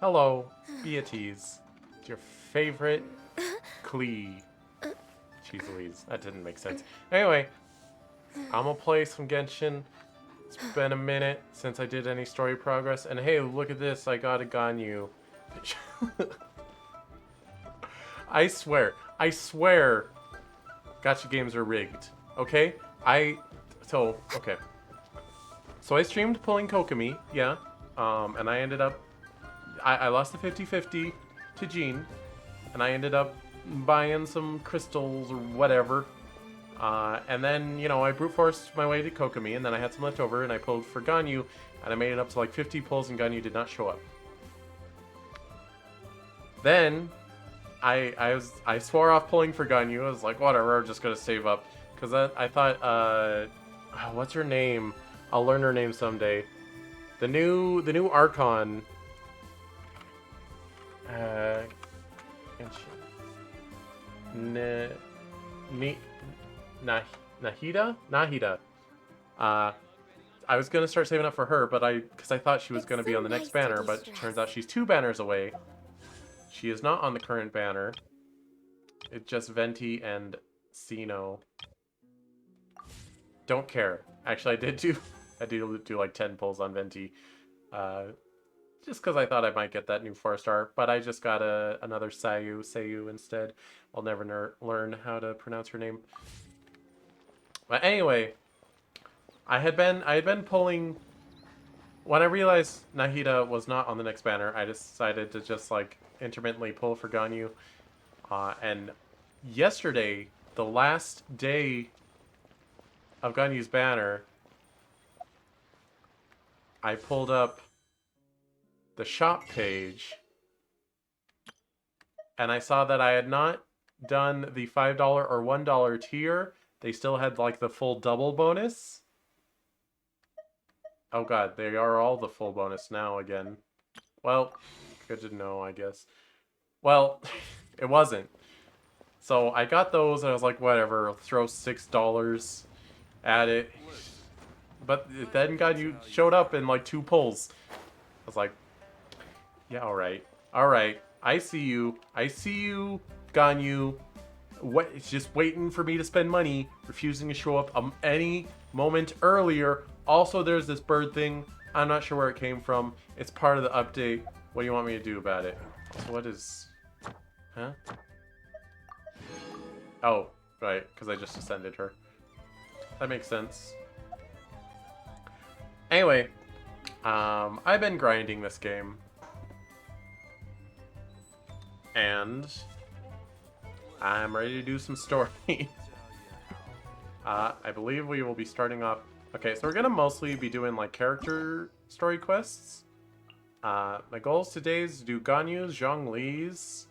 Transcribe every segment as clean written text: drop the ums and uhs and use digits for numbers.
Hello, Beatrice. Your favorite Klee. Jeez Louise, that didn't make sense. Anyway, I'm gonna play some Genshin. It's been a minute since I did any story progress, and hey, look at this, I got a Ganyu. I swear, gacha games are rigged. Okay? Okay. So I streamed pulling Kokomi, yeah. And I ended up, I lost the 50-50 to Jean, and I ended up buying some crystals or whatever. And then, you know, I brute forced my way to Kokomi, and then I had some left over, and I pulled for Ganyu, and I made it up to like 50 pulls, and Ganyu did not show up. Then, I swore off pulling for Ganyu. I was like, whatever, I'm just gonna save up. Because I thought, what's her name? I'll learn her name someday. The new Archon. Nahida. I was gonna start saving up for her, but because I thought she was gonna be on the next banner, but it turns out she's 2 banners away. She is not on the current banner. It's just Venti and Sino. Don't care. Actually, I did do like 10 pulls on Venti. Just because I thought I might get that new 4-star, but I just got another Sayu instead. I'll never learn how to pronounce her name. But anyway, I had been pulling. When I realized Nahida was not on the next banner, I decided to just like intermittently pull for Ganyu. And yesterday, the last day of Ganyu's banner, I pulled up the shop page, and I saw that I had not done the $5 or $1 tier. They still had like the full double bonus. Oh god, they are all the full bonus now again. Well, good to know, I guess. Well, it wasn't. So I got those, and I was like, whatever, I'll throw $6 at it. But then Ganyu showed up in like 2 pulls. I was like, yeah, alright. Alright. I see you, Ganyu. What? It's just waiting for me to spend money, refusing to show up any moment earlier. Also, there's this bird thing. I'm not sure where it came from. It's part of the update. What do you want me to do about it? So what is... Huh? Oh, right, because I just ascended her. That makes sense. Anyway, I've been grinding this game. And I'm ready to do some story. I believe we will be starting off... Okay, so we're going to mostly be doing like character story quests. My goals today is to do Ganyu's, Zhongli's,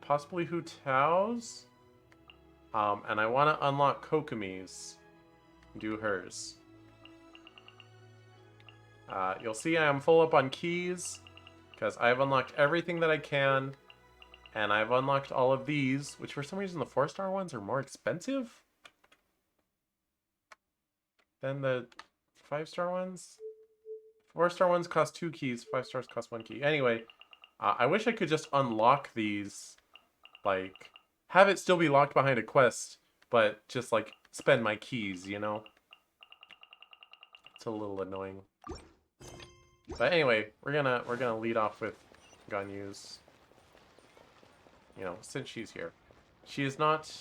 possibly Hu Tao's, and I want to unlock Kokomi's. Do hers. You'll see I am full up on keys, because I've unlocked everything that I can, and I've unlocked all of these, which for some reason the 4-star ones are more expensive than the 5-star ones. 4-star ones cost 2 keys, 5 stars cost 1 key. Anyway, I wish I could just unlock these, like, have it still be locked behind a quest, but just, like, spend my keys, you know? It's a little annoying. But anyway, we're gonna lead off with Ganyu's. You know, since she's here. She is not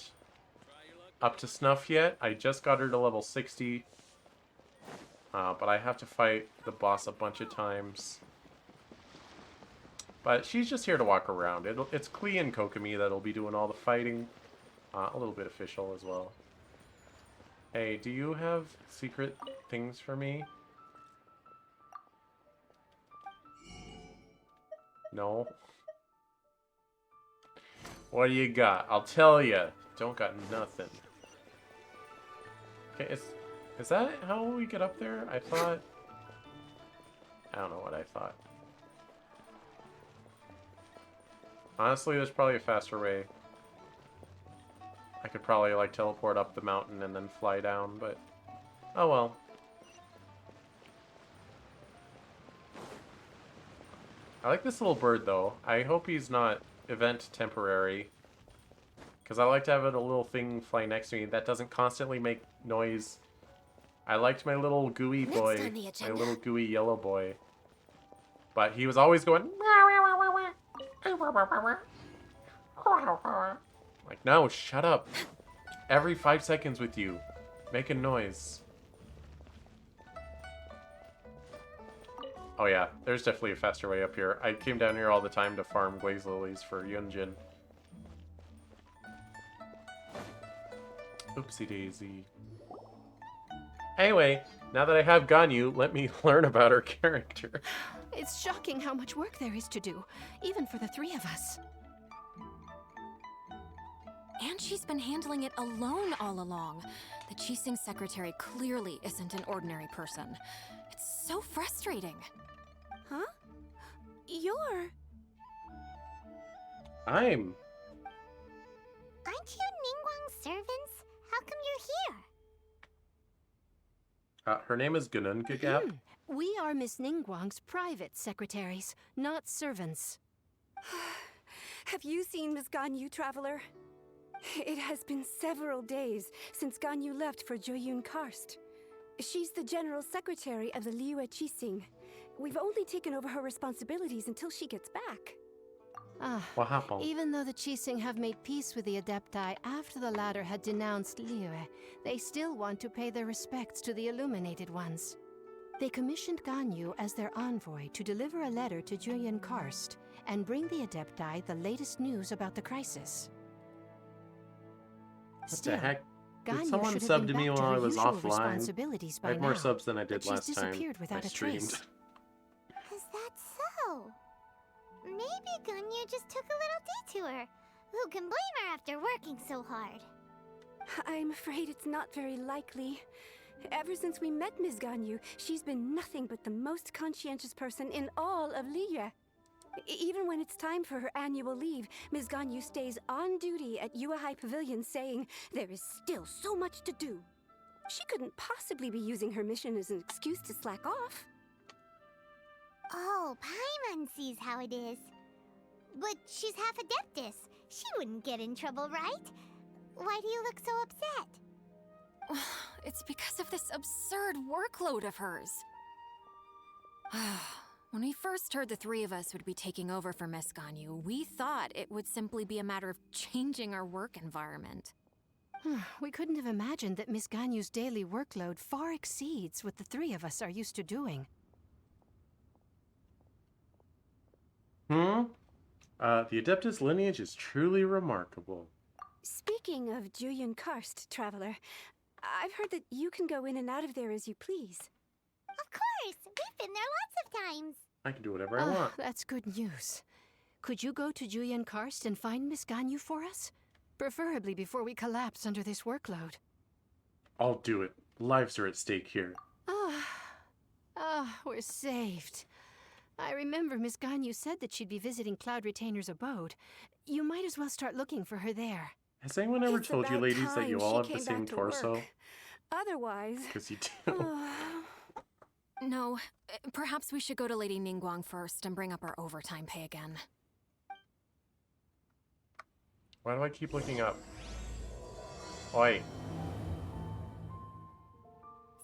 up to snuff yet. I just got her to level 60. But I have to fight the boss a bunch of times. But she's just here to walk around. It's Klee and Kokomi that'll be doing all the fighting. A little bit official as well. Hey, do you have secret things for me? No? What do you got? I'll tell you. Don't got nothing. Okay, is that how we get up there? I thought... I don't know what I thought. Honestly, there's probably a faster way. I could probably, like, teleport up the mountain and then fly down, but... Oh well. I like this little bird, though. I hope he's not event temporary. Because I like to have a little thing fly next to me that doesn't constantly make noise. I liked my little gooey boy. My little gooey yellow boy. But he was always going... Like, no, shut up. Every 5 seconds with you. Make a noise. Oh yeah, there's definitely a faster way up here. I came down here all the time to farm glaze lilies for Yunjin. Oopsie daisy. Anyway, now that I have Ganyu, let me learn about her character. It's shocking how much work there is to do, even for the three of us. And she's been handling it alone all along. The Qixing secretary clearly isn't an ordinary person. It's so frustrating. Huh? You're... I'm... Aren't you Ningguang's servants? How come you're here? Her name is Ganun. We are Miss Ningguang's private secretaries, not servants. Have you seen Miss Ganyu, Traveler? It has been several days since Ganyu left for Joyun Karst. She's the general secretary of the Liyue Qixing. We've only taken over her responsibilities until she gets back. What happened? Even though the Qixing have made peace with the Adepti after the latter had denounced Liyue, they still want to pay their respects to the Illuminated Ones. They commissioned Ganyu as their envoy to deliver a letter to Joyun Karst and bring the Adepti the latest news about the crisis. What the heck? Did Ganyu someone should have sub been to me back while I her was usual offline? responsibilities by I had more now, subs than I did but she's last time disappeared without I a trace. streamed. Is that so? Maybe Ganyu just took a little detour. Who can blame her after working so hard? I'm afraid it's not very likely. Ever since we met Ms. Ganyu, she's been nothing but the most conscientious person in all of Liyue. Even when it's time for her annual leave, Ms. Ganyu stays on duty at Yuehai Pavilion saying there is still so much to do. She couldn't possibly be using her mission as an excuse to slack off. Oh, Paimon sees how it is. But she's half Adeptus. She wouldn't get in trouble, right? Why do you look so upset? It's because of this absurd workload of hers. When we first heard the three of us would be taking over for Miss Ganyu, we thought it would simply be a matter of changing our work environment. We couldn't have imagined that Miss Ganyu's daily workload far exceeds what the three of us are used to doing. The Adeptus lineage is truly remarkable. Speaking of Joyun Karst, Traveler, I've heard that you can go in and out of there as you please. Of course! We've been there lots of times! I can do whatever I want. That's good news. Could you go to Joyun Karst and find Miss Ganyu for us? Preferably before we collapse under this workload. I'll do it. Lives are at stake here. We're saved. I remember Miss Ganyu said that she'd be visiting Cloud Retainer's abode. You might as well start looking for her there. Has anyone ever It's told you about ladies that you time all she have the came same back to torso? work. Otherwise... Because you do. No, perhaps we should go to Lady Ningguang first and bring up our overtime pay again. Why do I keep looking up? Oi.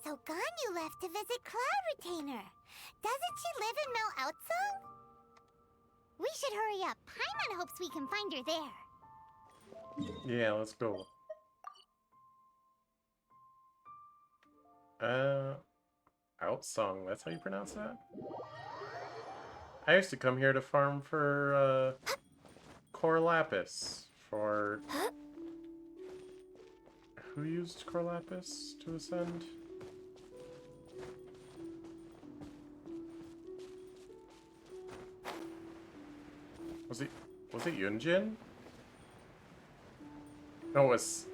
So Ganyu left to visit Cloud Retainer. Doesn't she live in Mel Outsong? We should hurry up. Paimon hopes we can find her there. Yeah, let's go. Outsong, that's how you pronounce that? I used to come here to farm for, Core Lapis. For... Who used Core Lapis to ascend? Was it Yunjin? No, it's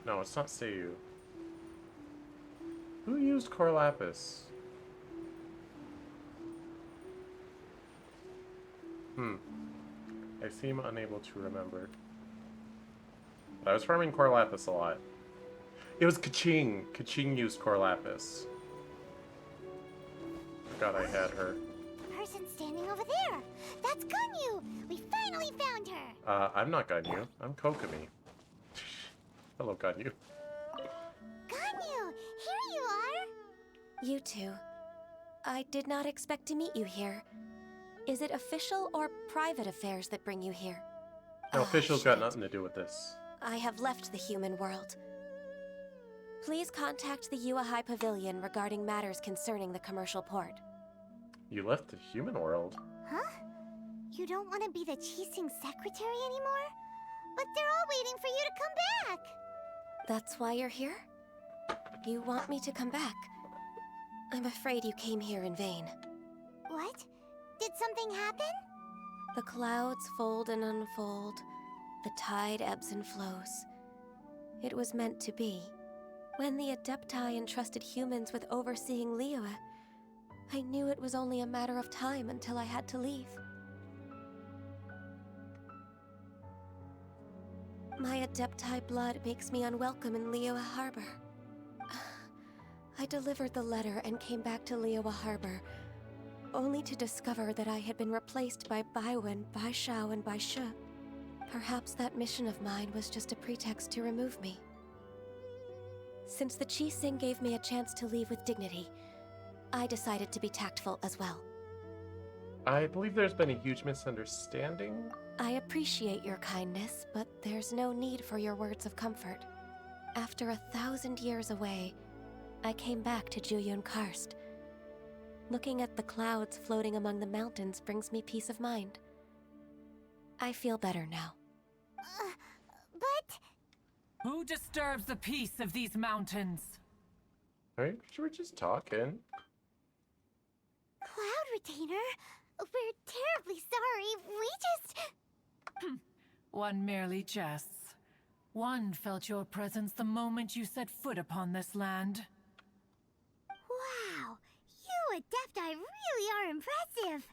not Seiyu. Who used Core Lapis? I seem unable to remember. But I was farming Core Lapis a lot. It was Kaching. Kaching used Core Lapis. Forgot I had her. person standing over there. That's Ganyu. We finally found her. I'm not Ganyu. I'm Kokomi. Hello, Ganyu. Ganyu, here you are. You two. I did not expect to meet you here. Is it official or private affairs that bring you here? No, Oh, official's got shit. nothing to do with this. I have left the human world. Please contact the Yua High Pavilion regarding matters concerning the commercial port. You left the human world? Huh? You don't want to be the Qixing secretary anymore? But they're all waiting for you to come back. That's why you're here? You want me to come back? I'm afraid you came here in vain. What? Did something happen? The clouds fold and unfold. The tide ebbs and flows. It was meant to be. When the Adepti entrusted humans with overseeing Liyue, I knew it was only a matter of time until I had to leave. My Adepti blood makes me unwelcome in Liyue Harbor. I delivered the letter and came back to Liyue Harbor, only to discover that I had been replaced by Baiwen, Baishao, and Baishe. Perhaps that mission of mine was just a pretext to remove me. Since the Qixing gave me a chance to leave with dignity, I decided to be tactful as well. I believe there's been a huge misunderstanding. I appreciate your kindness, but there's no need for your words of comfort. After 1,000 years away, I came back to Juyun Karst. Looking at the clouds floating among the mountains brings me peace of mind. I feel better now. But... Who disturbs the peace of these mountains? Alright, we're just talking. Cloud Retainer, we're terribly sorry. We just... One merely jests. One felt your presence the moment you set foot upon this land. Wow, you Adepti really are impressive.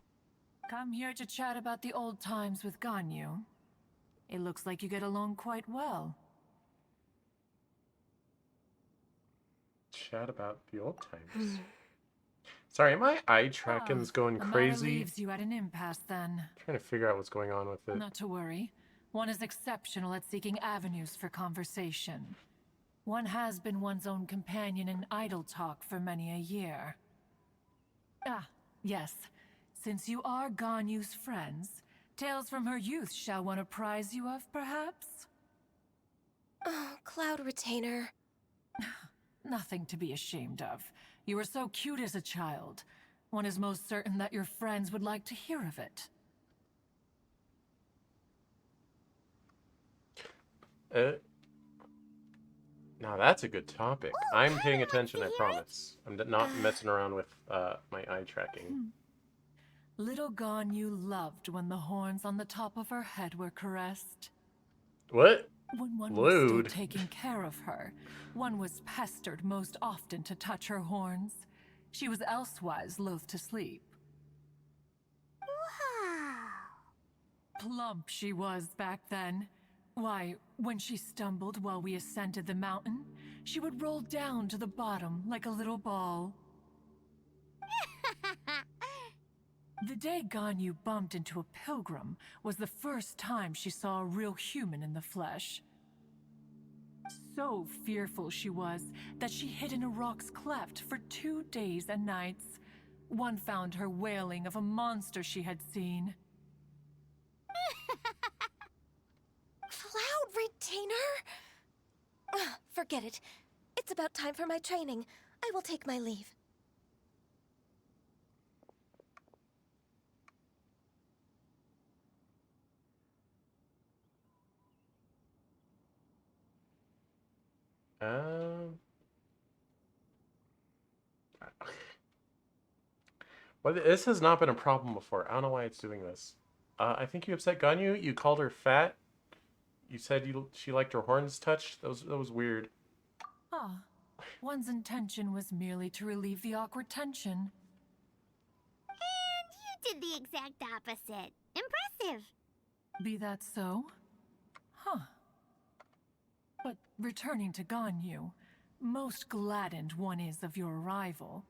Come here to chat about the old times with Ganyu. It looks like you get along quite well. Chat about the old times. Sorry, my eye tracking's going The matter crazy. leaves you at an impasse then. Trying to figure out what's going on with it. Not to worry. One is exceptional at seeking avenues for conversation. One has been one's own companion in idle talk for many a year. Ah, yes. Since you are Ganyu's friends, tales from her youth shall one apprise you of, perhaps? Oh, Cloud Retainer. Nothing to be ashamed of. You were so cute as a child. One is most certain that your friends would like to hear of it. Now that's a good topic. I'm paying attention, I promise. I'm not messing around with my eye tracking. Little Ganyu loved when the horns on the top of her head were caressed. What? When one was still Lewd. taking care of her, one was pestered most often to touch her horns. She was elsewise loath to sleep. Wow. Plump she was back then. Why, when she stumbled while we ascended the mountain, she would roll down to the bottom like a little ball. The day Ganyu bumped into a pilgrim was the first time she saw a real human in the flesh. So fearful she was that she hid in a rock's cleft for 2 days and nights. One found her wailing of a monster she had seen. Cloud Retainer? Forget it. It's about time for my training. I will take my leave. Well, this has not been a problem before. I don't know why it's doing this. I think you upset Ganyu. You called her fat. You said she liked her horns touched. That was weird. Ah, one's intention was merely to relieve the awkward tension. And you did the exact opposite. Impressive. Be that so? Huh. But returning to Ganyu, most gladdened one is of your arrival.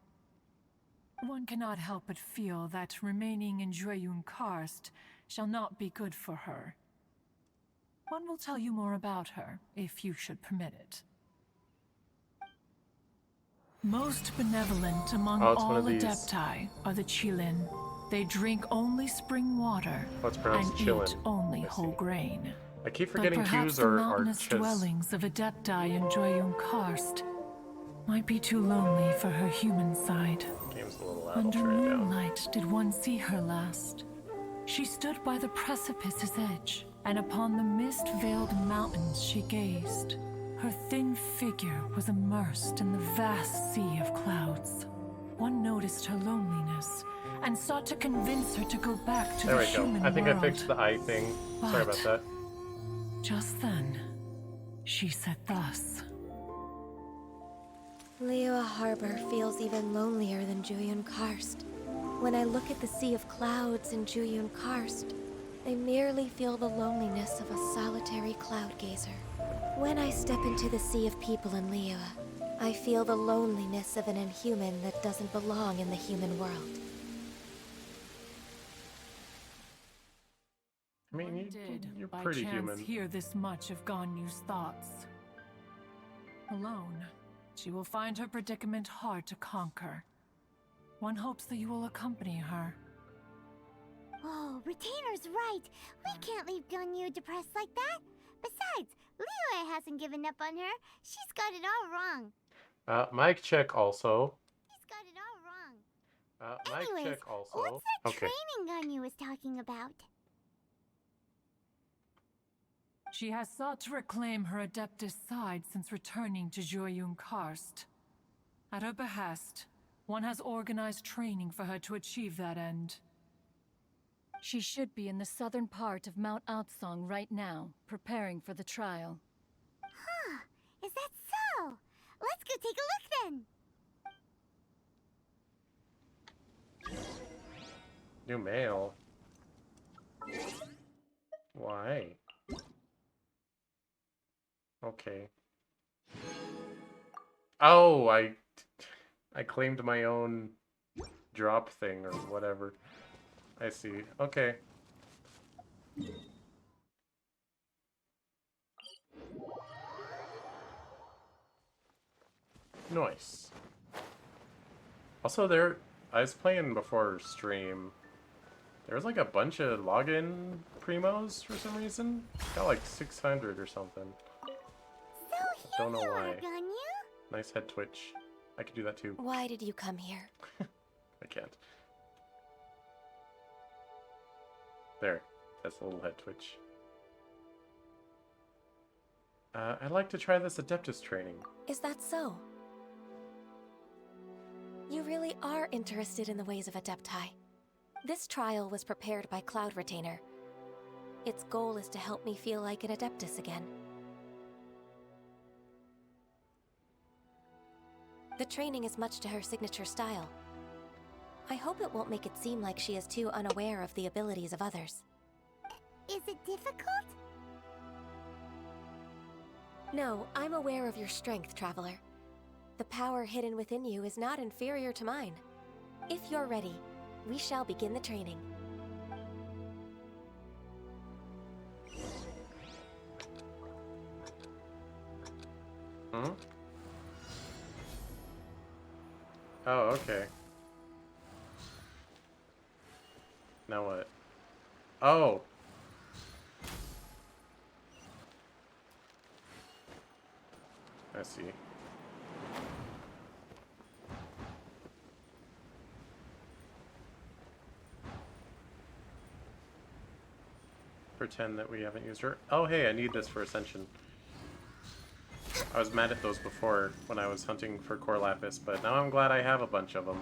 One cannot help but feel that remaining in Jueyun Karst shall not be good for her. One will tell you more about her, if you should permit it. Most benevolent among Oh, it's one all of these. Adepti are the Qilin. They drink only spring water Oh, it's and pronounced chillin. eat only I see. whole grain. I keep But forgetting perhaps Q's the are mountainous chis. dwellings of Adepti in Jueyun Karst might be too lonely for her human side. Game's a little loud. I'll Under turn it down. moonlight did one see her last. She stood by the precipice's edge, and upon the mist-veiled mountains she gazed. Her thin figure was immersed in the vast sea of clouds. One noticed her loneliness, and sought to convince her to go back to There the we go. human I think world. I fixed the eye thing. Sorry about that. Just then, she said thus. Liyue Harbor feels even lonelier than Jueyun Karst. When I look at the sea of clouds in Jueyun Karst, I merely feel the loneliness of a solitary cloud gazer. When I step into the sea of people in Liyue, I feel the loneliness of an inhuman that doesn't belong in the human world. I mean, One did, you're by pretty chance, human. hear this much of Ganyu's thoughts. Alone, she will find her predicament hard to conquer. One hopes that you will accompany her. Oh, Retainer's right. We can't leave Ganyu depressed like that. Besides, Liyue hasn't given up on her. She's got it all wrong. Mic check also. She's got it all wrong. Mic Anyways, check also. what's that Okay. training Ganyu was talking about? She has sought to reclaim her Adeptus side since returning to Jueyun Karst. At her behest, one has organized training for her to achieve that end. She should be in the southern part of Mount Aotsong right now, preparing for the trial. Huh, is that so? Let's go take a look then. New mail. Why? Okay. Oh, I claimed my own drop thing or whatever. I see. Okay. Nice. Also, I was playing before stream. There was like a bunch of login primos for some reason. Got like 600 or something. So here Don't know you why. are, Ganyu. Nice head twitch. I could do that too. Why did you come here? I can't. There. That's a little head twitch. I'd like to try this Adeptus training. Is that so? You really are interested in the ways of Adepti. This trial was prepared by Cloud Retainer. Its goal is to help me feel like an Adeptus again. The training is much to her signature style. I hope it won't make it seem like she is too unaware of the abilities of others. Is it difficult? No, I'm aware of your strength, Traveler. The power hidden within you is not inferior to mine. If you're ready, we shall begin the training. Hmm? Oh, okay. Now what? Oh! I see. Pretend that we haven't used her. Oh, hey, I need this for Ascension. I was mad at those before when I was hunting for Core Lapis, but now I'm glad I have a bunch of them.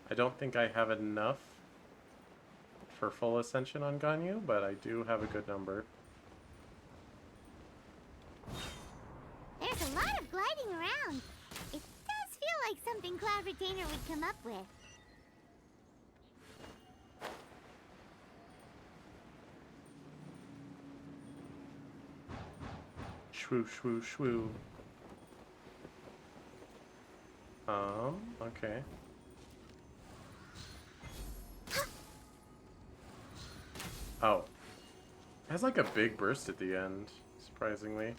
I don't think I have enough for full Ascension on Ganyu, but I do have a good number. There's a lot of gliding around. It does feel like something Cloud Retainer would come up with. Shwoo, shwoo, shwoo. Okay. has like a big burst at the end, surprisingly.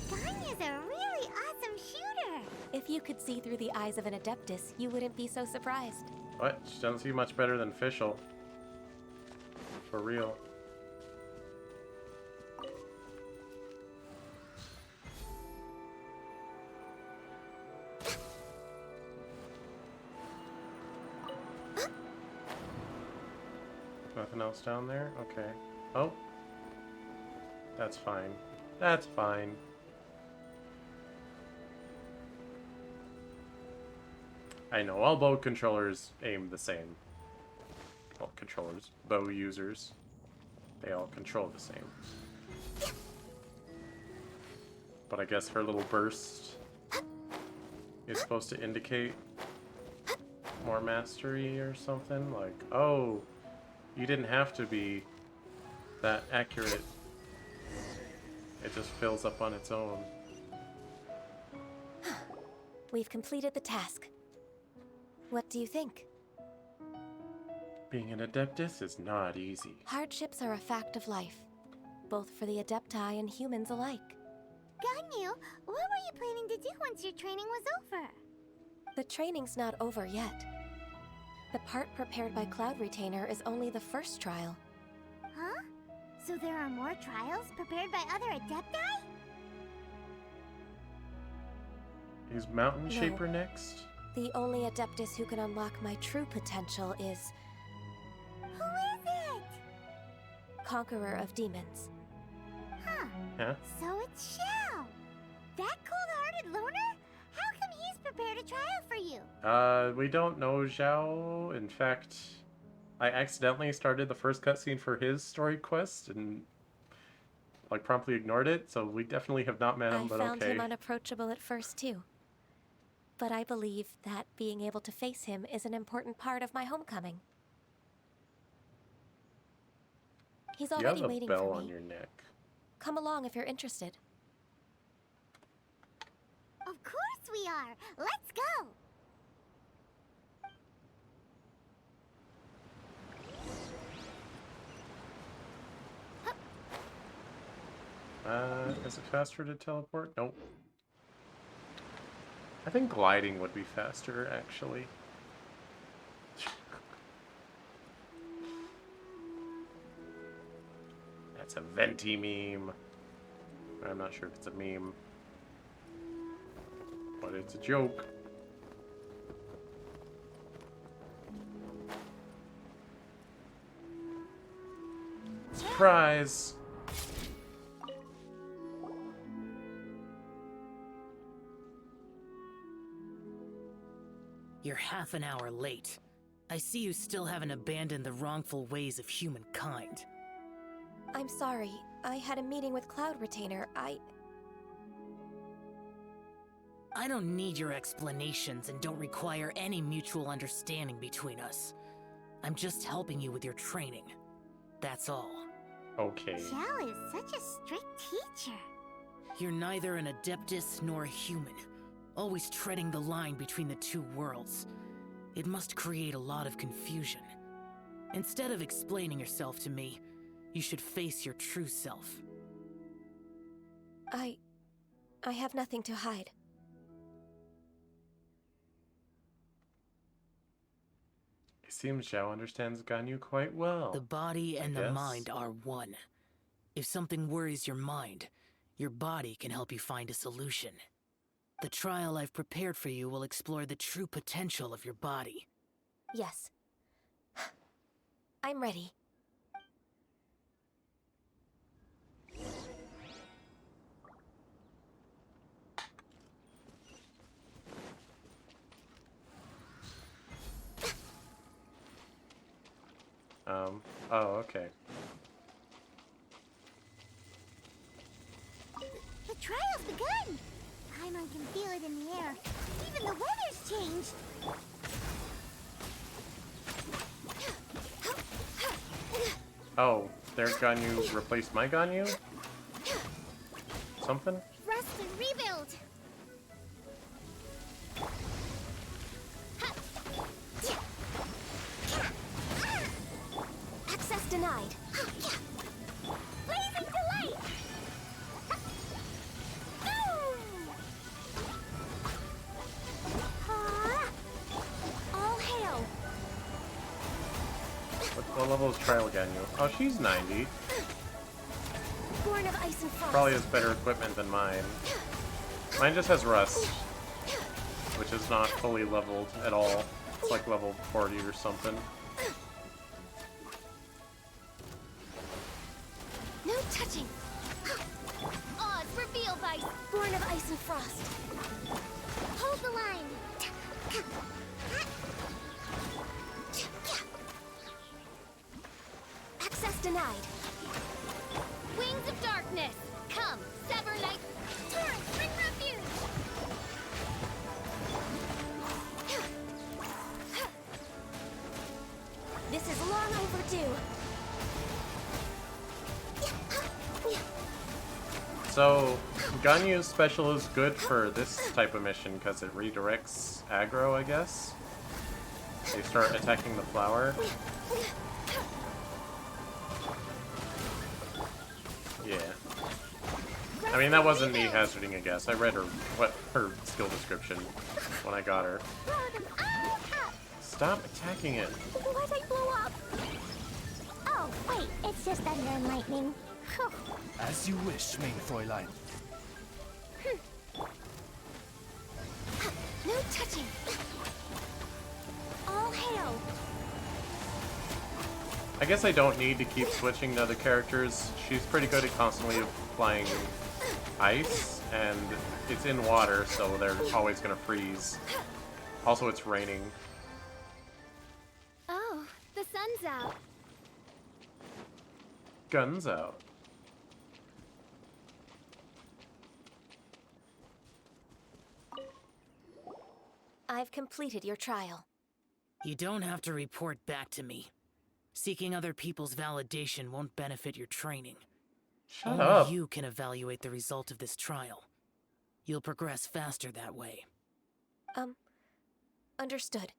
Ganya's a really awesome shooter. If you could see through the eyes of an Adeptus, you wouldn't be so surprised. What? She doesn't see much better than Fischl. For real. Nothing else down there? Okay. Oh. That's fine. That's fine. I know all bow controllers aim the same. Well, controllers. Bow users. They all control the same. But I guess her little burst is supposed to indicate more mastery or something. Like, oh, you didn't have to be that accurate. It just fills up on its own. We've completed the task. What do you think? Being an Adeptus is not easy. Hardships are a fact of life, both for the Adepti and humans alike. Ganyu, what were you planning to do once your training was over? The training's not over yet. The part prepared by Cloud Retainer is only the first trial. Huh? So there are more trials prepared by other Adepti? Is Mountain No. Shaper next? The only Adeptus who can unlock my true potential is Who is it? Conqueror of Demons. Huh. Huh? So it's Xiao. That cold-hearted loner? How come he's prepared a trial for you? We don't know Zhao. In fact, I accidentally started the first cutscene for his story quest and like promptly ignored it, so we definitely have not met him, I but found okay. him unapproachable at first, too. But I believe that being able to face him is an important part of my homecoming. He's You already have a waiting bell for on me. your neck. Come along if you're interested. Of course we are. Let's go. Is it faster to teleport? Nope. I think gliding would be faster, actually. That's a venti meme. I'm not sure if it's a meme. But it's a joke. Surprise! You're half an hour late. I see you still haven't abandoned the wrongful ways of humankind. I'm sorry. I had a meeting with Cloud Retainer. I don't need your explanations and don't require any mutual understanding between us. I'm just helping you with your training. That's all. Okay. Xiao is such a strict teacher. You're neither an Adeptus nor a human, always treading the line between the two worlds. It must create a lot of confusion. Instead of explaining yourself to me, you should face your true self. I have nothing to hide. It seems Zhao understands Ganyu quite well. The body and the Yes. mind are one. If something worries your mind, your body can help you find a solution. The trial I've prepared for you will explore the true potential of your body. Yes. I'm ready. Oh, okay. The trial's begun. Paimon can feel it in the air. Even the weather's changed. Oh, their Ganyu replaced my Ganyu? Something? Rust and What level is Trial Ganyu? Oh, she's 90. Born of ice and frost. Probably has better equipment than mine. Mine just has Rust, which is not fully leveled at all. It's like level 40 or something. No touching. Oz, reveal vice. Born of ice and frost. Hold the line. Access denied. Wings of darkness. Come, sever light. Turn, bring refuge. This is long overdue. So, Ganyu's special is good for this type of mission because it redirects aggro, I guess. They start attacking the flower. Yeah. I mean, that wasn't me hazarding a guess. I read her skill description when I got her. Stop attacking it. Why'd I blow up? Oh, wait, it's just thunder and lightning. Phew. As you wish, main Fräulein. No touching. All hail. I guess I don't need to keep switching to other characters. She's pretty good at constantly applying ice, and it's in water, so they're always gonna freeze. Also, it's raining. Oh, the sun's out. Guns out. I've completed your trial. You don't have to report back to me. Seeking other people's validation won't benefit your training. Shut Only up. you can evaluate the result of this trial. You'll progress faster that way. Understood.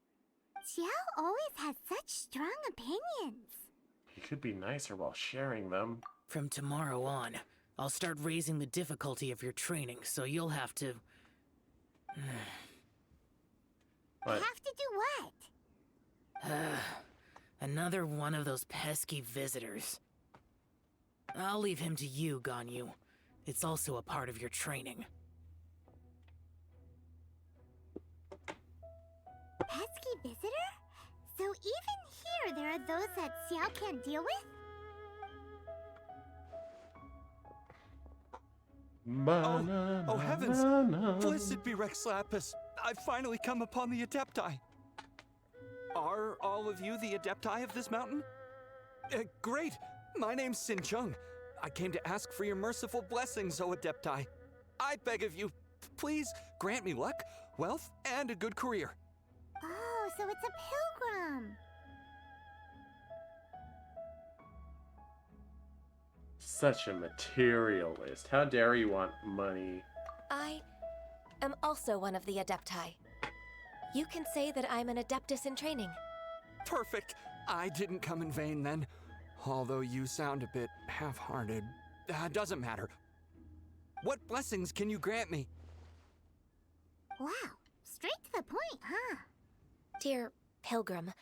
Xiao always has such strong opinions. You could be nicer while sharing them. From tomorrow on, I'll start raising the difficulty of your training, so you'll have to... What? Have to do what? Another one of those pesky visitors. I'll leave him to you, Ganyu. It's also a part of your training. Pesky visitor? So even here there are those that Xiao can't deal with? Oh heavens! Blessed be Rex Lapis! I've finally come upon the Adepti! Are all of you the Adepti of this mountain? Great! My name's Sin Chung. I came to ask for your merciful blessings, O Adepti. I beg of you, please grant me luck, wealth, and a good career. Oh, so it's a pilgrim. Such a materialist. How dare you want money? I am also one of the Adepti. You can say that I'm an Adeptus in training. Perfect! I didn't come in vain then. Although you sound a bit half-hearted. Doesn't matter. What blessings can you grant me? Wow, straight to the point, huh? Dear Pilgrim,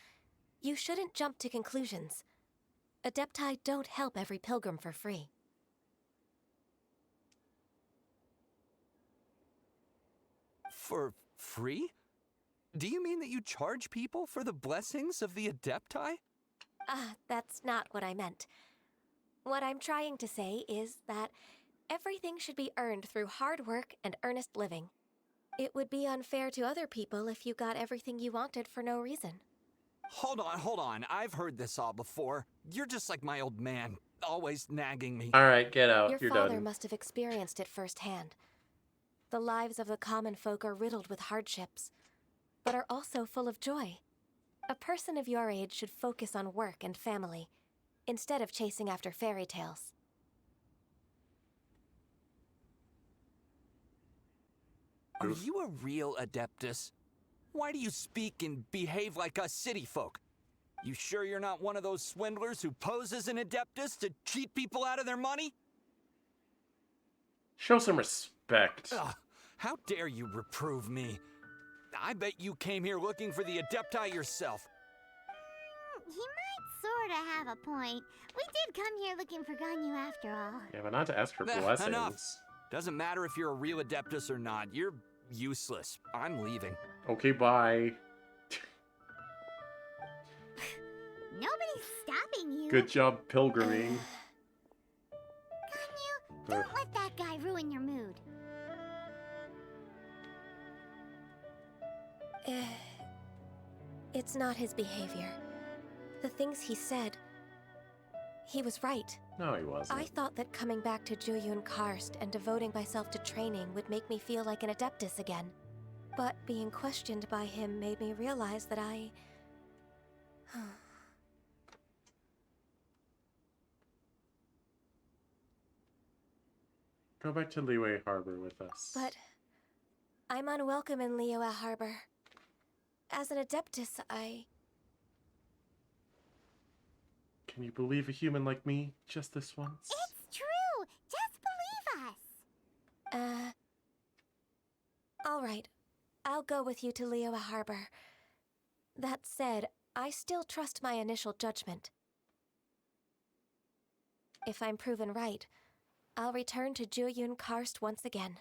you shouldn't jump to conclusions. Adepti don't help every pilgrim for free. For free? Do you mean that you charge people for the blessings of the Adepti? That's not what I meant. What I'm trying to say is that everything should be earned through hard work and earnest living. It would be unfair to other people if you got everything you wanted for no reason. Hold on. I've heard this all before. You're just like my old man, always nagging me. Alright, get out. Your You're father done. must have experienced it firsthand. The lives of the common folk are riddled with hardships, but are also full of joy. A person of your age should focus on work and family, instead of chasing after fairy tales. Are you a real Adeptus? Why do you speak and behave like us city folk? You sure you're not one of those swindlers who pose as an Adeptus to cheat people out of their money? Show some respect. Ugh, how dare you reprove me? I bet you came here looking for the Adepti yourself. He might sorta have a point. We did come here looking for Ganyu after all. Yeah, but not to ask for Enough. blessings. Doesn't matter if you're a real Adeptus or not. You're useless. I'm leaving. Okay, bye. Nobody's stopping you. Good job pilgriming. Ganyu, don't let that guy ruin your mood. It's not his behavior. The things he said. He was right. No, he wasn't. I thought that coming back to Jueyun Karst and devoting myself to training would make me feel like an Adeptus again. But being questioned by him made me realize that I... Go back to Liyue Harbor with us. But I'm unwelcome in Liyue Harbor. As an Adeptus, Can you believe a human like me just this once? It's true. Just believe us. All right. I'll go with you to Liyue Harbor. That said, I still trust my initial judgment. If I'm proven right, I'll return to Jueyun Karst once again.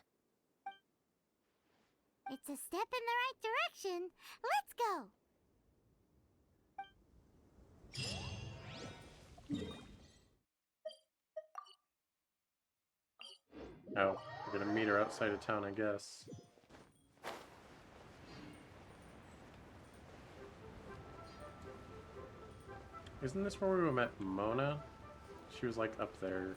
It's a step in the right direction. Let's go. Oh, we're gonna meet her outside of town, I guess. Isn't this where we met Mona? She was like up there.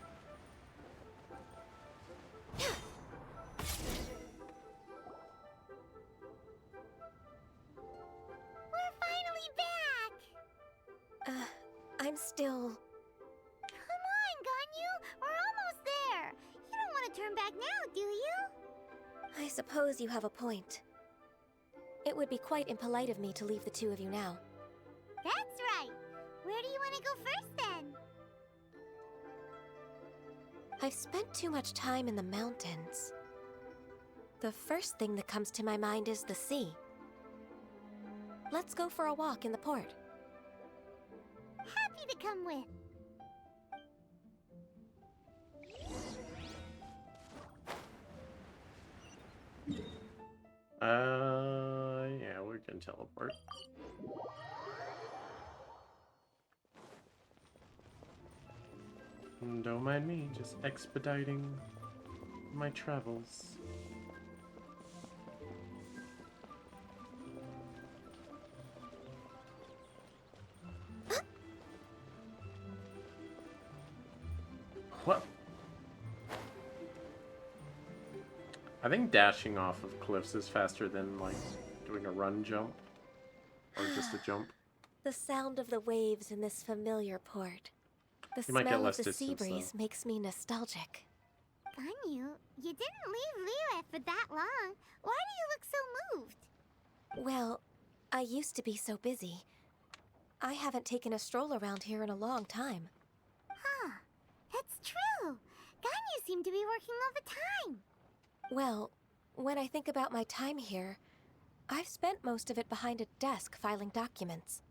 We're finally back. I'm still... Come on, Ganyu. We're almost there. You don't want to turn back now, do you? I suppose you have a point. It would be quite impolite of me to leave the two of you now. That's right. Where do you want to go first, then? I've spent too much time in the mountains. The first thing that comes to my mind is the sea. Let's go for a walk in the port. Happy to come with. Yeah, we can teleport. Don't mind me, just expediting my travels. What? I think dashing off of cliffs is faster than, like, doing a run jump. Or just a jump. The sound of the waves in this familiar port. The You might get smell of less the sea distance, breeze though. makes me nostalgic. Ganyu, you didn't leave Liyue for that long. Why do you look so moved? Well, I used to be so busy. I haven't taken a stroll around here in a long time. Huh. It's true. Ganyu seemed to be working all the time. Well, when I think about my time here, I've spent most of it behind a desk filing documents.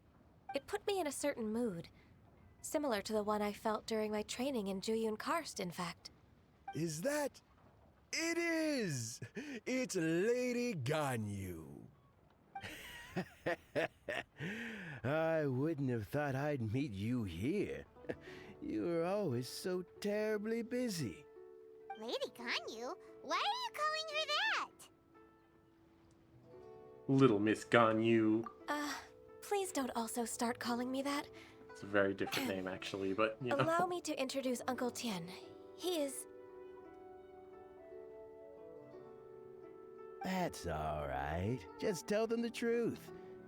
It put me in a certain mood, similar to the one I felt during my training in Jueyun Karst, in fact. Is that... It is! It's Lady Ganyu. I wouldn't have thought I'd meet you here. You were always so terribly busy. Lady Ganyu? Why are you calling her that? Little Miss Ganyu. Please don't also start calling me that. It's a very different name, actually, but, you know. Allow me to introduce Uncle Tien. He is... That's all right. Just tell them the truth.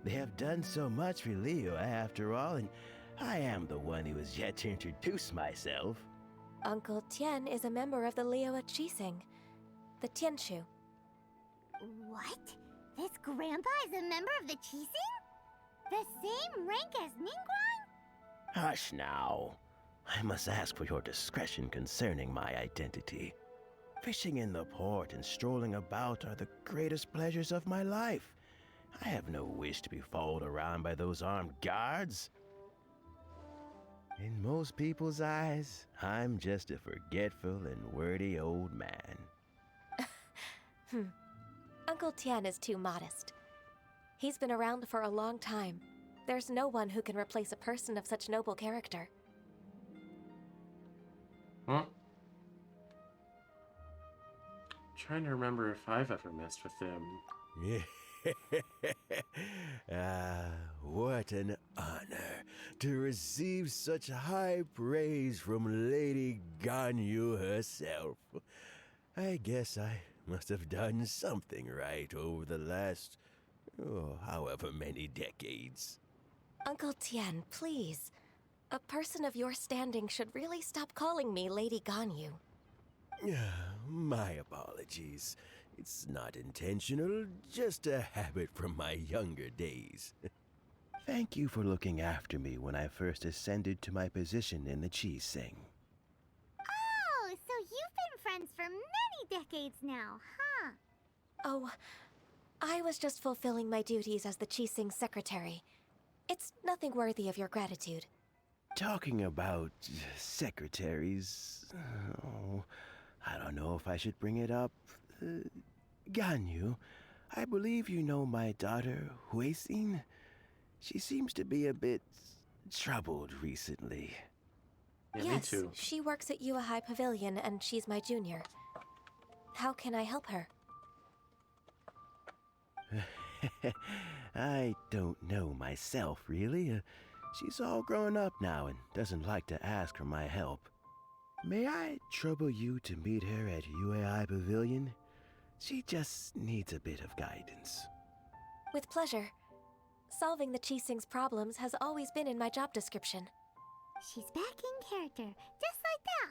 They have done so much for Liyue after all, and I am the one who has yet to introduce myself. Uncle Tien is a member of the Liyue Qixing, the Tianshu. What? This grandpa is a member of the Qixing? The same rank as Ningguang? Hush now. I must ask for your discretion concerning my identity. Fishing in the port and strolling about are the greatest pleasures of my life. I have no wish to be followed around by those armed guards. In most people's eyes, I'm just a forgetful and wordy old man. Uncle Tian is too modest. He's been around for a long time. There's no one who can replace a person of such noble character. Huh? Trying to remember if I've ever messed with him. What an honor to receive such high praise from Lady Ganyu herself. I guess I must have done something right over the last, however many decades. Uncle Tian, please. A person of your standing should really stop calling me Lady Ganyu. My apologies. It's not intentional, just a habit from my younger days. Thank you for looking after me when I first ascended to my position in the Cheese Sing. Oh, so you've been friends for many decades now, huh? Oh, I was just fulfilling my duties as the Qixing secretary. It's nothing worthy of your gratitude. Talking about secretaries, I don't know if I should bring it up. Ganyu, I believe you know my daughter, Huixin. She seems to be a bit troubled recently. Yeah, Yes, me too. she works at Yua High Pavilion and she's my junior. How can I help her? I don't know myself, really. She's all grown up now and doesn't like to ask for my help. May I trouble you to meet her at UAI Pavilion? She just needs a bit of guidance. With pleasure. Solving the Qixing's problems has always been in my job description. She's back in character, just like that,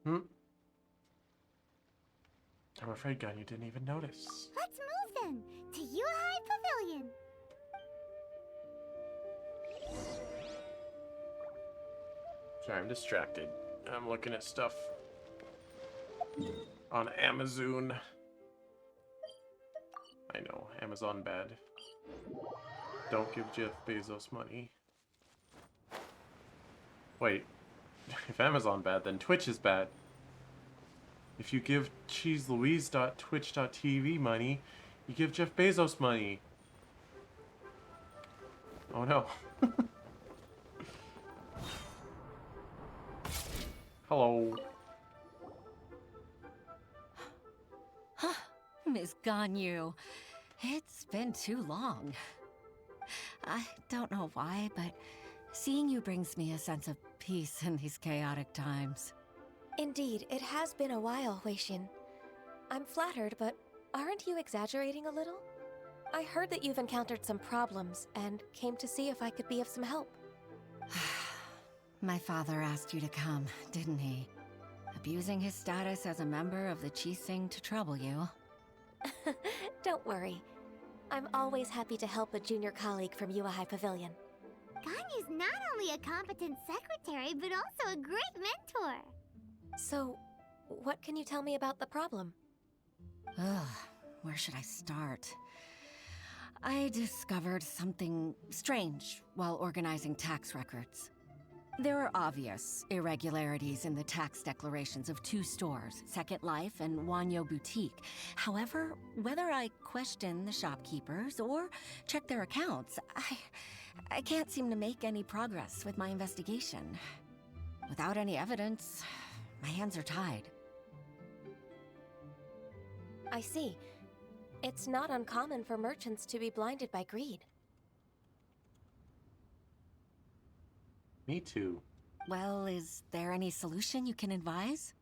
huh? I'm afraid Ganyu didn't even notice. Let's move then, to Yuhai Pavilion. Sorry, I'm distracted. I'm looking at stuff on Amazon. I know, Amazon bad. Don't give Jeff Bezos money. Wait, if Amazon bad, then Twitch is bad. If you give cheeselouise.twitch.tv money, you give Jeff Bezos money. Oh no. Hello. Miss Ganyu, it's been too long. I don't know why, but seeing you brings me a sense of peace in these chaotic times. Indeed, it has been a while, Huixin. I'm flattered, but aren't you exaggerating a little? I heard that you've encountered some problems and came to see if I could be of some help. My father asked you to come, didn't he? Abusing his status as a member of the Qixing to trouble you. Don't worry. I'm always happy to help a junior colleague from Yua High Pavilion. Ganyu's not only a competent secretary, but also a great mentor. So, what can you tell me about the problem? Ugh, where should I start? I discovered something strange while organizing tax records. There are obvious irregularities in the tax declarations of 2 stores, Second Life and Wanyo Boutique. However, whether I question the shopkeepers or check their accounts, I can't seem to make any progress with my investigation. Without any evidence, my hands are tied. I see. It's not uncommon for merchants to be blinded by greed. Me too. Well, is there any solution you can advise?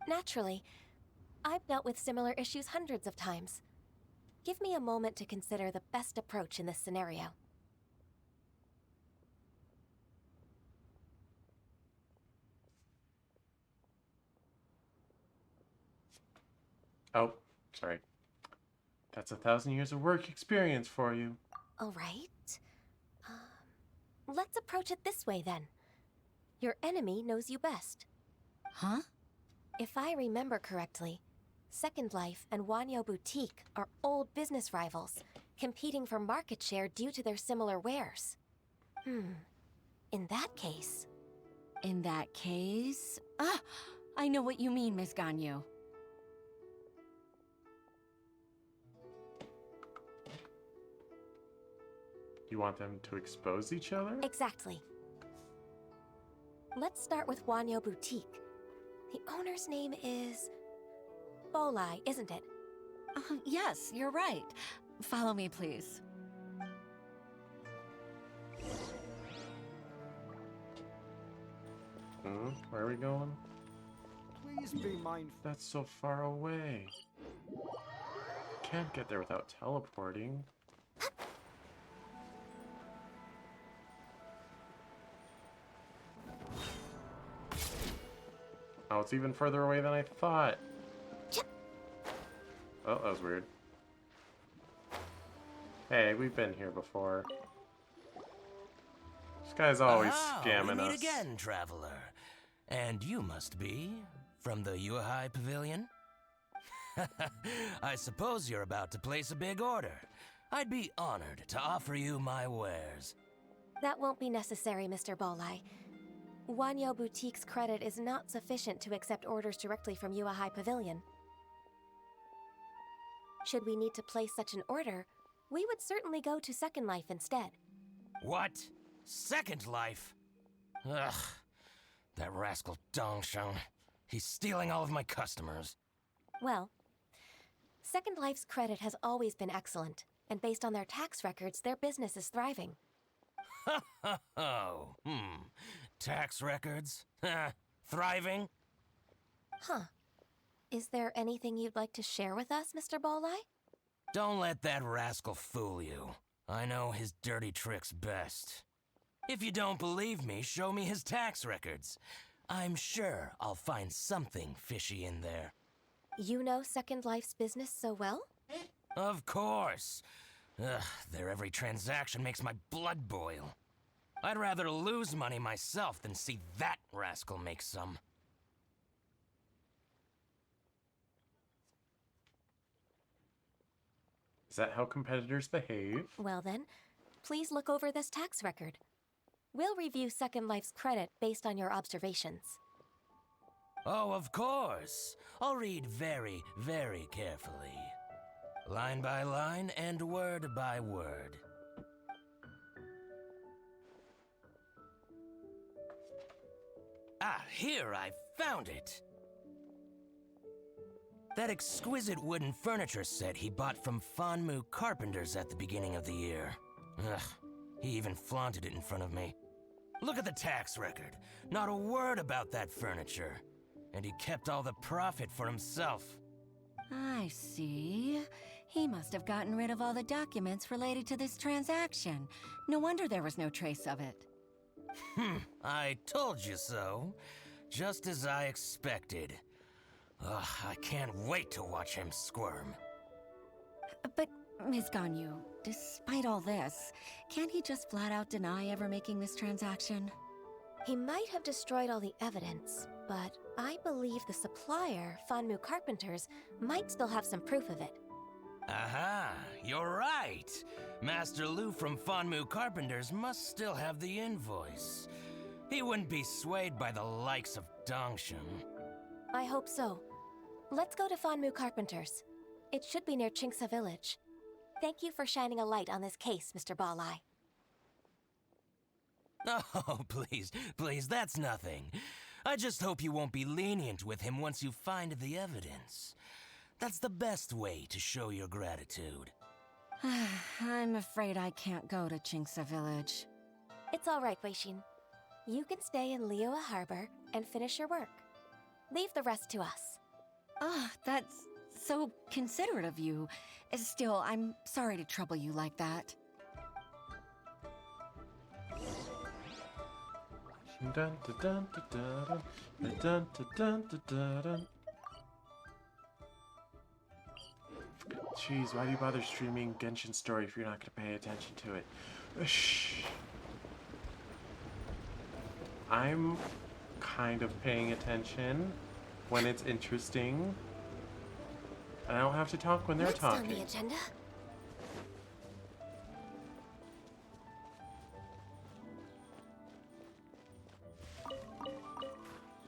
Naturally. I've dealt with similar issues hundreds of times. Give me a moment to consider the best approach in this scenario. Oh, sorry. That's 1,000 years of work experience for you. All right. Let's approach it this way then. Your enemy knows you best. Huh? If I remember correctly, Second Life and Wanyo Boutique are old business rivals, competing for market share due to their similar wares. In that case... In that case... Ah! I know what you mean, Miss Ganyu. You want them to expose each other? Exactly. Let's start with Wanyo Boutique. The owner's name is... Bolai, isn't it? Yes, you're right. Follow me, please. Where are we going? Please be mindful. That's so far away. Can't get there without teleporting. Oh, it's even further away than I thought. Oh, that was weird. Hey, we've been here before. This guy's always scamming we meet us. again, traveler. And you must be from the Yuhai Pavilion? I suppose you're about to place a big order. I'd be honored to offer you my wares. That won't be necessary, Mr. Bolai. Wanyo Boutique's credit is not sufficient to accept orders directly from Yuhai Pavilion. Should we need to place such an order, we would certainly go to Second Life instead. What? Second Life? Ugh. That rascal Dongsheng. He's stealing all of my customers. Well, Second Life's credit has always been excellent, and based on their tax records, their business is thriving. Tax records? Thriving? Huh. Is there anything you'd like to share with us, Mr. Bolai? Don't let that rascal fool you. I know his dirty tricks best. If you don't believe me, show me his tax records. I'm sure I'll find something fishy in there. You know Second Life's business so well? Of course. Ugh, their every transaction makes my blood boil. I'd rather lose money myself than see that rascal make some. Is that how competitors behave? Well then, please look over this tax record. We'll review Second Life's credit based on your observations. Oh, of course. I'll read very, very carefully. Line by line and word by word. Ah, here, I found it. That exquisite wooden furniture set he bought from Fanmu Carpenters at the beginning of the year. Ugh, he even flaunted it in front of me. Look at the tax record. Not a word about that furniture. And he kept all the profit for himself. I see. He must have gotten rid of all the documents related to this transaction. No wonder there was no trace of it. I told you so. Just as I expected. Ugh, I can't wait to watch him squirm. But, Ms. Ganyu, despite all this, can't he just flat out deny ever making this transaction? He might have destroyed all the evidence, but I believe the supplier, Fanmu Carpenters, might still have some proof of it. Aha, you're right. Master Lu from Fanmu Carpenters must still have the invoice. He wouldn't be swayed by the likes of Dongsheng. I hope so. Let's go to Fanmu Carpenters. It should be near Chingsa Village. Thank you for shining a light on this case, Mr. Bolai. Oh, please, that's nothing. I just hope you won't be lenient with him once you find the evidence. That's the best way to show your gratitude. I'm afraid I can't go to Chingsa Village. It's all right, Weishin. You can stay in Liyue Harbor and finish your work. Leave the rest to us. That's so considerate of you. Still, I'm sorry to trouble you like that. Dun, dun, dun, dun, dun, dun, dun, dun, dun, dun. Jeez, why do you bother streaming Genshin Story if you're not going to pay attention to it? Shh. I'm kind of paying attention when it's interesting. I don't have to talk when they're Next talking. on the agenda.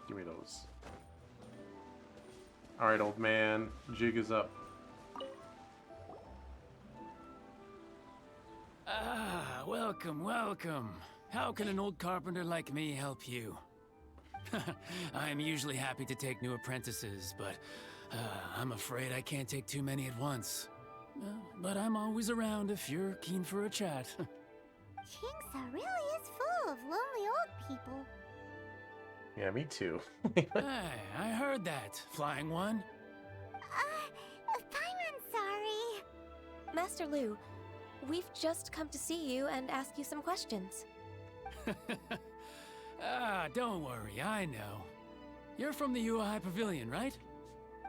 Give me those. Alright, old man. Jig is up. Ah, welcome, welcome. How can an old carpenter like me help you? I am usually happy to take new apprentices, but I'm afraid I can't take too many at once. But I'm always around if you're keen for a chat. Kingsa really is full of lonely old people. Yeah, me too. Hey, I heard that, Flying One. Paimon's sorry. Master Lu, we've just come to see you and ask you some questions. Ah, don't worry, I know. You're from the Yuehai Pavilion, right?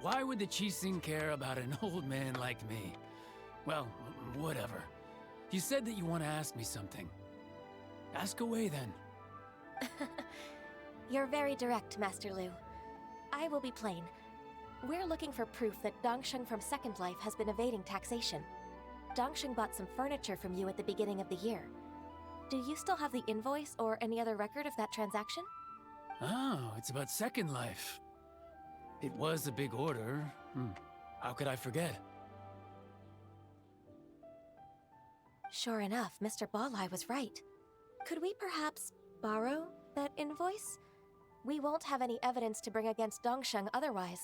Why would the Qixing care about an old man like me? Well, whatever. You said that you want to ask me something. Ask away, then. You're very direct, Master Lu. I will be plain. We're looking for proof that Dongsheng from Second Life has been evading taxation. Dongsheng bought some furniture from you at the beginning of the year. Do you still have the invoice or any other record of that transaction? Oh, it's about Second Life. It was a big order. How could I forget? Sure enough, Mr. Balai was right. Could we perhaps borrow that invoice? We won't have any evidence to bring against Dongsheng otherwise.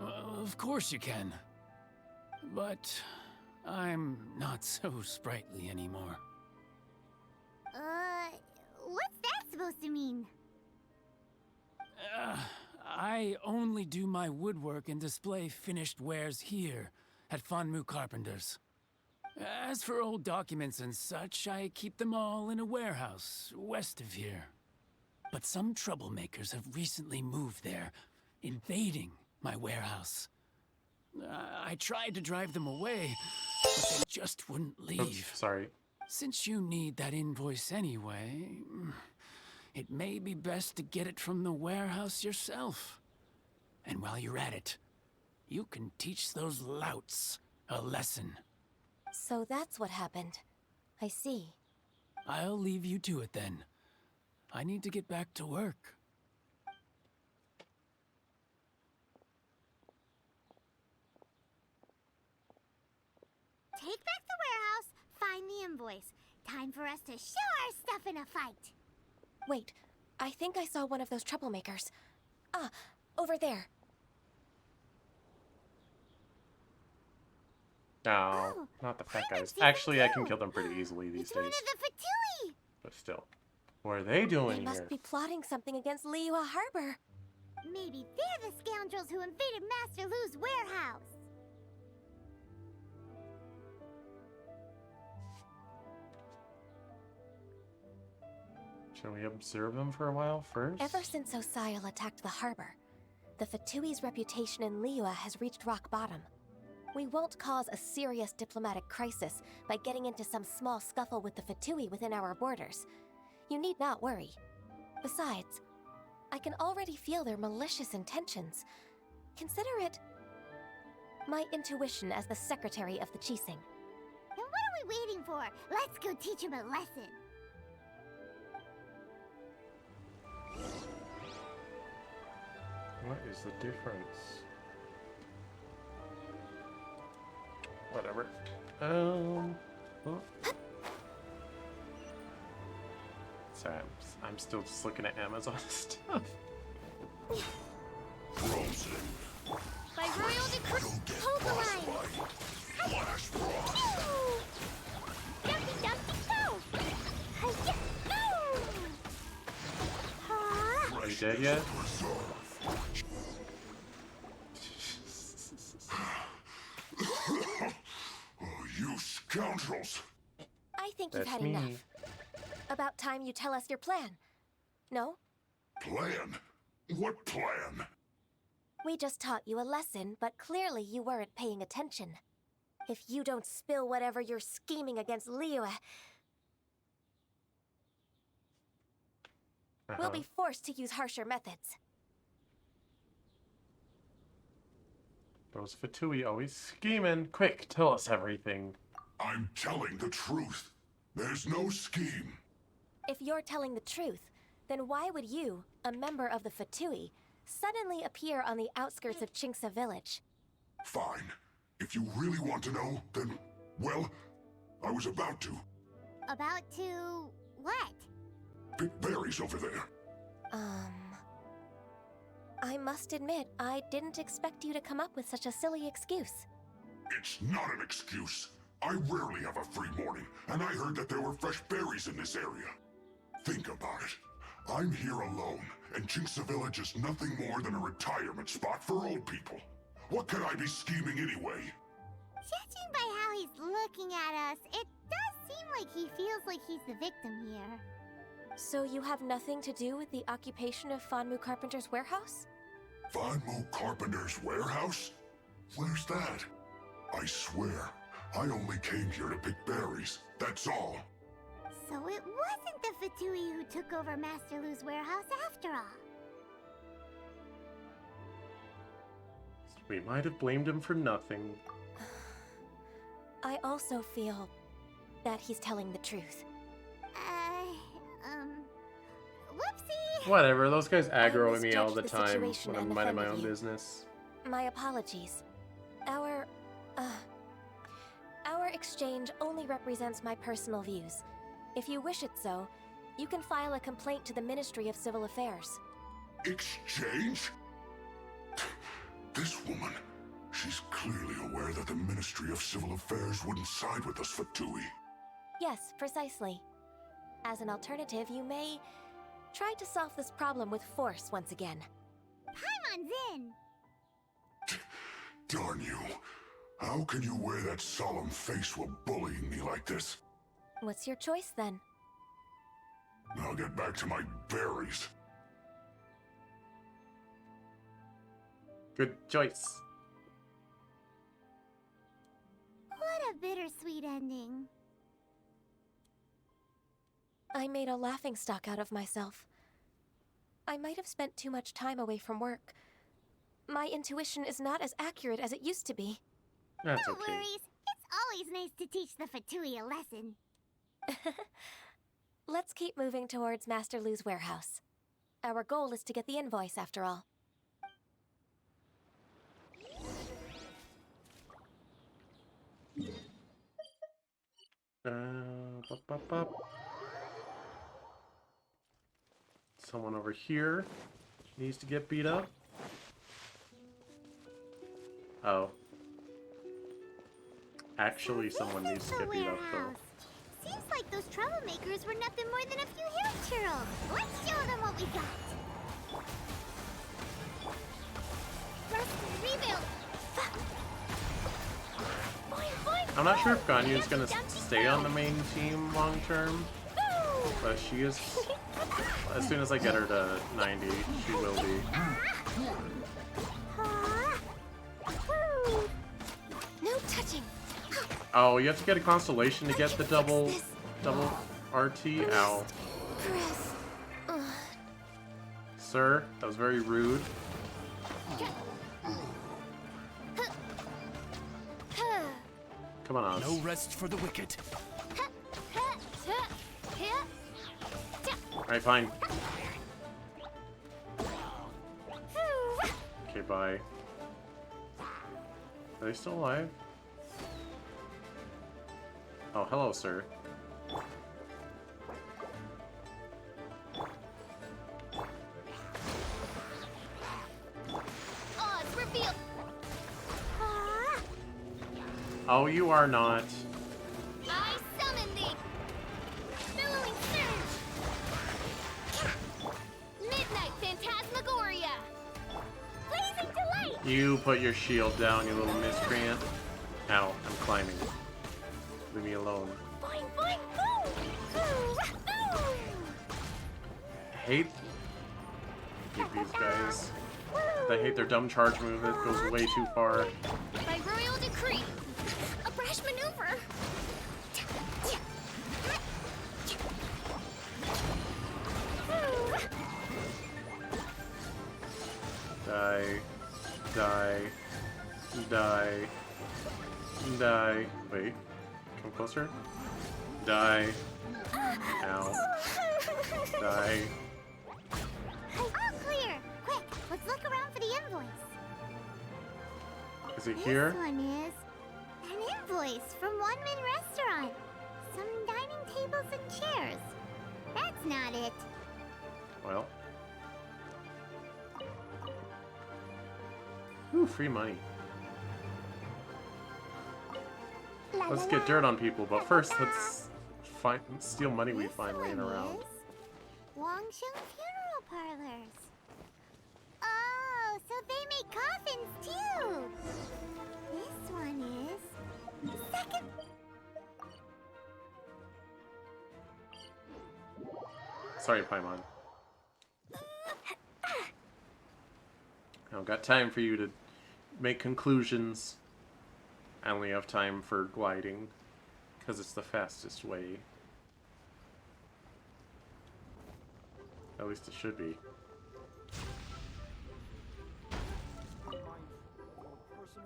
Of course you can. But I'm not so sprightly anymore. What's that supposed to mean? I only do my woodwork and display finished wares here at Fanmu Carpenters. As for old documents and such, I keep them all in a warehouse west of here. But some troublemakers have recently moved there, invading my warehouse. I tried to drive them away, but they just wouldn't leave. Oops, sorry. Since you need that invoice anyway, it may be best to get it from the warehouse yourself. And while you're at it, you can teach those louts a lesson. So that's what happened. I see. I'll leave you to it then. I need to get back to work. Take back the warehouse, find the invoice. Time for us to show our stuff in a fight. Wait, I think I saw one of those troublemakers. Ah, over there. No, not the fat guys. Actually, I can kill them pretty easily these It's one days. of the Fatui! But still. What are they doing They must here? be plotting something against Liyue Harbor. Maybe they're the scoundrels who invaded Master Lu's warehouse. Shall we observe them for a while first? Ever since Osial attacked the harbor, the Fatui's reputation in Liyue has reached rock bottom. We won't cause a serious diplomatic crisis by getting into some small scuffle with the Fatui within our borders. You need not worry. Besides, I can already feel their malicious intentions. Consider it my intuition as the secretary of the Qixing. And what are we waiting for? Let's go teach him a lesson. What is the difference? Whatever. Oh. Sorry, I'm still just looking at Amazon stuff. By royal decree, hold the line! Dumpty dumpty go! Hi-ya, go! Are you dead yet? You scoundrels! I think you've That's had me. enough. About time you tell us your plan. No? Plan? What plan? We just taught you a lesson, but clearly you weren't paying attention. If you don't spill whatever you're scheming against Liyue, we'll be forced to use harsher methods. Those Fatui always scheming. Quick, tell us everything. I'm telling the truth. There's no scheme. If you're telling the truth, then why would you, a member of the Fatui, suddenly appear on the outskirts of Chinksa village? Fine. If you really want to know, then, well, I was about to. About to what? Pick berries over there. I must admit, I didn't expect you to come up with such a silly excuse. It's not an excuse. I rarely have a free morning, and I heard that there were fresh berries in this area. Think about it. I'm here alone, and Chinksa Village is nothing more than a retirement spot for old people. What could I be scheming anyway? Judging by how he's looking at us, it does seem like he feels like he's the victim here. So you have nothing to do with the occupation of Fanmu Carpenter's warehouse? Fanmu Carpenter's warehouse? Where's that? I swear, I only came here to pick berries, that's all. So it wasn't the Fatui who took over Master Lu's warehouse after all. We might have blamed him for nothing. I also feel that he's telling the truth. Whoopsie! Whatever, those guys aggro at me all misjudged the the time situation when I'm and minding my offended own you. business. My apologies. Our exchange only represents my personal views. If you wish it so, you can file a complaint to the Ministry of Civil Affairs. Exchange? This woman, she's clearly aware that the Ministry of Civil Affairs wouldn't side with us Fatui. Yes, precisely. As an alternative, you may try to solve this problem with force once again. Paimon's in! Darn you. How can you wear that solemn face while bullying me like this? What's your choice then? I'll get back to my berries. Good choice. What a bittersweet ending. I made a laughingstock out of myself. I might have spent too much time away from work. My intuition is not as accurate as it used to be. That's no okay. worries. It's always nice to teach the Fatui a lesson. Let's keep moving towards Master Lu's warehouse. Our goal is to get the invoice, after all. Bop, bop, bop. Someone over here needs to get beat up. Oh. Actually, someone needs to get beat up, though. Seems like those troublemakers were nothing more than a few hair churls. Let's show them what we got. Rust rebuild. I'm not sure if Ganyu is gonna stay on the main team long term, but she is. As soon as I get her to 90, she will be. No touching. Oh, you have to get a constellation to get the double RT. Ow. Sir, that was very rude. Come on, Oz. No rest for the wicked. Alright, fine. Okay, bye. Are they still alive? Oh, hello, sir. Oh, you are not. I summon thee! Billowing surge! Midnight Phantasmagoria! Blazing delight! You put your shield down, you little miscreant. Ow, I'm climbing. Leave me alone. Boing, boing, boom! Boom! I hate these guys. I hate their dumb charge move. It goes way too far. By royal decree, a brash maneuver. Die. Die. Die. Die. Wait. Come closer. Die. Ow. Die. All clear! Quick, let's look around for the invoice. Is it here? This one is an invoice from One Min Restaurant. Some dining tables and chairs. That's not it. Well. Ooh, free money. Let's get dirt on people, but first let's steal money we find laying around. Wangsheng Funeral Parlors. Oh, so they make coffins too. This one is second. Sorry, Paimon. I don't got time for you to make conclusions. I only have time for gliding, because it's the fastest way. At least it should be.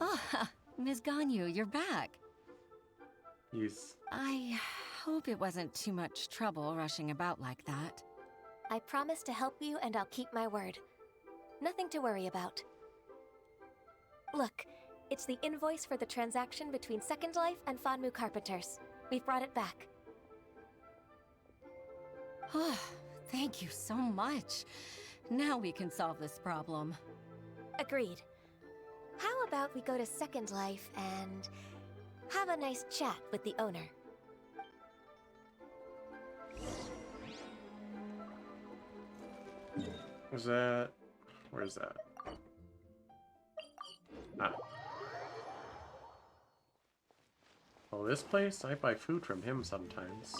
Ah, Ms. Ganyu, you're back. Yes. I hope it wasn't too much trouble rushing about like that. I promise to help you and I'll keep my word. Nothing to worry about. Look, it's the invoice for the transaction between Second Life and Fanmu Carpenters. We've brought it back. Oh, thank you so much. Now we can solve this problem. Agreed. How about we go to Second Life and have a nice chat with the owner? Was that... Where's that? Ah. Oh, this place? I buy food from him sometimes.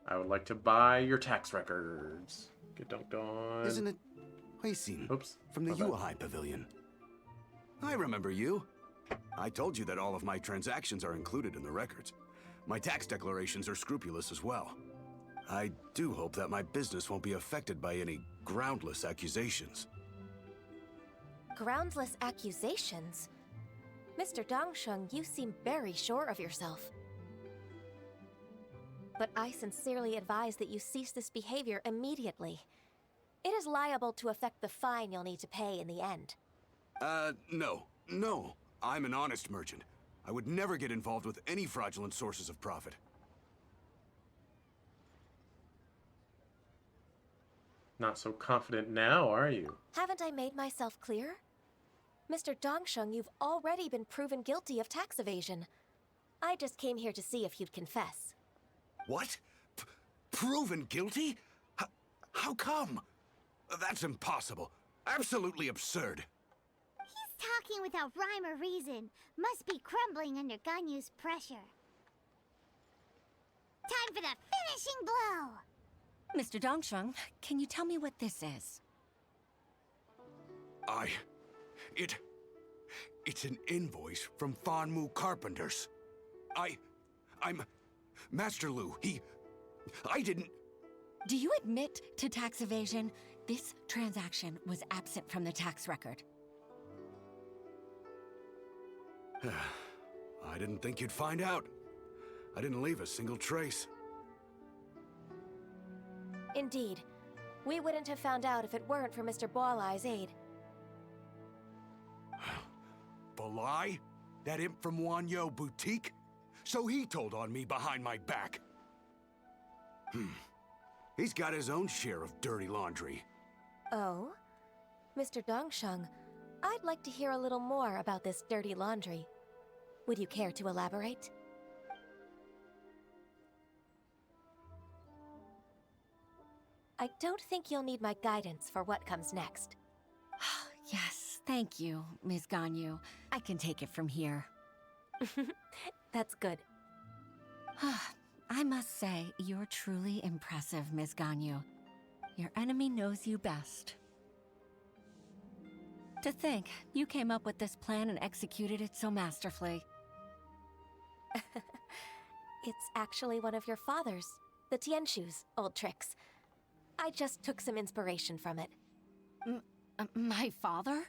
I would like to buy your tax records. Get dunked on. Isn't it Huixin? Oops. From the My bad. Yuehai Pavilion. I remember you. I told you that all of my transactions are included in the records. My tax declarations are scrupulous as well. I do hope that my business won't be affected by any groundless accusations. Groundless accusations? Mr. Dongsheng, you seem very sure of yourself. But I sincerely advise that you cease this behavior immediately. It is liable to affect the fine you'll need to pay in the end. No. No. I'm an honest merchant. I would never get involved with any fraudulent sources of profit. Not so confident now, are you? Haven't I made myself clear? Mr. Dongsheng, you've already been proven guilty of tax evasion. I just came here to see if you'd confess. What? Proven guilty? How come? That's impossible. Absolutely absurd. He's talking without rhyme or reason. Must be crumbling under Ganyu's pressure. Time for the finishing blow! Mr. Dongsheng, can you tell me what this is? It's an invoice from Fanmu Carpenters. I'm Master Lu. I didn't... Do you admit to tax evasion? This transaction was absent from the tax record. I didn't think you'd find out. I didn't leave a single trace. Indeed. We wouldn't have found out if it weren't for Mr. Boalai's aid. Balai? That imp from Wanyo Boutique? So he told on me behind my back. He's got his own share of dirty laundry. Oh? Mr. Dongsheng, I'd like to hear a little more about this dirty laundry. Would you care to elaborate? I don't think you'll need my guidance for what comes next. Yes, thank you, Ms. Ganyu. I can take it from here. That's good. I must say, you're truly impressive, Ms. Ganyu. Your enemy knows you best. To think, you came up with this plan and executed it so masterfully. It's actually one of your father's, the Tianshu's, old tricks. I just took some inspiration from it. My father?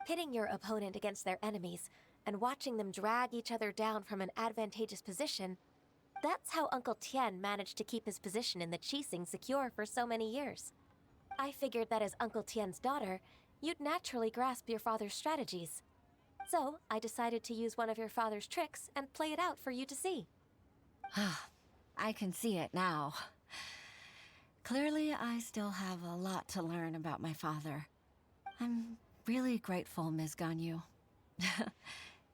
Pitting your opponent against their enemies and watching them drag each other down from an advantageous position, that's how Uncle Tian managed to keep his position in the Qixing secure for so many years. I figured that as Uncle Tian's daughter, you'd naturally grasp your father's strategies. So, I decided to use one of your father's tricks and play it out for you to see. I can see it now. Clearly, I still have a lot to learn about my father. I'm really grateful, Ms. Ganyu.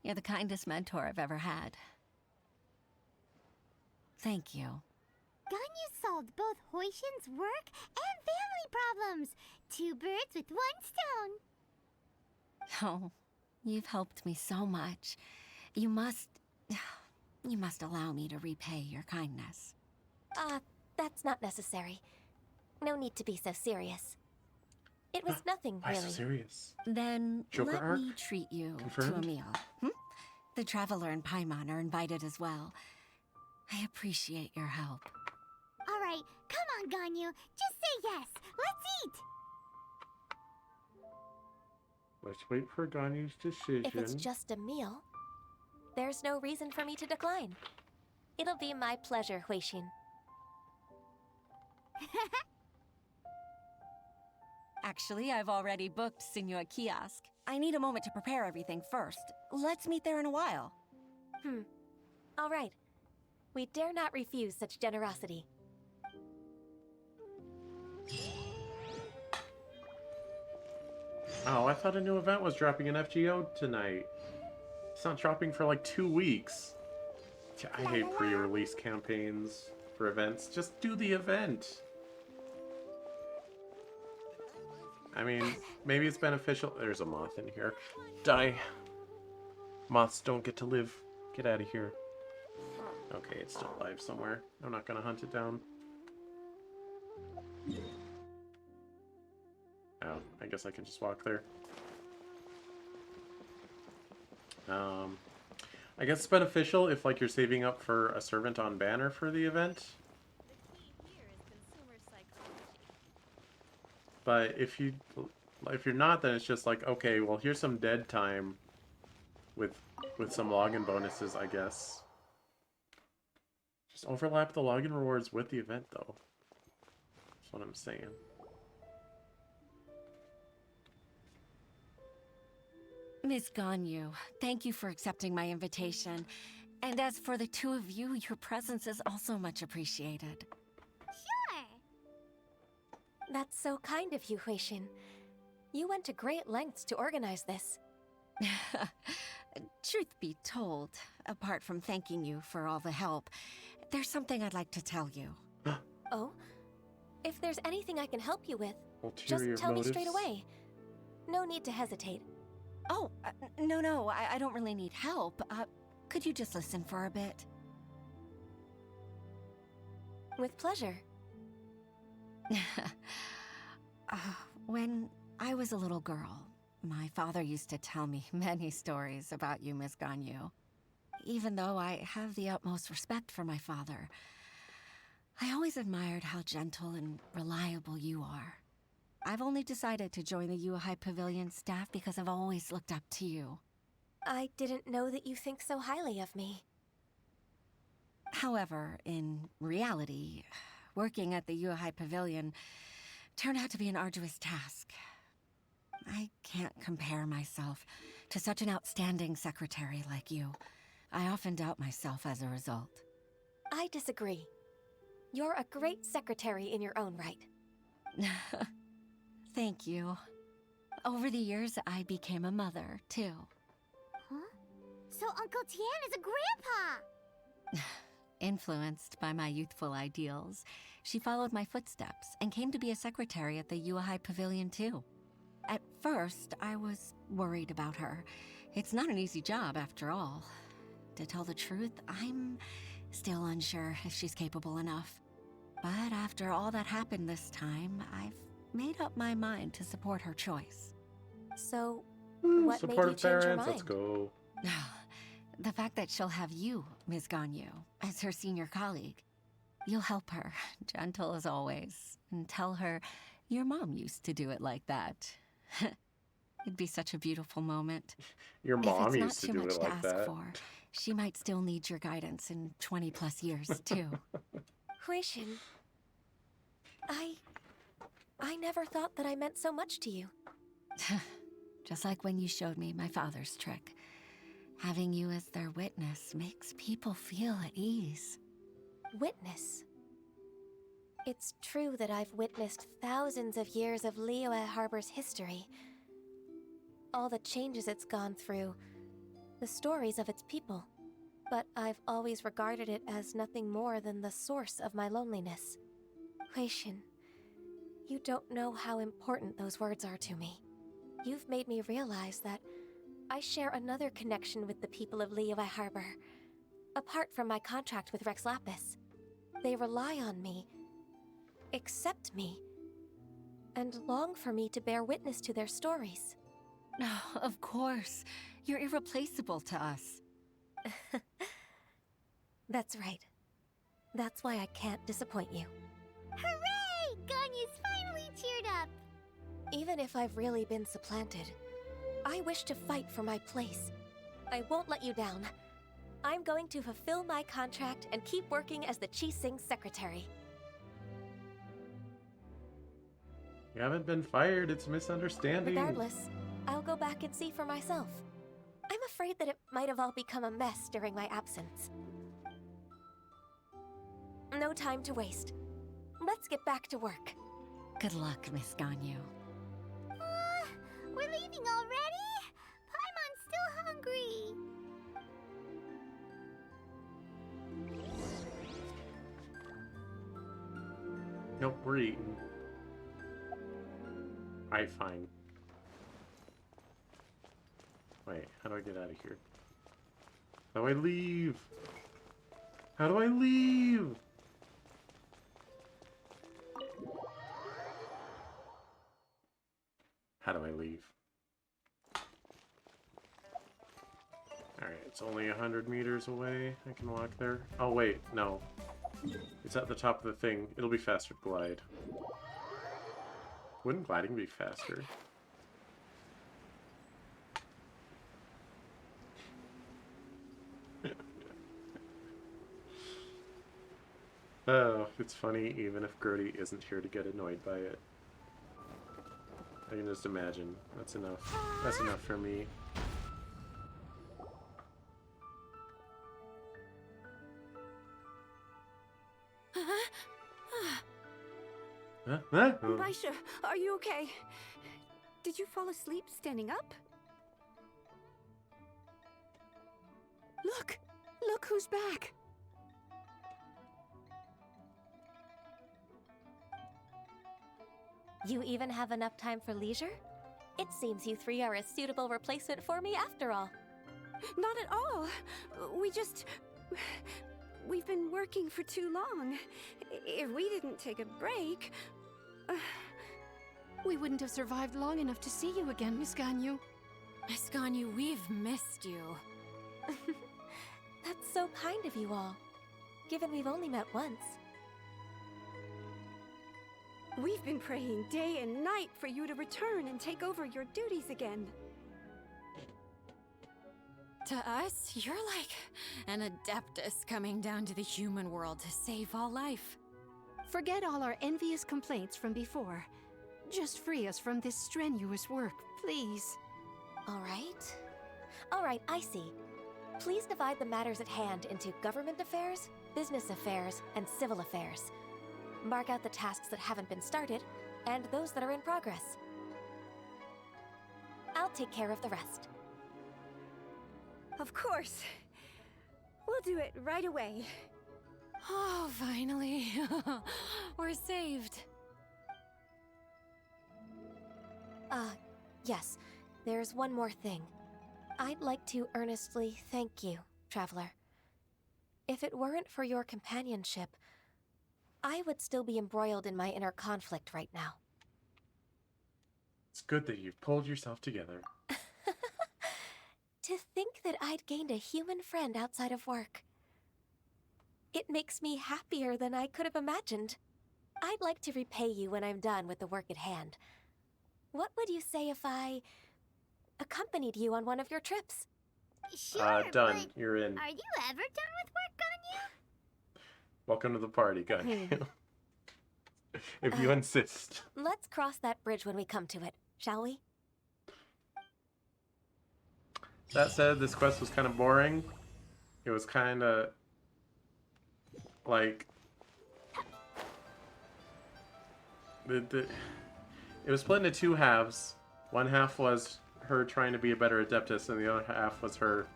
You're the kindest mentor I've ever had. Thank you. Ganyu solved both Huixin's work and family problems. 2 birds with 1 stone. Oh, you've helped me so much. You must allow me to repay your kindness. That's not necessary. No need to be so serious. It was nothing, Why really. so serious? Then Joker let arc? me treat you to a Confirmed? meal. The Traveler and Paimon are invited as well. I appreciate your help. Alright, come on, Ganyu. Just say yes. Let's eat. Let's wait for Ganyu's decision. If it's just a meal, there's no reason for me to decline. It'll be my pleasure, Huixin. Actually, I've already booked Senua Kiosk. I need a moment to prepare everything first. Let's meet there in a while. All right. We dare not refuse such generosity. Oh, I thought a new event was dropping in FGO tonight. It's not dropping for like 2 weeks. I hate pre-release campaigns for events. Just do the event. I mean, maybe it's beneficial. There's a moth in here. Die. Moths don't get to live. Get out of here. Okay, it's still alive somewhere. I'm not gonna hunt it down. Oh, I guess I can just walk there. I guess it's beneficial if like you're saving up for a servant on banner for the event. But if you're not, then it's just like, okay, well here's some dead time with some login bonuses, I guess. Just overlap the login rewards with the event though. That's what I'm saying. Miss Ganyu, thank you for accepting my invitation. And as for the two of you, your presence is also much appreciated. Sure. That's so kind of you, Huixin. You went to great lengths to organize this. Truth be told, apart from thanking you for all the help, there's something I'd like to tell you. Oh? If there's anything I can help you with, Ulterior just tell motives? me straight away. No need to hesitate. Oh, no, I don't really need help. Could you just listen for a bit? With pleasure. When I was a little girl, my father used to tell me many stories about you, Miss Ganyu. Even though I have the utmost respect for my father, I always admired how gentle and reliable you are. I've only decided to join the Yuhai Pavilion staff because I've always looked up to you. I didn't know that you think so highly of me. However, in reality, working at the Yuhai Pavilion turned out to be an arduous task. I can't compare myself to such an outstanding secretary like you. I often doubt myself as a result. I disagree. You're a great secretary in your own right. Thank you. Over the years, I became a mother, too. Huh? So Uncle Tian is a grandpa! Influenced by my youthful ideals, she followed my footsteps and came to be a secretary at the Yuhai Pavilion, too. At first, I was worried about her. It's not an easy job, after all. To tell the truth, I'm still unsure if she's capable enough. But after all that happened this time, I've made up my mind to support her choice. So, what made you change your parents, mind? let's go. The fact that she'll have you, Ms. Ganyu, as her senior colleague. You'll help her, gentle as always, and tell her your mom used to do it like that. It'd be such a beautiful moment. Your If mom it's not used to too do much it to like ask that. for, she might still need your guidance in 20 plus years, too. Huishin, I never thought that I meant so much to you. Just like when you showed me my father's trick. Having you as their witness makes people feel at ease. Witness. It's true that I've witnessed thousands of years of Liyue Harbor's history. All the changes it's gone through, the stories of its people. But I've always regarded it as nothing more than the source of my loneliness. Huishin, you don't know how important those words are to me. You've made me realize that I share another connection with the people of Liyue Harbor. Apart from my contract with Rex Lapis, they rely on me, accept me, and long for me to bear witness to their stories. Oh, of course. You're irreplaceable to us. That's right. That's why I can't disappoint you. Hooray! Ganyu's finally cheered up! Even if I've really been supplanted, I wish to fight for my place. I won't let you down. I'm going to fulfill my contract and keep working as the Qixing secretary. You haven't been fired, it's a misunderstanding. Regardless, I'll go back and see for myself. I'm afraid that it might have all become a mess during my absence. No time to waste. Let's get back to work. Good luck, Miss Ganyu. We're leaving already? Paimon's still hungry. Nope, we're eating. Alright, fine. Wait, how do I get out of here? How do I leave? How do I leave? How do I leave? Alright, it's only 100 meters away. I can walk there. Oh, wait, no. It's at the top of the thing. It'll be faster to glide. Wouldn't gliding be faster? Oh, it's funny even if Gertie isn't here to get annoyed by it. I can just imagine. That's enough. That's enough for me. Huh? Baisha, are you okay? Did you fall asleep standing up? Look! Look who's back! You even have enough time for leisure? It seems you three are a suitable replacement for me after all. Not at all. We've been working for too long. If we didn't take a break... We wouldn't have survived long enough to see you again, Miss Ganyu. Miss Ganyu, we've missed you. That's so kind of you all, given we've only met once. We've been praying day and night for you to return and take over your duties again. To us, you're like an adeptus coming down to the human world to save all life. Forget all our envious complaints from before. Just free us from this strenuous work, please. All right, I see. Please divide the matters at hand into government affairs, business affairs, and civil affairs. Mark out the tasks that haven't been started, and those that are in progress. I'll take care of the rest. Of course. We'll do it right away. Oh, finally. We're saved. Yes. There's one more thing. I'd like to earnestly thank you, Traveler. If it weren't for your companionship, I would still be embroiled in my inner conflict right now. It's good that you've pulled yourself together. To think that I'd gained a human friend outside of work. It makes me happier than I could have imagined. I'd like to repay you when I'm done with the work at hand. What would you say if I accompanied you on one of your trips. Sure, Done. but You're in. are you ever done with work, Ganyu? Welcome to the party, Gun. If you insist. Let's cross that bridge when we come to it, shall we? That said, this quest was kind of boring. It was kind of like it was split into two halves. One half was her trying to be a better Adeptus, and the other half was her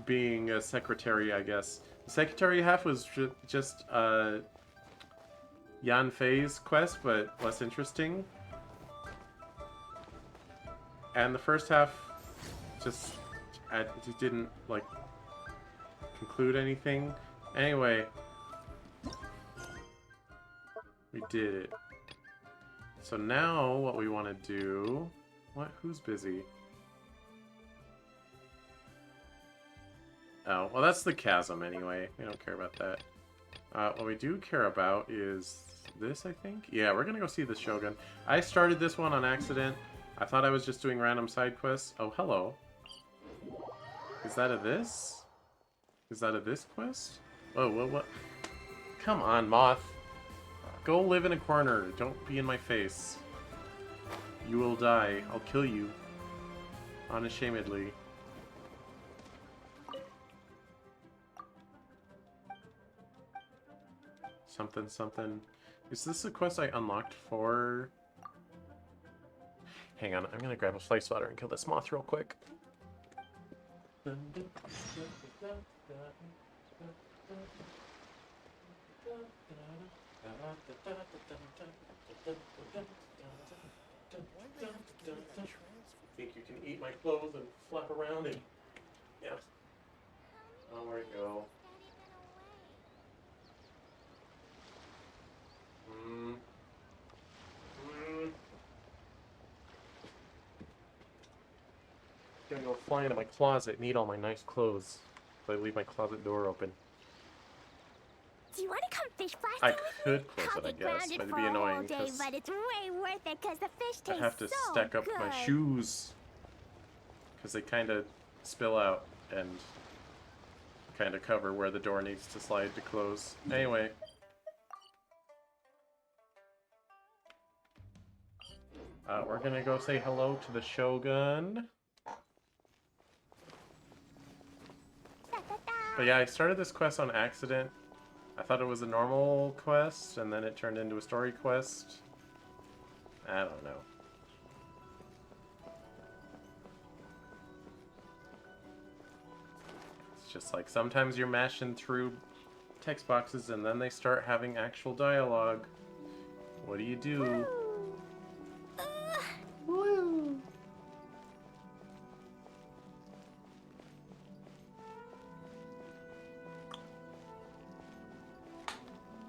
being a secretary, I guess. The secretary half was just Yan Fei's quest, but less interesting. And the first half just didn't like conclude anything. Anyway, we did it. So now what we want to do... What? Who's busy? Oh, well that's the chasm anyway. We don't care about that. What we do care about is this, I think? Yeah, we're gonna go see the Shogun. I started this one on accident. I thought I was just doing random side quests. Oh, hello. Is that a this? Is that a this quest? Oh, what? Come on, Moth. Go live in a corner. Don't be in my face. You will die. I'll kill you. Unashamedly. Something, something. Is this a quest I unlocked for? Hang on, I'm gonna grab a flight spotter and kill this moth real quick. Think you can eat my clothes and flap around and... Yeah. Oh, where'd it go? Gonna go fly into my closet and eat all my nice clothes. So I leave my closet door open. Do you want to come fish blasting I with could me? close I'll it, be I guess, grounded but it'd for be a whole annoying day, because but it's way worth it because the fish I taste have to so stack up my good. shoes because they kind of spill out and kind of cover where the door needs to slide to close. Anyway. We're gonna go say hello to the Shogun. But yeah, I started this quest on accident. I thought it was a normal quest, and then it turned into a story quest. I don't know. It's just like sometimes you're mashing through text boxes and then they start having actual dialogue. What do you do? Woo!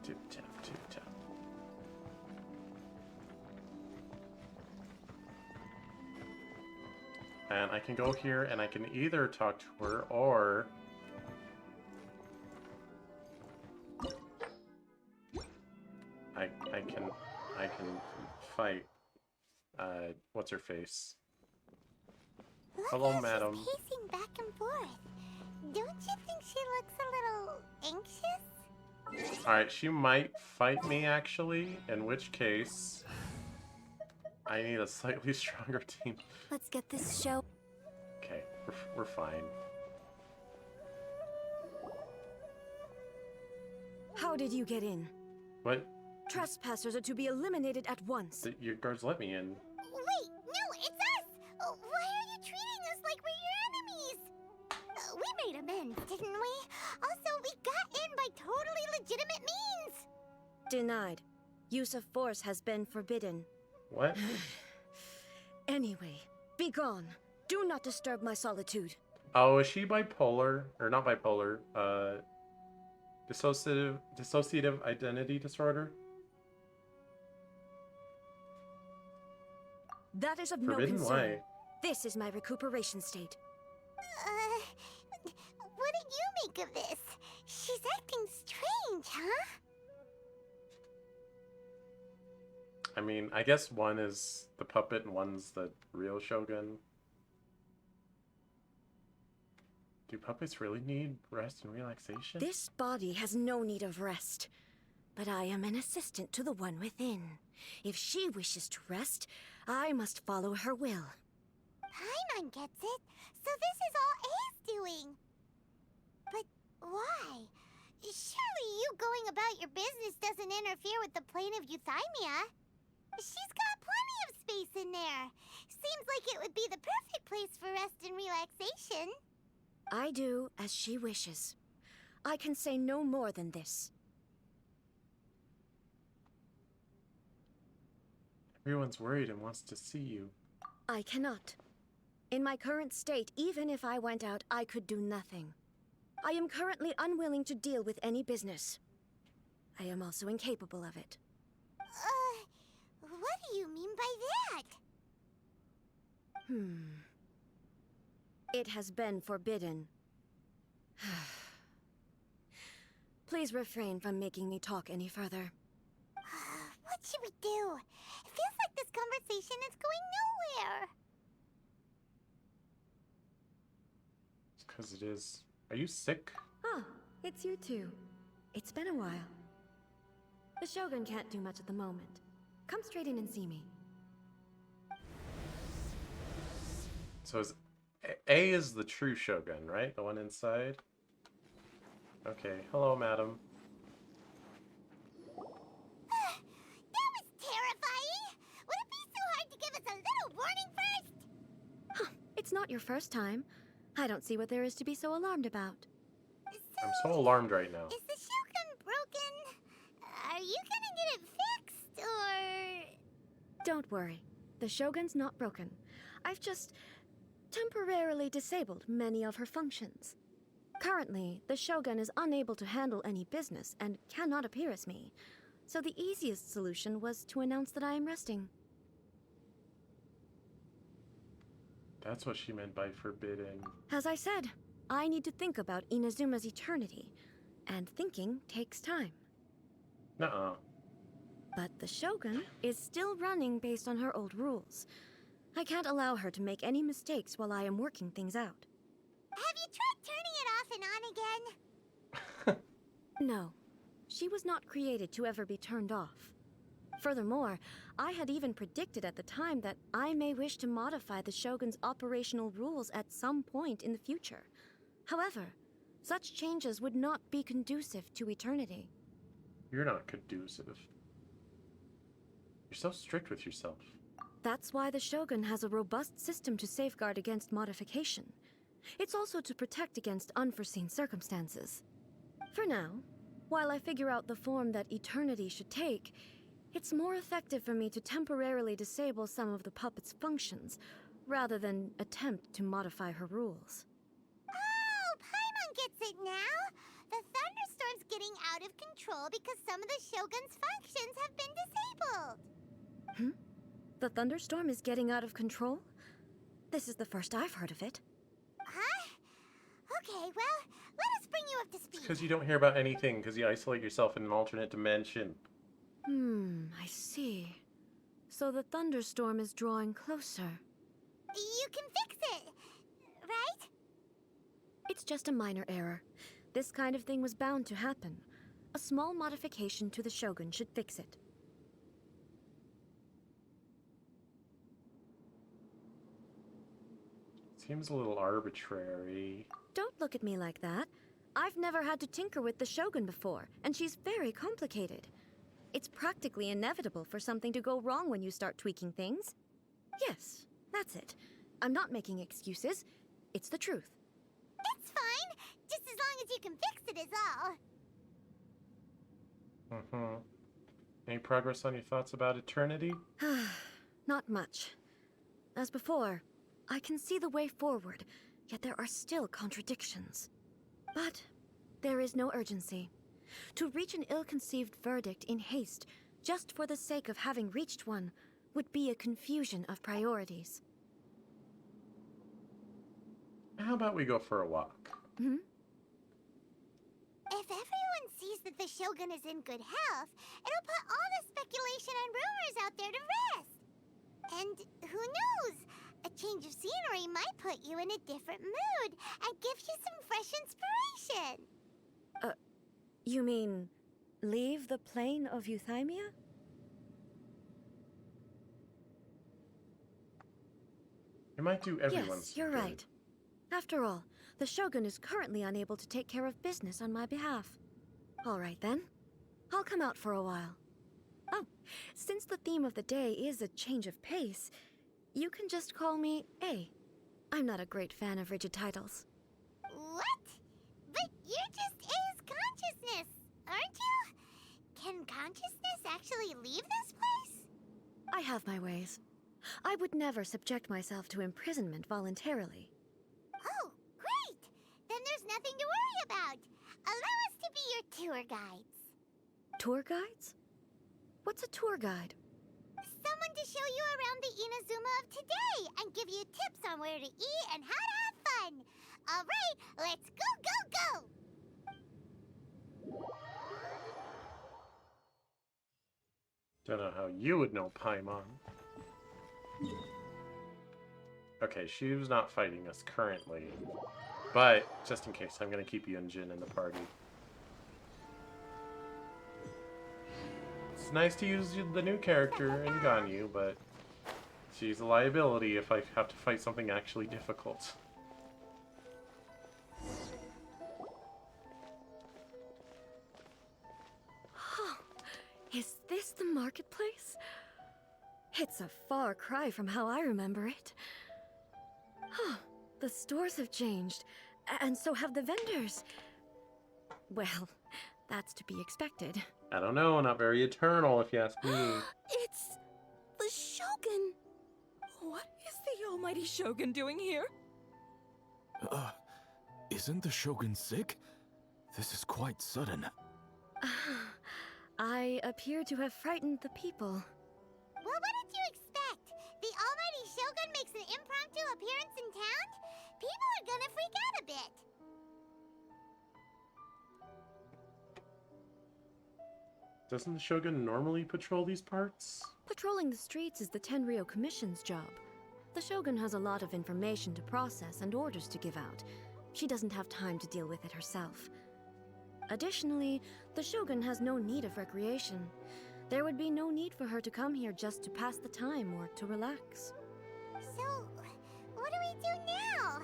Tip tap, tip tap. And I can go here and I can either talk to her or I can fight what's her face? Hello, madam. She's pacing back and forth. Don't you think she looks a little anxious? Alright, she might fight me actually, in which case I need a slightly stronger team. Let's get this show. Okay, we're fine. How did you get in? What? Trespassers are to be eliminated at once. Your guards let me in. Wait, no, it's us! Why are you treating us like we're your enemies? We made amends, didn't we? Also, we got in by totally legitimate means! Denied. Use of force has been forbidden. What? Anyway, be gone. Do not disturb my solitude. Oh, is she bipolar? Or not bipolar, dissociative identity disorder? That is of Forbidden? no concern. Why? This is my recuperation state. What do you make of this? She's acting strange, huh? I mean, I guess one is the puppet and one's the real Shogun. Do puppets really need rest and relaxation? This body has no need of rest, but I am an assistant to the one within. If she wishes to rest, I must follow her will. Paimon gets it, so this is all A's doing. But why? Surely you going about your business doesn't interfere with the plane of Euthymia. She's got plenty of space in there. Seems like it would be the perfect place for rest and relaxation. I do as she wishes. I can say no more than this. Everyone's worried and wants to see you. I cannot. In my current state, even if I went out, I could do nothing. I am currently unwilling to deal with any business. I am also incapable of it. What do you mean by that? It has been forbidden. Please refrain from making me talk any further. What should we do? It feels like this conversation is going nowhere. It's 'cause it is. Are you sick? Ah, it's you two. It's been a while. The Shogun can't do much at the moment. Come straight in and see me. So is A is the true Shogun, right? The one inside? Okay. Hello, madam. That was terrifying! Would it be so hard to give us a little warning first? It's not your first time. I don't see what there is to be so alarmed about. I'm so alarmed right now. Is the Shogun broken? Are you gonna get it fixed, or...? Don't worry. The Shogun's not broken. I've just temporarily disabled many of her functions. Currently, the Shogun is unable to handle any business and cannot appear as me. So the easiest solution was to announce that I am resting. That's what she meant by forbidden. As I said, I need to think about Inazuma's eternity, and thinking takes time. Nuh-uh. But the Shogun is still running based on her old rules. I can't allow her to make any mistakes while I am working things out. Have you tried turning it off and on again? No, she was not created to ever be turned off. Furthermore, I had even predicted at the time that I may wish to modify the Shogun's operational rules at some point in the future. However, such changes would not be conducive to eternity. You're not conducive. You're so strict with yourself. That's why the Shogun has a robust system to safeguard against modification. It's also to protect against unforeseen circumstances. For now, while I figure out the form that eternity should take, it's more effective for me to temporarily disable some of the puppet's functions, rather than attempt to modify her rules. Oh, Paimon gets it now! The thunderstorm's getting out of control because some of the Shogun's functions have been disabled! The thunderstorm is getting out of control? This is the first I've heard of it. Huh? Okay, well, let us bring you up to speed. It's because you don't hear about anything, because you isolate yourself in an alternate dimension. I see. So the thunderstorm is drawing closer. You can fix it, right? It's just a minor error. This kind of thing was bound to happen. A small modification to the Shogun should fix it. Seems a little arbitrary. Don't look at me like that. I've never had to tinker with the Shogun before, and she's very complicated. It's practically inevitable for something to go wrong when you start tweaking things. Yes, that's it. I'm not making excuses. It's the truth. It's fine, just as long as you can fix it is all. Any progress on your thoughts about eternity? Not much. As before, I can see the way forward, yet there are still contradictions. But there is no urgency. To reach an ill-conceived verdict in haste, just for the sake of having reached one, would be a confusion of priorities. How about we go for a walk? If everyone sees that the Shogun is in good health, it'll put all the speculation and rumors out there to rest. And who knows? A change of scenery might put you in a different mood and give you some fresh inspiration. You mean leave the plane of Euthymia? It might do everyone's Yes, you're good. right. After all, the Shogun is currently unable to take care of business on my behalf. All right then. I'll come out for a while. Oh, since the theme of the day is a change of pace, you can just call me A. I'm not a great fan of rigid titles. What? But you're just A's consciousness, aren't you? Can consciousness actually leave this place? I have my ways. I would never subject myself to imprisonment voluntarily. Oh, great! Then there's nothing to worry about. Allow us to be your tour guides. Tour guides? What's a tour guide? Someone to show you around the Inazuma of today and give you tips on where to eat and how to have fun. All right, let's go, go, go! Don't know how you would know Paimon. Okay, she's not fighting us currently. But, just in case, I'm going to keep Yunjin in the party. It's nice to use the new character in Ganyu, but she's a liability if I have to fight something actually difficult. Is this the marketplace? It's a far cry from how I remember it. The stores have changed, and so have the vendors. Well, that's to be expected. I don't know, not very eternal if you ask me. It's the Shogun. What is the almighty Shogun doing here? Isn't the Shogun sick? This is quite sudden. I appear to have frightened the people. Well, what did you expect? The almighty Shogun makes an impromptu appearance in town? People are gonna freak out a bit. Doesn't the Shogun normally patrol these parts? Patrolling the streets is the Tenryou Commission's job. The Shogun has a lot of information to process and orders to give out. She doesn't have time to deal with it herself. Additionally, the Shogun has no need of recreation. There would be no need for her to come here just to pass the time or to relax. So, what do we do now?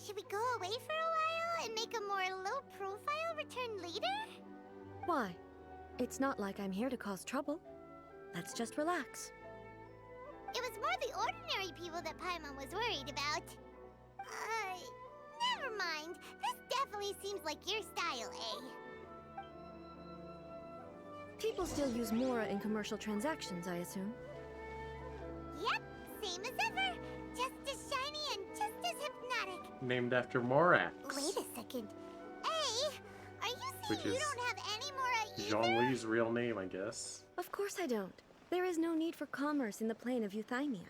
Should we go away for a while and make a more low-profile return later? Why? It's not like I'm here to cause trouble. Let's just relax. It was more the ordinary people that Paimon was worried about. Never mind. This definitely seems like your style, eh? People still use Mora in commercial transactions, I assume. Yep, same as ever. Just as shiny and just as hypnotic. Named after Morax. Wait a second. Hey, are you saying Which you is don't have any Mora either? Zhongli's real name, I guess. Of course I don't. There is no need for commerce in the plane of Euthymia.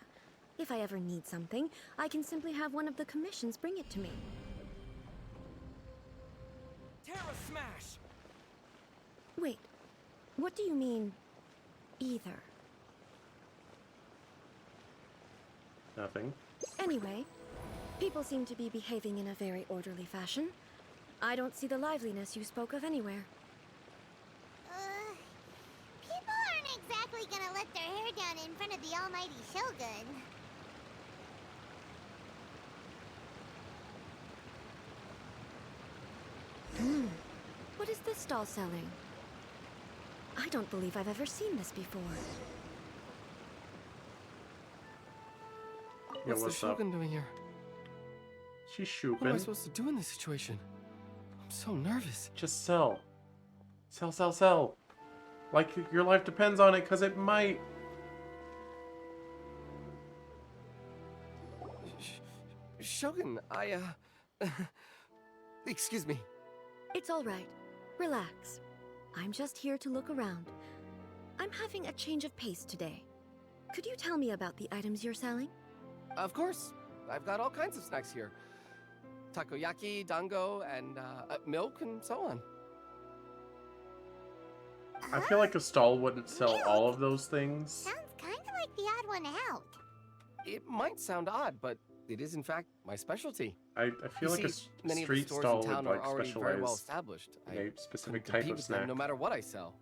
If I ever need something, I can simply have one of the commissions bring it to me. Terra Smash! Wait, what do you mean, either? Nothing. Anyway, people seem to be behaving in a very orderly fashion. I don't see the liveliness you spoke of anywhere. People aren't exactly gonna let their hair down in front of the almighty Shogun. What is this stall selling? I don't believe I've ever seen this before. Yeah, What's the what's up? Shogun doing here? She's What am I shooping. supposed to do in this situation? I'm so nervous. Just sell. Sell, sell, sell. Like your life depends on it, because it might. Shogun, excuse me. It's all right. Relax. I'm just here to look around. I'm having a change of pace today. Could you tell me about the items you're selling? Of course. I've got all kinds of snacks here. Takoyaki, dango, and milk, and so on. I feel like a stall wouldn't sell all of those things. Sounds kind of like the odd one out. It might sound odd, but it is in fact my specialty. I feel like a many of the street stores stall in town would are like already very well specialize established. in a specific couldn't type compete of with them snack. no matter what I sell.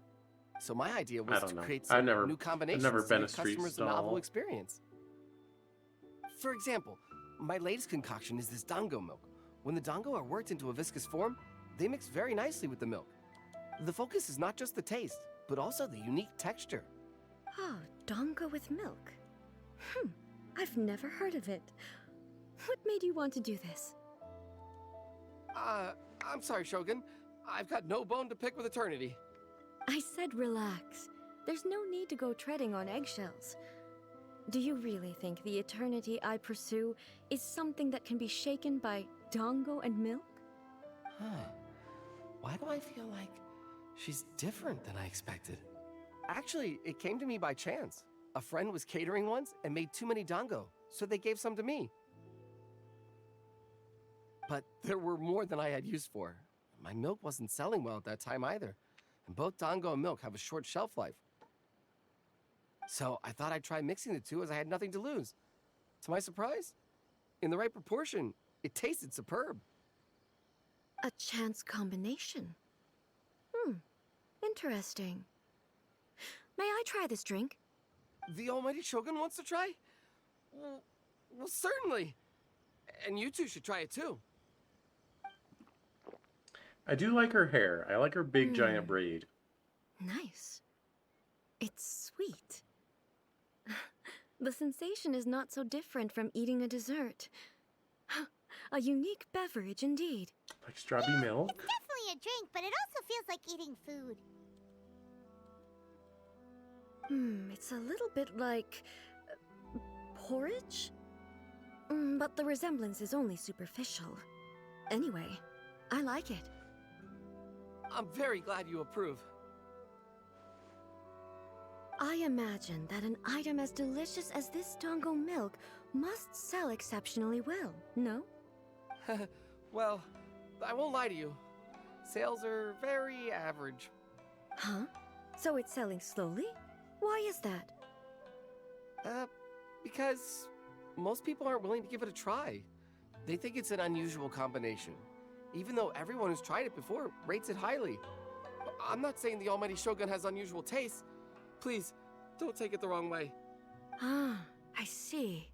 So my idea I was don't to know. create I've some never- new I've combinations never been to a give street customers a novel stall. experience. For example, my latest concoction is this dango milk. When the dango are worked into a viscous form, they mix very nicely with the milk. The focus is not just the taste, but also the unique texture. Oh, dango with milk. I've never heard of it. What made you want to do this? I'm sorry, Shogun. I've got no bone to pick with eternity. I said relax. There's no need to go treading on eggshells. Do you really think the eternity I pursue is something that can be shaken by dango and milk? Huh. Why do I feel like she's different than I expected? Actually, it came to me by chance. A friend was catering once and made too many dango, so they gave some to me. But there were more than I had use for. My milk wasn't selling well at that time either, and both dango and milk have a short shelf life. So I thought I'd try mixing the two as I had nothing to lose. To my surprise, in the right proportion, it tasted superb. A chance combination. Interesting. May I try this drink? The almighty Shogun wants to try? Well, certainly. And you two should try it too. I do like her hair. I like her big giant braid. Nice. It's sweet. The sensation is not so different from eating a dessert. A unique beverage indeed. Like strawberry milk? It's definitely a drink, but it also feels like eating food. It's a little bit like porridge? But the resemblance is only superficial. Anyway, I like it. I'm very glad you approve. I imagine that an item as delicious as this dango milk must sell exceptionally well, no? Well, I won't lie to you. Sales are very average. Huh? So it's selling slowly? Why is that? Because most people aren't willing to give it a try. They think it's an unusual combination, even though everyone who's tried it before rates it highly. I'm not saying the almighty Shogun has unusual tastes. Please, don't take it the wrong way. Ah, I see.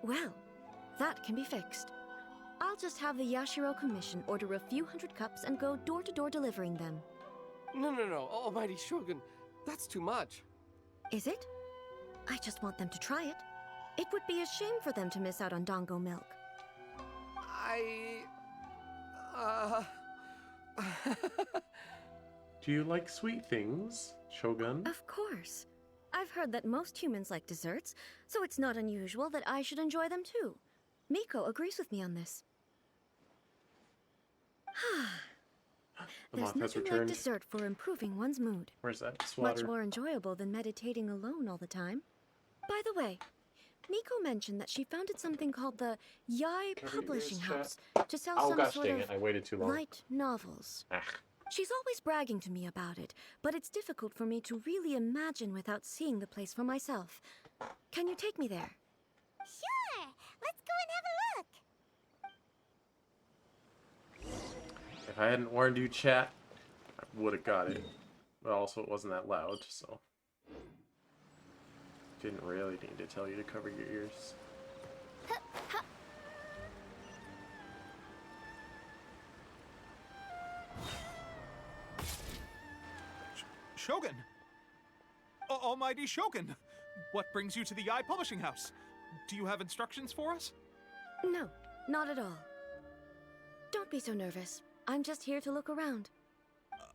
Well, that can be fixed. I'll just have the Yashiro Commission order a few hundred cups and go door-to-door delivering them. No, almighty Shogun, that's too much. Is it? I just want them to try it. It would be a shame for them to miss out on dango milk. Do you like sweet things, Shogun? Of course. I've heard that most humans like desserts, so it's not unusual that I should enjoy them too. Miko agrees with me on this. The There's moth has nothing like returned. dessert for improving one's mood. Where's that Much swatter? more enjoyable than meditating alone all the time. By the way, Miko mentioned that she founded something called the Yai Can I read Publishing yours, House chat? to sell Oh some gosh, sort dang of it! I waited too long. light novels. Ah. She's always bragging to me about it, but it's difficult for me to really imagine without seeing the place for myself. Can you take me there? Sure! Let's go and have a look! If I hadn't warned you, chat, I would have got it. But also, it wasn't that loud, so didn't really need to tell you to cover your ears. Shogun! Almighty Shogun! What brings you to the Eye Publishing House? Do you have instructions for us? No, not at all. Don't be so nervous. I'm just here to look around.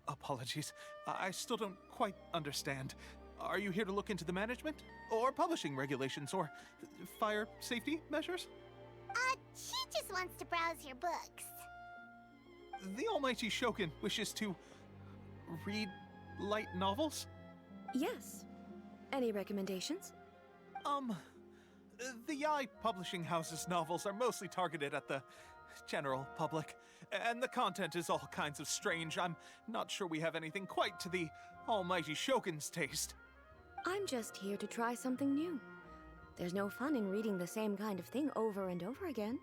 Apologies. I still don't quite understand. Are you here to look into the management? Or publishing regulations? Or fire safety measures? She just wants to browse your books. The Almighty Shogun wishes to read light novels? Yes. Any recommendations? The Eye Publishing House's novels are mostly targeted at the general public. And the content is all kinds of strange. I'm not sure we have anything quite to the almighty Shogun's taste. I'm just here to try something new. There's no fun in reading the same kind of thing over and over again.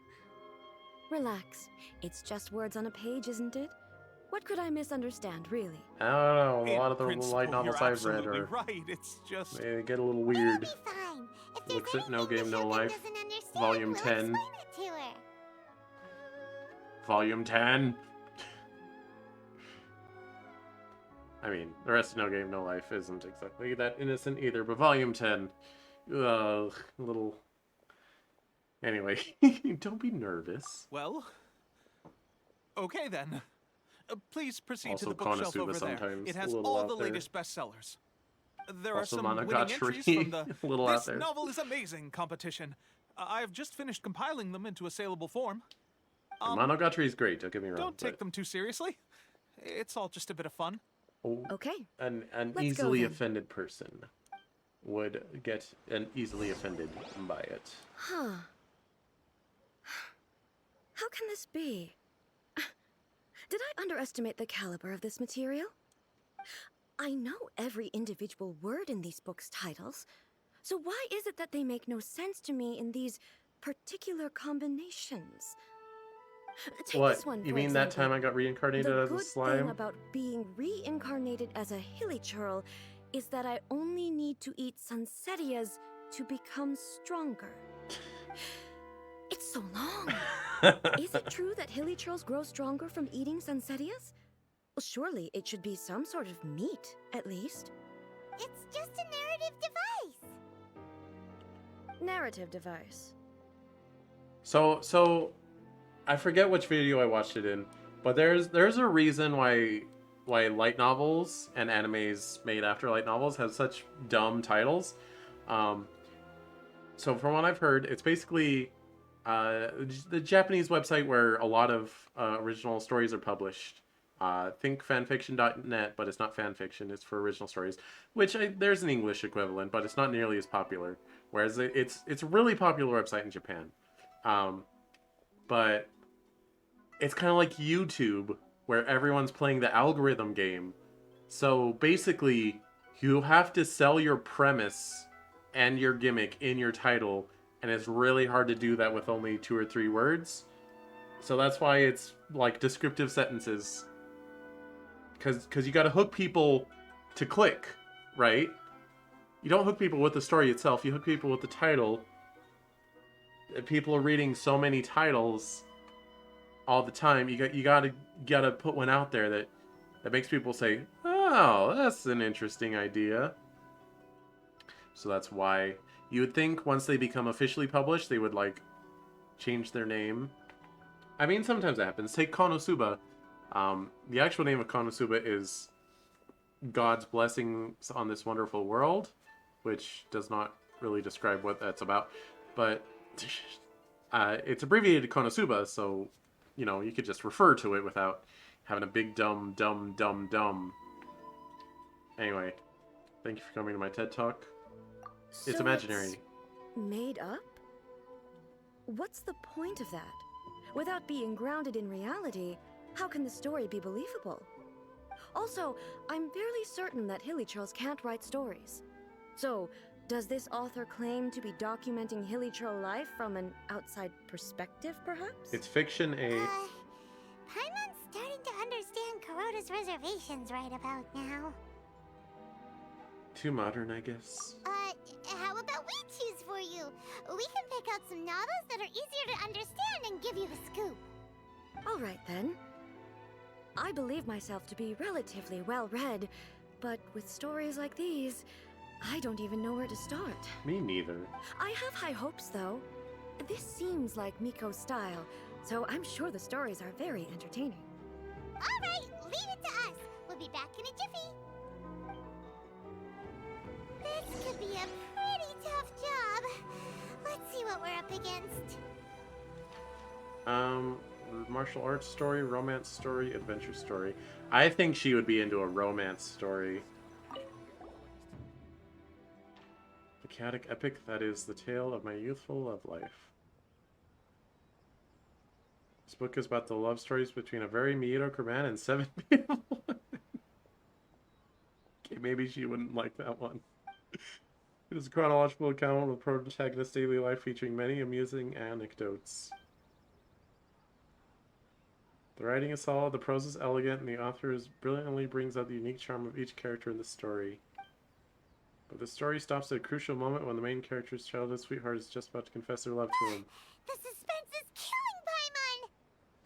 Relax. It's just words on a page, isn't it? What could I misunderstand, really? I don't know. A lot of the principle, light novels you're I've read absolutely are right. It's just they get a little weird. Fine. If there's Looks at anything No Game, the No Shogun Life, doesn't understand, Volume we'll 10. explain it to her. Volume 10. I mean, the rest of No Game, No Life isn't exactly that innocent either, but Volume 10, a little... Anyway, don't be nervous. well. Okay then. Please proceed Also, to the bookshelf Konosuba over there. sometimes It a has little all out the there. latest bestsellers. There Also, are some winning Monogatari, entries from the a little out This there. Novel is Amazing competition. I've just finished compiling them into a saleable form. Monogatari is great, don't get me wrong. Don't take them too seriously. It's all just a bit of fun. Okay. An Let's go easily then. offended person would get easily offended by it. Huh. How can this be? Did I underestimate the caliber of this material? I know every individual word in these books' titles, so why is it that they make no sense to me in these particular combinations? Take What? this one, You for mean that example. time I got reincarnated The as a good slime? thing about being reincarnated as a hilly churl is that I only need to eat Sunsetias to become stronger. It's so long. Is it true that hilly churls grow stronger from eating Sunsetias? Well, surely it should be some sort of meat, at least. It's just a narrative device. Narrative device. So I forget which video I watched it in, but there's a reason why light novels and animes made after light novels have such dumb titles. So from what I've heard, it's basically the Japanese website where a lot of original stories are published. Think fanfiction.net, but it's not fanfiction, it's for original stories, which there's an English equivalent, but it's not nearly as popular. Whereas it's a really popular website in Japan. But it's kind of like YouTube, where everyone's playing the algorithm game. So basically, you have to sell your premise and your gimmick in your title, and it's really hard to do that with only 2 or 3 words. So that's why it's like descriptive sentences. Because you got to hook people to click, right? You don't hook people with the story itself, you hook people with the title. People are reading so many titles all the time. You gotta put one out there that makes people say, "Oh, that's an interesting idea." So that's why you would think once they become officially published, they would like change their name. I mean, sometimes that happens. Take Konosuba. The actual name of Konosuba is God's blessings on this wonderful world, which does not really describe what that's about, but it's abbreviated Konosuba, so you know you could just refer to it without having a big dumb. Anyway, thank you for coming to my TED Talk. So It's imaginary. Made up? What's the point of that? Without being grounded in reality, how can the story be believable? Also, I'm fairly certain that hilly churls can't write stories. So, does this author claim to be documenting hilly churl life from an outside perspective, perhaps? It's fiction, Paimon's starting to understand Kuroda's reservations right about now. Too modern, I guess. How about we choose for you? We can pick out some novels that are easier to understand and give you the scoop. All right, then. I believe myself to be relatively well-read, but with stories like these, I don't even know where to start. Me neither. I have high hopes, though. This seems like Miko's style, so I'm sure the stories are very entertaining. All right, leave it to us. We'll be back in a jiffy. This could be a pretty tough job. Let's see what we're up against. Martial arts story, romance story, adventure story. I think she would be into a romance story. The chaotic epic that is the tale of my youthful love life. This book is about the love stories between a very mediocre man and 7 people. Okay, maybe she wouldn't like that one. It is a chronological account of the protagonist's daily life featuring many amusing anecdotes. The writing is solid, the prose is elegant, and the author brilliantly brings out the unique charm of each character in the story. But the story stops at a crucial moment when the main character's childhood sweetheart is just about to confess their love to him. The suspense is killing Paimon!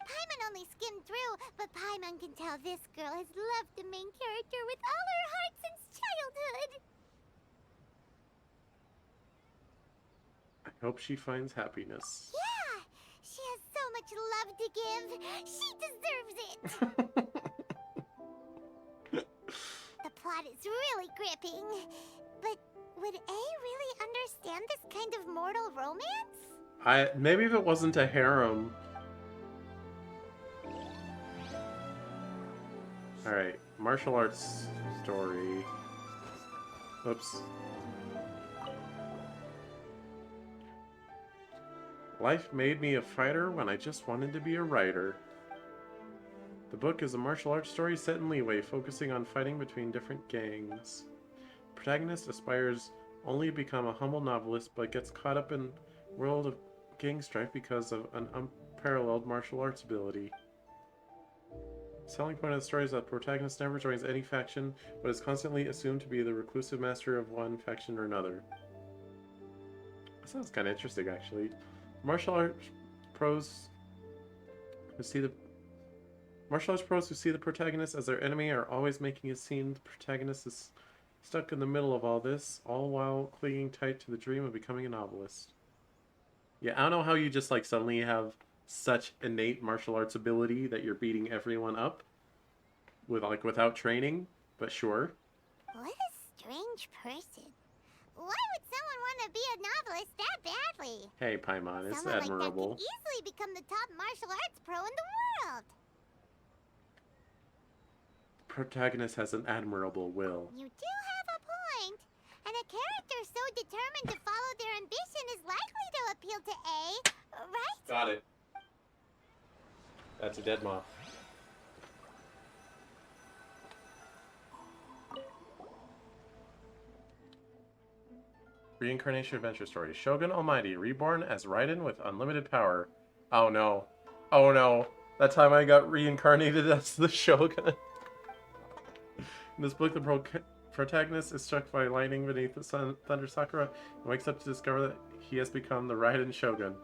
Paimon only skimmed through, but Paimon can tell this girl has loved the main character with all her heart since childhood. I hope she finds happiness. Yeah! She has so much love to give. She deserves it. The plot is really gripping. But would A really understand this kind of mortal romance? Maybe if it wasn't a harem. Alright, martial arts story. Oops. Life made me a fighter when I just wanted to be a writer. The book is a martial arts story set in Liyue, focusing on fighting between different gangs. The protagonist aspires only to become a humble novelist, but gets caught up in a world of gang strife because of an unparalleled martial arts ability. The selling point of the story is that the protagonist never joins any faction, but is constantly assumed to be the reclusive master of one faction or another. That sounds kind of interesting, actually. Martial arts pros who see the protagonist as their enemy are always making it seem the protagonist is stuck in the middle of all this, all while clinging tight to the dream of becoming a novelist. Yeah, I don't know how you just like suddenly have such innate martial arts ability that you're beating everyone up without training, but sure. What a strange person. Why would someone want to be a novelist that badly? Hey, Paimon, it's Someone admirable. like that could easily become the top martial arts pro in the world. The protagonist has an admirable will. You do have a point. And a character so determined to follow their ambition is likely to appeal to A, right? Got it. That's a dead moth. Reincarnation adventure story. Shogun Almighty, reborn as Raiden with unlimited power. Oh no. Oh no. That time I got reincarnated as the Shogun. In this book, the protagonist is struck by lightning beneath the sun, Thunder Sakura and wakes up to discover that he has become the Raiden Shogun.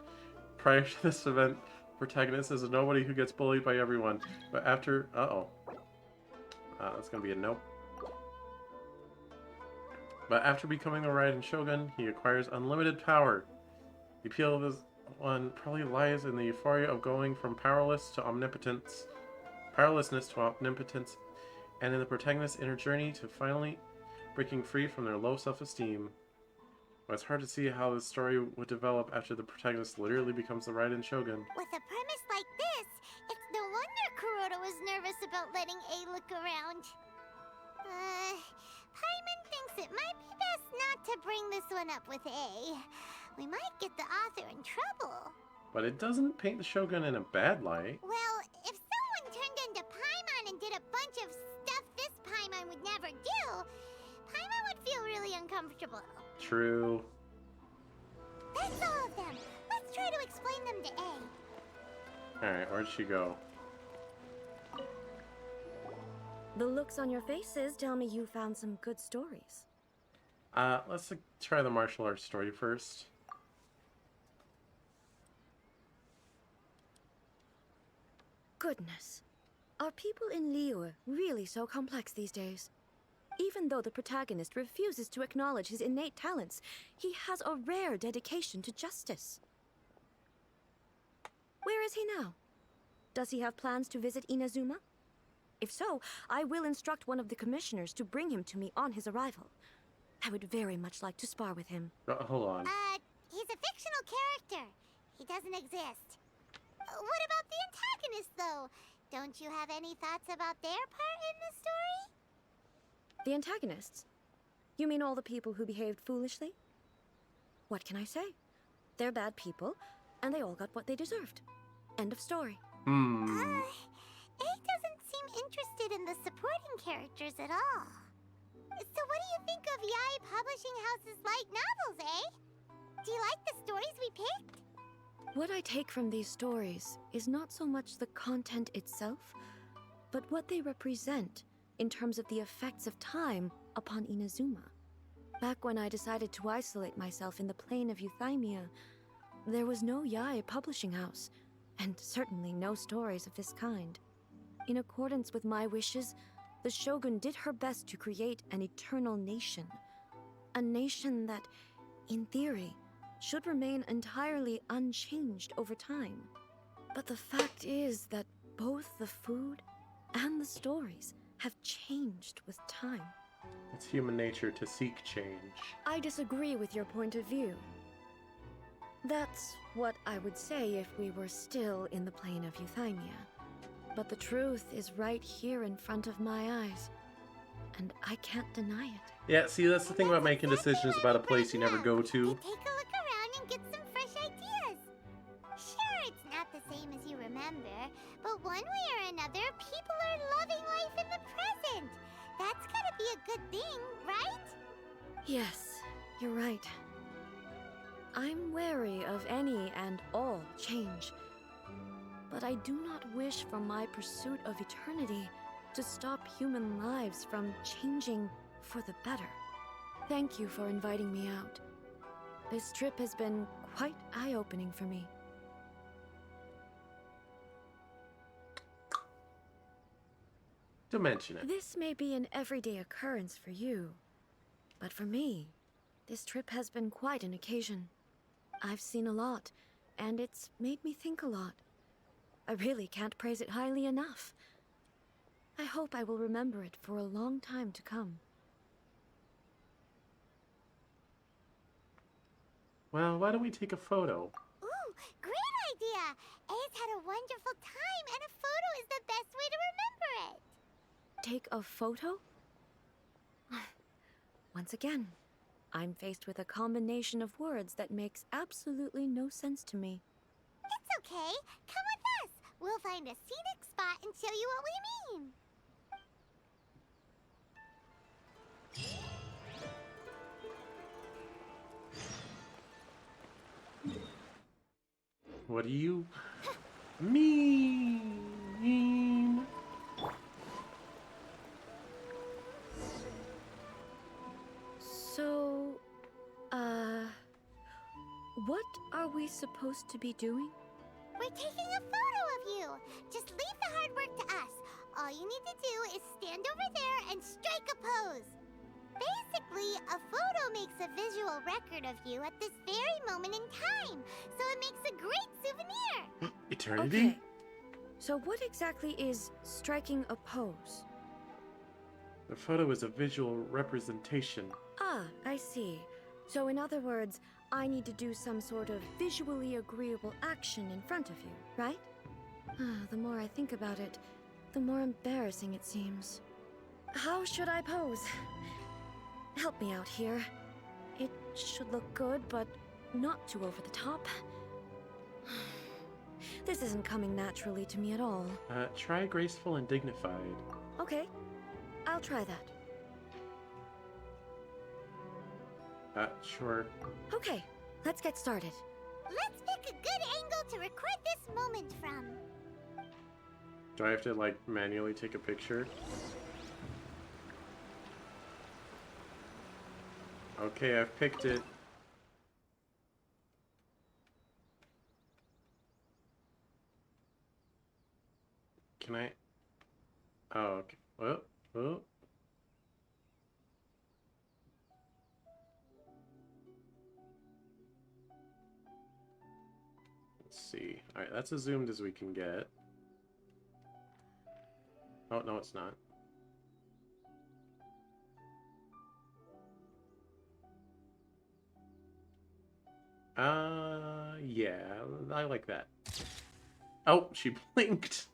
Prior to this event, the protagonist is a nobody who gets bullied by everyone. But after... that's gonna be a nope. But after becoming the Raiden Shogun, he acquires unlimited power. The appeal of this one probably lies in the euphoria of going from powerlessness to omnipotence, and in the protagonist's inner journey to finally breaking free from their low self-esteem. But it's hard to see how this story would develop after the protagonist literally becomes the Raiden Shogun. With a premise like this, it's no wonder Kuroda was nervous about letting A look around. Paimon thinks it might be best not to bring this one up with A. We might get the author in trouble. But it doesn't paint the Shogun in a bad light. Well, if someone turned into Paimon and did a bunch of stuff this Paimon would never do, Paimon would feel really uncomfortable. True. That's all of them. Let's try to explain them to A. Alright, where'd she go? The looks on your faces tell me you found some good stories. Let's try the martial arts story first. Goodness. Are people in Liyue really so complex these days? Even though the protagonist refuses to acknowledge his innate talents, he has a rare dedication to justice. Where is he now? Does he have plans to visit Inazuma? If so, I will instruct one of the commissioners to bring him to me on his arrival. I would very much like to spar with him. Hold on. He's a fictional character. He doesn't exist. What about the antagonist, though? Don't you have any thoughts about their part in the story? The antagonists? You mean all the people who behaved foolishly? What can I say? They're bad people, and they all got what they deserved. End of story. A doesn't seem interested in the supporting characters at all. So what do you think of Yae Publishing House's light novels, eh? Do you like the stories we picked? What I take from these stories is not so much the content itself, but what they represent in terms of the effects of time upon Inazuma. Back when I decided to isolate myself in the plane of Euthymia, there was no Yae Publishing House, and certainly no stories of this kind. In accordance with my wishes, the Shogun did her best to create an eternal nation. A nation that, in theory, should remain entirely unchanged over time. But the fact is that both the food and the stories have changed with time. It's human nature to seek change. I disagree with your point of view. That's what I would say if we were still in the plane of Euthymia. But the truth is right here in front of my eyes, and I can't deny it. Yeah, see, that's the thing about making decisions about a place you never go to. Take a look around and get some fresh ideas. Sure, it's not the same as you remember, but one way or another, people are loving life in the present. That's gotta be a good thing, right? Yes, you're right. I'm wary of any and all change, but I do not wish for my pursuit of eternity to stop human lives from changing for the better. Thank you for inviting me out. This trip has been quite eye-opening for me. To mention it. This may be an everyday occurrence for you, but for me, this trip has been quite an occasion. I've seen a lot, and it's made me think a lot. I really can't praise it highly enough. I hope I will remember it for a long time to come. Well, why don't we take a photo? Ooh, great idea! A's had a wonderful time, and a photo is the best way to remember it. Take a photo? Once again, I'm faced with a combination of words that makes absolutely no sense to me. It's okay. Come with us. We'll find a scenic spot and show you what we mean. What do you mean? So, what are we supposed to be doing? We're taking a photo of you. Just leave the hard work to us. All you need to do is stand over there and strike a pose. Basically, a photo makes a visual record of you at this very moment in time, so it makes a great souvenir. Eternity? Okay. So what exactly is striking a pose? The photo is a visual representation. Ah, I see. So in other words, I need to do some sort of visually agreeable action in front of you, right? The more I think about it, the more embarrassing it seems. How should I pose? Help me out here. It should look good, but not too over the top. This isn't coming naturally to me at all. Try graceful and dignified. Okay, I'll try that. Sure. Okay, let's get started. Let's pick a good angle to record this moment from. Do I have to, like, manually take a picture? Okay, I've picked it. Can I? Oh, okay. Oh. Let's see. Alright, that's as zoomed as we can get. Oh, no, it's not. Yeah, I like that. Oh, she blinked.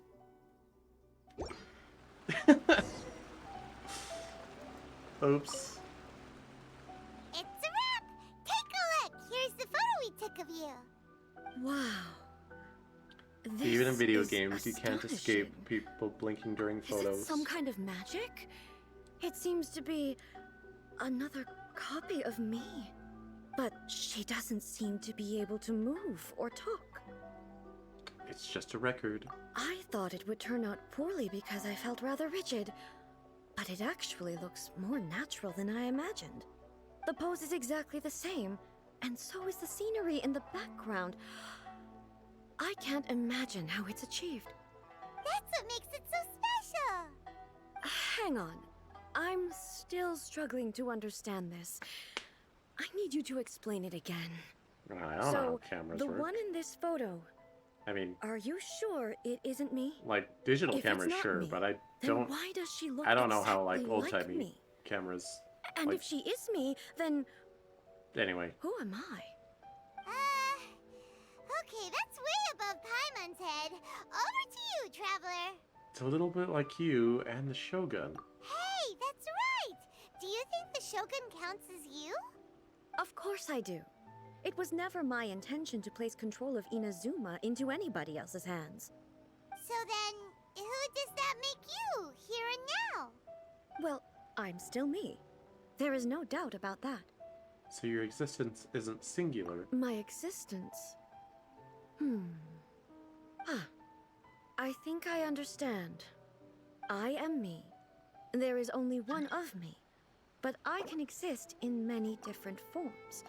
Oops. It's a wrap! Take a look! Here's the photo we took of you. Wow. Even in This video is games, you can't escape astonishing. people blinking during Is photos. it some kind of magic? It seems to be another copy of me. But she doesn't seem to be able to move or talk. It's just a record. I thought it would turn out poorly because I felt rather rigid, but it actually looks more natural than I imagined. The pose is exactly the same, and so is the scenery in the background. I can't imagine how it's achieved. That's what makes it so special! Hang on. I'm still struggling to understand this. I need you to explain it again. I don't know how cameras the work. one in this photo, I mean, are you sure it isn't me? like digital If it's cameras, not sure, me, but I then don't. why does she look I don't know how exactly like old-timey me? cameras. And like, if she is me, then anyway, who am I? Okay, that's way above Paimon's head. Over to you, Traveler. it's a little bit like you and the Shogun. Hey, that's right! Do you think the Shogun counts as you? Of course I do. It was never my intention to place control of Inazuma into anybody else's hands. So then, who does that make you, here and now? Well, I'm still me. There is no doubt about that. So your existence isn't singular. My existence? I think I understand. I am me. There is only one of me, but I can exist in many different forms.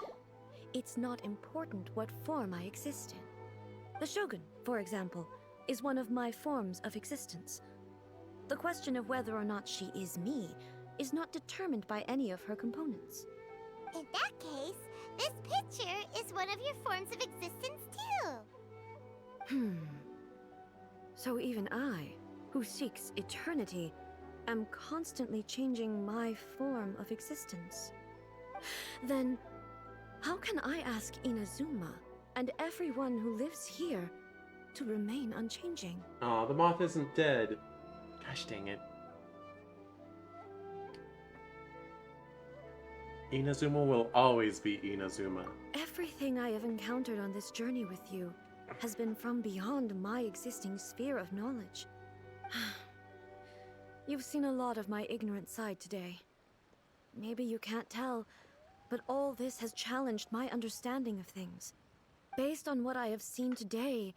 It's not important what form I exist in. The Shogun, for example, is one of my forms of existence. The question of whether or not she is me is not determined by any of her components. In that case, this picture is one of your forms of existence too. So even I, who seeks eternity, am constantly changing my form of existence. Then, how can I ask Inazuma and everyone who lives here to remain unchanging? Aw, the moth isn't dead. Gosh dang it. Inazuma will always be Inazuma. Everything I have encountered on this journey with you has been from beyond my existing sphere of knowledge. You've seen a lot of my ignorant side today. Maybe you can't tell, but all this has challenged my understanding of things. Based on what I have seen today,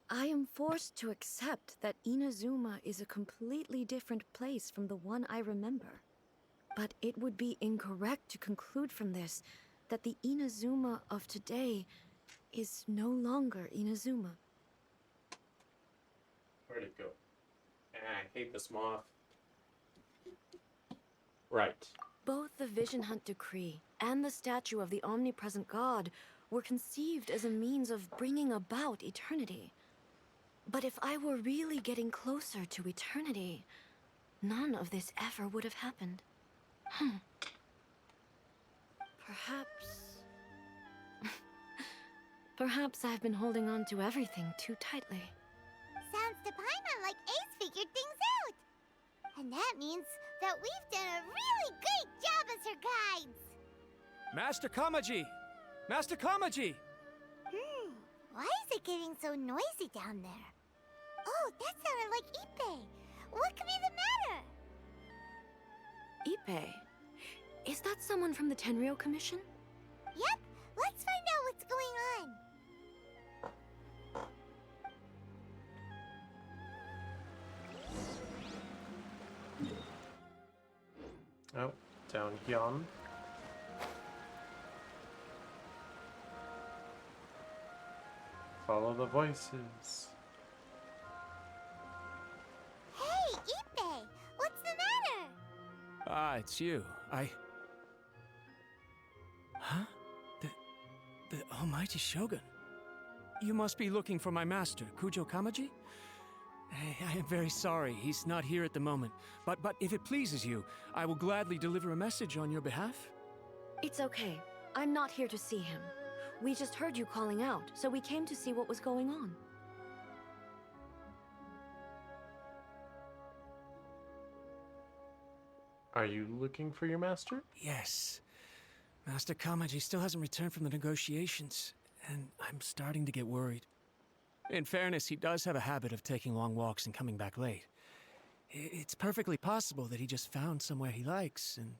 I am forced to accept that Inazuma is a completely different place from the one I remember. But it would be incorrect to conclude from this that the Inazuma of today is no longer Inazuma. Where'd it go? I hate this moth. Right. Both the Vision Hunt Decree and the statue of the omnipresent God were conceived as a means of bringing about eternity. But if I were really getting closer to eternity, none of this ever would have happened. Perhaps I've been holding on to everything too tightly. Sounds to Paimon like Ace figured things out. And that means that we've done a really great job as her guides. Master Kamaji! Master Kamaji! Why is it getting so noisy down there? Oh, that sounded like Ippei. What could be the matter? Ippei? Is that someone from the Tenryou Commission? Yep, let's find out what's going on. Oh, down here. Follow the voices. Hey, Ippei! What's the matter? Ah, it's you. Huh? The Almighty Shogun. You must be looking for my master, Kujo Kamaji? I am very sorry, he's not here at the moment. But if it pleases you, I will gladly deliver a message on your behalf. It's okay. I'm not here to see him. We just heard you calling out, so we came to see what was going on. Are you looking for your master? Yes. Master Kamaji still hasn't returned from the negotiations, and I'm starting to get worried. In fairness, he does have a habit of taking long walks and coming back late. It's perfectly possible that he just found somewhere he likes and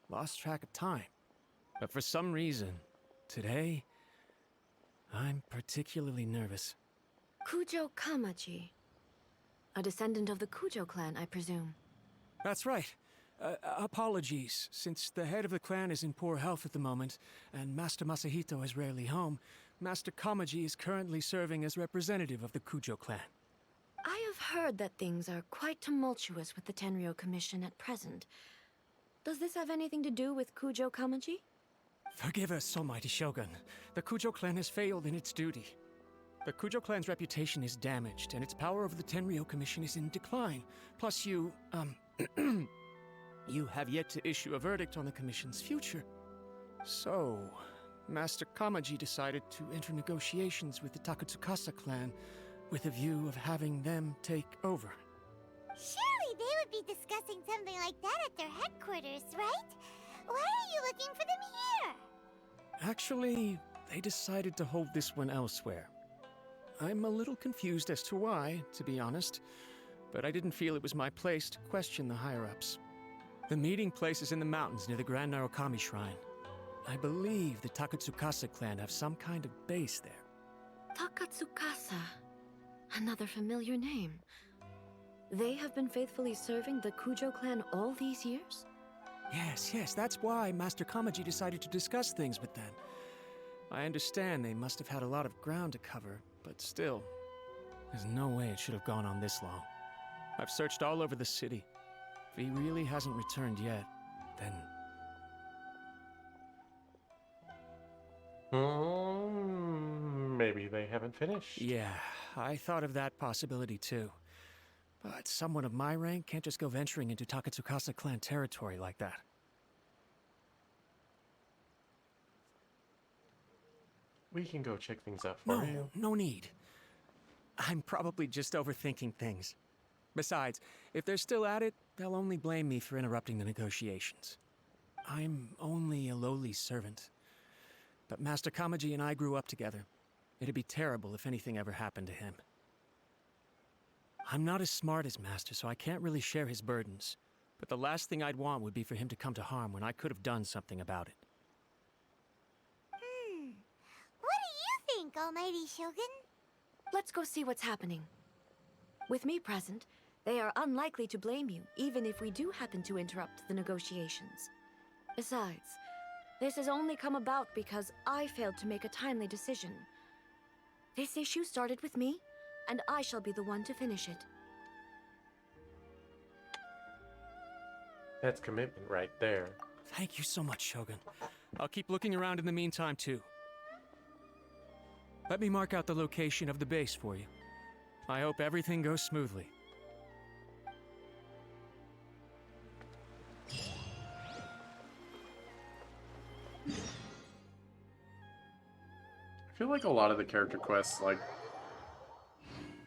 lost track of time. But for some reason, today, I'm particularly nervous. Kujo Kamaji. A descendant of the Kujo clan, I presume. That's right. Apologies, since the head of the clan is in poor health at the moment, and Master Masahito is rarely home, Master Kamaji is currently serving as representative of the Kujo clan. I have heard that things are quite tumultuous with the Tenryo Commission at present. Does this have anything to do with Kujo Kamaji? Forgive us, Almighty Shogun. The Kujo clan has failed in its duty. The Kujo clan's reputation is damaged, and its power over the Tenryo Commission is in decline. Plus you have yet to issue a verdict on the Commission's future. So, Master Kamaji decided to enter negotiations with the Takatsukasa clan with a view of having them take over. Surely they would be discussing something like that at their headquarters, right? Why are you looking for them here? Actually, they decided to hold this one elsewhere. I'm a little confused as to why, to be honest, but I didn't feel it was my place to question the higher-ups. The meeting place is in the mountains near the Grand Narukami Shrine. I believe the Takatsukasa clan have some kind of base there. Takatsukasa. Another familiar name. They have been faithfully serving the Kujo clan all these years? Yes, that's why Master Kamaji decided to discuss things with them. I understand they must have had a lot of ground to cover, but still, there's no way it should have gone on this long. I've searched all over the city. If he really hasn't returned yet, then... Maybe they haven't finished. Yeah, I thought of that possibility too. But someone of my rank can't just go venturing into Takatsukasa clan territory like that. We can go check things out for you. No need. I'm probably just overthinking things. Besides, if they're still at it, they'll only blame me for interrupting the negotiations. I'm only a lowly servant. But Master Kamaji and I grew up together. It'd be terrible if anything ever happened to him. I'm not as smart as Master, so I can't really share his burdens. But the last thing I'd want would be for him to come to harm when I could have done something about it. What do you think, Almighty Shogun? Let's go see what's happening. With me present, they are unlikely to blame you, even if we do happen to interrupt the negotiations. Besides, this has only come about because I failed to make a timely decision. This issue started with me, and I shall be the one to finish it. That's commitment right there. Thank you so much, Shogun. I'll keep looking around in the meantime, too. Let me mark out the location of the base for you. I hope everything goes smoothly. I feel like a lot of the character quests, like,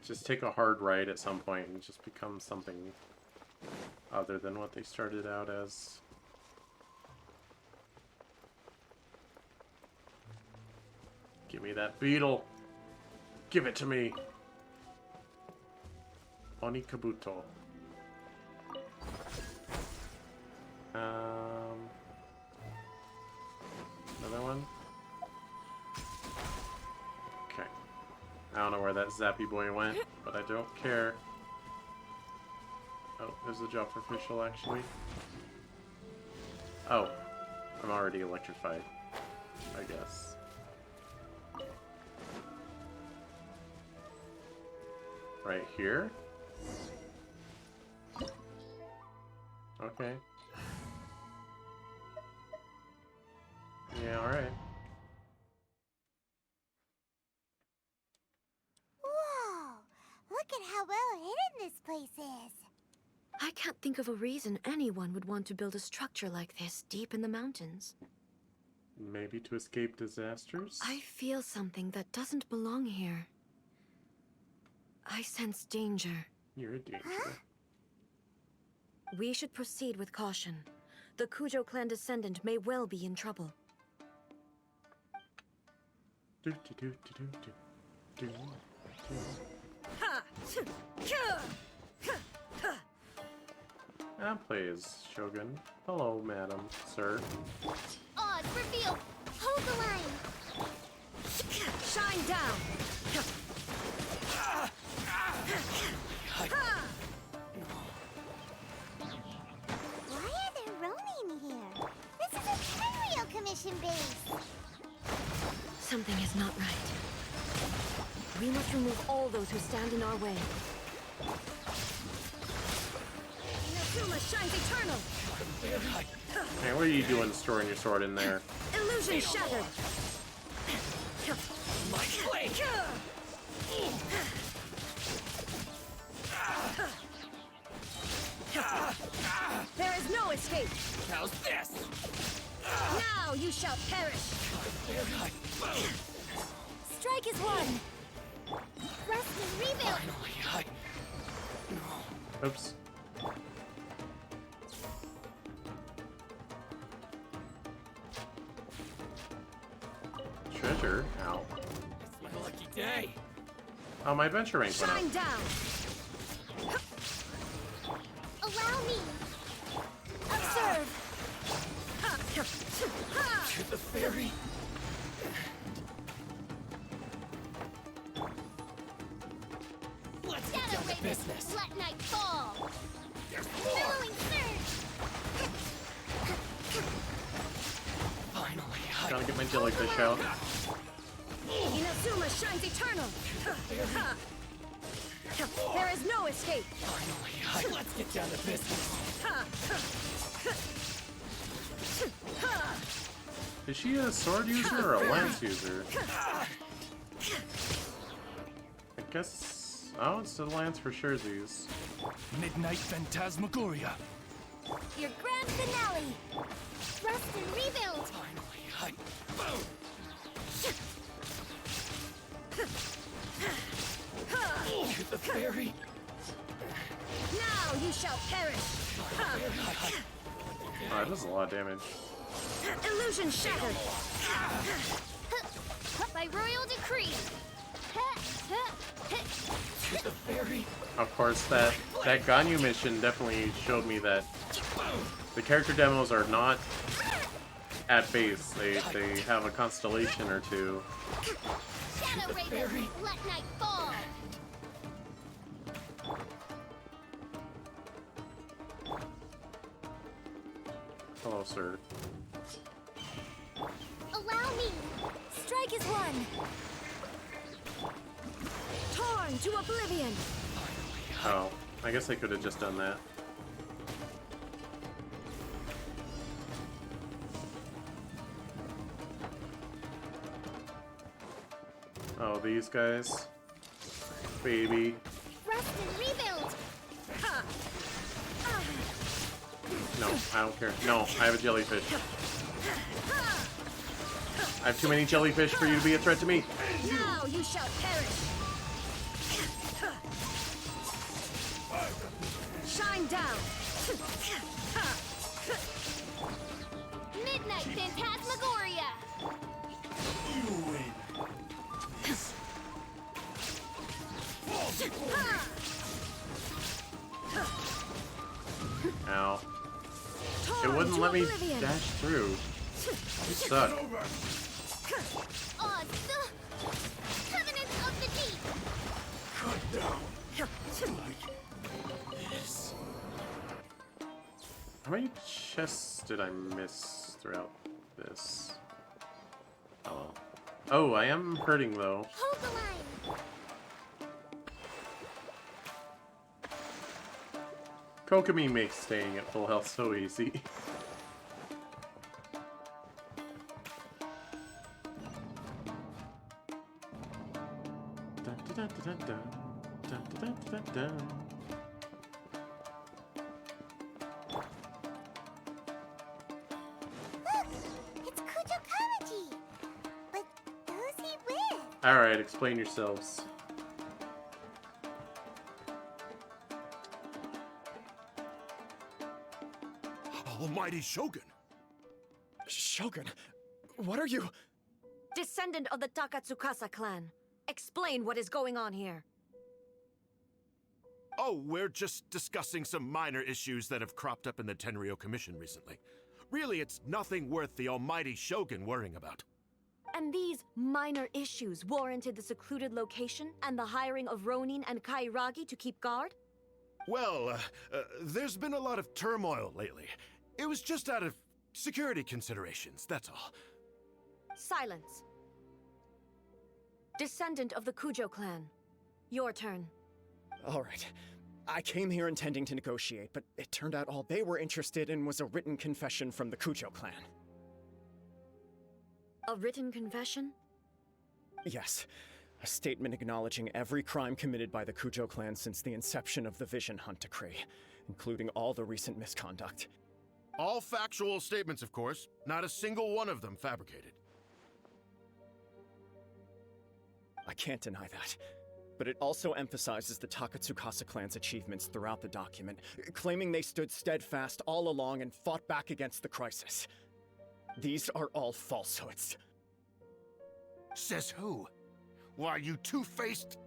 just take a hard right at some point and just become something other than what they started out as. Give me that beetle. Give it to me. Onikabuto. Another one? Okay. I don't know where that zappy boy went, but I don't care. Oh, there's a job for official, actually. Oh. I'm already electrified, I guess. Right here? Okay. Yeah, alright. Whoa! Look at how well hidden this place is. I can't think of a reason anyone would want to build a structure like this deep in the mountains. Maybe to escape disasters? I feel something that doesn't belong here. I sense danger. You're a danger. Huh? We should proceed with caution. The Kujo clan descendant may well be in trouble. Do, do, do, do, do, do. Ah, please, Shogun. Hello, madam, sir. Oz, reveal! Hold the line! Shine down! Why are there Ronin here? This is a Tenryou Commission base! Something is not right. We must remove all those who stand in our way. Inazuma shines eternal! Hey, what are you doing storing your sword in there? Illusion shattered! My blade! There is no escape! How's this? Now you shall perish! Strike is one! Rest and rebuild! Oops. Treasure? Ow. It's my lucky day. Oh, my adventure rank went up. Shine down! Allow me! Observe! To the fairy. Let's get Shadow down to Raven, business. let night fall! There's more. Billowing surge! Finally, Trying to get my jellyfish out. Inazuma shines eternal! There is no escape! Finally, let's get down to business. Is she a sword user or a lance user? I guess... Oh, it's the lance for surezies. Midnight Phantasmagoria. Your grand finale! Rest and rebuild! To the fairy. Now you shall perish! Oh, that does a lot of damage. Illusion shattered! By royal decree! To the fairy. Of course, that Ganyu mission definitely showed me that the character demos are not at base. They have a constellation or two. Shadow Raven, let night fall! Hello, sir. Allow me! Strike is one! Torn to oblivion! Oh, I guess I could have just done that. Oh, these guys. Baby. Rest and rebuild! No, I don't care. No, I have a jellyfish. I have too many jellyfish for you to be a threat to me. Now you shall perish! Shine down! Midnight Phantasmagoria! You win. Ow. It wouldn't let me dash through. You suck. Oz, the Covenant of the Deep! Cut down. Like this. How many chests did I miss throughout this? Oh. Oh, I am hurting though. Hold the line! Kokomi makes staying at full health so easy. Dun, dun, dun, dun, dun, dun, dun, dun, dun. Look! It's Kujo Kamaji! But who's he with? Alright, explain yourselves. Almighty Shogun! Shogun, what are you? Descendant of the Takatsukasa clan. Explain what is going on here. Oh, we're just discussing some minor issues that have cropped up in the Tenryou Commission recently. Really, it's nothing worth the almighty Shogun worrying about. And these minor issues warranted the secluded location and the hiring of Ronin and Kairagi to keep guard? Well, there's been a lot of turmoil lately. It was just out of security considerations, that's all. Silence. Descendant of the Kujo clan. Your turn. All right. I came here intending to negotiate, but it turned out all they were interested in was a written confession from the Kujo clan. A written confession? Yes. A statement acknowledging every crime committed by the Kujo clan since the inception of the Vision Hunt Decree, including all the recent misconduct. All factual statements, of course. Not a single one of them fabricated. I can't deny that. But it also emphasizes the Takatsukasa clan's achievements throughout the document, claiming they stood steadfast all along and fought back against the crisis. These are all falsehoods. Says who? Why, you two-faced?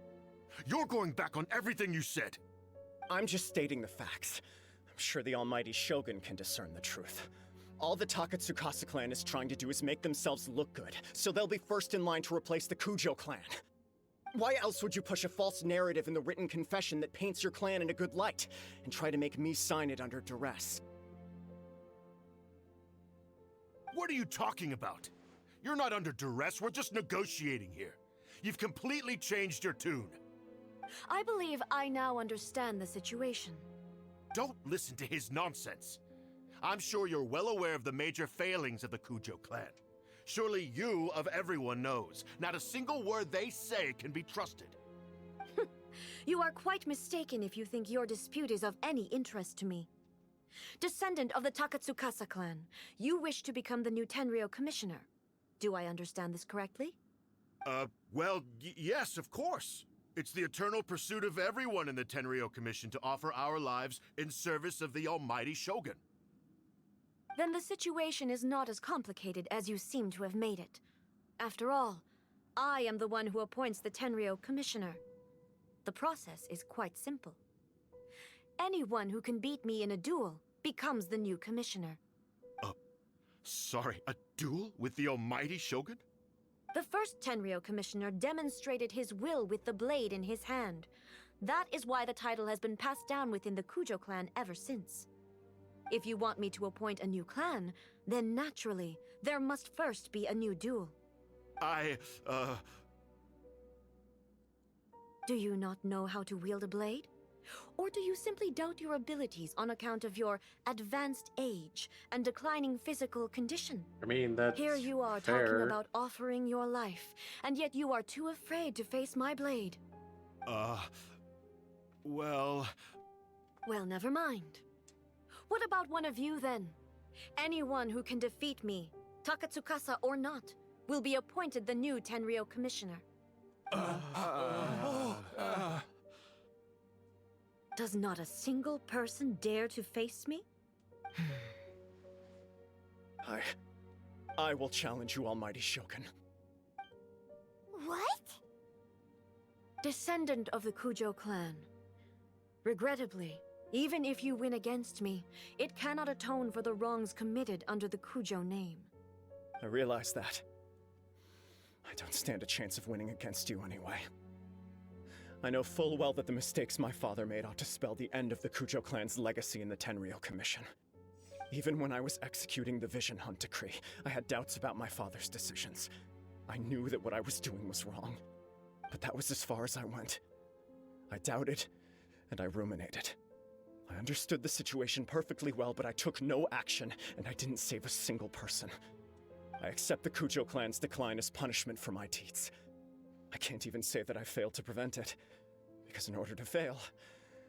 You're going back on everything you said. I'm just stating the facts. I'm sure the almighty Shogun can discern the truth. All the Takatsukasa clan is trying to do is make themselves look good, so they'll be first in line to replace the Kujo clan. Why else would you push a false narrative in the written confession that paints your clan in a good light, and try to make me sign it under duress? What are you talking about? You're not under duress, we're just negotiating here. You've completely changed your tune. I believe I now understand the situation. Don't listen to his nonsense. I'm sure you're well aware of the major failings of the Kujo clan. Surely you, of everyone, knows. Not a single word they say can be trusted. You are quite mistaken if you think your dispute is of any interest to me. Descendant of the Takatsukasa clan, you wish to become the new Tenryou Commissioner. Do I understand this correctly? Well, yes, of course. It's the eternal pursuit of everyone in the Tenryou Commission to offer our lives in service of the almighty Shogun. Then the situation is not as complicated as you seem to have made it. After all, I am the one who appoints the Tenryou Commissioner. The process is quite simple. Anyone who can beat me in a duel becomes the new commissioner. Sorry, a duel with the almighty Shogun? The first Tenryou Commissioner demonstrated his will with the blade in his hand. That is why the title has been passed down within the Kujo clan ever since. If you want me to appoint a new clan, then naturally, there must first be a new duel. Do you not know how to wield a blade? Or do you simply doubt your abilities on account of your advanced age and declining physical condition? I mean, that's Here you are fair. talking about offering your life, and yet you are too afraid to face my blade. Well... Well, never mind. What about one of you, then? Anyone who can defeat me, Takatsukasa or not, will be appointed the new Tenryou Commissioner. Does not a single person dare to face me? I will challenge you, almighty Shogun. What? Descendant of the Kujo clan. Regrettably, even if you win against me, it cannot atone for the wrongs committed under the Kujo name. I realize that. I don't stand a chance of winning against you anyway. I know full well that the mistakes my father made ought to spell the end of the Kujo clan's legacy in the Tenryou Commission. Even when I was executing the Vision Hunt Decree, I had doubts about my father's decisions. I knew that what I was doing was wrong, but that was as far as I went. I doubted, and I ruminated. I understood the situation perfectly well, but I took no action, and I didn't save a single person. I accept the Kujo clan's decline as punishment for my deeds. I can't even say that I failed to prevent it, because in order to fail,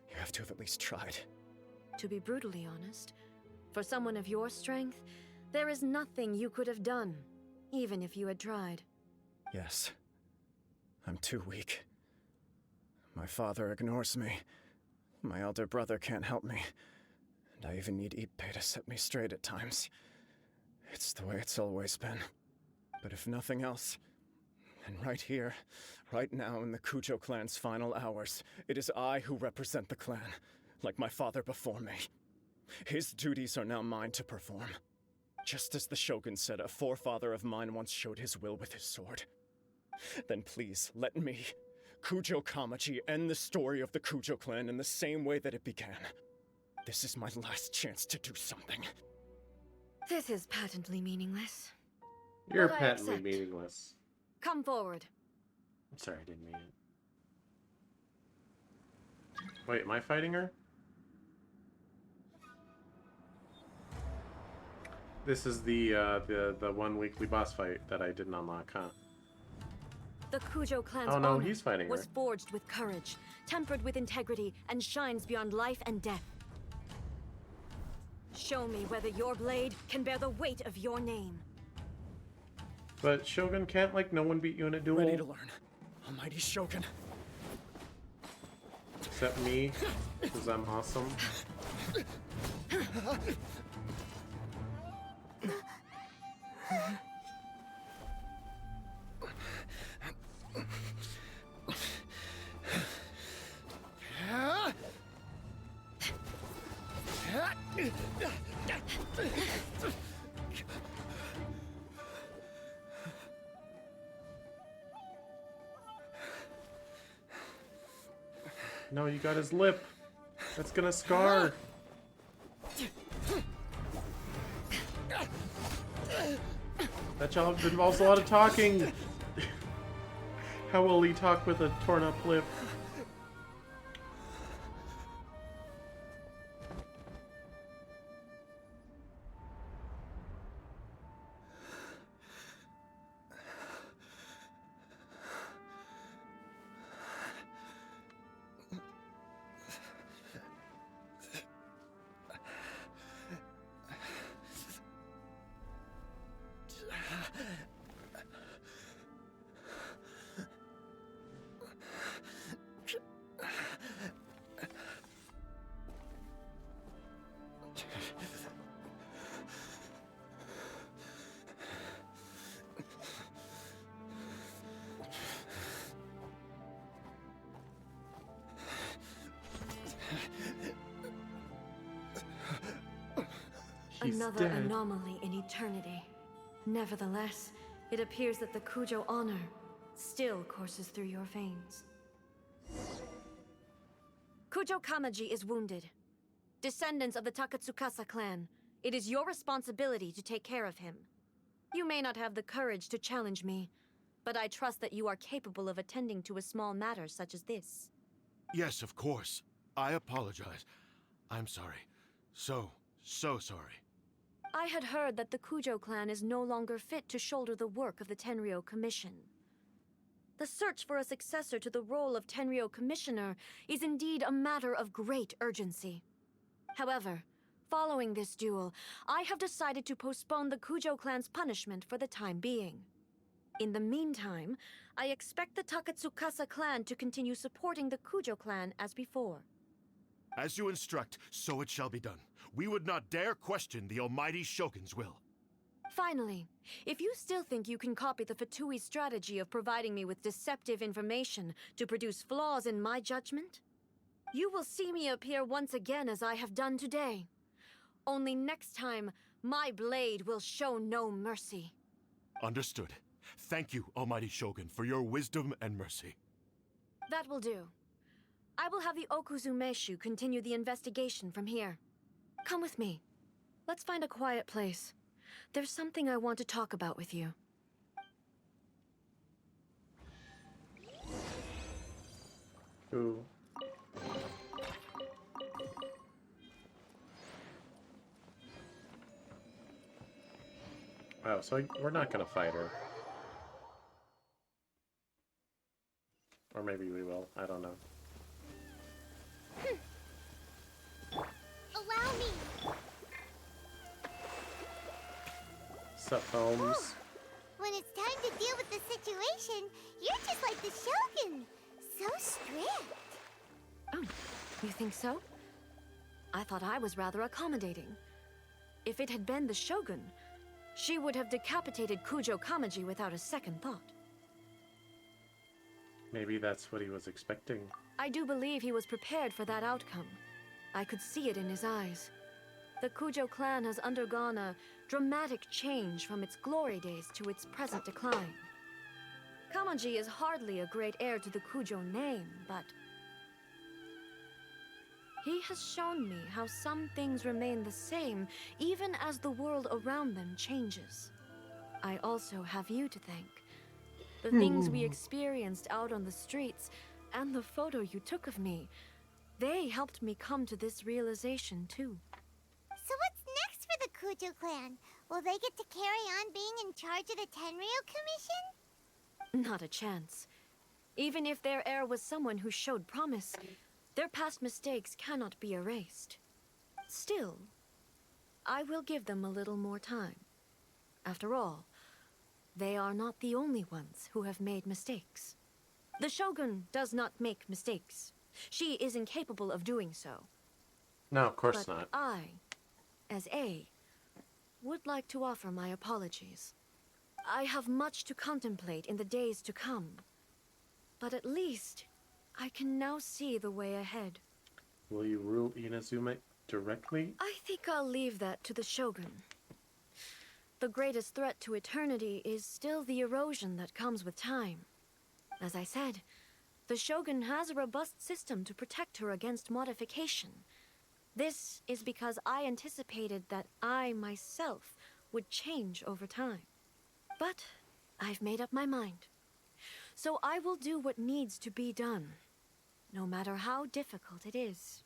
you have to have at least tried. To be brutally honest, for someone of your strength, there is nothing you could have done, even if you had tried. Yes. I'm too weak. My father ignores me. My elder brother can't help me. And I even need Ippei to set me straight at times. It's the way it's always been. But if nothing else, And right here, right now in the Kujo clan's final hours, it is I who represent the clan, like my father before me. His duties are now mine to perform. Just as the Shogun said a forefather of mine once showed his will with his sword. Then please, let me, Kujo Kamaji, end the story of the Kujo clan in the same way that it began. This is my last chance to do something. This is patently meaningless. You're But I patently accept. meaningless. Come forward. I'm sorry, I didn't mean it. Wait, am I fighting her? This is the one weekly boss fight that I didn't unlock, huh? The Kujo clan's Oh no, honor he's fighting was her. forged with courage, tempered with integrity, and shines beyond life and death. Show me whether your blade can bear the weight of your name. But Shogun, can't like no one beat you in a duel? Ready to learn. Almighty Shogun. Except me, because I'm awesome. No, you got his lip. That's gonna scar. That job involves a lot of talking. How will he talk with a torn up lip? He's Another dead. anomaly in eternity. Nevertheless, it appears that the Kujo honor still courses through your veins. Kujo Kamaji is wounded. Descendants of the Takatsukasa clan, it is your responsibility to take care of him. You may not have the courage to challenge me, but I trust that you are capable of attending to a small matter such as this. Yes, of course. I apologize. I'm sorry. So sorry. I had heard that the Kujo clan is no longer fit to shoulder the work of the Tenryou Commission. The search for a successor to the role of Tenryou Commissioner is indeed a matter of great urgency. However, following this duel, I have decided to postpone the Kujo clan's punishment for the time being. In the meantime, I expect the Takatsukasa clan to continue supporting the Kujo clan as before. As you instruct, so it shall be done. We would not dare question the almighty Shogun's will. Finally, if you still think you can copy the Fatui strategy of providing me with deceptive information to produce flaws in my judgment, you will see me appear once again as I have done today. Only next time, my blade will show no mercy. Understood. Thank you, almighty Shogun, for your wisdom and mercy. That will do. I will have the Okuzumeshu continue the investigation from here. Come with me. Let's find a quiet place. There's something I want to talk about with you. Ooh. Wow, so we're not gonna fight her. Or maybe we will. I don't know. Allow me. Sup, Holmes? When it's time to deal with the situation, you're just like the Shogun. So strict. Oh, you think so? I thought I was rather accommodating. If it had been the Shogun, she would have decapitated Kujo Kamaji without a second thought. Maybe that's what he was expecting. I do believe he was prepared for that outcome. I could see it in his eyes. The Kujo clan has undergone a dramatic change from its glory days to its present decline. Kamaji is hardly a great heir to the Kujo name, but he has shown me how some things remain the same even as the world around them changes. I also have you to thank. The things we experienced out on the streets and the photo you took of me, they helped me come to this realization too. So what's next for the Kujo clan? Will they get to carry on being in charge of the Tenryu Commission? Not a chance. Even if their heir was someone who showed promise, their past mistakes cannot be erased. Still, I will give them a little more time. After all, they are not the only ones who have made mistakes. The Shogun does not make mistakes. She is incapable of doing so. No, of course But not. I, as A, would like to offer my apologies. I have much to contemplate in the days to come. But at least, I can now see the way ahead. Will you rule Inazuma directly? I think I'll leave that to the Shogun. The greatest threat to eternity is still the erosion that comes with time. As I said, the Shogun has a robust system to protect her against modification. This is because I anticipated that I myself would change over time. But I've made up my mind. So I will do what needs to be done, no matter how difficult it is.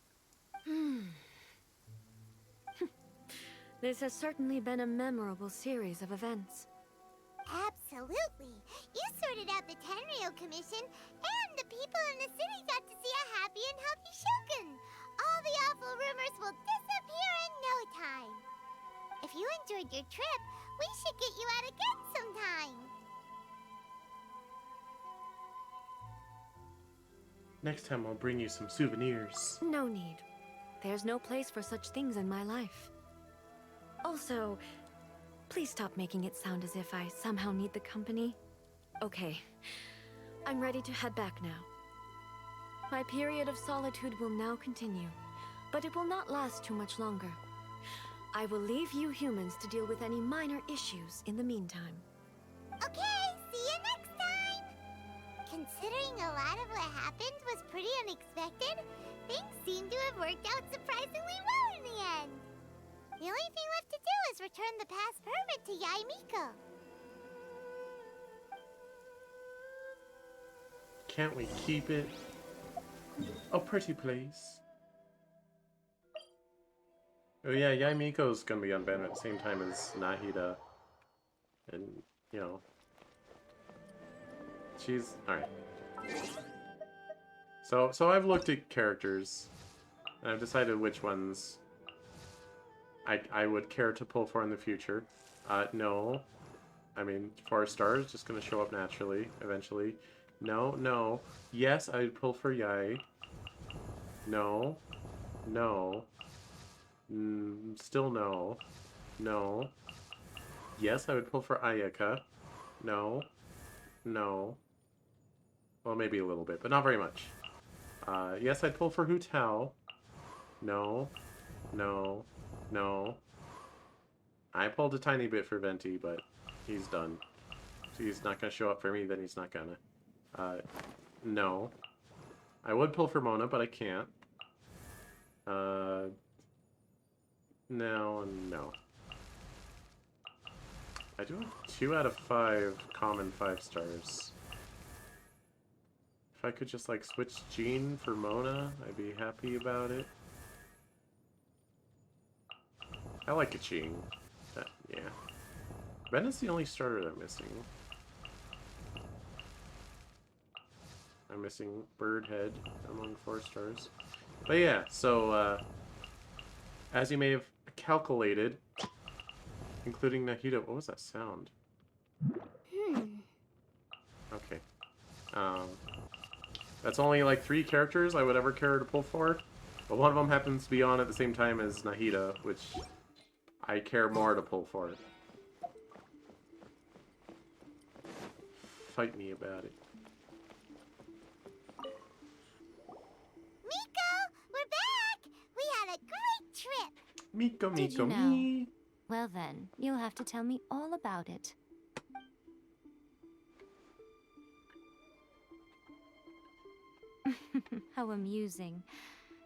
This has certainly been a memorable series of events. Absolutely. You sorted out the Tenryu Commission, and the people in the city got to see a happy and healthy Shogun. All the awful rumors will disappear in no time. If you enjoyed your trip, we should get you out again sometime. Next time I'll bring you some souvenirs. No need. There's no place for such things in my life. Also, please stop making it sound as if I somehow need the company. Okay, I'm ready to head back now. My period of solitude will now continue, but it will not last too much longer. I will leave you humans to deal with any minor issues in the meantime. Okay, see you next time! Considering a lot of what happened was pretty unexpected, things seem to have worked out surprisingly well in the end. The only thing left to do is return the past permit to Yaimiko. Can't we keep it a pretty place? Oh yeah, Yaimiko's gonna be unbanned at the same time as Nahida. And, you know... She's... alright. So I've looked at characters, and I've decided which ones I would care to pull for in the future. No. I mean, 4 stars, just gonna show up naturally, eventually. No. Yes, I'd pull for Yai. No. Still no. No. Yes, I would pull for Ayaka. No. Well, maybe a little bit, but not very much. Yes, I'd pull for Hu Tao. No. I pulled a tiny bit for Venti, but he's done. So he's not going to show up for me, then he's not going to. No. I would pull for Mona, but I can't. No. I do have 2 out of 5 common 5 stars. If I could just, like, switch Jean for Mona, I'd be happy about it. I like a Jean. Yeah. Ben is the only starter that I'm missing. I'm missing Birdhead among 4 stars. But yeah, so, as you may have calculated, including Nahida... What was that sound? Okay. That's only like 3 characters I would ever care to pull for. But one of them happens to be on at the same time as Nahida, which I care more to pull for. Fight me about it. Miko, Did Miko, you know? me. Well then, you'll have to tell me all about it. How amusing.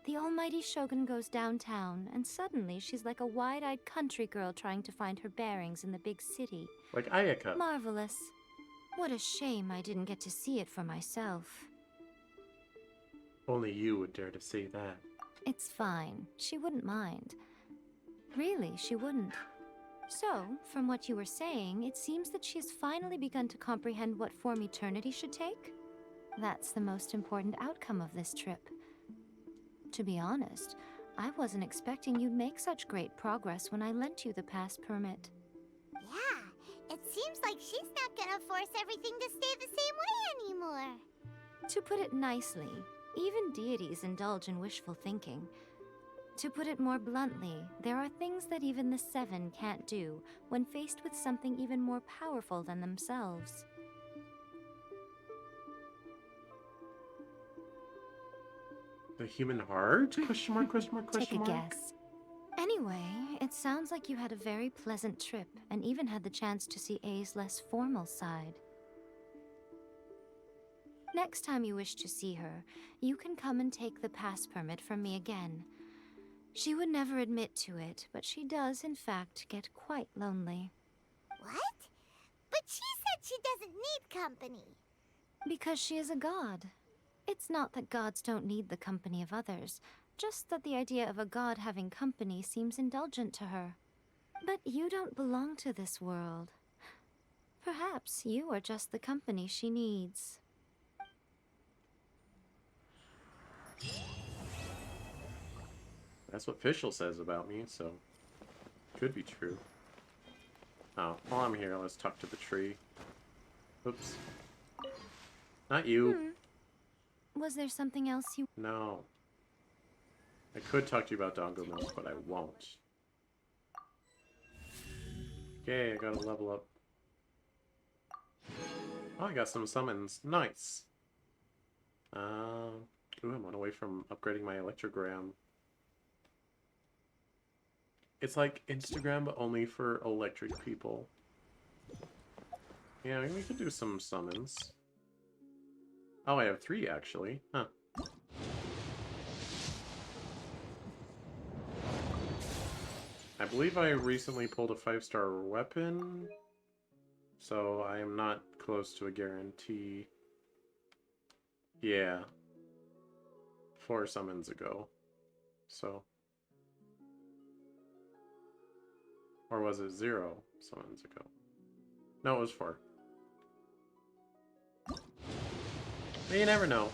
The almighty Shogun goes downtown, and suddenly she's like a wide-eyed country girl trying to find her bearings in the big city. Like Ayaka. Marvelous. What a shame I didn't get to see it for myself. Only you would dare to say that. It's fine. She wouldn't mind. Really, she wouldn't. So, from what you were saying, it seems that she has finally begun to comprehend what form eternity should take? That's the most important outcome of this trip. To be honest, I wasn't expecting you'd make such great progress when I lent you the pass permit. Yeah, it seems like she's not gonna force everything to stay the same way anymore. To put it nicely, even deities indulge in wishful thinking. To put it more bluntly, there are things that even the Seven can't do when faced with something even more powerful than themselves. The human heart? Question mark, question mark, question Take a mark. guess. Anyway, it sounds like you had a very pleasant trip and even had the chance to see A's less formal side. Next time you wish to see her, you can come and take the pass permit from me again. She would never admit to it, but she does, in fact, get quite lonely. What? But she said she doesn't need company. Because she is a god. It's not that gods don't need the company of others, just that the idea of a god having company seems indulgent to her. But you don't belong to this world. Perhaps you are just the company she needs. That's what Fischl says about me, so could be true. Oh, while I'm here, let's talk to the tree. Oops. Not you. Was there something else you... No. I could talk to you about Dongo Milk, but I won't. Okay, I gotta level up. Oh, I got some summons. Nice. Ooh, I'm on away from upgrading my electrogram. It's like Instagram, but only for electric people. Yeah, we could do some summons. Oh, I have 3, actually. Huh. I believe I recently pulled a 5-star weapon, so I am not close to a guarantee. Yeah. 4 summons ago. So. Or was it 0 summons ago? No, it was 4. But you never know.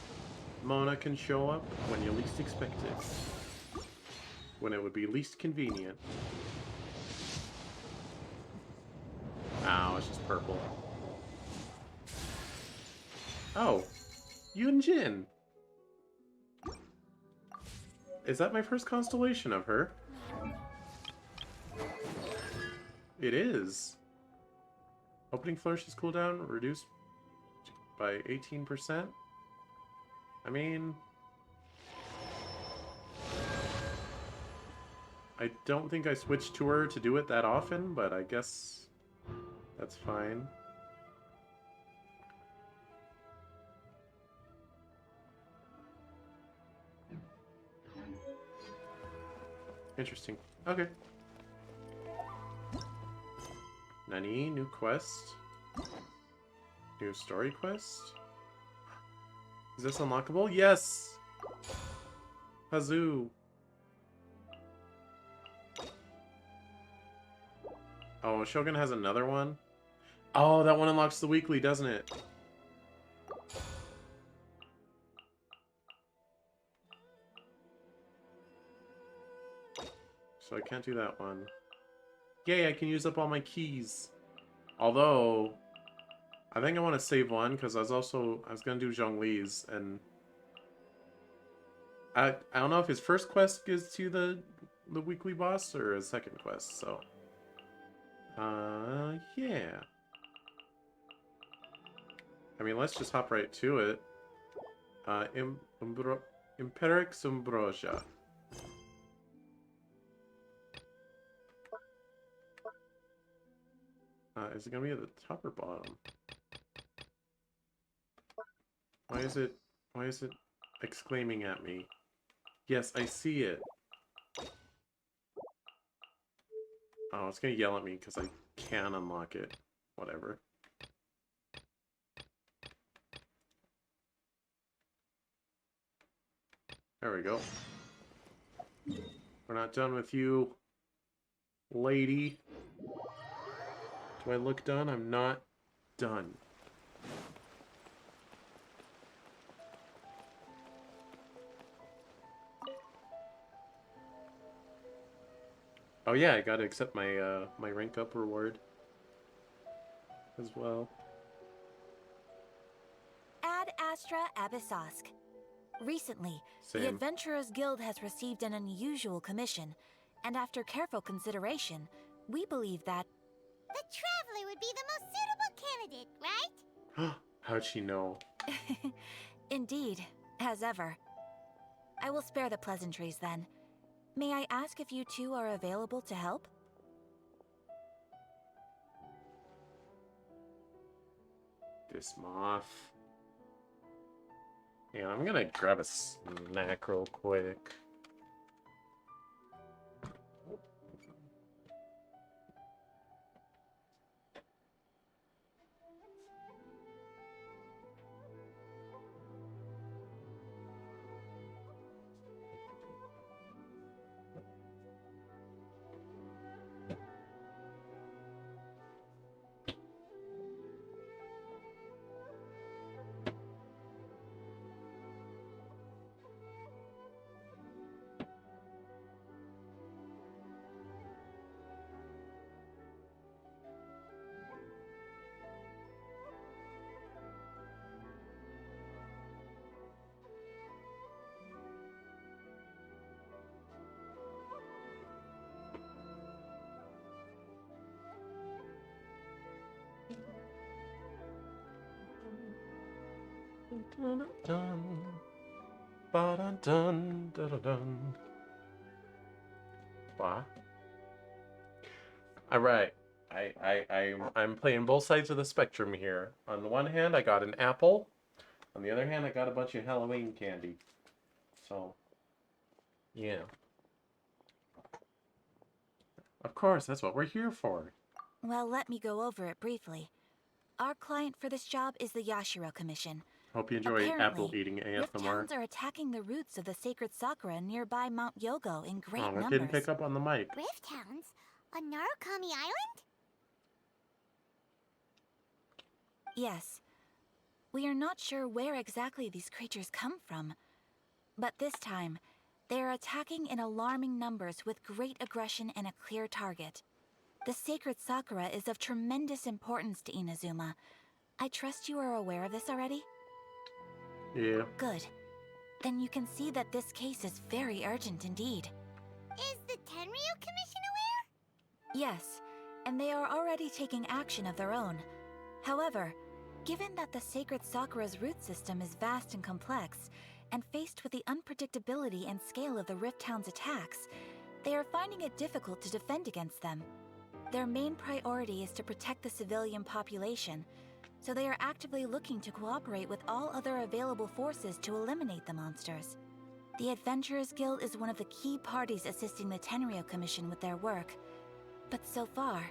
Mona can show up when you least expect it. When it would be least convenient. Ow, it's just purple. Oh, Yunjin. Is that my first constellation of her? It is. Opening flourishes cooldown reduced by 18%. I mean, I don't think I switched to her to do it that often, but I guess that's fine. Interesting. Okay. Nani, new quest. New story quest. Is this unlockable? Yes! Hazoo. Oh, Shogun has another one? Oh, that one unlocks the weekly, doesn't it? So I can't do that one. Yay, I can use up all my keys. Although, I think I want to save one, because I was going to do Zhongli's, and I don't know if his first quest gives to the weekly boss, or his second quest, so. Yeah. I mean, let's just hop right to it. Imperix Umbrosia. Is it gonna be at the top or bottom? Why is it exclaiming at me? Yes, I see it. Oh, it's gonna yell at me because I can unlock it. Whatever. There we go. We're not done with you, lady. Do I look done? I'm not done. Oh yeah, I gotta accept my my rank up reward as well. Ad Astra Abyssosk. Recently, the Same. Adventurers Guild has received an unusual commission, and after careful consideration, we believe that The Traveler would be the most suitable candidate, right? How'd she know? indeed, as ever. I will spare the pleasantries then. May I ask if you two are available to help? This moth. Yeah, I'm gonna grab a snack real quick. Dun, dun, dun, dun, dun, dun. What? Alright. I'm playing both sides of the spectrum here. On the one hand, I got an apple. On the other hand, I got a bunch of Halloween candy. So, yeah. Of course, that's what we're here for. Well, let me go over it briefly. Our client for this job is the Yashiro Commission. Hope you enjoy apple eating Rift ASMR. Towns are attacking the roots of the sacred sakura nearby Mount Yogo in great Oh, numbers. I didn't pick up on the mic. Rift Towns? On Narukami Island? Yes. We are not sure where exactly these creatures come from. But this time, they are attacking in alarming numbers with great aggression and a clear target. The sacred sakura is of tremendous importance to Inazuma. I trust you are aware of this already? Yeah. Good. Then you can see that this case is very urgent indeed. Is the Tenryu Commission aware? Yes, and they are already taking action of their own. However, given that the sacred sakura's root system is vast and complex, and faced with the unpredictability and scale of the Rift Town's attacks, they are finding it difficult to defend against them. Their main priority is to protect the civilian population, so they are actively looking to cooperate with all other available forces to eliminate the monsters. The Adventurers Guild is one of the key parties assisting the Tenryu Commission with their work. But so far,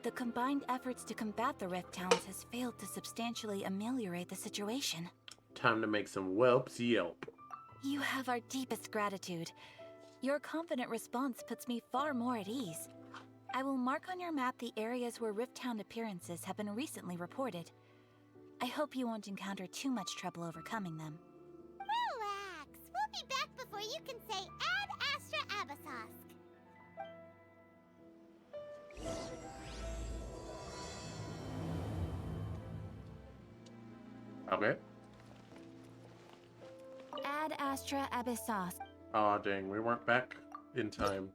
the combined efforts to combat the Rift Towns has failed to substantially ameliorate the situation. Time to make some whelps yelp. You have our deepest gratitude. Your confident response puts me far more at ease. I will mark on your map the areas where Rift Town appearances have been recently reported. I hope you won't encounter too much trouble overcoming them. Relax. We'll be back before you can say Ad Astra Abyssosk. Okay. Ad Astra Abyssosk. Aw, dang, we weren't back in time.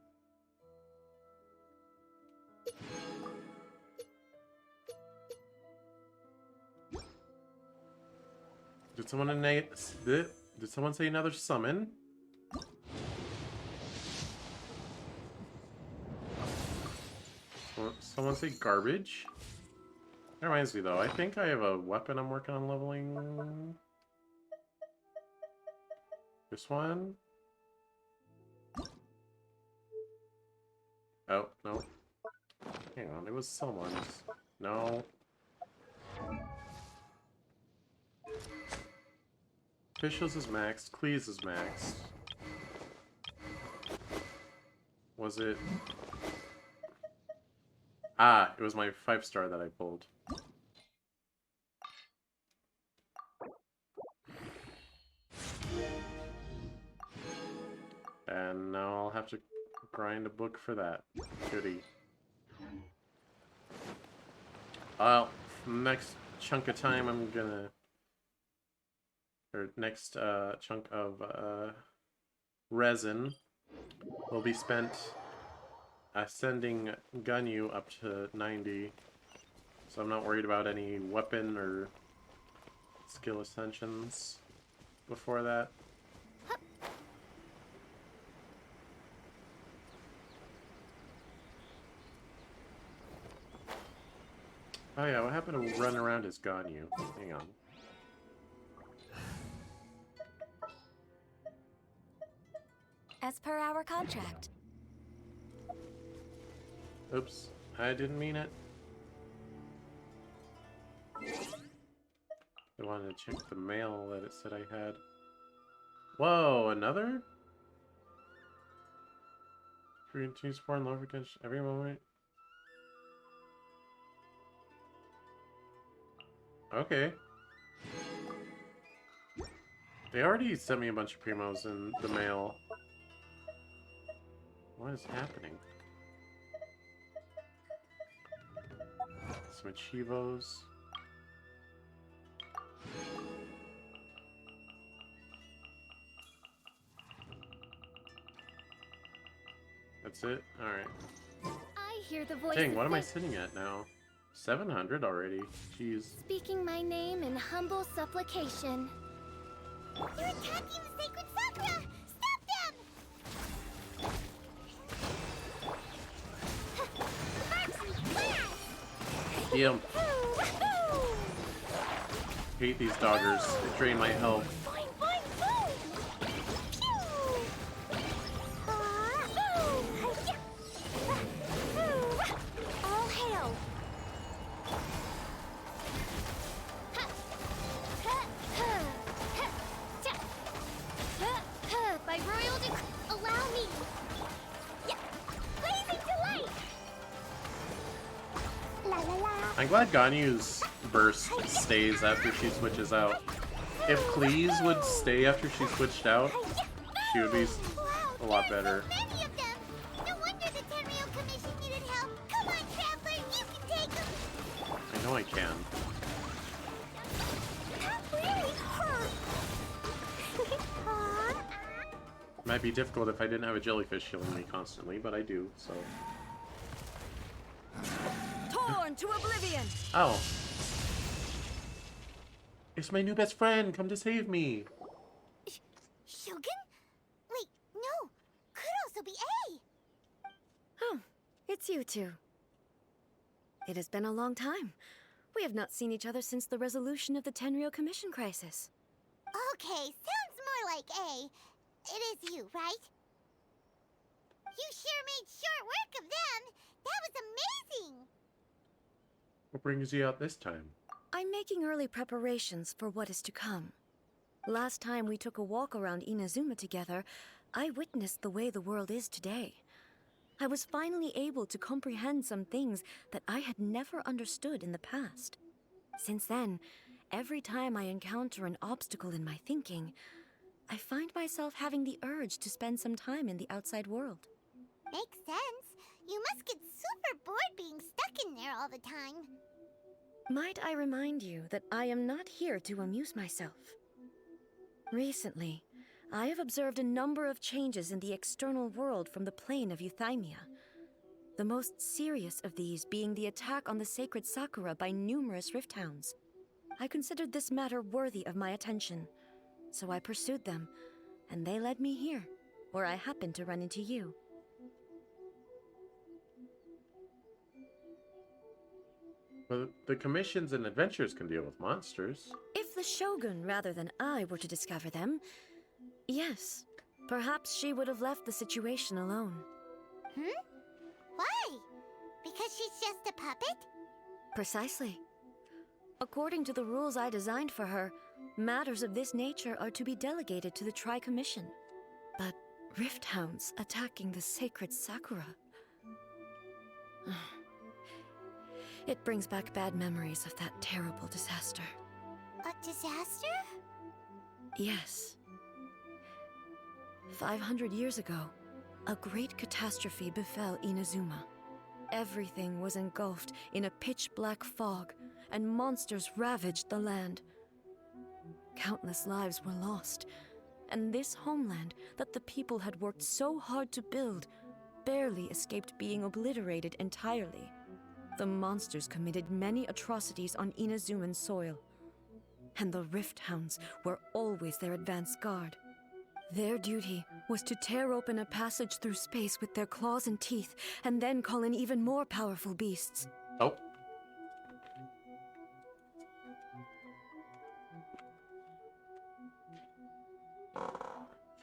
Did someone say another summon? Someone say garbage? That reminds me though, I think I have a weapon I'm working on leveling. This one? Oh, no. Hang on, it was someone's. No. Officials is maxed, Cleese is maxed. Was it? Ah, it was my 5-star that I pulled. And now I'll have to grind a book for that. Goody. Next chunk of time I'm gonna... Or next chunk of resin will be spent ascending Gunyu up to 90. So I'm not worried about any weapon or skill ascensions before that. Oh yeah, what happened to run around as Ganyu? Hang on. As per our contract. Oops, I didn't mean it. I wanted to check the mail that it said I had. Whoa, another? Free to support and love against every moment. Okay. They already sent me a bunch of primos in the mail. What is happening? Some achievos. That's it? Alright. I hear the voice. Dang, what am I sitting at now? 700 already. Jeez. Speaking my name in humble supplication. You're attacking the sacred Sakura! Stop them! Damn. Hate these doggers. They drain my health. All hail! By royal allow me! Blazing delight! La la la! I'm glad Ganyu's burst stays after she switches out. If Cleese would stay after she switched out, she would be a lot better. Many of them! No wonder the Tenryou Commission needed help! Come on, Traveler! You can take them! I know I can. That really hurt! Might be difficult if I didn't have a jellyfish healing me constantly, but I do, so... Torn to oblivion! Oh. It's my new best friend! Come to save me! Shogun? Wait, no! Could also be A! Oh, it's you two. It has been a long time. We have not seen each other since the resolution of the Tenryou Commission crisis. Okay, sounds more like A. It is you, right? You sure made short work of them! That was amazing! What brings you out this time? I'm making early preparations for what is to come. Last time we took a walk around Inazuma together, I witnessed the way the world is today. I was finally able to comprehend some things that I had never understood in the past. Since then, every time I encounter an obstacle in my thinking, I find myself having the urge to spend some time in the outside world. Makes sense. You must get super bored being stuck in there all the time. Might I remind you that I am not here to amuse myself? Recently, I have observed a number of changes in the external world from the plane of Euthymia. The most serious of these being the attack on the sacred Sakura by numerous rift hounds. I considered this matter worthy of my attention, so I pursued them, and they led me here, where I happened to run into you. But the commissions and adventures can deal with monsters. If the Shogun rather than I were to discover them, yes, perhaps she would have left the situation alone. Why? Because she's just a puppet? Precisely. According to the rules I designed for her, matters of this nature are to be delegated to the Tri-Commission. But Rift Hounds attacking the sacred Sakura... It brings back bad memories of that terrible disaster. A disaster? Yes. 500 years ago, a great catastrophe befell Inazuma. Everything was engulfed in a pitch-black fog, and monsters ravaged the land. Countless lives were lost, and this homeland that the people had worked so hard to build barely escaped being obliterated entirely. The monsters committed many atrocities on Inazuman soil, and the Rift Hounds were always their advance guard. Their duty was to tear open a passage through space with their claws and teeth, and then call in even more powerful beasts. Oh.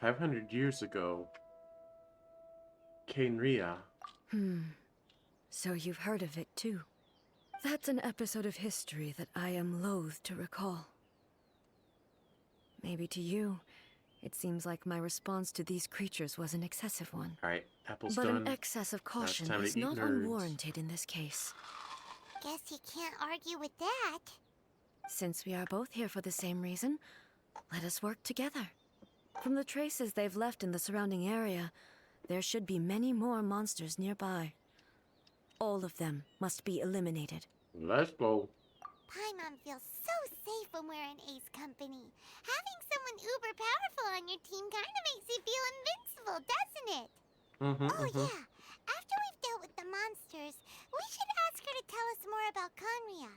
"500 years ago, Kainria." So you've heard of it too. That's an episode of history that I am loath to recall. Maybe to you, it seems like my response to these creatures was an excessive one. Alright, apple's but done. an excess of caution Now it's is time to not eat nerds. unwarranted in this case. Guess you can't argue with that. Since we are both here for the same reason, let us work together. From the traces they've left in the surrounding area, there should be many more monsters nearby. All of them must be eliminated. Let's go. Paimon feels so safe when we're in Ace company. Having someone uber powerful on your team kind of makes you feel invincible, doesn't it? Yeah. After we've dealt with the monsters, we should ask her to tell us more about Conria.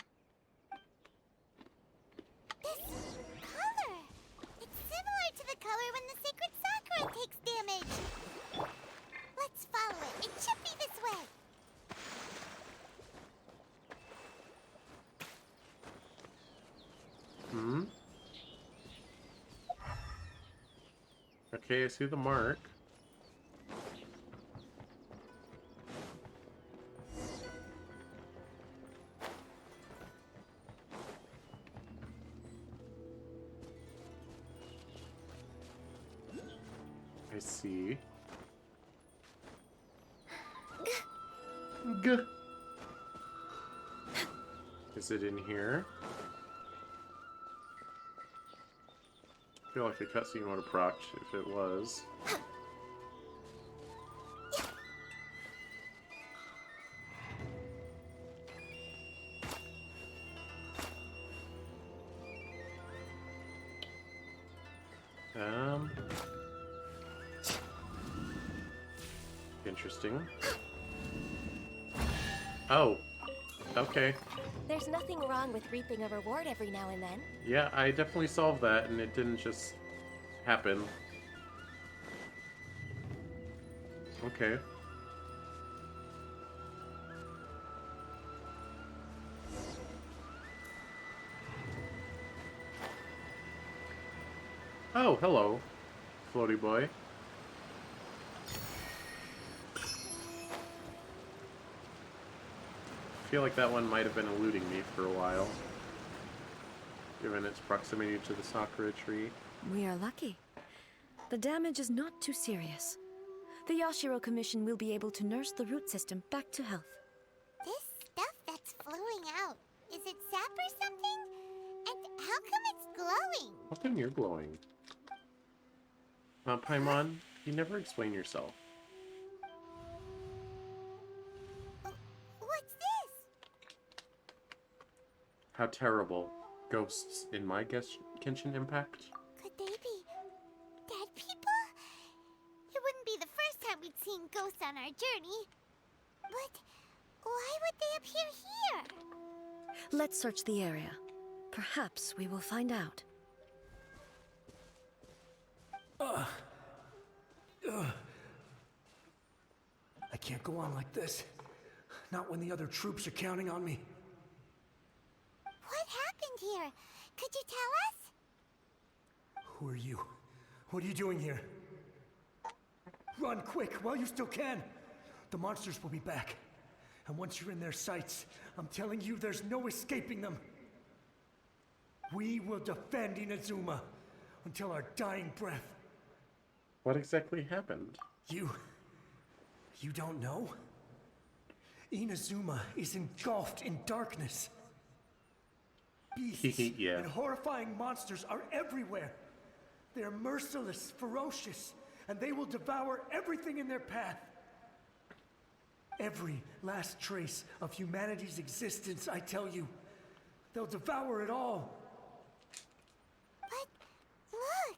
This color! It's similar to the color when the sacred Sakura takes damage. Let's follow it. It should be this way. Okay, I see the mark. I see. G. Is it in here? I feel like the cutscene would have procced if it was. Interesting. Oh, okay. There's nothing wrong with reaping a reward every now and then. Yeah, I definitely solved that, and it didn't just happen. Okay. Oh, hello, floaty boy. I feel like that one might have been eluding me for a while, given its proximity to the Sakura tree. We are lucky. The damage is not too serious. The Yashiro Commission will be able to nurse the root system back to health. This stuff that's flowing out, is it sap or something? And how come it's glowing? How come you're glowing? Paimon, you never explain yourself. What's this? How terrible. Ghosts in my Genshin Impact? Could they be dead people? It wouldn't be the first time we'd seen ghosts on our journey. But why would they appear here? Let's search the area. Perhaps we will find out. I can't go on like this. Not when the other troops are counting on me. here. Could you tell us? Who are you? What are you doing here? Run quick while you still can. The monsters will be back. And once you're in their sights, I'm telling you there's no escaping them. We will defend Inazuma until our dying breath. What exactly happened? You don't know? Inazuma is engulfed in darkness. Beasts Yeah. and horrifying monsters are everywhere. They're merciless, ferocious, and they will devour everything in their path. Every last trace of humanity's existence, I tell you. They'll devour it all. But look,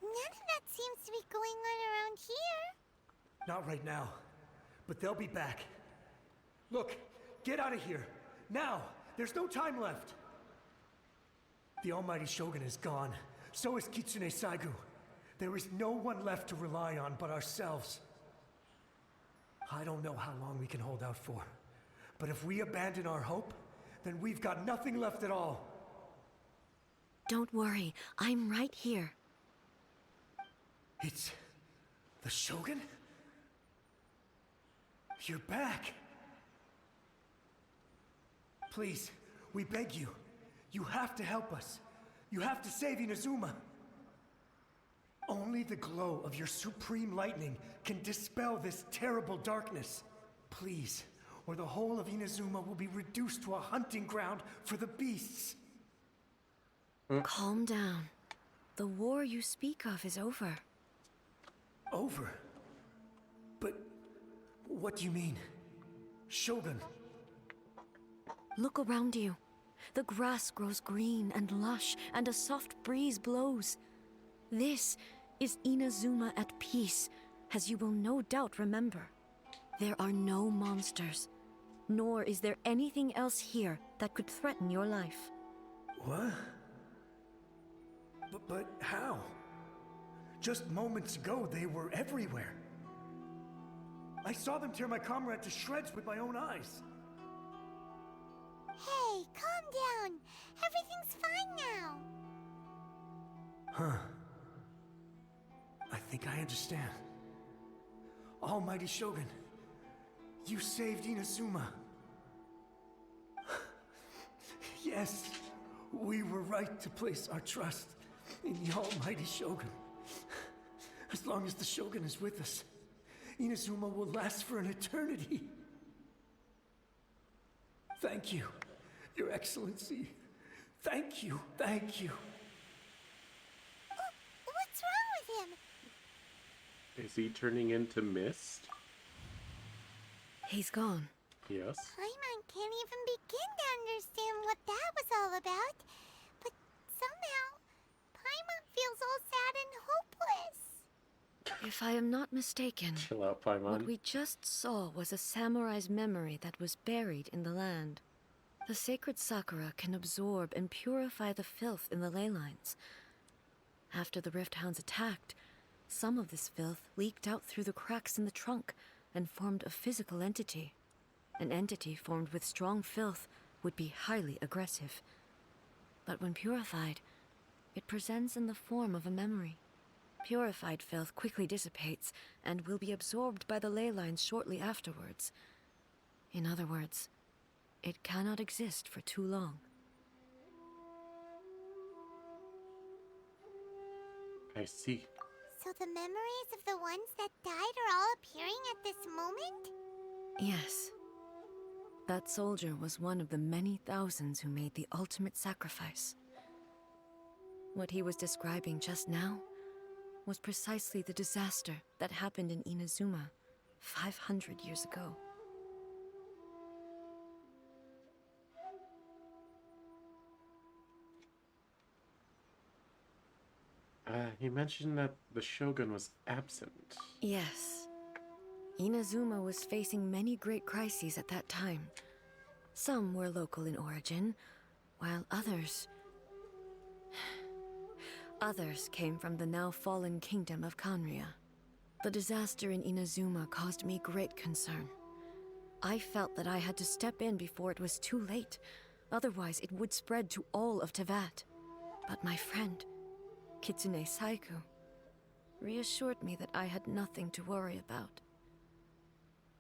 none of that seems to be going on around here. Not right now, but they'll be back. Look, get out of here. Now, there's no time left. The almighty Shogun is gone. So is Kitsune Saigu. There is no one left to rely on but ourselves. I don't know how long we can hold out for. But if we abandon our hope, then we've got nothing left at all. Don't worry, I'm right here. It's the Shogun? You're back. Please, we beg you. You have to help us. You have to save Inazuma. Only the glow of your supreme lightning can dispel this terrible darkness. Please, or the whole of Inazuma will be reduced to a hunting ground for the beasts. Calm down. The war you speak of is over. Over? But what do you mean? Shogun? Look around you. The grass grows green and lush, and a soft breeze blows. This is Inazuma at peace, as you will no doubt remember. There are no monsters, nor is there anything else here that could threaten your life. What? But how? Just moments ago, they were everywhere. I saw them tear my comrade to shreds with my own eyes. Hey, calm down. Everything's fine now. Huh. I think I understand. Almighty Shogun, you saved Inazuma. Yes, we were right to place our trust in the Almighty Shogun. As long as the Shogun is with us, Inazuma will last for an eternity. Thank you, Your Excellency. Thank you, thank you. What's wrong with him? Is he turning into mist? He's gone. Yes. Paimon can't even begin to understand what that was all about. But somehow, Paimon feels all sad and hopeless. If I am not mistaken, Chill out, Paimon. what we just saw was a samurai's memory that was buried in the land. The sacred sakura can absorb and purify the filth in the ley lines. After the Rift Hounds attacked, some of this filth leaked out through the cracks in the trunk and formed a physical entity. An entity formed with strong filth would be highly aggressive. But when purified, it presents in the form of a memory. Purified filth quickly dissipates and will be absorbed by the ley lines shortly afterwards. In other words, it cannot exist for too long. I see. So the memories of the ones that died are all appearing at this moment? Yes. That soldier was one of the many thousands who made the ultimate sacrifice. What he was describing just now was precisely the disaster that happened in Inazuma 500 years ago. He mentioned that the Shogun was absent. Yes. Inazuma was facing many great crises at that time. Some were local in origin, while others came from the now fallen kingdom of Kanria. The disaster in Inazuma caused me great concern. I felt that I had to step in before it was too late, Otherwise, it would spread to all of Tevat. But my friend, Kitsune Saiku, reassured me that I had nothing to worry about.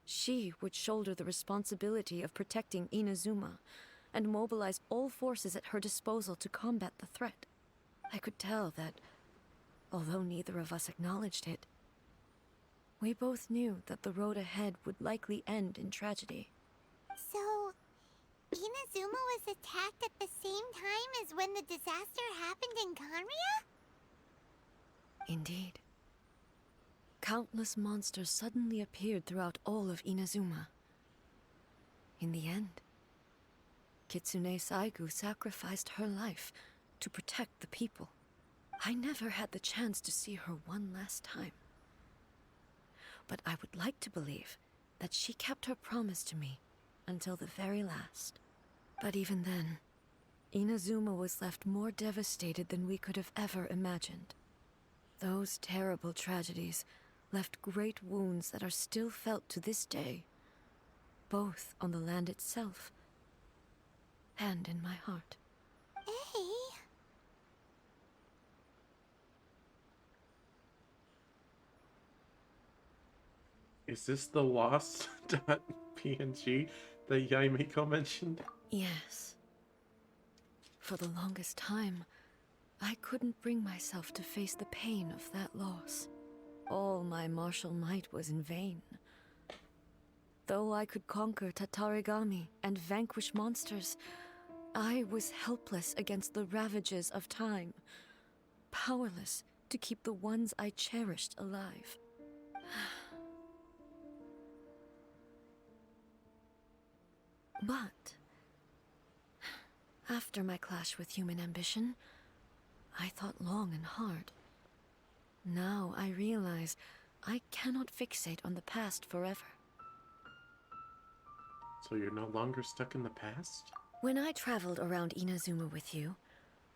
She would shoulder the responsibility of protecting Inazuma and mobilize all forces at her disposal to combat the threat. I could tell that, although neither of us acknowledged it, we both knew that the road ahead would likely end in tragedy. So, Inazuma was attacked at the same time as when the disaster happened in Conria? Indeed. Countless monsters suddenly appeared throughout all of Inazuma. In the end, Kitsune Saigu sacrificed her life to protect the people. I never had the chance to see her one last time. But I would like to believe that she kept her promise to me until the very last. But even then, Inazuma was left more devastated than we could have ever imagined. Those terrible tragedies left great wounds that are still felt to this day, both on the land itself and in my heart. Hey. Is this the lost.png that Yaimiko mentioned? Yes. For the longest time, I couldn't bring myself to face the pain of that loss. All my martial might was in vain. Though I could conquer Tatarigami and vanquish monsters, I was helpless against the ravages of time, powerless to keep the ones I cherished alive. But after my clash with human ambition, I thought long and hard. Now I realize I cannot fixate on the past forever. So you're no longer stuck in the past? When I traveled around Inazuma with you,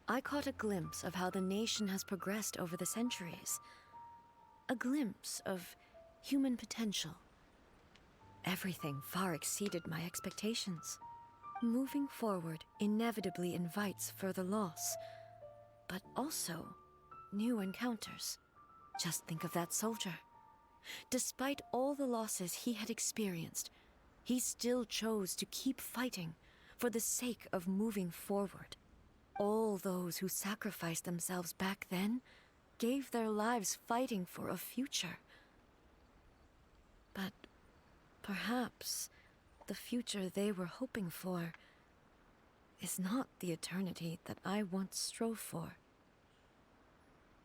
I caught a glimpse of how the nation has progressed over the centuries. A glimpse of human potential. Everything far exceeded my expectations. Moving forward inevitably invites further loss, but also new encounters. Just think of that soldier. Despite all the losses he had experienced, he still chose to keep fighting for the sake of moving forward. All those who sacrificed themselves back then gave their lives fighting for a future. But perhaps the future they were hoping for is not the eternity that I once strove for.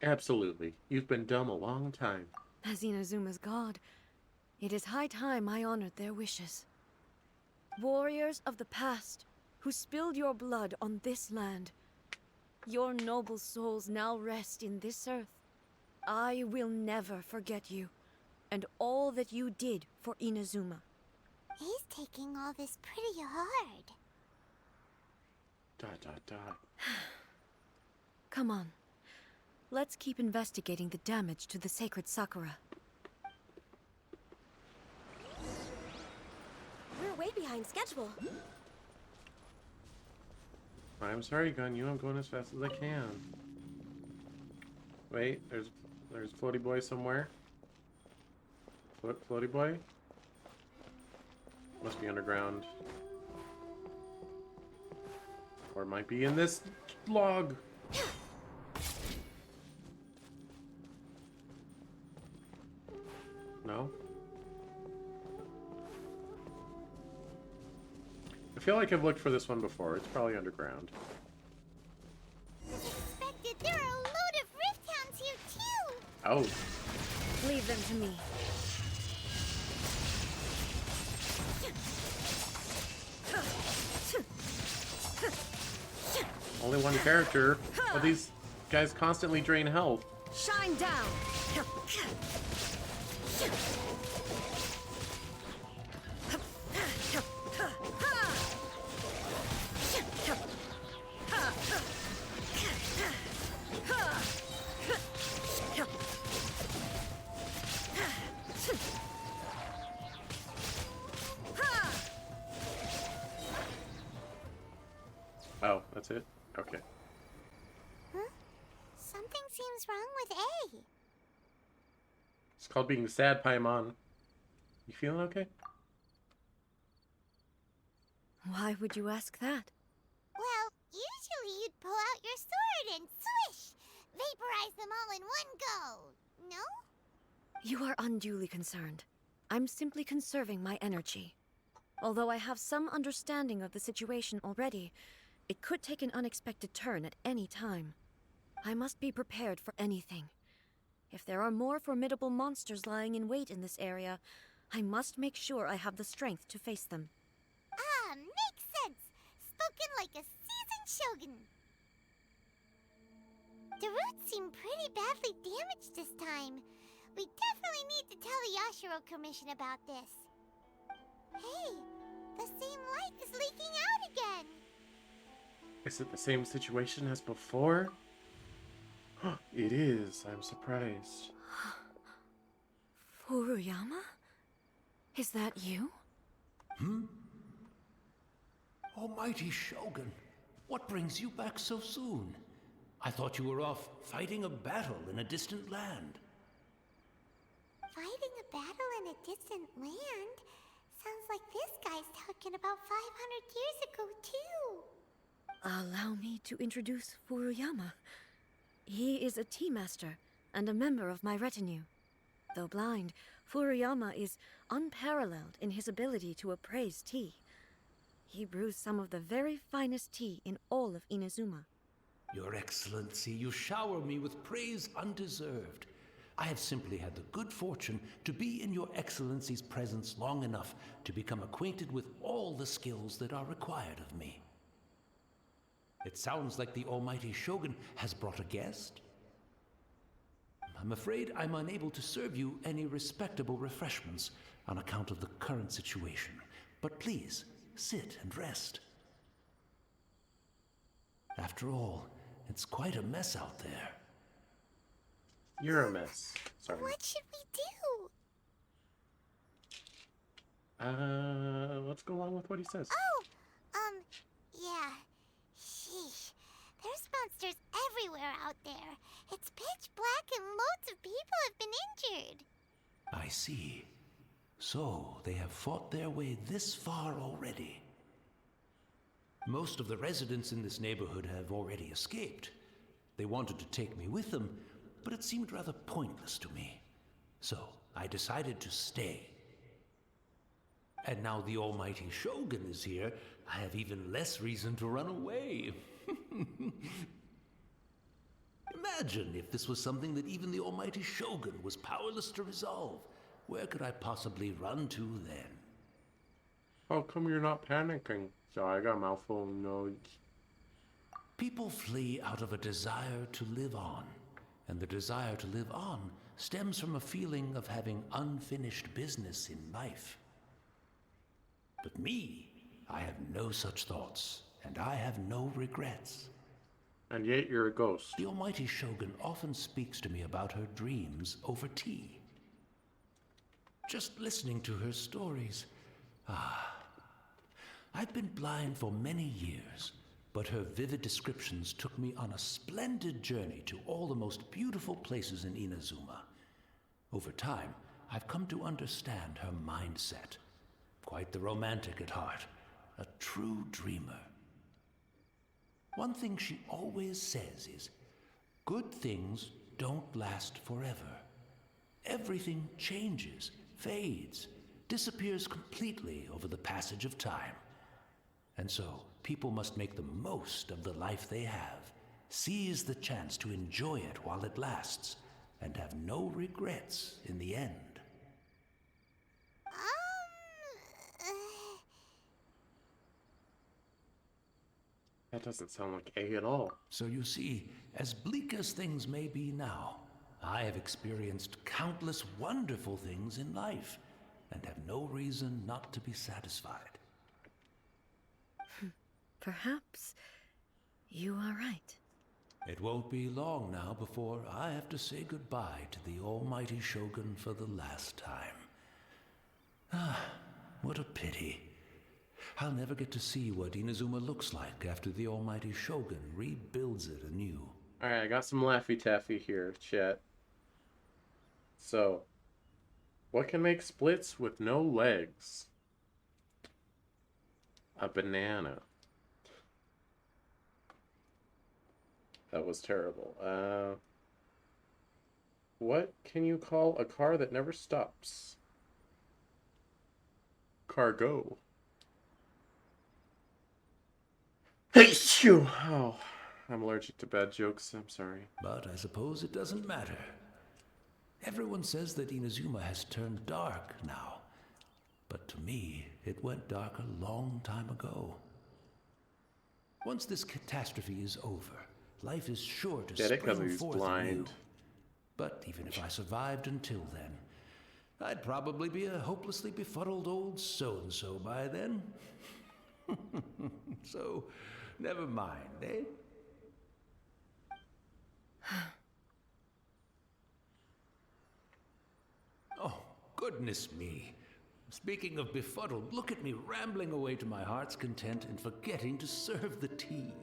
Absolutely. You've been dumb a long time. As Inazuma's god, it is high time I honored their wishes. Warriors of the past, who spilled your blood on this land, your noble souls now rest in this earth. I will never forget you, and all that you did for Inazuma. He's taking all this pretty hard. ... Come on. Let's keep investigating the damage to the sacred Sakura. We're way behind schedule. I'm sorry, Ganyu. I'm going as fast as I can. Wait, there's Floaty Boy somewhere. Floaty Boy? Must be underground. Or it might be in this log. No? I feel like I've looked for this one before. It's probably underground. As expected, there are a load of Rift Hounds here too! Oh. Leave them to me. Only one character, but these guys constantly drain health. Shine down! Oh, that's it? Okay. Huh? Something seems wrong with A. It's called being sad, Paimon. You feeling okay? Why would you ask that? Well, usually you'd pull out your sword and swish! Vaporize them all in one go, no? You are unduly concerned. I'm simply conserving my energy. Although I have some understanding of the situation already, it could take an unexpected turn at any time. I must be prepared for anything. If there are more formidable monsters lying in wait in this area, I must make sure I have the strength to face them. Ah, makes sense! Spoken like a seasoned shogun! The roots seem pretty badly damaged this time. We definitely need to tell the Yashiro Commission about this. Hey, the same light is leaking out again! Is it the same situation as before? It is. I'm surprised. Furuyama? Is that you? Almighty Shogun, what brings you back so soon? I thought you were off fighting a battle in a distant land. Fighting a battle in a distant land? Sounds like this guy's talking about 500 years ago, too. Allow me to introduce Furuyama. He is a tea master and a member of my retinue. Though blind, Furuyama is unparalleled in his ability to appraise tea. He brews some of the very finest tea in all of Inazuma. Your Excellency, you shower me with praise undeserved. I have simply had the good fortune to be in your Excellency's presence long enough to become acquainted with all the skills that are required of me. It sounds like the Almighty Shogun has brought a guest. I'm afraid I'm unable to serve you any respectable refreshments on account of the current situation, but please, sit and rest. After all, it's quite a mess out there. You're a mess. Sorry. What should we do? Let's go along with what he says. Oh, yeah. Sheesh. There's monsters everywhere out there. It's pitch black and loads of people have been injured. I see. So, they have fought their way this far already. Most of the residents in this neighborhood have already escaped. They wanted to take me with them, but it seemed rather pointless to me. So, I decided to stay. And now the Almighty Shogun is here, I have even less reason to run away. Imagine if this was something that even the Almighty Shogun was powerless to resolve. Where could I possibly run to then? How come you're not panicking? Sorry, I got a mouthful of notes. People flee out of a desire to live on, and the desire to live on stems from a feeling of having unfinished business in life. But me, I have no such thoughts, and I have no regrets. And yet you're a ghost. The Almighty Shogun often speaks to me about her dreams over tea. Just listening to her stories. I've been blind for many years, but her vivid descriptions took me on a splendid journey to all the most beautiful places in Inazuma. Over time, I've come to understand her mindset. Quite the romantic at heart, a true dreamer. One thing she always says is, good things don't last forever. Everything changes, fades, disappears completely over the passage of time. And so, people must make the most of the life they have, seize the chance to enjoy it while it lasts, and have no regrets in the end. That doesn't sound like A at all. So you see, as bleak as things may be now, I have experienced countless wonderful things in life, and have no reason not to be satisfied. Perhaps you are right. It won't be long now before I have to say goodbye to the Almighty Shogun for the last time. What a pity. I'll never get to see what Inazuma looks like after the almighty Shogun rebuilds it anew. Alright, I got some Laffy Taffy here, chat. So, what can make splits with no legs? A banana. That was terrible. What can you call a car that never stops? Cargo. Hey, shoo! Oh, I'm allergic to bad jokes. I'm sorry. But I suppose it doesn't matter. Everyone says that Inazuma has turned dark now. But to me, it went dark a long time ago. Once this catastrophe is over, life is sure to Get it? 'Cause spring he's forth blind. anew. But even if I survived until then, I'd probably be a hopelessly befuddled old so-and-so by then. So, never mind, eh? Oh, goodness me. Speaking of befuddled, look at me rambling away to my heart's content and forgetting to serve the tea.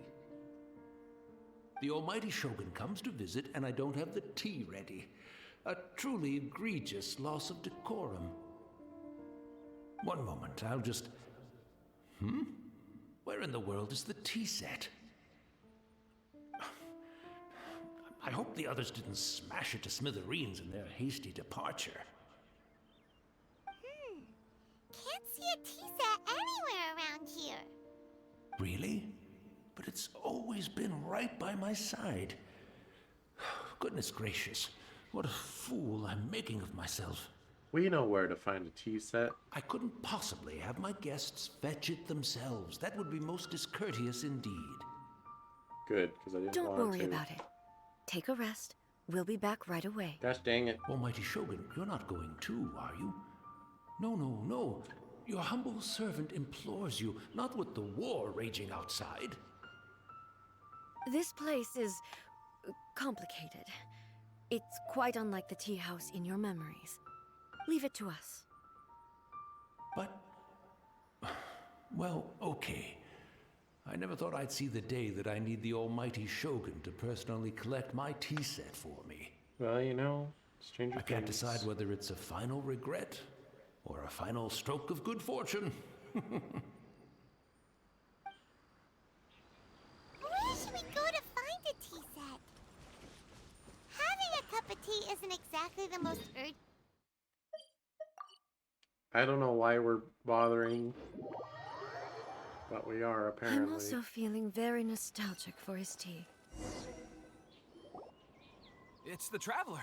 The almighty Shogun comes to visit and I don't have the tea ready. A truly egregious loss of decorum. One moment, I'll just... Where in the world is the tea set? I hope the others didn't smash it to smithereens in their hasty departure. Can't see a tea set anywhere around here. Really? But it's always been right by my side. Goodness gracious, what a fool I'm making of myself. We know where to find a tea set. I couldn't possibly have my guests fetch it themselves. That would be most discourteous indeed. Good, because I didn't Don't want to. worry about it. Take a rest. We'll be back right away. Gosh dang it. Almighty Shogun, you're not going too, are you? No, no, no. Your humble servant implores you, not with the war raging outside. This place is complicated. It's quite unlike the tea house in your memories. Leave it to us. But... well, okay. I never thought I'd see the day that I need the almighty Shogun to personally collect my tea set for me. Well, you know, stranger I can't things. decide whether it's a final regret or a final stroke of good fortune. Where should we go to find a tea set? Having a cup of tea isn't exactly the most urgent. I don't know why we're bothering, but we are apparently. I'm also feeling very nostalgic for his tea. It's the Traveler.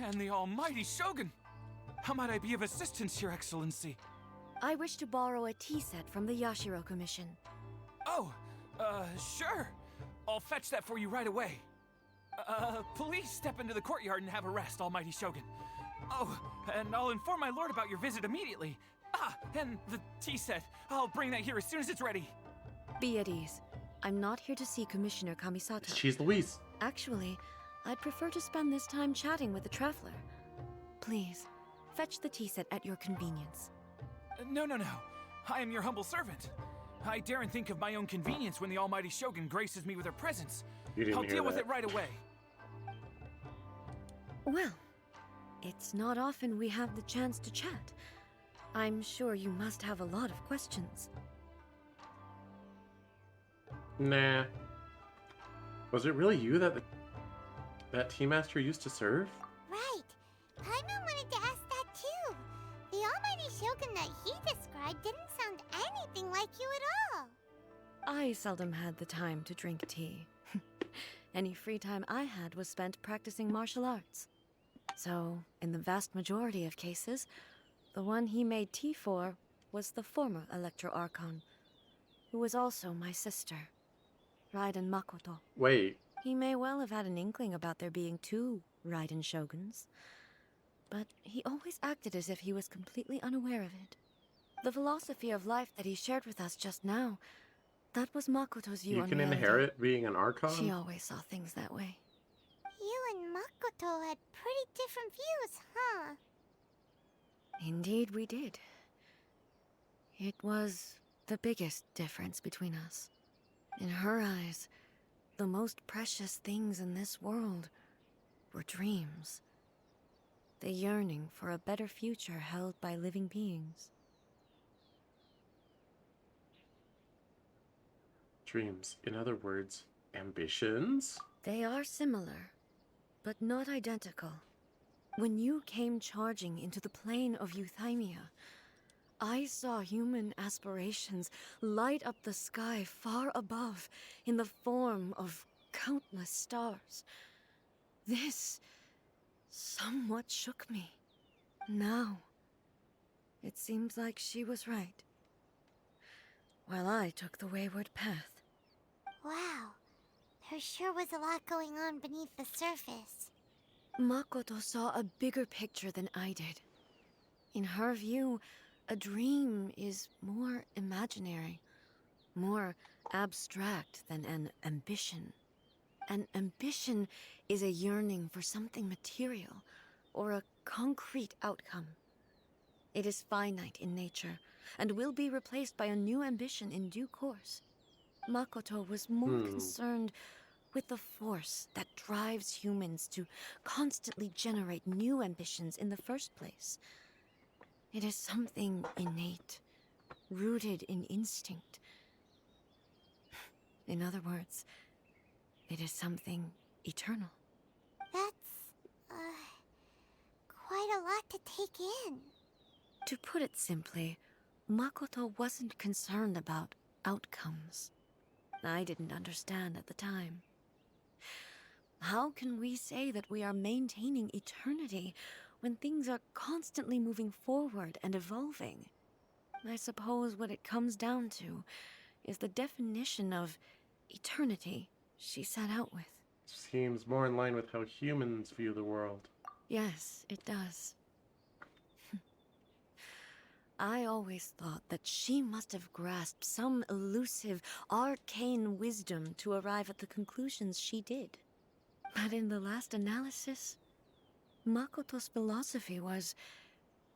And the almighty Shogun. How might I be of assistance, Your Excellency? I wish to borrow a tea set from the Yashiro Commission. Oh, sure. I'll fetch that for you right away. Please step into the courtyard and have a rest, almighty Shogun. Oh, and I'll inform my lord about your visit immediately. Ah, and the tea set. I'll bring that here as soon as it's ready. Be at ease. I'm not here to see Commissioner Kamisato. She's Luis. Actually, I'd prefer to spend this time chatting with the Traveler. Please, fetch the tea set at your convenience. No. I am your humble servant. I daren't think of my own convenience when the almighty Shogun graces me with her presence. I'll deal with it right away. Well, it's not often we have the chance to chat. I'm sure you must have a lot of questions. Nah. Was it really you that that tea master used to serve? Right. Paimon wanted to ask that too. The almighty Shogun that he described didn't sound anything like you at all. I seldom had the time to drink tea. Any free time I had was spent practicing martial arts. So, in the vast majority of cases, the one he made tea for was the former Electro Archon, who was also my sister, Raiden Makoto. Wait. He may well have had an inkling about there being two Raiden Shoguns, but he always acted as if he was completely unaware of it. The philosophy of life that he shared with us just now, that was Makoto's view on You can reality. inherit being an Archon? She always saw things that way. You and Makoto had pretty different views, huh? Indeed we did. It was the biggest difference between us. In her eyes, the most precious things in this world were dreams. The yearning for a better future held by living beings. Dreams. In other words, ambitions? They are similar, but not identical. When you came charging into the plane of Euthymia, I saw human aspirations light up the sky far above in the form of countless stars. This somewhat shook me. Now, it seems like she was right, while I took the wayward path. Wow, there sure was a lot going on beneath the surface. Makoto saw a bigger picture than I did. In her view, a dream is more imaginary, more abstract than an ambition. An ambition is a yearning for something material, or a concrete outcome. It is finite in nature, and will be replaced by a new ambition in due course. Makoto was more concerned with the force that drives humans to constantly generate new ambitions in the first place. It is something innate, rooted in instinct. In other words, it is something eternal. That's, quite a lot to take in. To put it simply, Makoto wasn't concerned about outcomes. I didn't understand at the time. How can we say that we are maintaining eternity when things are constantly moving forward and evolving? I suppose what it comes down to is the definition of eternity she set out with. Seems more in line with how humans view the world. Yes, it does. I always thought that she must have grasped some elusive, arcane wisdom to arrive at the conclusions she did. But in the last analysis, Makoto's philosophy was,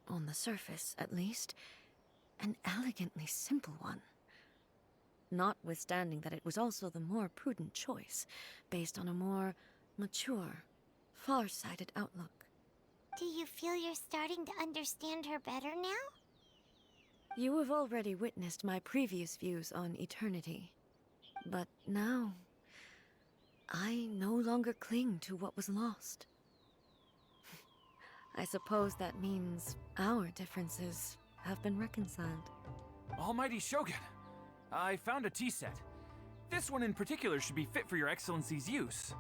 on the surface at least, an elegantly simple one. Notwithstanding that it was also the more prudent choice, based on a more mature, far-sighted outlook. Do you feel you're starting to understand her better now? You have already witnessed my previous views on eternity. But now, I no longer cling to what was lost. I suppose that means our differences have been reconciled. Almighty Shogun, I found a tea set. This one in particular should be fit for your excellency's use.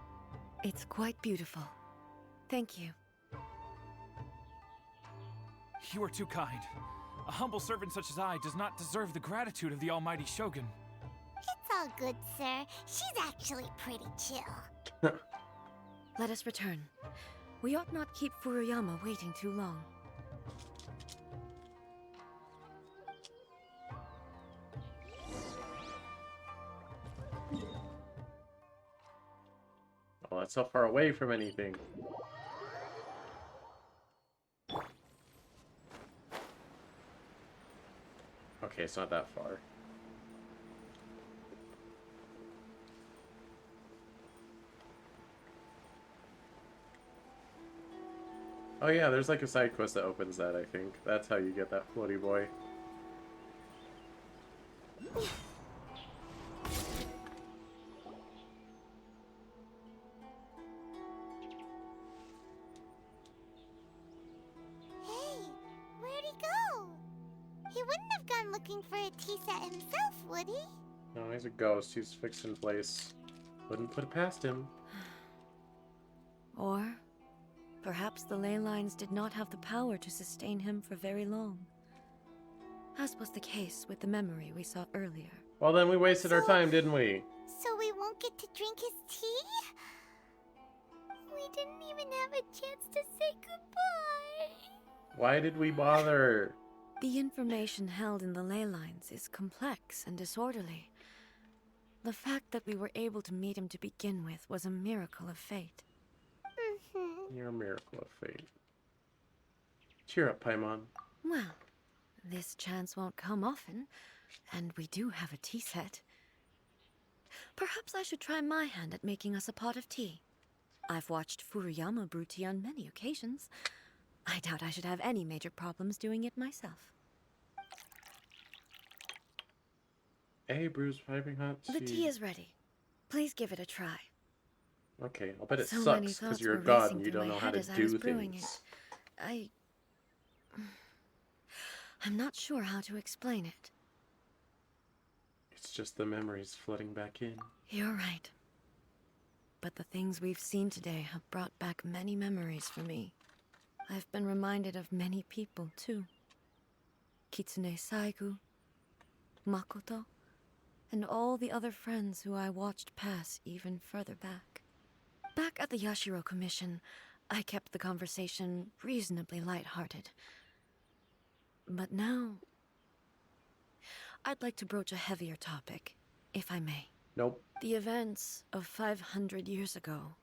It's quite beautiful. Thank you. You are too kind. A humble servant such as I does not deserve the gratitude of the Almighty Shogun. It's all good, sir. She's actually pretty chill. Let us return. We ought not keep Furuyama waiting too long. Oh, that's so far away from anything. Okay, it's not that far. Oh yeah, there's like a side quest that opens that, I think. That's how you get that floaty boy. Hey, where'd he go? He wouldn't have gone looking for a tea set himself, would he? No, he's a ghost. He's fixed in place. Wouldn't put it past him. Or perhaps the ley lines did not have the power to sustain him for very long. As was the case with the memory we saw earlier. Well, then we wasted our time, didn't we? So we won't get to drink his tea? We didn't even have a chance to say goodbye. Why did we bother? The information held in the ley lines is complex and disorderly. The fact that we were able to meet him to begin with was a miracle of fate. You're a miracle of fate. Cheer up, Paimon. Well, This chance won't come often, and we do have a tea set. Perhaps I should try my hand at making us a pot of tea. I've watched Furuyama brew tea on many occasions. I doubt I should have any major problems doing it myself. Hey, Bruce, piping hot tea. The tea is ready. Please give it a try. Okay, I'll bet it So many sucks because thoughts you're a were god racing and you through don't my know how head to as I was do brewing things. I'm not sure how to explain it. It's just the memories flooding back in. You're right. But the things we've seen today have brought back many memories for me. I've been reminded of many people, too. Kitsune Saigu, Makoto, and all the other friends who I watched pass even further back. Back at the Yashiro Commission, I kept the conversation reasonably lighthearted. But now, I'd like to broach a heavier topic, if I may. Nope. The events of 500 years ago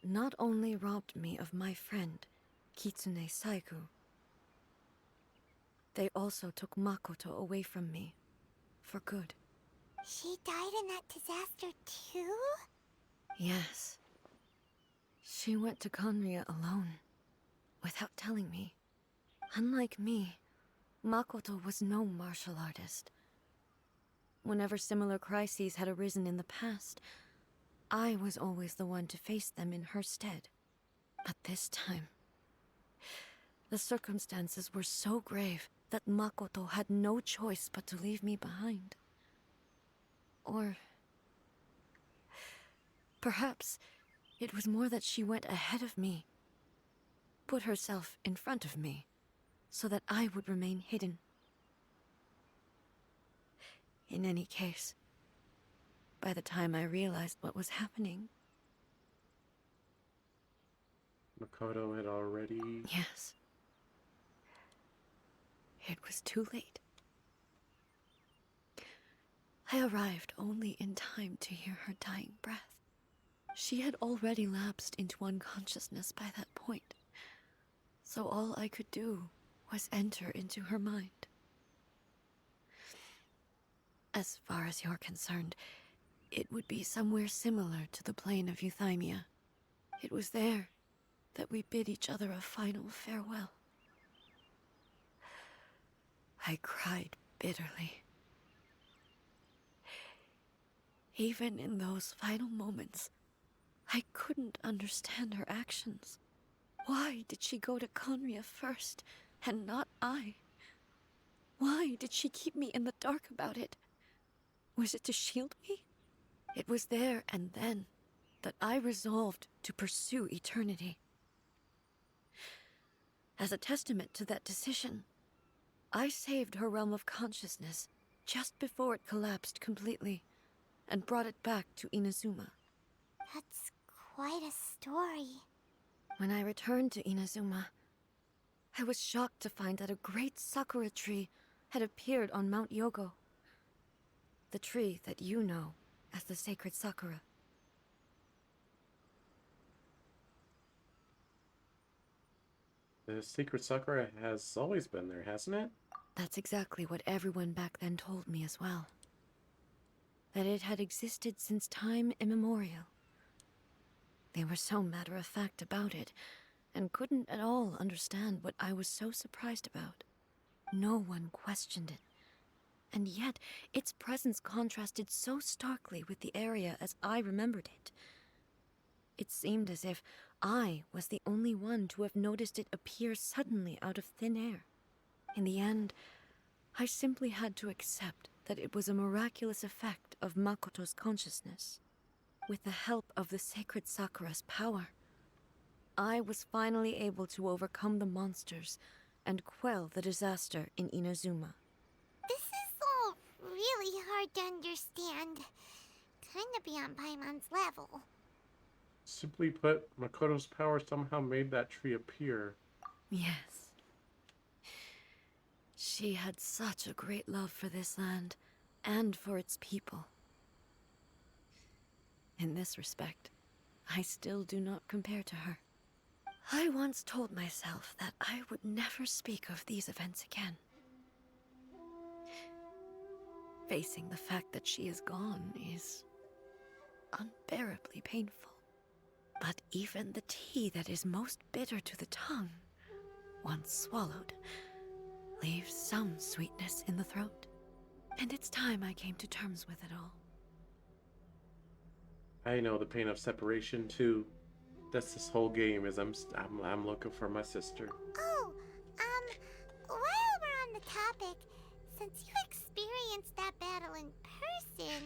not only robbed me of my friend, Kitsune Saigu, they also took Makoto away from me, for good. She died in that disaster too? Yes. She went to Conria alone, without telling me. Unlike me, Makoto was no martial artist. Whenever similar crises had arisen in the past, I was always the one to face them in her stead. But this time, the circumstances were so grave that Makoto had no choice but to leave me behind. Or perhaps it was more that she went ahead of me, put herself in front of me, so that I would remain hidden. In any case, by the time I realized what was happening... Makoto had already... Yes. It was too late. I arrived only in time to hear her dying breath. She had already lapsed into unconsciousness by that point, so all I could do was enter into her mind. As far as you're concerned, it would be somewhere similar to the plane of Euthymia. It was there that we bid each other a final farewell. I cried bitterly. Even in those final moments, I couldn't understand her actions. Why did she go to Conria first, and not I? Why did she keep me in the dark about it? Was it to shield me? It was there and then that I resolved to pursue eternity. As a testament to that decision, I saved her realm of consciousness just before it collapsed completely, and brought it back to Inazuma. That's quite a story. When I returned to Inazuma, I was shocked to find that a great sakura tree had appeared on Mount Yogo. The tree that you know as the sacred sakura. The secret sakura has always been there, hasn't it? That's exactly what everyone back then told me as well. That it had existed since time immemorial. They were so matter-of-fact about it, and couldn't at all understand what I was so surprised about. No one questioned it. And yet, its presence contrasted so starkly with the area as I remembered it. It seemed as if I was the only one to have noticed it appear suddenly out of thin air. In the end, I simply had to accept that it was a miraculous effect of Makoto's consciousness. With the help of the sacred sakura's power, I was finally able to overcome the monsters and quell the disaster in Inazuma. This is all really hard to understand. Kinda beyond Paimon's level. Simply put, Makoto's power somehow made that tree appear. Yes. She had such a great love for this land, and for its people. In this respect, I still do not compare to her. I once told myself that I would never speak of these events again. Facing the fact that she is gone is unbearably painful. But even the tea that is most bitter to the tongue, once swallowed, leaves some sweetness in the throat. And it's time I came to terms with it all. I know the pain of separation too. That's this whole game. Is I'm looking for my sister. Oh, while we're on the topic, since you experienced that battle in person...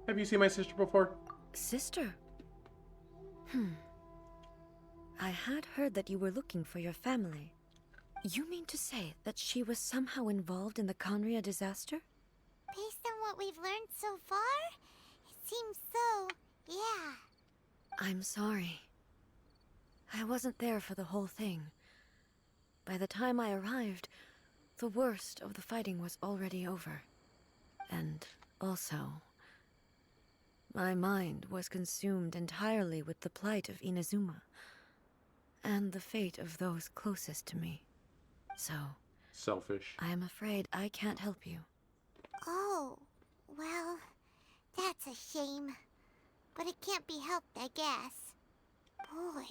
Have you seen my sister before? Sister? I had heard that you were looking for your family. You mean to say that she was somehow involved in the Conria disaster? Based on what we've learned so far, it seems so, yeah. I'm sorry. I wasn't there for the whole thing. By the time I arrived, the worst of the fighting was already over. And also, my mind was consumed entirely with the plight of Inazuma and the fate of those closest to me. So... selfish. I am afraid I can't help you. Oh, well, that's a shame. But it can't be helped, I guess. Boy,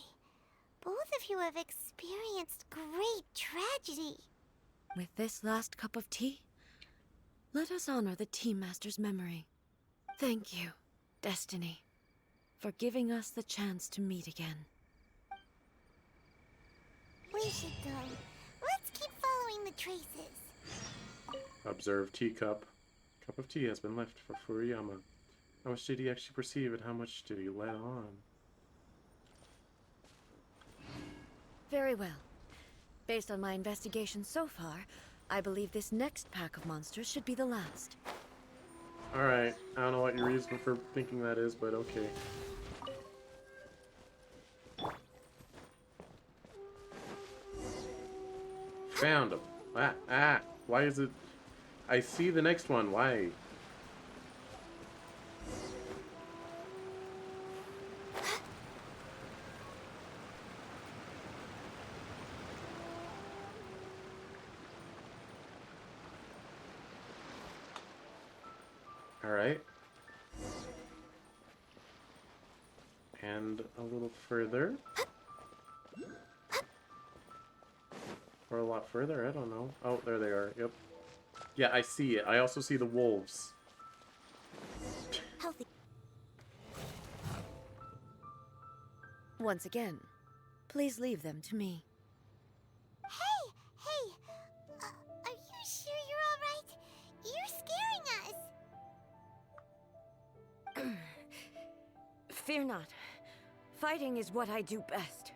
both of you have experienced great tragedy. With this last cup of tea, let us honor the Tea Master's memory. Thank you, Destiny, for giving us the chance to meet again. We should go. Let's keep following the traces. Observe teacup. Cup of tea has been left for Furuyama. How much did he actually perceive and how much did he let on? Very well. Based on my investigation so far, I believe this next pack of monsters should be the last. Alright, I don't know what your reason for thinking that is, but okay. Found him. Why is it... I see the next one, why? Alright. And a little further. Or a lot further, I don't know. Oh, there they are, yep. Yeah, I see it. I also see the wolves. Healthy. Once again, please leave them to me. Hey! Are you sure you're alright? You're scaring us! Fear not. Fighting is what I do best.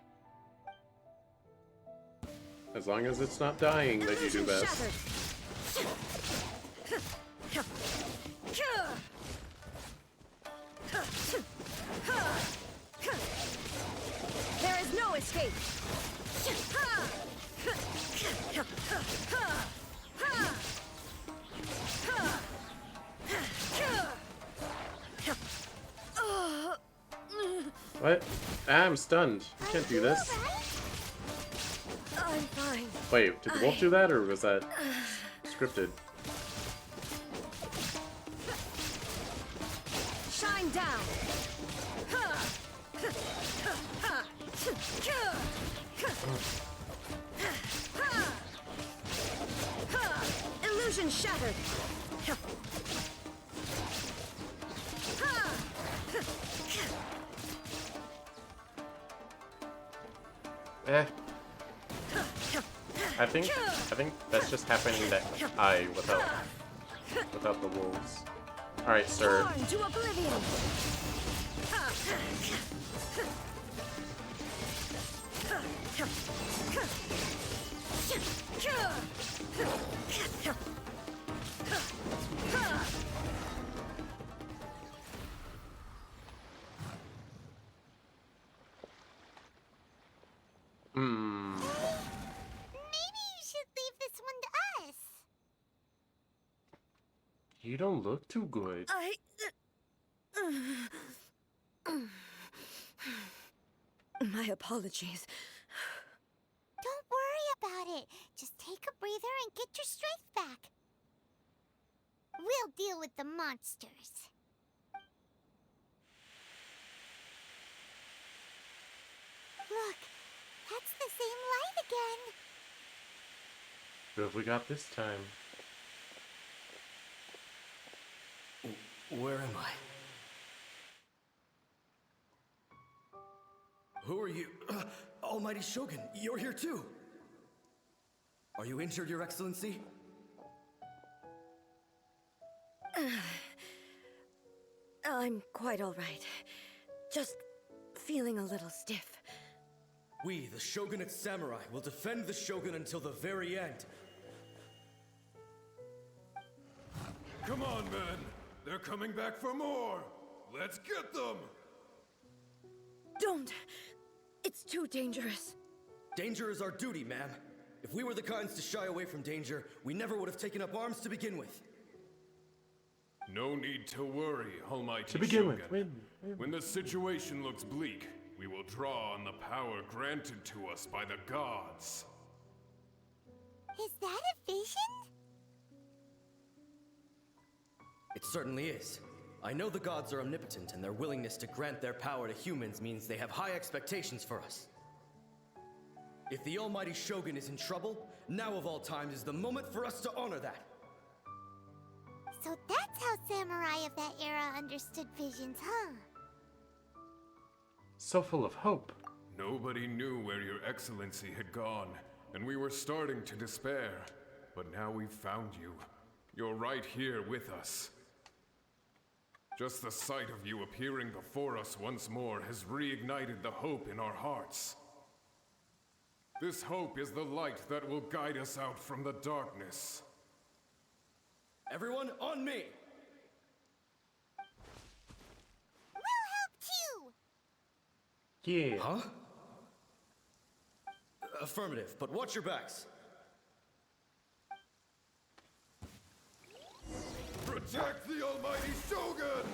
As long as it's not dying that you do best. There is no escape. What? I'm stunned. You can't do this. I'm fine. Wait, did the wolf do that, or was that scripted? Shine down. Illusion shattered. I think that's just happening to I without the wolves. Alright, sir. Torn to oblivion. Maybe you should leave this one to us. You don't look too good. My apologies. Don't worry about it. Just take a breather and get your strength back. We'll deal with the monsters. Look, that's the same light again. What have we got this time? Where am I? Who are you? Almighty Shogun, you're here too! Are you injured, Your Excellency? I'm quite all right. Just feeling a little stiff. We, the Shogunate Samurai, will defend the Shogun until the very end. Come on, men! They're coming back for more! Let's get them! Don't! It's too dangerous. Danger is our duty, ma'am. If we were the kinds to shy away from danger, we never would have taken up arms to begin with. No need to worry, Almighty To begin Shogun. with, When the situation looks bleak, we will draw on the power granted to us by the gods. Is that a vision? It certainly is. I know the gods are omnipotent, and their willingness to grant their power to humans means they have high expectations for us. If the Almighty Shogun is in trouble, now of all times is the moment for us to honor that. So that's how samurai of that era understood visions, huh? So full of hope. Nobody knew where Your Excellency had gone, and we were starting to despair. But now we've found you. You're right here with us. Just the sight of you appearing before us once more has reignited the hope in our hearts. This hope is the light that will guide us out from the darkness. Everyone, on me! We'll help too! Yeah. Huh? Affirmative, but watch your backs. Protect the Almighty Shogun!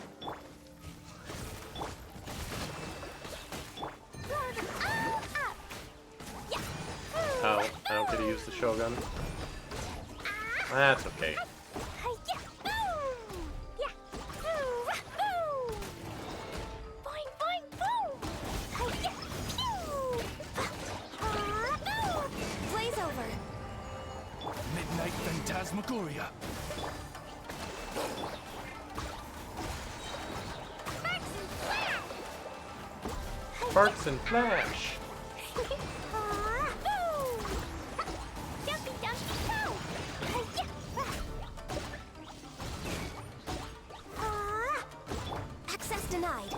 Oh, I don't get to use the Shogun. That's okay. Blaze over. Midnight Phantasmagoria. Sparks and flash. Access denied.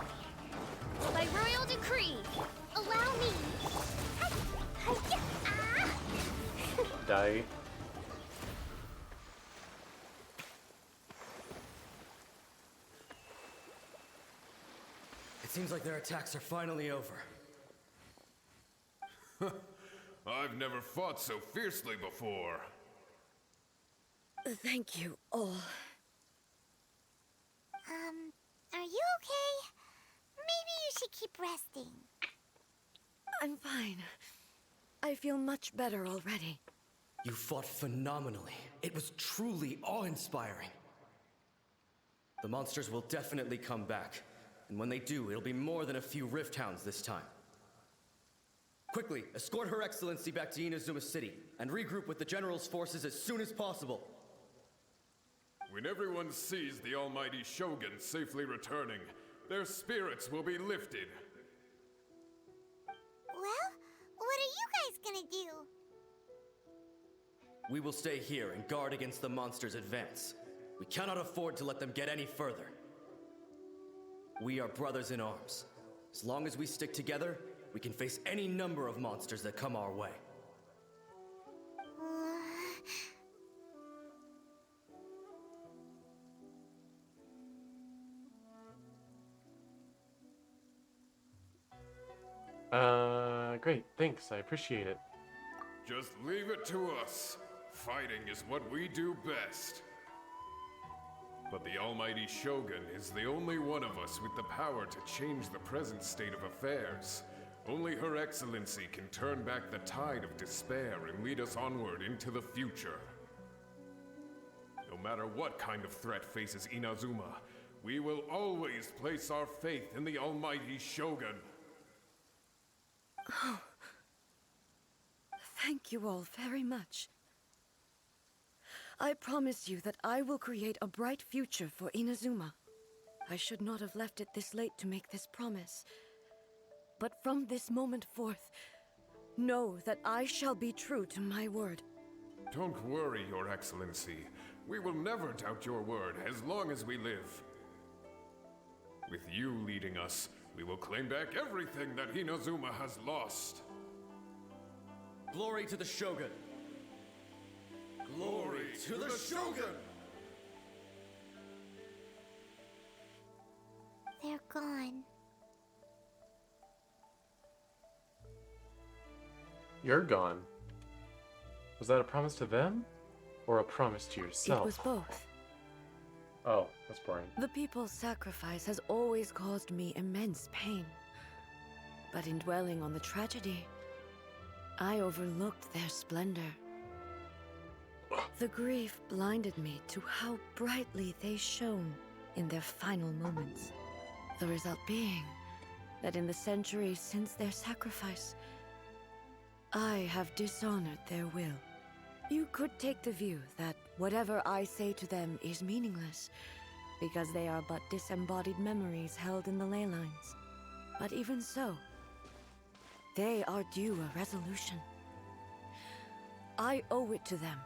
By royal decree, allow me. Die. It seems like their attacks are finally over. I've never fought so fiercely before. Thank you all. Are you okay? Maybe you should keep resting. I'm fine. I feel much better already. You fought phenomenally. It was truly awe-inspiring. The monsters will definitely come back. And when they do, it'll be more than a few Rift Hounds this time. Quickly, escort Her Excellency back to Inazuma City, and regroup with the General's forces as soon as possible. When everyone sees the Almighty Shogun safely returning, their spirits will be lifted. Well, what are you guys gonna do? We will stay here and guard against the monsters' advance. We cannot afford to let them get any further. We are brothers in arms. As long as we stick together, we can face any number of monsters that come our way. Great, thanks, I appreciate it. Just leave it to us. Fighting is what we do best. But the Almighty Shogun is the only one of us with the power to change the present state of affairs. Only Her Excellency can turn back the tide of despair and lead us onward into the future. No matter what kind of threat faces Inazuma, we will always place our faith in the almighty Shogun. Oh. Thank you all very much. I promise you that I will create a bright future for Inazuma. I should not have left it this late to make this promise. But from this moment forth, know that I shall be true to my word. Don't worry, Your Excellency. We will never doubt your word as long as we live. With you leading us, we will claim back everything that Inazuma has lost. Glory to the Shogun! Glory to the Shogun! They're gone. You're gone. Was that a promise to them? Or a promise to yourself? It was both. Oh, that's boring. The people's sacrifice has always caused me immense pain. But in dwelling on the tragedy, I overlooked their splendor. The grief blinded me to how brightly they shone in their final moments. The result being that in the centuries since their sacrifice, I have dishonored their will. You could take the view that whatever I say to them is meaningless, because they are but disembodied memories held in the ley lines. But even so, they are due a resolution. I owe it to them,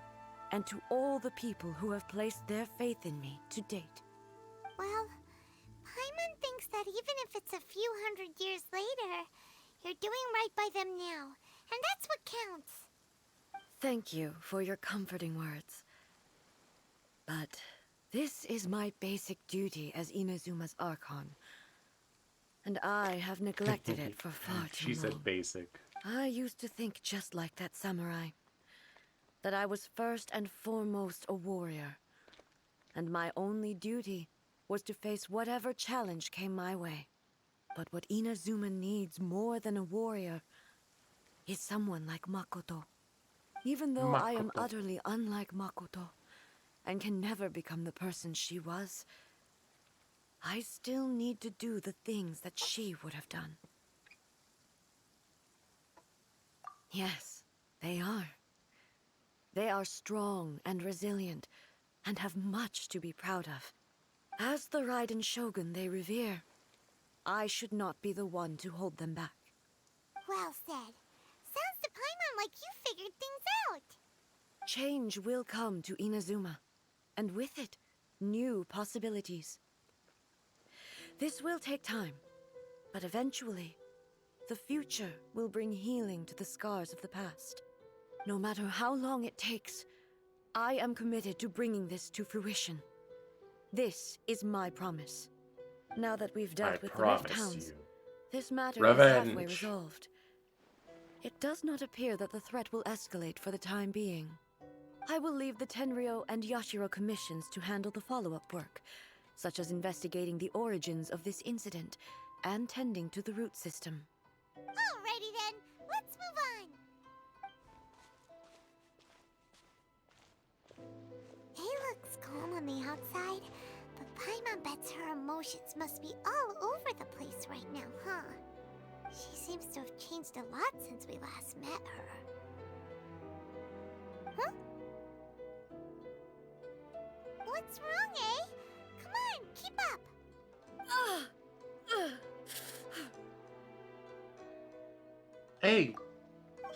and to all the people who have placed their faith in me to date. Well, Paimon thinks that even if it's a few hundred years later, you're doing right by them now, and that's what counts. Thank you for your comforting words. But this is my basic duty as Inazuma's Archon, and I have neglected it for far too long. She said basic. I used to think just like that samurai, that I was first and foremost a warrior, and my only duty was to face whatever challenge came my way. But what Inazuma needs more than a warrior is someone like Makoto. Even though I am utterly unlike Makoto, and can never become the person she was, I still need to do the things that she would have done. Yes, they are. They are strong and resilient, and have much to be proud of. As the Raiden Shogun they revere, I should not be the one to hold them back. Well said. Sounds to Paimon like you figured things out. Change will come to Inazuma, and with it, new possibilities. This will take time, but eventually, the future will bring healing to the scars of the past. No matter how long it takes, I am committed to bringing this to fruition. This is my promise. Now that we've dealt with the Rift Hounds, this matter is halfway resolved. It does not appear that the threat will escalate for the time being. I will leave the Tenryo and Yashiro commissions to handle the follow-up work, such as investigating the origins of this incident and tending to the root system. Alrighty then, let's move on. It looks calm on the outside, but Paimon bets her emotions must be all over the place right now, huh? She seems to have changed a lot since we last met her. Huh? What's wrong, eh? Come on, keep up! Hey!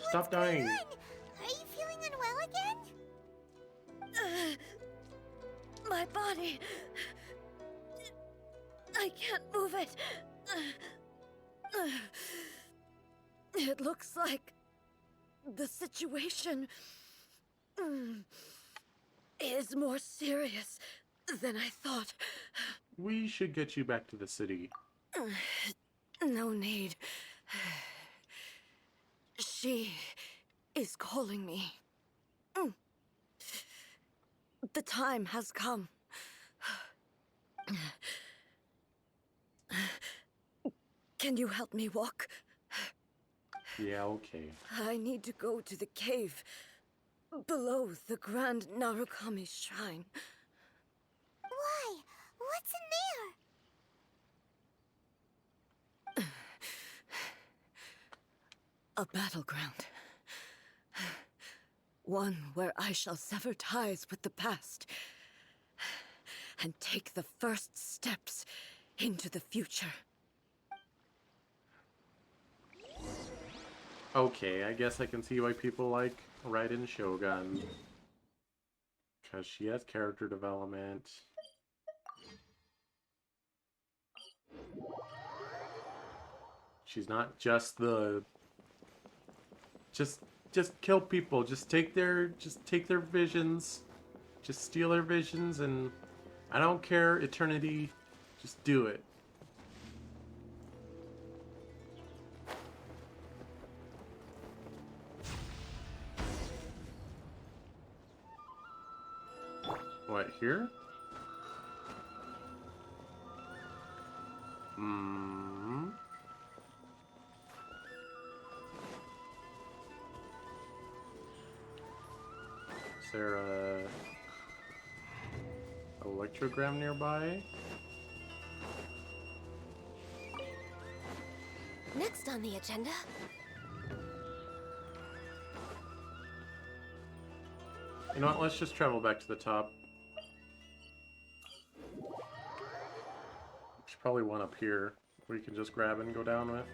Stop dying! Are you feeling unwell again? My body... I can't move it. It looks like the situation is more serious than I thought. We should get you back to the city. No need. She is calling me. The time has come. Can you help me walk? Yeah, okay. I need to go to the cave below the Grand Narukami Shrine. What's in there? A battleground. One where I shall sever ties with the past and take the first steps into the future. Okay, I guess I can see why people like Raiden Shogun. Because she has character development. She's not just the... Just kill people. Just take their visions. Just steal their visions, and I don't care, Eternity. Just do it. What, here? Hmm. Is there a electrogram nearby? Next on the agenda. You know what? Let's just travel back to the top. There's probably one up here we can just grab and go down with.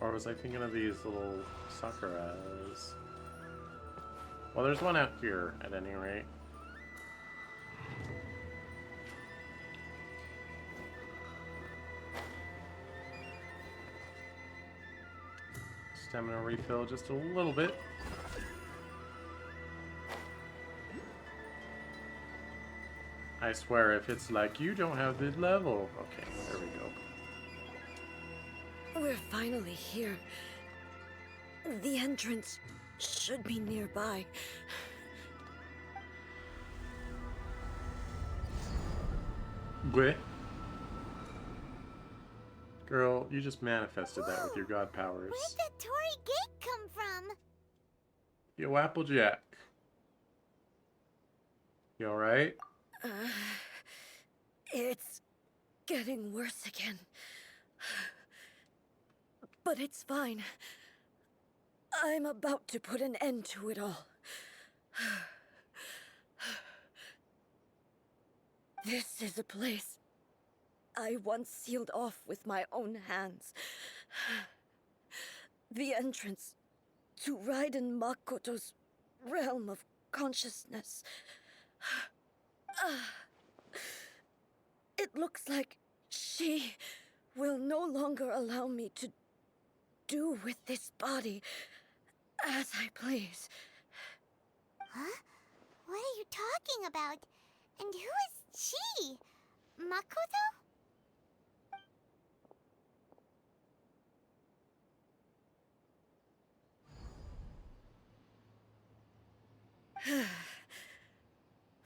Or was I thinking of these little Sakuras? Well, there's one out here, at any rate. Stamina refill just a little bit. I swear, if it's like, you don't have the level. Okay, there we go. We're finally here. The entrance should be nearby. Bleh. Girl, you just manifested that with your god powers. Where'd the Torii Gate come from? Yo, Applejack. You alright? It's getting worse again. But it's fine. I'm about to put an end to it all. This is a place I once sealed off with my own hands. The entrance to Raiden Makoto's realm of consciousness. It looks like she will no longer allow me to do with this body as I please. Huh? What are you talking about? And who is she? Makoto?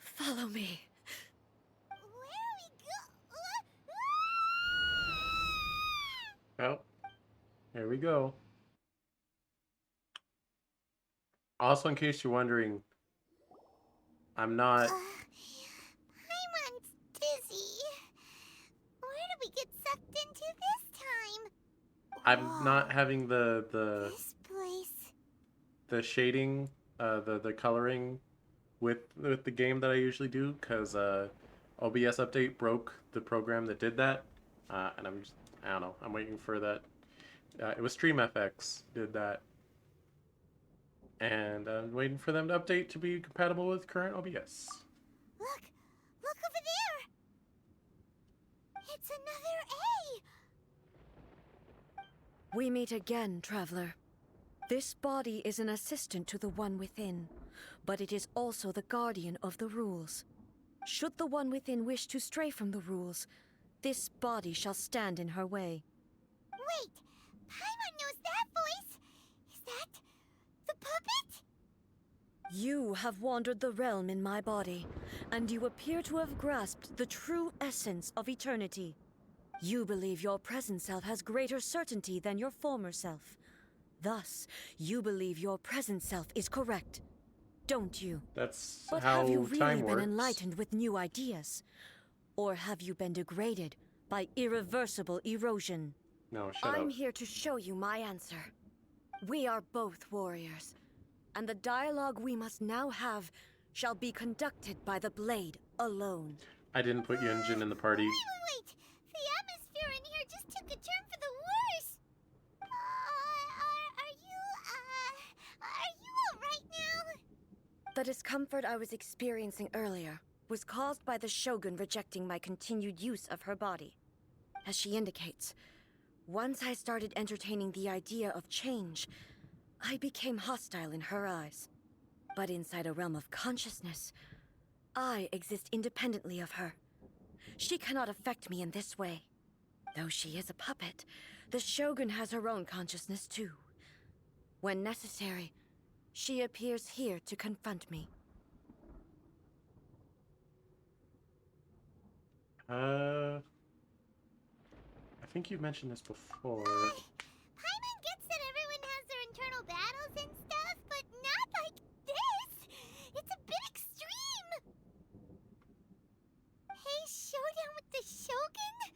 Follow me. Well, here we go. Also, in case you're wondering, I'm not... Paimon's dizzy. Where did we get sucked into this time? I'm not having the This place. the shading, the coloring with the game that I usually do, because OBS update broke the program that did that, and I don't know, I'm waiting for that. It was StreamFX did that, and I'm waiting for them to update to be compatible with current OBS. Look over there. It's another A. We meet again, traveler. This body is an assistant to the One Within, but it is also the guardian of the rules. Should the One Within wish to stray from the rules, this body shall stand in her way. Wait, Paimon knows that voice. Is that the puppet? You have wandered the realm in my body, and you appear to have grasped the true essence of eternity. You believe your present self has greater certainty than your former self. Thus, you believe your present self is correct. don't you? That's But how have you really time been works. enlightened with new ideas? Or have you been degraded by irreversible erosion? No, shut I'm up. here to show you my answer. We are both warriors, and the dialogue we must now have shall be conducted by the blade alone. I didn't put Yunjin in the party. Wait! The atmosphere in here just took a turn for the worse! Are you alright now? The discomfort I was experiencing earlier was caused by the Shogun rejecting my continued use of her body. As she indicates, once I started entertaining the idea of change, I became hostile in her eyes. But inside a realm of consciousness, I exist independently of her. She cannot affect me in this way. Though she is a puppet, the Shogun has her own consciousness too. When necessary, she appears here to confront me. I think you mentioned this before. Paimon gets that everyone has their internal battles and stuff, but not like this! It's a bit extreme! Hey, showdown with the Shogun?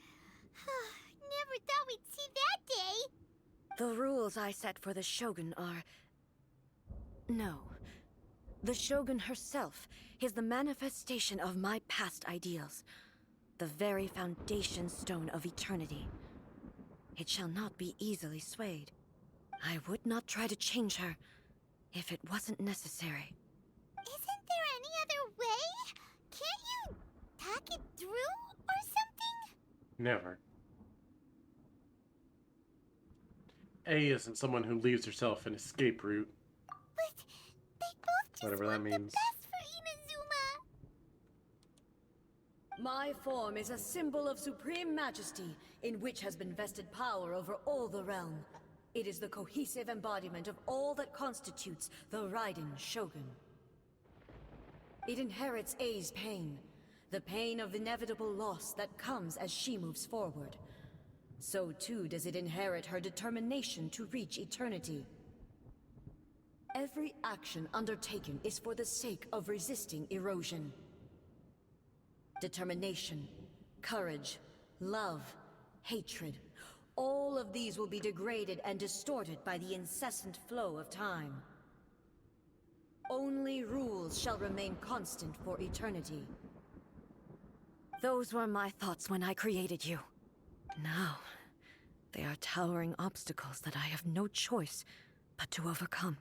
Never thought we'd see that day! The rules I set for the Shogun are... No. The Shogun herself is the manifestation of my past ideals. The very foundation stone of eternity. It shall not be easily swayed. I would not try to change her if it wasn't necessary. Isn't there any other way? Can't you talk it through or something? Never. A isn't someone who leaves herself an escape route. But they both just Whatever that want means. the best for Inazuma. My form is a symbol of supreme majesty, in which has been vested power over all the realm. It is the cohesive embodiment of all that constitutes the Raiden Shogun. It inherits A's pain, the pain of inevitable loss that comes as she moves forward. So too does it inherit her determination to reach eternity. Every action undertaken is for the sake of resisting erosion. Determination, courage, love, hatred, all of these will be degraded and distorted by the incessant flow of time. Only rules shall remain constant for eternity. Those were my thoughts when I created you. Now, they are towering obstacles that I have no choice but to overcome.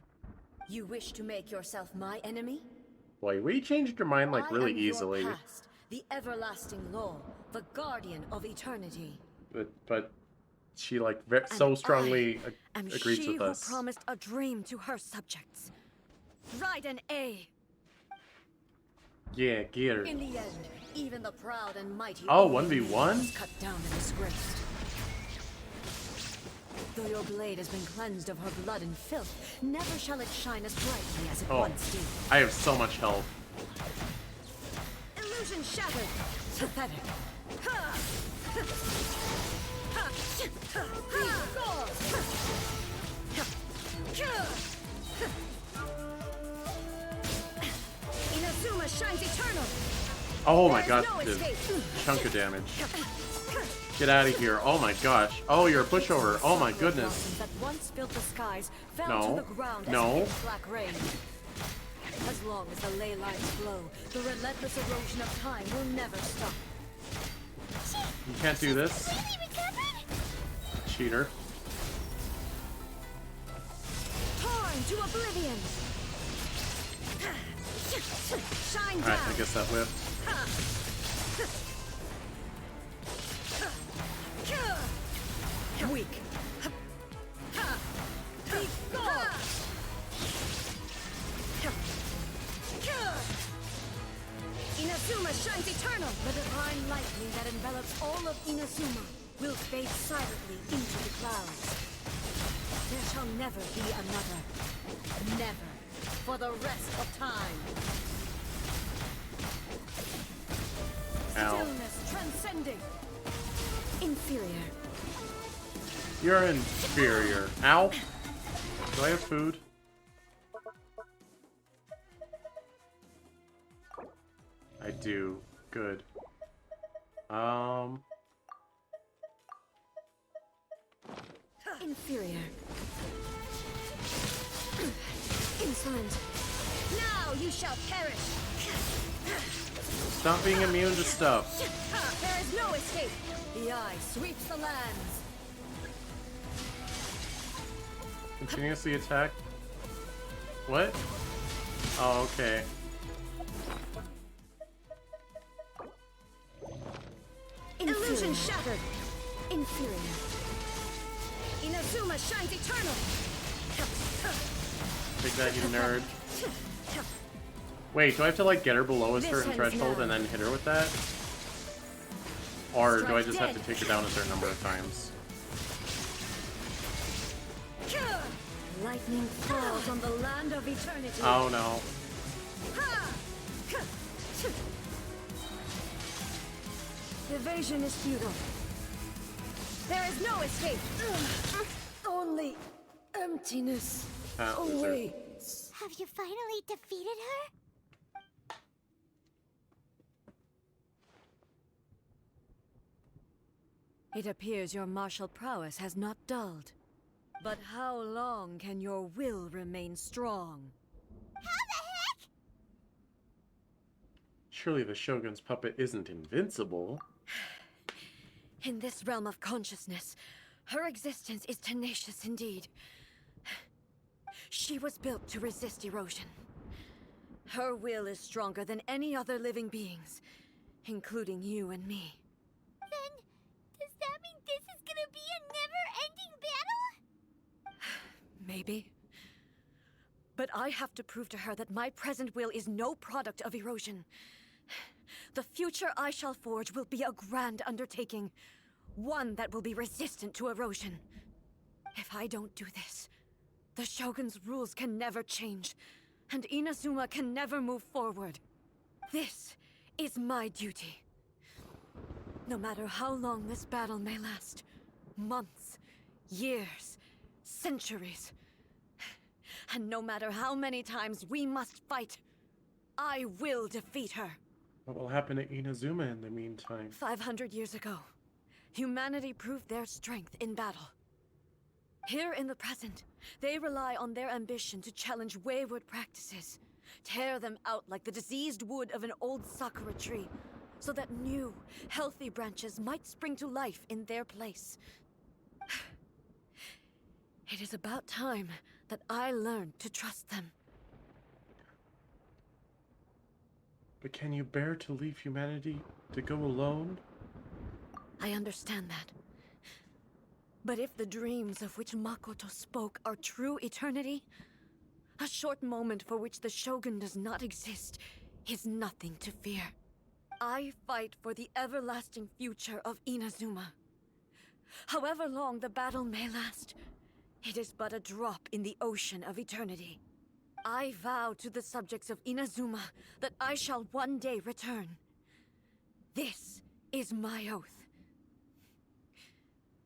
You wish to make yourself my enemy? Boy, we changed your mind like really I am easily. Your past, the everlasting law, the guardian of eternity. But she like so strongly agrees she with us. who promised a dream to her subjects. Raiden A. Yeah, get her. In the end, even the proud and mighty. Oh, only 1v1? was cut down and disgraced. Though your blade has been cleansed of her blood and filth, never shall it shine as brightly as it once did. I have so much health. Illusion shattered. Pathetic. Inazuma shines eternal. Oh my god, no the escape. chunk of damage. Get out of here. Oh my gosh. Oh, you're a pushover. Oh my goodness. That once filled the skies fell No. to the ground No. as pitch black rain. As long as the ley lines flow, the relentless erosion of time will never stop. You can't do this. Cheater. Torn to oblivion. Shine down. Alright, I guess that whipped. Weak. Be gone. Inazuma shines eternal. The divine lightning that envelops all of Inazuma will fade silently into the clouds. There shall never be another. Never. For the rest of time. Ow. Stillness transcending. Inferior. You're inferior. Ow. Do I have food? I do. Good. Inferior. Insolent. Now you shall perish. Stop being immune to stuff. There is no escape. The eye sweeps the lands. Continuously attack. What? Oh, okay. Illusion shattered. Inferior. Inazuma shines eternal. Take that, you nerd. Wait, do I have to like get her below a certain threshold and then hit her with that? Or do I just have to take her down a certain number of times? Lightning falls on the land of eternity. Oh no. Evasion is futile. There is no escape. Only emptiness awaits. Have you finally defeated her? It appears your martial prowess has not dulled. But how long can your will remain strong? How the heck? Surely the Shogun's puppet isn't invincible. In this realm of consciousness, her existence is tenacious indeed. She was built to resist erosion. Her will is stronger than any other living being's, including you and me. Then, does that mean this is gonna be a never-ending battle? Maybe. But I have to prove to her that my present will is no product of erosion. The future I shall forge will be a grand undertaking, one that will be resistant to erosion. If I don't do this, the Shogun's rules can never change, and Inazuma can never move forward. This is my duty. No matter how long this battle may last, months, years, centuries, and no matter how many times we must fight, I will defeat her. What will happen to Inazuma in the meantime? 500 years ago, humanity proved their strength in battle. Here in the present, they rely on their ambition to challenge wayward practices, tear them out like the diseased wood of an old sakura tree, so that new, healthy branches might spring to life in their place. It is about time that I learned to trust them. But can you bear to leave humanity to go alone? I understand that. But if the dreams of which Makoto spoke are true eternity, a short moment for which the Shogun does not exist is nothing to fear. I fight for the everlasting future of Inazuma. However long the battle may last, it is but a drop in the ocean of eternity. I vow to the subjects of Inazuma that I shall one day return. This is my oath.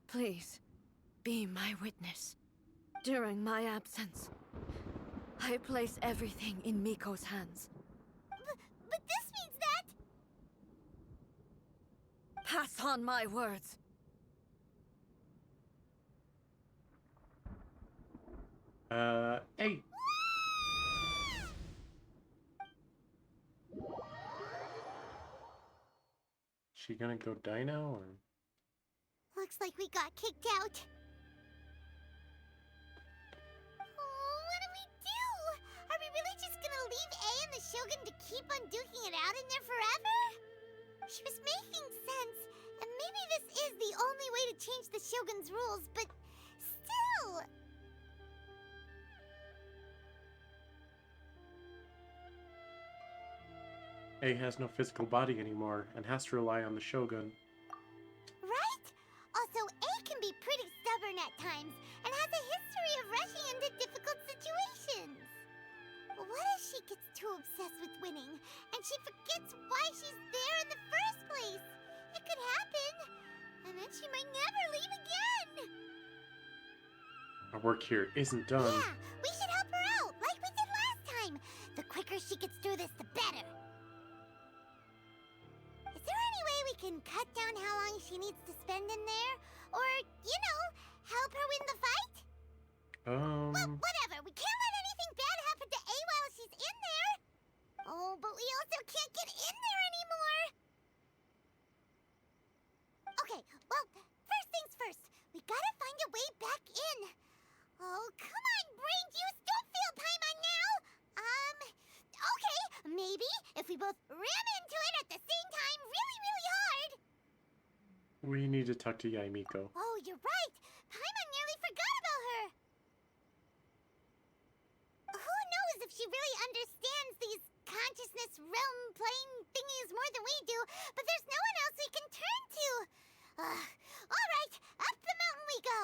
Please, be my witness. During my absence, I place everything in Miko's hands. But this means that... Pass on my words. Hey. She gonna go die now, or? Looks like we got kicked out. Oh, what do we do? Are we really just gonna leave A and the Shogun to keep on duking it out in there forever? She was making sense, and maybe this is the only way to change the Shogun's rules, but still... A has no physical body anymore and has to rely on the Shogun. Right? Also, A can be pretty stubborn at times and has a history of rushing into difficult situations. What if she gets too obsessed with winning and she forgets why she's there in the first place? It could happen, and then she might never leave again. Our work here isn't done. Yeah, we should help her out, like we did last time. The quicker she gets through this, the better. cut down how long she needs to spend in there? Or, you know, help her win the fight? Well, whatever. We can't let anything bad happen to A while she's in there. Oh, but we also can't get in there anymore. Okay, well, first things first. We gotta find a way back in. Oh, come on, brain juice. Don't feel Paimon now. Okay, maybe if we both ram into it at the same time really, really hard. We need to talk to Yaimiko. Oh, you're right. Paimon nearly forgot about her. Who knows if she really understands these consciousness realm plane thingies more than we do, but there's no one else we can turn to. All right, up the mountain we go.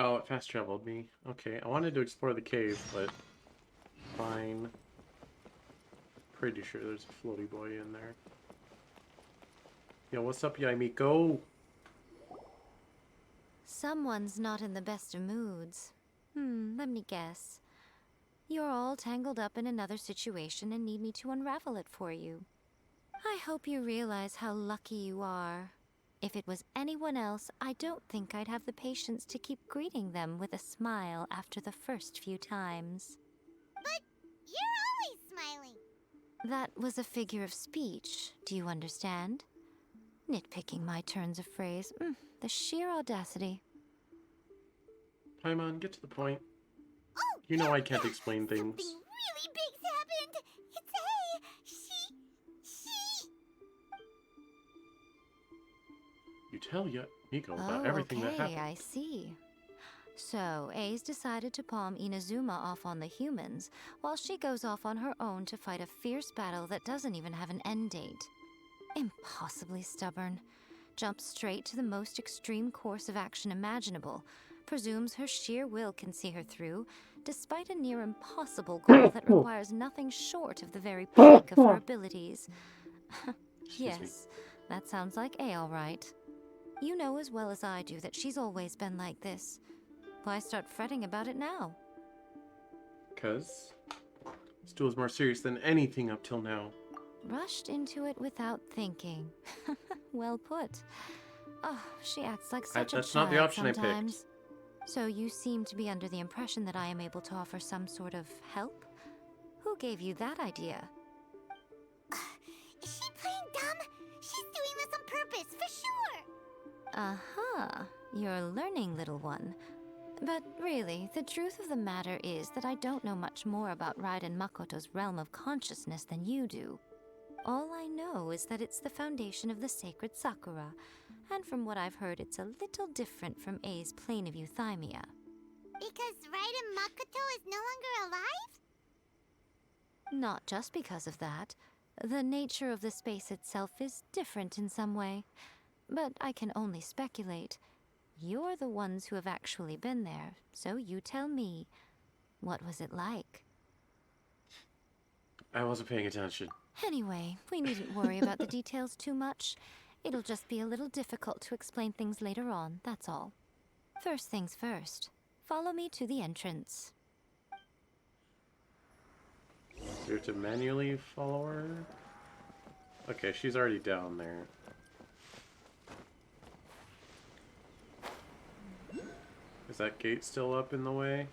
Oh, it fast traveled me. Okay, I wanted to explore the cave, but fine. Pretty sure there's a floaty boy in there. Yo, what's up, Yaimiko? Someone's not in the best of moods. Let me guess. You're all tangled up in another situation and need me to unravel it for you. I hope you realize how lucky you are. If it was anyone else, I don't think I'd have the patience to keep greeting them with a smile after the first few times. But you're always smiling. That was a figure of speech, do you understand? Nitpicking my turns of phrase. The sheer audacity. Paimon, get to the point. Oh, you know I can't explain things. Something really big's happened. It's A. She... You tell Yaimiko about everything that happened. I see. So, A's decided to palm Inazuma off on the humans, while she goes off on her own to fight a fierce battle that doesn't even have an end date. Impossibly stubborn. Jumps straight to the most extreme course of action imaginable, presumes her sheer will can see her through, despite a near impossible goal that requires nothing short of the very peak of her abilities. Yes, that sounds like A all right. You know as well as I do that she's always been like this. Why start fretting about it now? 'Cause this duel's more serious than anything up till now. Rushed into it without thinking. Well put. Oh, she acts like such a That's child not the option sometimes. So you seem to be under the impression that I am able to offer some sort of help? Who gave you that idea? Is she playing dumb? She's doing this on purpose, for sure. Uh-huh. You're learning, little one. But really, the truth of the matter is that I don't know much more about Raiden Makoto's realm of consciousness than you do. All I know is that it's the foundation of the sacred Sakura, and from what I've heard, it's a little different from A's plane of euthymia. Because Raiden Makoto is no longer alive? Not just because of that. The nature of the space itself is different in some way. But I can only speculate. You're the ones who have actually been there, so you tell me. What was it like? I wasn't paying attention. Anyway, we needn't worry about the details too much. It'll just be a little difficult to explain things later on, that's all. First things first. Follow me to the entrance. You have to manually follow her? Okay, she's already down there. Is that gate still up in the way?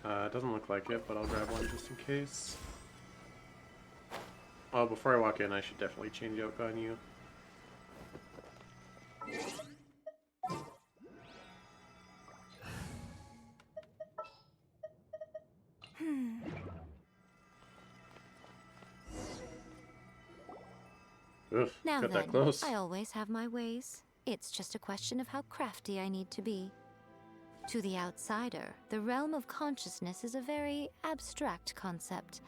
It doesn't look like it, but I'll grab one just in case. Oh, before I walk in, I should definitely change out Ganyu. Oof, Now got then, that close. I always have my ways. It's just a question of how crafty I need to be. To the outsider, the realm of consciousness is a very abstract concept.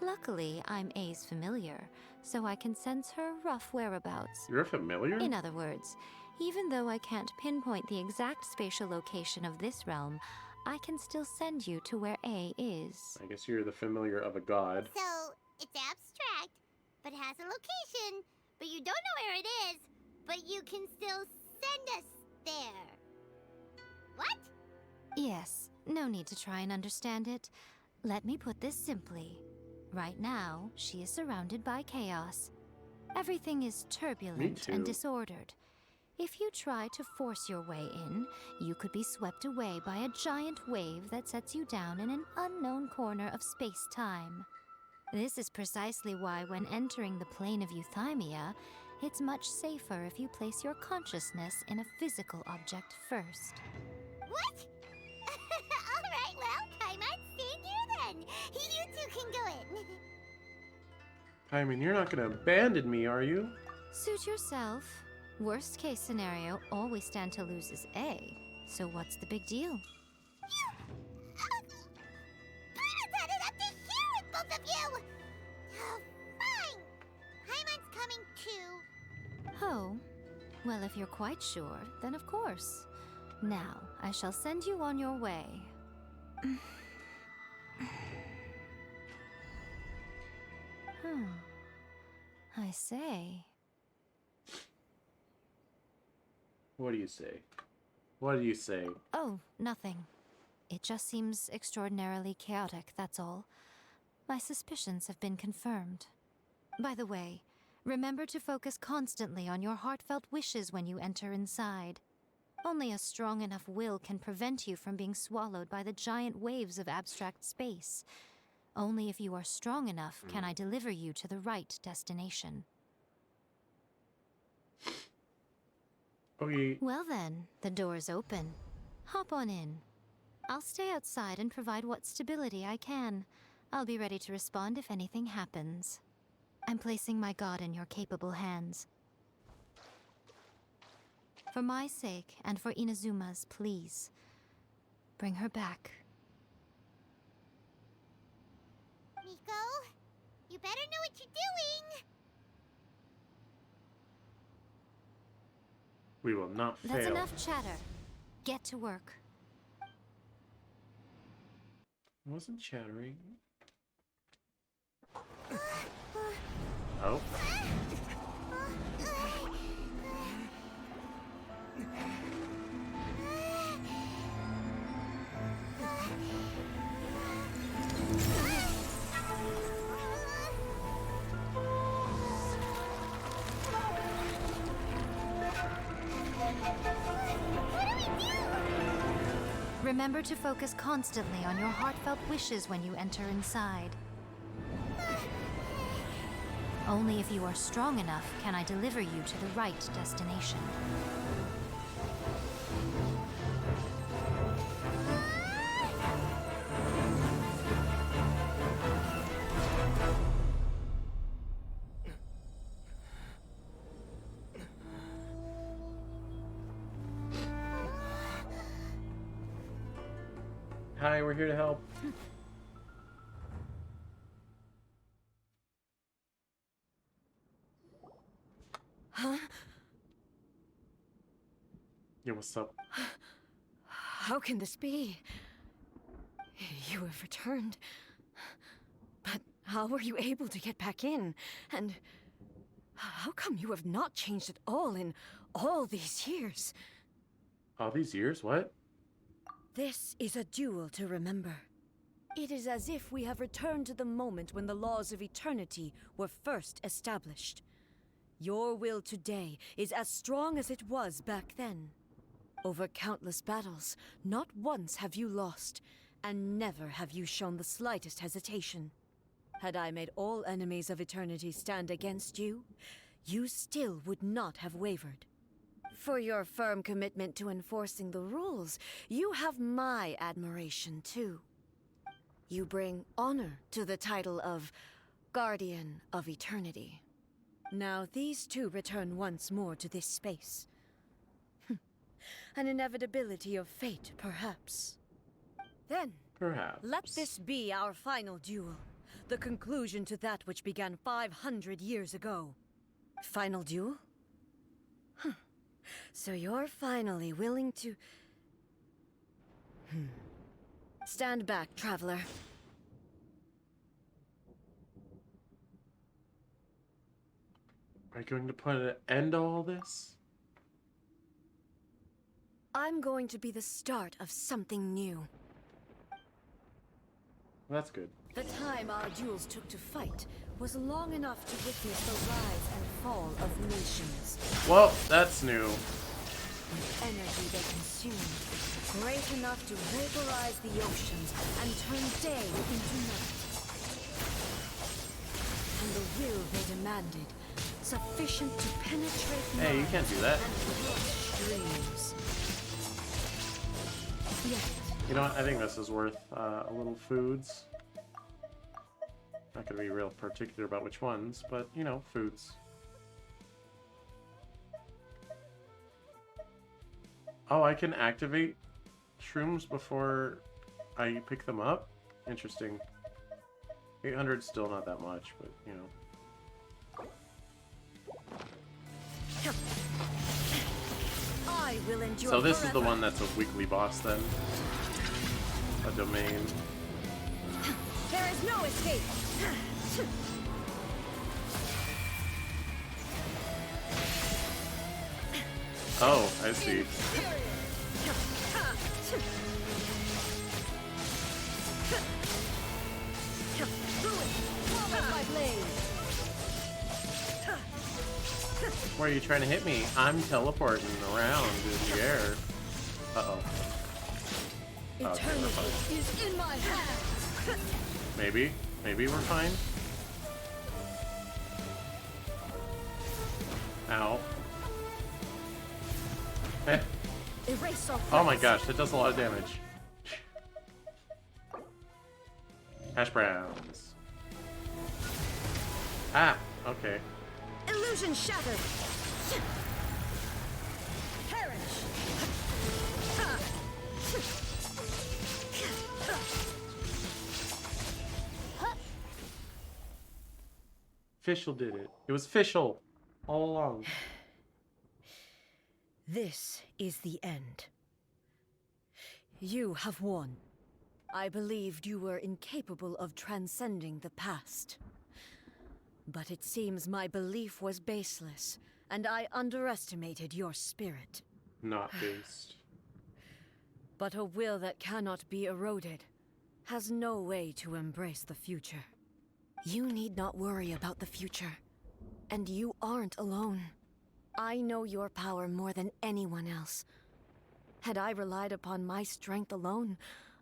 Luckily, I'm A's familiar, so I can sense her rough whereabouts. You're a familiar? In other words, even though I can't pinpoint the exact spatial location of this realm, I can still send you to where A is. I guess you're the familiar of a god. So, it's abstract, but has a location, but you don't know where it is, but you can still send us there. What? Yes, No need to try and understand it. Let me put this simply. Right now, she is surrounded by chaos. Everything is turbulent and disordered. If you try to force your way in, you could be swept away by a giant wave that sets you down in an unknown corner of space-time. This is precisely why when entering the plane of Euthymia, it's much safer if you place your consciousness in a physical object first. What? Alright, well, Paimon, stay here then. You two can go in. Paimon, you're not gonna abandon me, are you? Suit yourself. Worst case scenario, all we stand to lose is A. So what's the big deal? Paimon's had it up to here with both of you! Oh, fine! Paimon's coming too. Oh, well, if you're quite sure, then of course. Now, I shall send you on your way. I say. What do you say? What do you say? Oh, nothing. It just seems extraordinarily chaotic, that's all. My suspicions have been confirmed. By the way, remember to focus constantly on your heartfelt wishes when you enter inside. Only a strong enough will can prevent you from being swallowed by the giant waves of abstract space. Only if you are strong enough can I deliver you to the right destination. Okay. Well then, the door's open. Hop on in. I'll stay outside and provide what stability I can. I'll be ready to respond if anything happens. I'm placing my god in your capable hands. For my sake, and for Inazuma's, please. Bring her back. Miko, you better know what you're doing! We will not fail. That's enough chatter. Get to work. I wasn't chattering. Oh. Remember to focus constantly on your heartfelt wishes when you enter inside. Only if you are strong enough can I deliver you to the right destination. Hi, we're here to help. Huh? Yeah, what's up? How can this be? You have returned. But how were you able to get back in? And how come you have not changed at all in all these years? All these years? What? This is a duel to remember. It is as if we have returned to the moment when the laws of eternity were first established. Your will today is as strong as it was back then. Over countless battles, not once have you lost, and never have you shown the slightest hesitation. Had I made all enemies of eternity stand against you, you still would not have wavered. For your firm commitment to enforcing the rules, you have my admiration too. You bring honor to the title of Guardian of Eternity. Now these two return once more to this space. An inevitability of fate, perhaps. Then, perhaps, let this be our final duel. The conclusion to that which began 500 years ago. Final duel? So you're finally willing to... Stand back, traveler. Are you going to put an end to all this? I'm going to be the start of something new. That's good. The time our duels took to fight was long enough to witness the rise and fall of nations. Well, that's new. The energy they consumed, great enough to vaporize the oceans and turn day into night. And the will they demanded, sufficient to penetrate Hey, you can't do that. streams. Yet, You know what? I think this is worth a little foods. Not gonna be real particular about which ones, but you know, foods. Oh, I can activate shrooms before I pick them up? Interesting. 800 's still not that much, but you know. I will endure So this is the forever. one that's a weekly boss then. A domain. There is no escape. Oh, I see. Where are you trying to hit me? I'm teleporting around in the air. Uh-oh. Okay, we're fine. Is in my hand. Maybe. Maybe we're fine. Ow. Eh. Erase all Oh my threats. gosh, that does a lot of damage. Hash browns. Ah, okay. Illusion shattered. Perish. Fischl did it. It was Fischl all along. This is the end. You have won. I believed you were incapable of transcending the past. But it seems my belief was baseless, and I underestimated your spirit. Not based. But a will that cannot be eroded has no way to embrace the future. You need not worry about the future, and you aren't alone. I know your power more than anyone else. Had I relied upon my strength alone,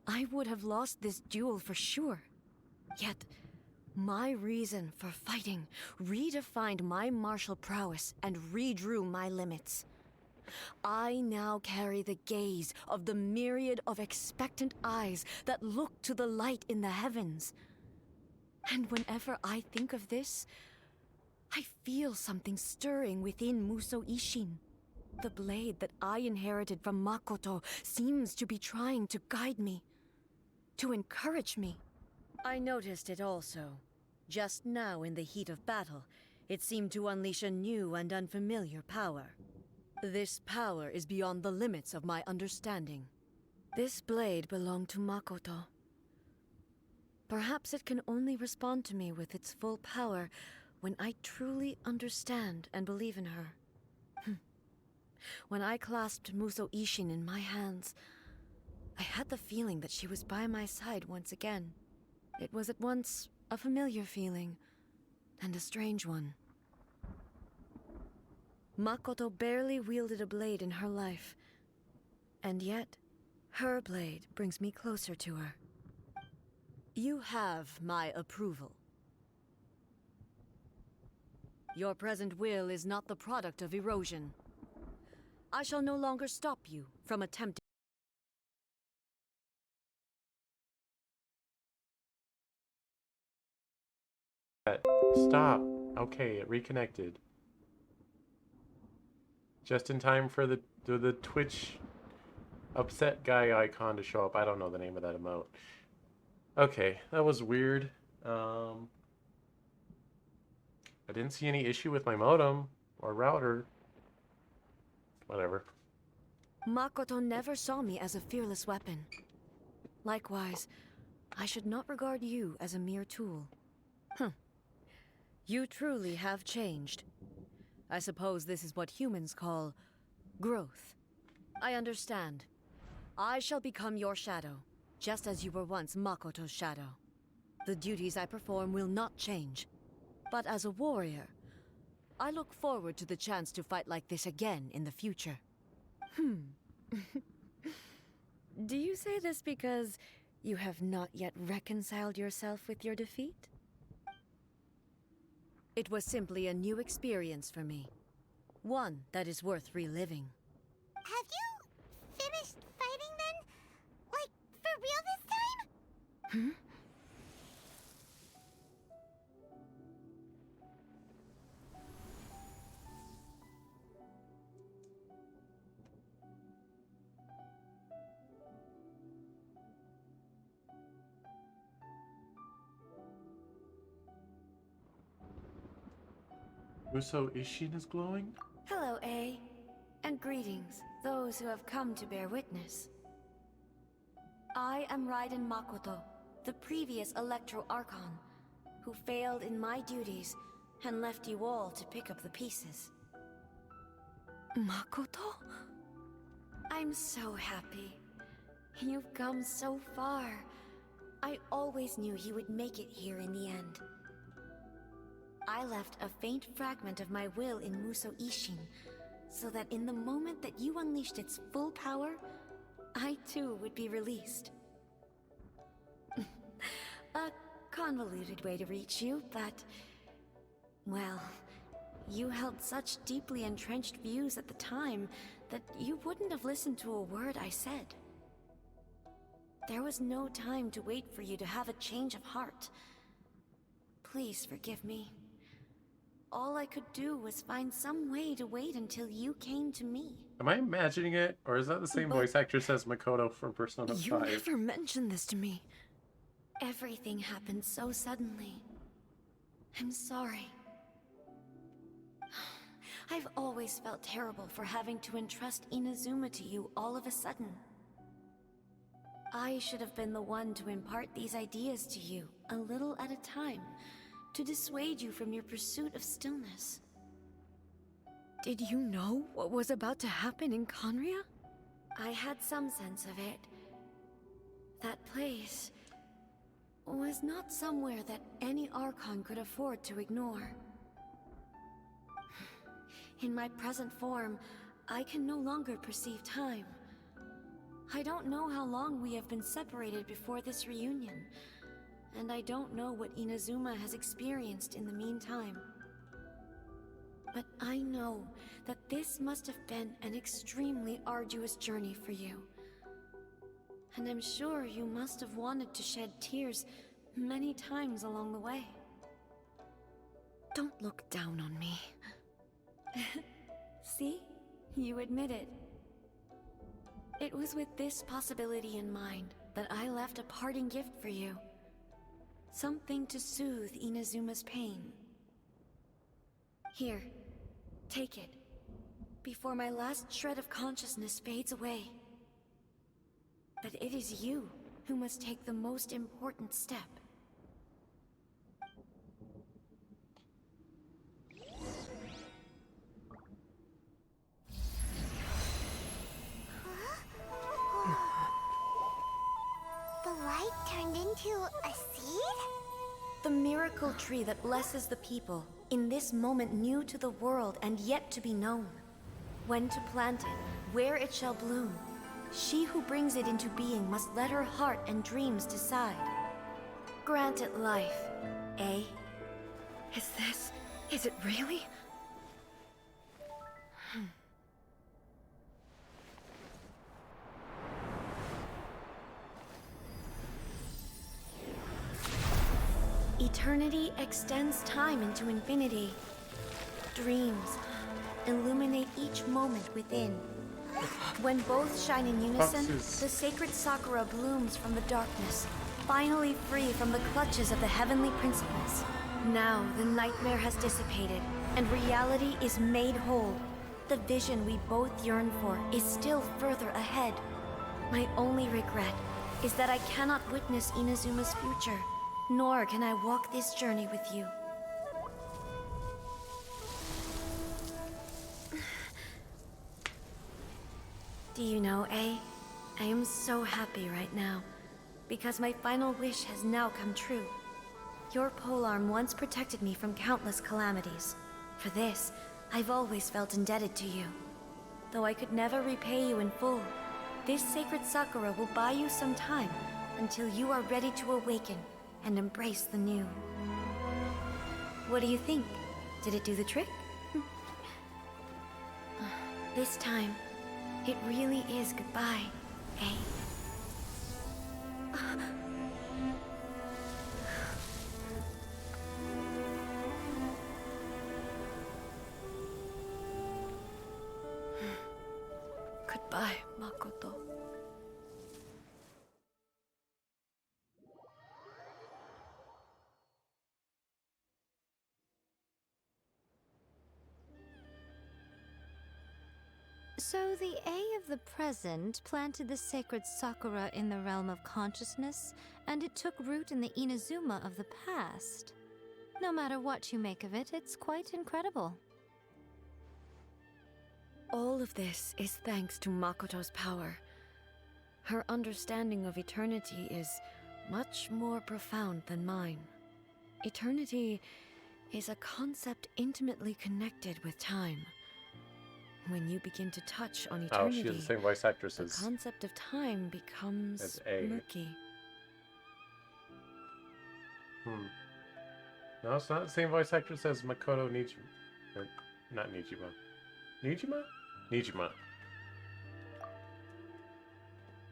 I would have lost this duel for sure. Yet, my reason for fighting redefined my martial prowess and redrew my limits. I now carry the gaze of the myriad of expectant eyes that look to the light in the heavens. And whenever I think of this, I feel something stirring within Muso Ishin. The blade that I inherited from Makoto seems to be trying to guide me, to encourage me. I noticed it also. Just now in the heat of battle, it seemed to unleash a new and unfamiliar power. This power is beyond the limits of my understanding. This blade belonged to Makoto. Perhaps it can only respond to me with its full power when I truly understand and believe in her. When I clasped Muso Ishin in my hands, I had the feeling that she was by my side once again. It was at once a familiar feeling and a strange one. Makoto barely wielded a blade in her life, and yet her blade brings me closer to her. You have my approval. Your present will is not the product of erosion. I shall no longer stop you from attempting. Stop. Okay, it reconnected. Just in time for the Twitch upset guy icon to show up. I don't know the name of that emote. Okay, that was weird. I didn't see any issue with my modem or router. Whatever. Makoto never saw me as a fearless weapon. Likewise, I should not regard you as a mere tool. You truly have changed. I suppose this is what humans call growth. I understand. I shall become your shadow, just as you were once Makoto's shadow. The duties I perform will not change. But as a warrior, I look forward to the chance to fight like this again in the future. Do you say this because you have not yet reconciled yourself with your defeat? It was simply a new experience for me. One that is worth reliving. Have you finished fighting then? Like, for real this time? Muso Ishin is glowing? Hello, A. And greetings, those who have come to bear witness. I am Raiden Makoto, the previous Electro Archon, who failed in my duties and left you all to pick up the pieces. Makoto? I'm so happy. You've come so far. I always knew you would make it here in the end. I left a faint fragment of my will in Muso Ishin, so that in the moment that you unleashed its full power, I too would be released. A convoluted way to reach you, but... well, you held such deeply entrenched views at the time that you wouldn't have listened to a word I said. There was no time to wait for you to have a change of heart. Please forgive me. All I could do was find some way to wait until you came to me. Am I imagining it? Or is that the same voice actress as Makoto from Persona 5? You never mentioned this to me. Everything happened so suddenly. I'm sorry. I've always felt terrible for having to entrust Inazuma to you all of a sudden. I should have been the one to impart these ideas to you, a little at a time, to dissuade you from your pursuit of stillness. Did you know what was about to happen in Conria? I had some sense of it. That place was not somewhere that any Archon could afford to ignore. In my present form, I can no longer perceive time. I don't know how long we have been separated before this reunion, and I don't know what Inazuma has experienced in the meantime. But I know that this must have been an extremely arduous journey for you. And I'm sure you must have wanted to shed tears many times along the way. Don't look down on me. See? You admit it. It was with this possibility in mind that I left a parting gift for you. Something to soothe Inazuma's pain. Here, take it, before my last shred of consciousness fades away. But it is you who must take the most important step. The light turned into a seed? The miracle tree that blesses the people, in this moment new to the world and yet to be known. When to plant it, where it shall bloom. She who brings it into being must let her heart and dreams decide. Grant it life, eh? Is it really? Eternity extends time into infinity. Dreams illuminate each moment within. When both shine in unison, the sacred Sakura blooms from the darkness, finally free from the clutches of the heavenly principles. Now the nightmare has dissipated, and reality is made whole. The vision we both yearn for is still further ahead. My only regret is that I cannot witness Inazuma's future, nor can I walk this journey with you. Do you know, A? I am so happy right now, because my final wish has now come true. Your polearm once protected me from countless calamities. For this, I've always felt indebted to you. Though I could never repay you in full, this sacred Sakura will buy you some time until you are ready to awaken and embrace the new. What do you think? Did it do the trick? This time, it really is goodbye, eh? Goodbye, Makoto. So the A of the present planted the sacred Sakura in the realm of consciousness, and it took root in the Inazuma of the past. No matter what you make of it, it's quite incredible. All of this is thanks to Makoto's power. Her understanding of eternity is much more profound than mine. Eternity is a concept intimately connected with time. When you begin to touch on eternity, she has the same voice actress the as concept of time becomes A. murky. No, it's not the same voice actress as Makoto Nijima. Or, not Nijima. Nijima? Nijima.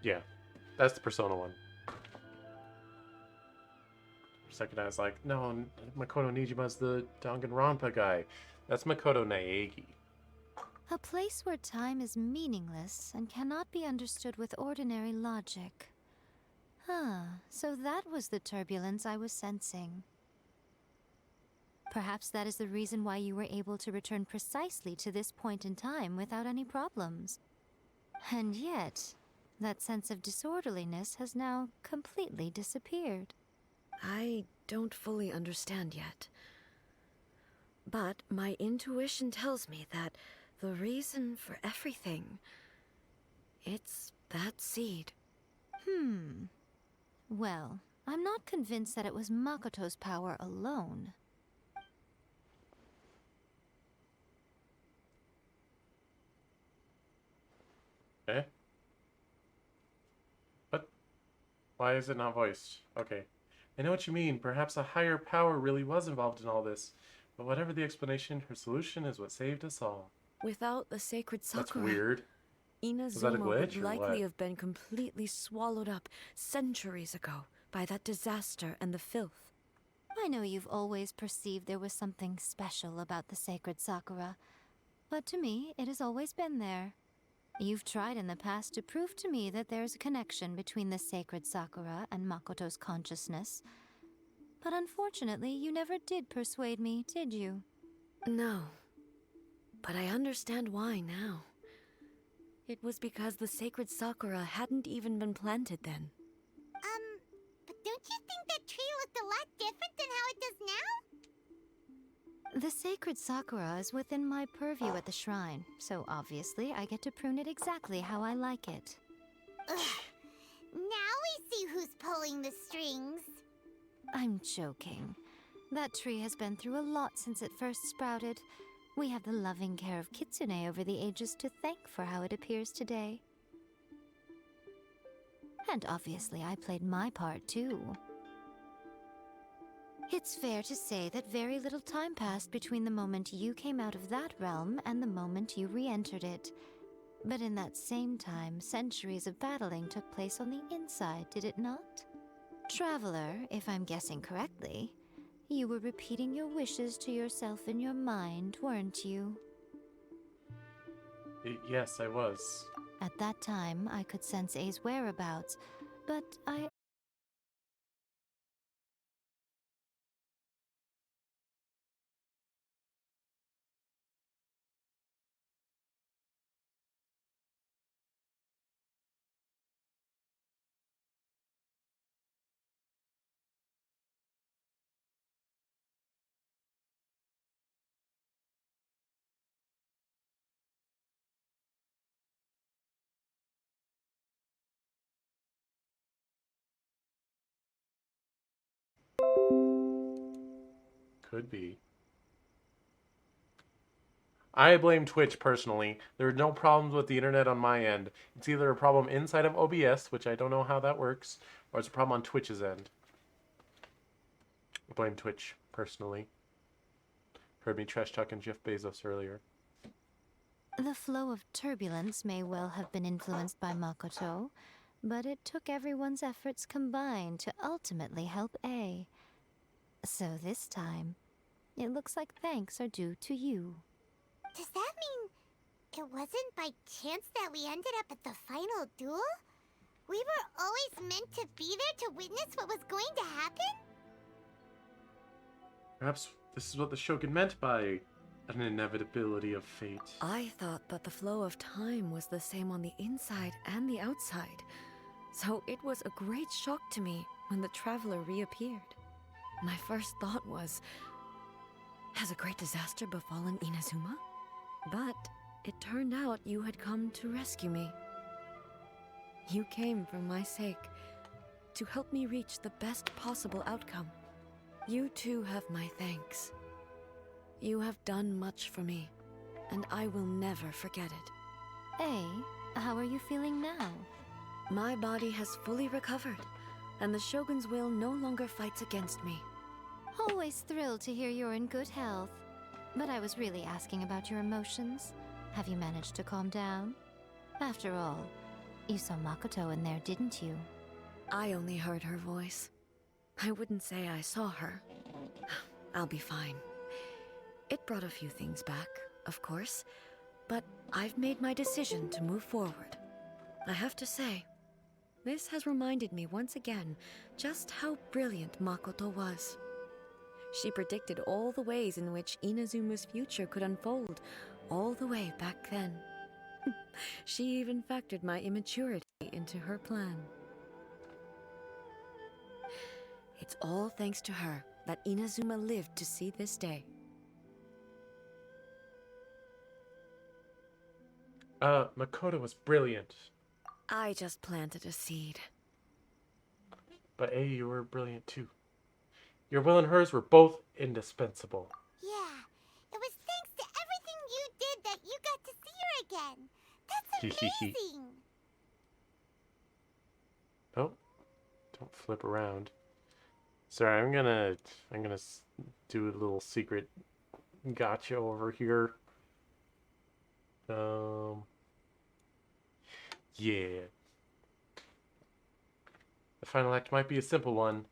Yeah, that's the Persona one. For a second I was like, no, Makoto Nijima's the Danganronpa guy. That's Makoto Naegi. A place where time is meaningless and cannot be understood with ordinary logic. So that was the turbulence I was sensing. Perhaps that is the reason why you were able to return precisely to this point in time without any problems. And yet, that sense of disorderliness has now completely disappeared. I don't fully understand yet. But my intuition tells me that the reason for everything, it's that seed. Well, I'm not convinced that it was Makoto's power alone. Eh? What? Why is it not voiced? Okay. I know what you mean. Perhaps a higher power really was involved in all this. But whatever the explanation, her solution is what saved us all. Without the sacred Sakura, That's weird. Was that a Inazuma glitch would or likely what? have been completely swallowed up centuries ago by that disaster and the filth. I know you've always perceived there was something special about the sacred Sakura, but to me, it has always been there. You've tried in the past to prove to me that there's a connection between the sacred Sakura and Makoto's consciousness, but unfortunately, you never did persuade me, did you? No, but I understand why now. It was because the sacred Sakura hadn't even been planted then. But don't you think that tree looked a lot different than how it does now? The sacred Sakura is within my purview at the shrine, so obviously I get to prune it exactly how I like it. Ugh. Now we see who's pulling the strings. I'm joking. That tree has been through a lot since it first sprouted. We have the loving care of Kitsune over the ages to thank for how it appears today. And obviously I played my part too. It's fair to say that very little time passed between the moment you came out of that realm and the moment you re-entered it. But in that same time, centuries of battling took place on the inside, did it not? Traveler, if I'm guessing correctly, you were repeating your wishes to yourself in your mind, weren't you? Yes, I was. At that time, I could sense A's whereabouts, but I Could be. I blame Twitch personally. There are no problems with the internet on my end. It's either a problem inside of OBS, which I don't know how that works, or it's a problem on Twitch's end. I blame Twitch personally. Heard me trash talking Jeff Bezos earlier. The flow of turbulence may well have been influenced by Makoto, but it took everyone's efforts combined to ultimately help A. So this time, it looks like thanks are due to you. Does that mean it wasn't by chance that we ended up at the final duel? We were always meant to be there to witness what was going to happen? Perhaps this is what the Shogun meant by an inevitability of fate. I thought that the flow of time was the same on the inside and the outside. So it was a great shock to me when the traveler reappeared. My first thought was, has a great disaster befallen Inazuma? But it turned out you had come to rescue me. You came for my sake, to help me reach the best possible outcome. You too have my thanks. You have done much for me, and I will never forget it. How are you feeling now? My body has fully recovered, and the Shogun's will no longer fights against me. Always thrilled to hear you're in good health. But I was really asking about your emotions. Have you managed to calm down? After all, you saw Makoto in there, didn't you? I only heard her voice. I wouldn't say I saw her. I'll be fine. It brought a few things back, of course, but I've made my decision to move forward. I have to say, this has reminded me once again just how brilliant Makoto was. She predicted all the ways in which Inazuma's future could unfold, all the way back then. She even factored my immaturity into her plan. It's all thanks to her that Inazuma lived to see this day. Makoto was brilliant. I just planted a seed. But you were brilliant too. Your will and hers were both indispensable. Yeah, it was thanks to everything you did that you got to see her again. That's amazing! Oh, don't flip around. Sorry, I'm gonna do a little secret gotcha over here. Yeah. The final act might be a simple one,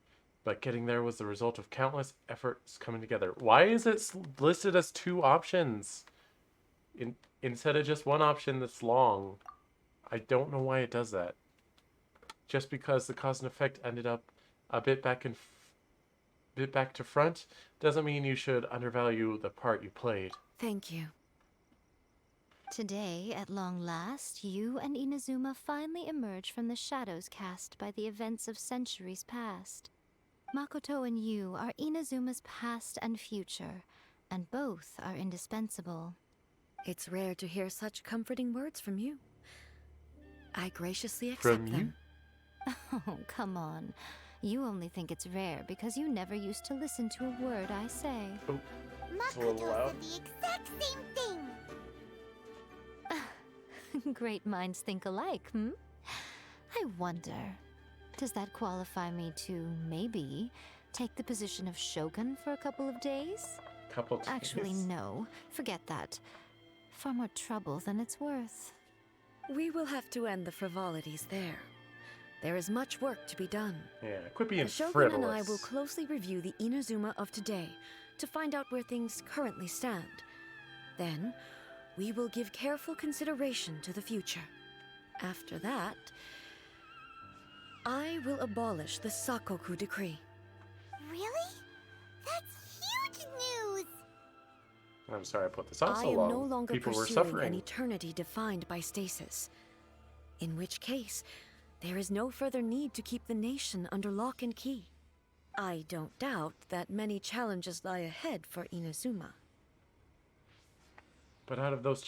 but getting there was the result of countless efforts coming together. Why is it listed as 2 options instead of just one option that's long? I don't know why it does that. Just because the cause and effect ended up a bit back to front doesn't mean you should undervalue the part you played. Thank you. Today, at long last, you and Inazuma finally emerge from the shadows cast by the events of centuries past. Makoto and you are Inazuma's past and future, and both are indispensable. It's rare to hear such comforting words from you. I graciously accept them. Oh, come on. You only think it's rare because you never used to listen to a word I say. Oh, Makoto said the exact same thing! Great minds think alike, hmm? I wonder, does that qualify me to, maybe, take the position of Shogun for a couple of days? Actually, no. Forget that. Far more trouble than it's worth. We will have to end the frivolities there. There is much work to be done. Yeah, quit being the Shogun frivolous. and I will closely review the Inazuma of today to find out where things currently stand. Then, we will give careful consideration to the future. After that, I will abolish the Sakoku decree. Really? That's huge news! I'm sorry I put this on I so am long. no longer People were pursuing suffering. an eternity defined by stasis. In which case, there is no further need to keep the nation under lock and key. I don't doubt that many challenges lie ahead for Inazuma. But out of those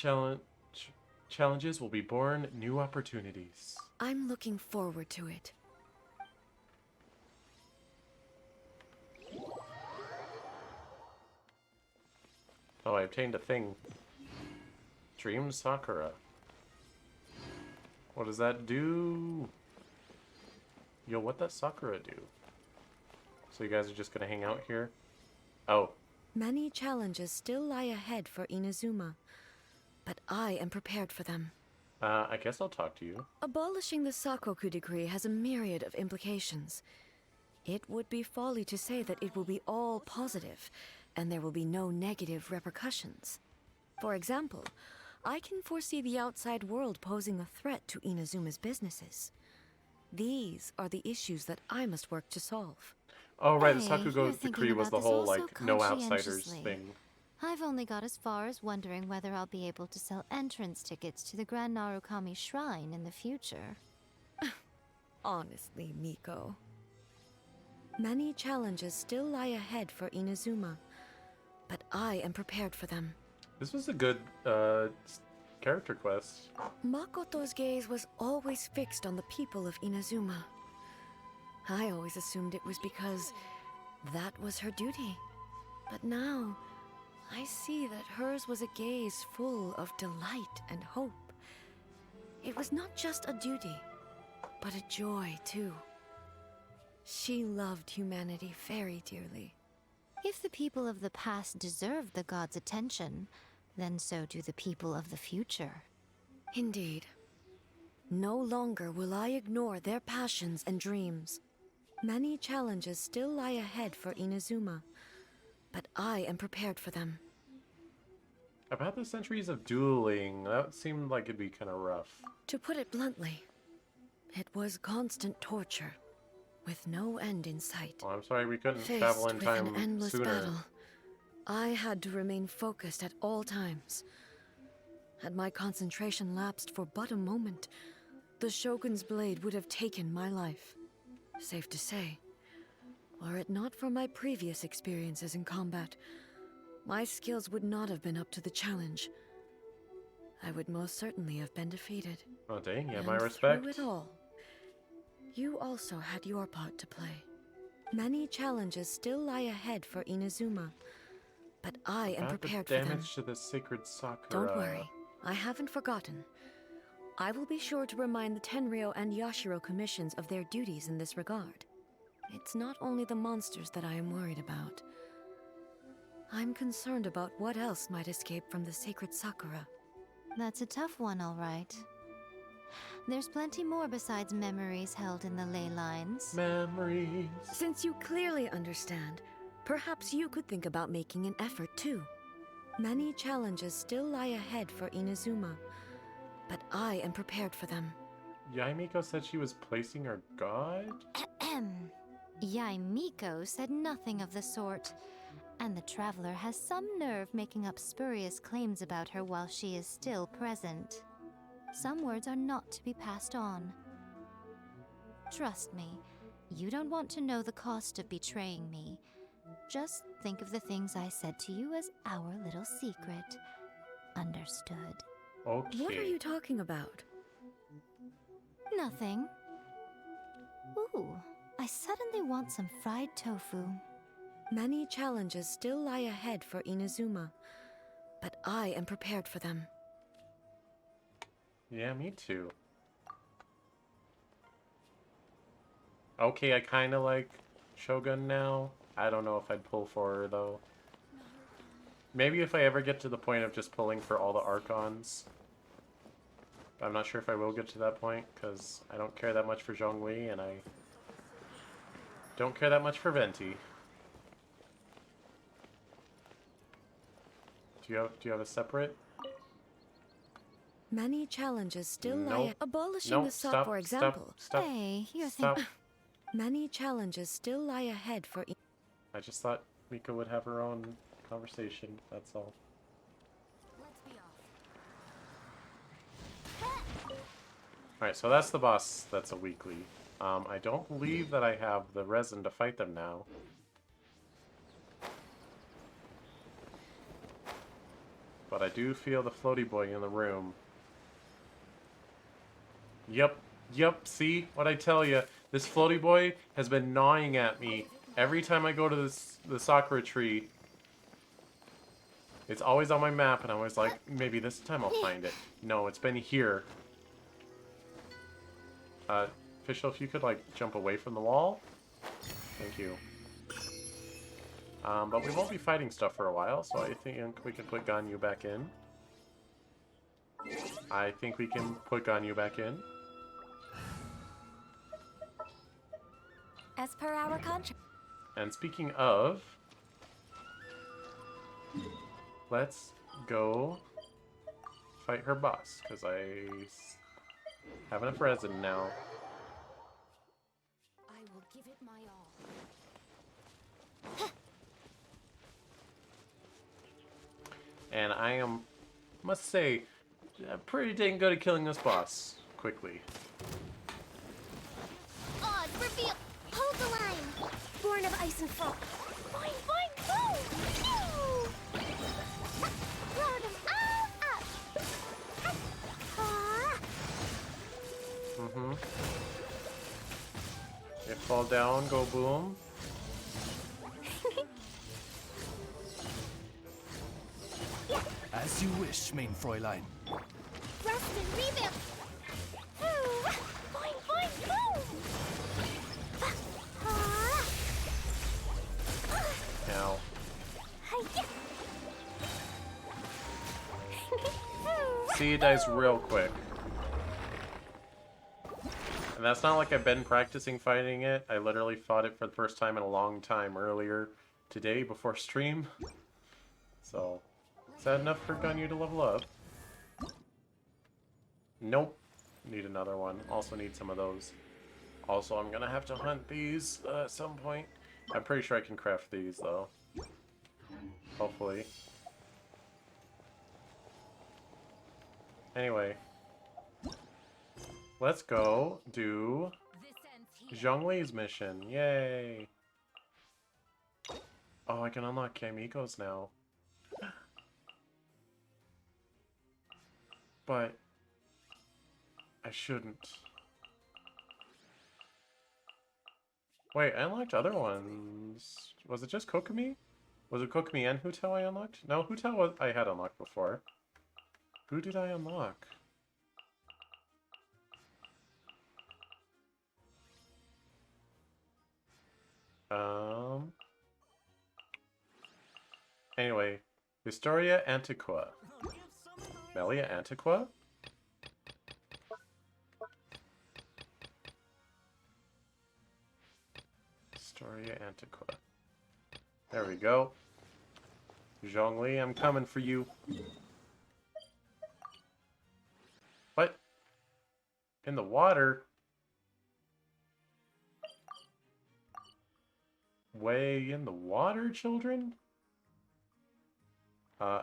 challenges will be born new opportunities. I'm looking forward to it. Oh, I obtained a thing. Dream Sakura. What does that do? Yo, what does Sakura do? So you guys are just gonna hang out here? Oh. Many challenges still lie ahead for Inazuma, but I am prepared for them. I guess I'll talk to you. Abolishing the Sakoku decree has a myriad of implications. It would be folly to say that it will be all positive, and there will be no negative repercussions. For example, I can foresee the outside world posing a threat to Inazuma's businesses. These are the issues that I must work to solve. Oh, right, the Hey, you're Sakugo thinking decree was about the this whole, all so like, no outsiders conscientiously. thing. I've only got as far as wondering whether I'll be able to sell entrance tickets to the Grand Narukami Shrine in the future. Honestly, Miko. Many challenges still lie ahead for Inazuma, but I am prepared for them. This was a good, character quest. Makoto's gaze was always fixed on the people of Inazuma. I always assumed it was because that was her duty. But now, I see that hers was a gaze full of delight and hope. It was not just a duty, but a joy, too. She loved humanity very dearly. If the people of the past deserve the god's attention, then so do the people of the future. Indeed. No longer will I ignore their passions and dreams. Many challenges still lie ahead for Inazuma, but I am prepared for them. About the centuries of dueling, that seemed like it'd be kind of rough. To put it bluntly, it was constant torture, with no end in sight. Well, I'm sorry we couldn't Faced travel in with time an endless sooner. battle, I had to remain focused at all times. Had my concentration lapsed for but a moment, the Shogun's blade would have taken my life. Safe to say, were it not for my previous experiences in combat, my skills would not have been up to the challenge. I would most certainly have been defeated. Oh dang, yeah, And my respect. through it all, you also had your part to play. Many challenges still lie ahead for Inazuma, but I am About prepared the for them. damage to the sacred Sakura. Don't worry, I haven't forgotten. I will be sure to remind the Tenryo and Yashiro commissions of their duties in this regard. It's not only the monsters that I am worried about. I'm concerned about what else might escape from the sacred Sakura. That's a tough one, all right. There's plenty more besides memories held in the ley lines. Memories. Since you clearly understand, perhaps you could think about making an effort too. Many challenges still lie ahead for Inazuma, but I am prepared for them. Yaimiko said she was placing her god? Yaimiko said nothing of the sort, and the traveler has some nerve making up spurious claims about her while she is still present. Some words are not to be passed on. Trust me, you don't want to know the cost of betraying me. Just think of the things I said to you as our little secret. Understood? Okay. What are you talking about? Nothing. Ooh, I suddenly want some fried tofu. Many challenges still lie ahead for Inazuma, but I am prepared for them. Yeah, me too. Okay, I kind of like Shogun now. I don't know if I'd pull for her, though. Maybe if I ever get to the point of just pulling for all the Archons. I'm not sure if I will get to that point, because I don't care that much for Zhongli, and I don't care that much for Venti. Do you have a separate? Many challenges still Nope. lie abolishing Nope, the SOC, stop, for stop, example. stop, Hey, you're stop. thinking. Many challenges still lie ahead for I just thought Miko would have her own conversation, that's all. Alright, so that's the boss that's a weekly. I don't believe that I have the resin to fight them now. But I do feel the floaty boy in the room. Yep, see? What I tell you, this floaty boy has been gnawing at me every time I go to the Sakura tree. It's always on my map, and I was like, maybe this time I'll find it. No, it's been here. Official, if you could, like, jump away from the wall. Thank you. But we won't be fighting stuff for a while, so I think we can put Ganyu back in. I think we can put Ganyu back in. As per our contract. And speaking of, let's go fight her boss, because I have enough resin now. I will give it my all. And I must say, pretty dang good at killing this boss quickly. Odd, reveal! Hold the line! Born of ice and frost. Boing, boing, boom! Pew! Load 'em all up! Aw! Mm-hmm. It fall down, go boom. As you wish, main Fräulein. Rust and rebuild! Ooh! Boing, boing, boom! Aw! Now. Hi-ya! See, it dies real quick. And that's not like I've been practicing fighting it. I literally fought it for the first time in a long time earlier today before stream. So, is that enough for Ganyu to level up? Nope. Need another one. Also need some of those. Also, I'm gonna have to hunt these at some point. I'm pretty sure I can craft these, though. Hopefully. Anyway. Let's go do Zhongli's mission. Yay! Oh, I can unlock Kamiko's now. But I shouldn't. Wait, I unlocked other ones. Was it just Kokomi? Was it Kokomi and Hu Tao I unlocked? No, Hu Tao I had unlocked before. Who did I unlock? Anyway, Historia Antiqua. Melia Antiqua? Historia Antiqua. There we go. Zhongli, I'm coming for you. What? In the water? Way in the water, children?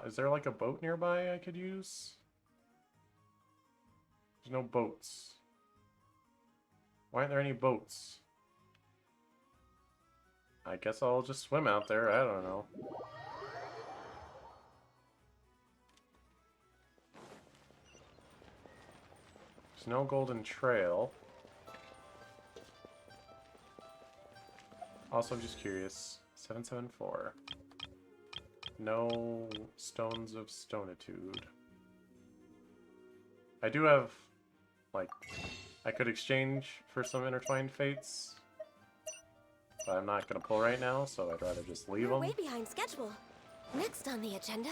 Is there like a boat nearby I could use? There's no boats. Why aren't there any boats? I guess I'll just swim out there, I don't know. There's no golden trail. Also, I'm just curious. 774. No stones of stonitude. I do have, like, I could exchange for some intertwined fates. But I'm not gonna pull right now, so I'd rather just leave We're them. way behind schedule. Next on the agenda.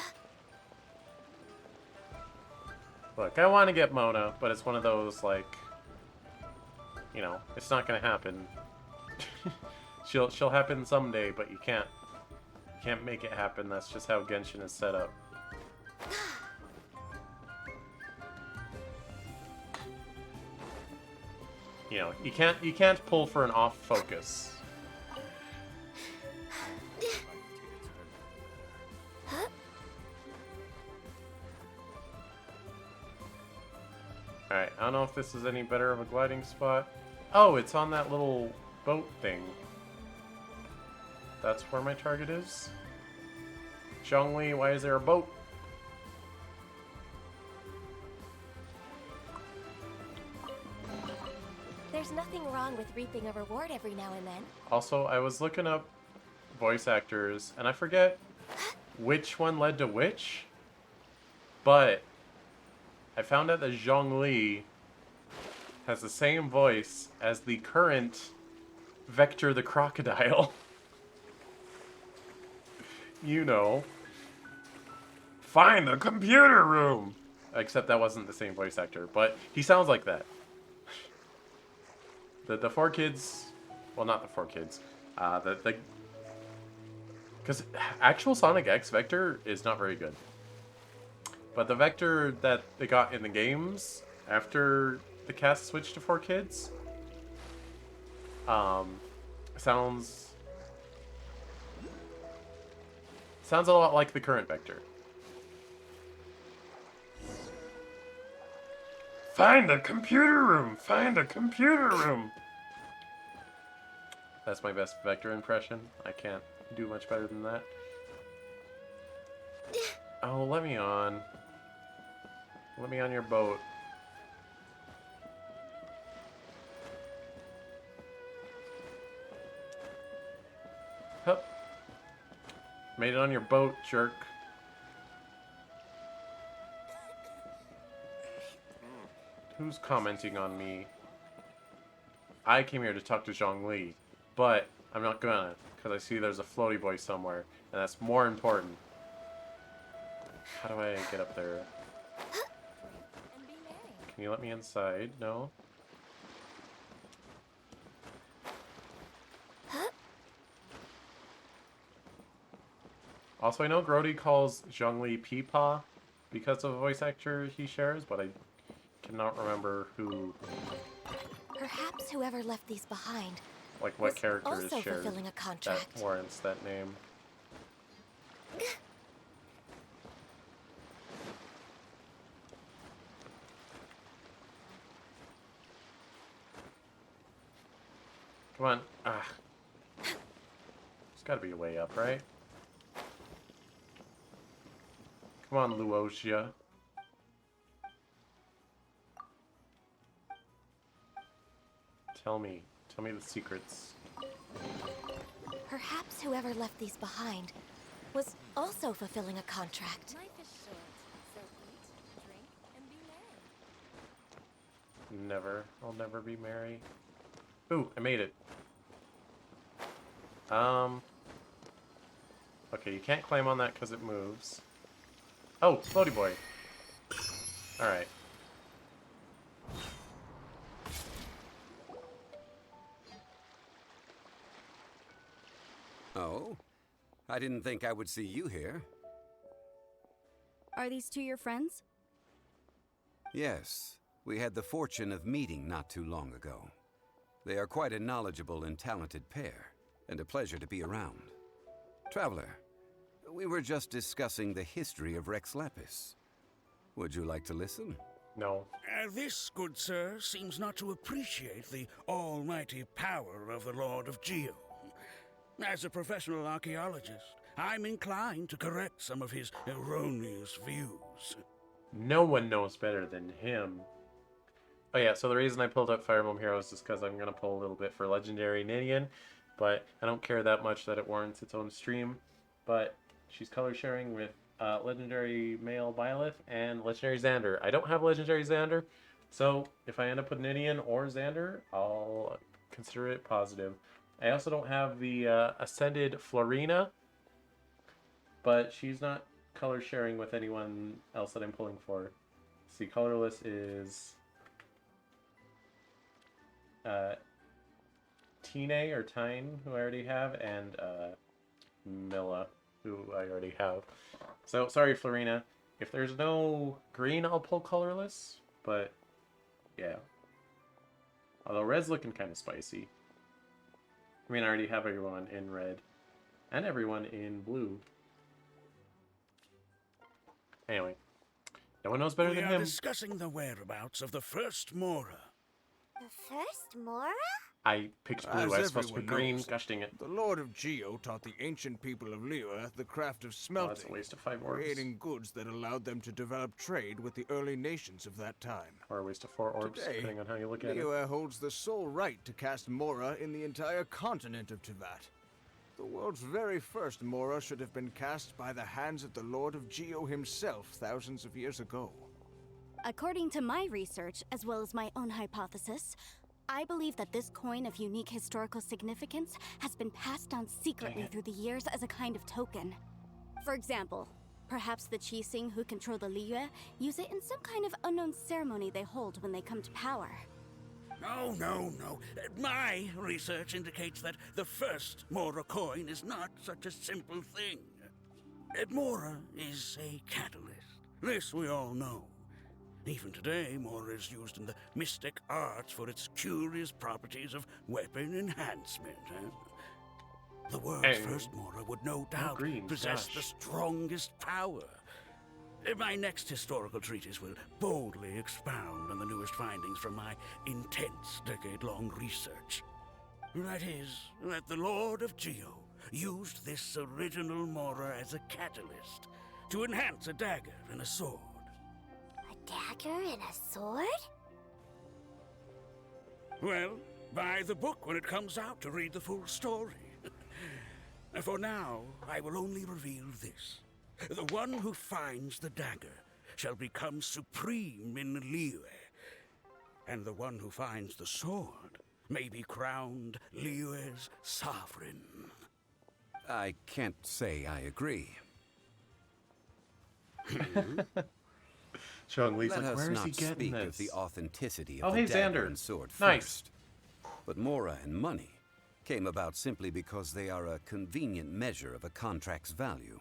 Look, I want to get Mona, but it's one of those, like, you know, it's not gonna happen. She'll happen someday, but you can't make it happen. That's just how Genshin is set up. You know, you can't pull for an off focus. Alright, I don't know if this is any better of a gliding spot. Oh, it's on that little boat thing. That's where my target is? Zhongli, why is there a boat? There's nothing wrong with reaping a reward every now and then. Also, I was looking up voice actors, and I forget which one led to which, but I found out that Zhongli has the same voice as the current Vector the Crocodile. You know. Find the computer room! Except that wasn't the same voice actor, but he sounds like that. The four kids... Well, not the four kids. Because actual Sonic X Vector is not very good. But the Vector that they got in the games after the cast switched to four kids sounds a lot like the current Vector. Find the computer room! Find the computer room! That's my best Vector impression. I can't do much better than that. Oh, let me on. Let me on your boat. Hup. Made it on your boat, jerk. Who's commenting on me? I came here to talk to Zhongli, but I'm not gonna, because I see there's a floaty boy somewhere, and that's more important. How do I get up there? Can you let me inside? No? Also, I know Grody calls Zhongli Peepaw because of a voice actor he shares, but I cannot remember who... Perhaps whoever left these behind... Like, what character is also shared fulfilling a contract. that warrants that name. Come on. Ah. There's gotta be a way up, right? Come on, Luoxia. Tell me the secrets. Perhaps whoever left these behind was also fulfilling a contract. Life is short, so eat, drink, and be merry. Never. I'll never be merry. Ooh, I made it. Okay, you can't climb on that because it moves. Oh, floaty boy. Alright. Oh? I didn't think I would see you here. Are these two your friends? Yes. We had the fortune of meeting not too long ago. They are quite a knowledgeable and talented pair, and a pleasure to be around. Traveler, we were just discussing the history of Rex Lapis. Would you like to listen? No. This, good sir, seems not to appreciate the almighty power of the Lord of Geo. As a professional archaeologist, I'm inclined to correct some of his erroneous views. No one knows better than him. Oh yeah, so the reason I pulled up Fire Emblem Heroes is because I'm going to pull a little bit for Legendary Ninian, but I don't care that much that it warrants its own stream. But she's color sharing with Legendary Male Byleth and Legendary Xander. I don't have Legendary Xander, so if I end up with Ninian or Xander, I'll consider it positive. I also don't have the Ascended Florina, but she's not color sharing with anyone else that I'm pulling for. See, colorless is Tine or Tyne, who I already have, and Milla, who I already have. So, sorry, Florina. If there's no green, I'll pull colorless, but yeah. Although red's looking kind of spicy. I mean, I already have everyone in red, and everyone in blue. Anyway, no one knows better than him. We are discussing the whereabouts of the first Mora. The first Mora? I picked blue. I was supposed to be green. Gosh dang it. The Lord of Geo taught the ancient people of Liyue the craft of smelting. That's a waste of 5 orbs. Creating goods that allowed them to develop trade with the early nations of that time. Or a waste of 4 orbs, Today, depending on how you look at it. Liyue holds the sole right to cast Mora in the entire continent of Teyvat. The world's very first Mora should have been cast by the hands of the Lord of Geo himself thousands of years ago. According to my research, as well as my own hypothesis, I believe that this coin of unique historical significance has been passed down secretly through the years as a kind of token. For example, perhaps the Qixing who control the Liyue use it in some kind of unknown ceremony they hold when they come to power. No. My research indicates that the first Mora coin is not such a simple thing. Mora is a catalyst. This we all know. Even today, Mora is used in the mystic arts for its curious properties of weapon enhancement. The world's first Mora would no doubt possess the strongest power. My next historical treatise will boldly expound on the newest findings from my intense decade-long research. That is, that the Lord of Geo used this original Mora as a catalyst to enhance a dagger and a sword. A dagger and a sword? Well, buy the book when it comes out to read the full story. For now, I will only reveal this. The one who finds the dagger shall become supreme in Liyue, and the one who finds the sword may be crowned Liyue's sovereign. I can't say I agree. Zhongli's Let like, us where is not he getting speak this? of the authenticity of Oh, the hey, dagger Xander. and sword Nice. first. But Mora and money came about simply because they are a convenient measure of a contract's value.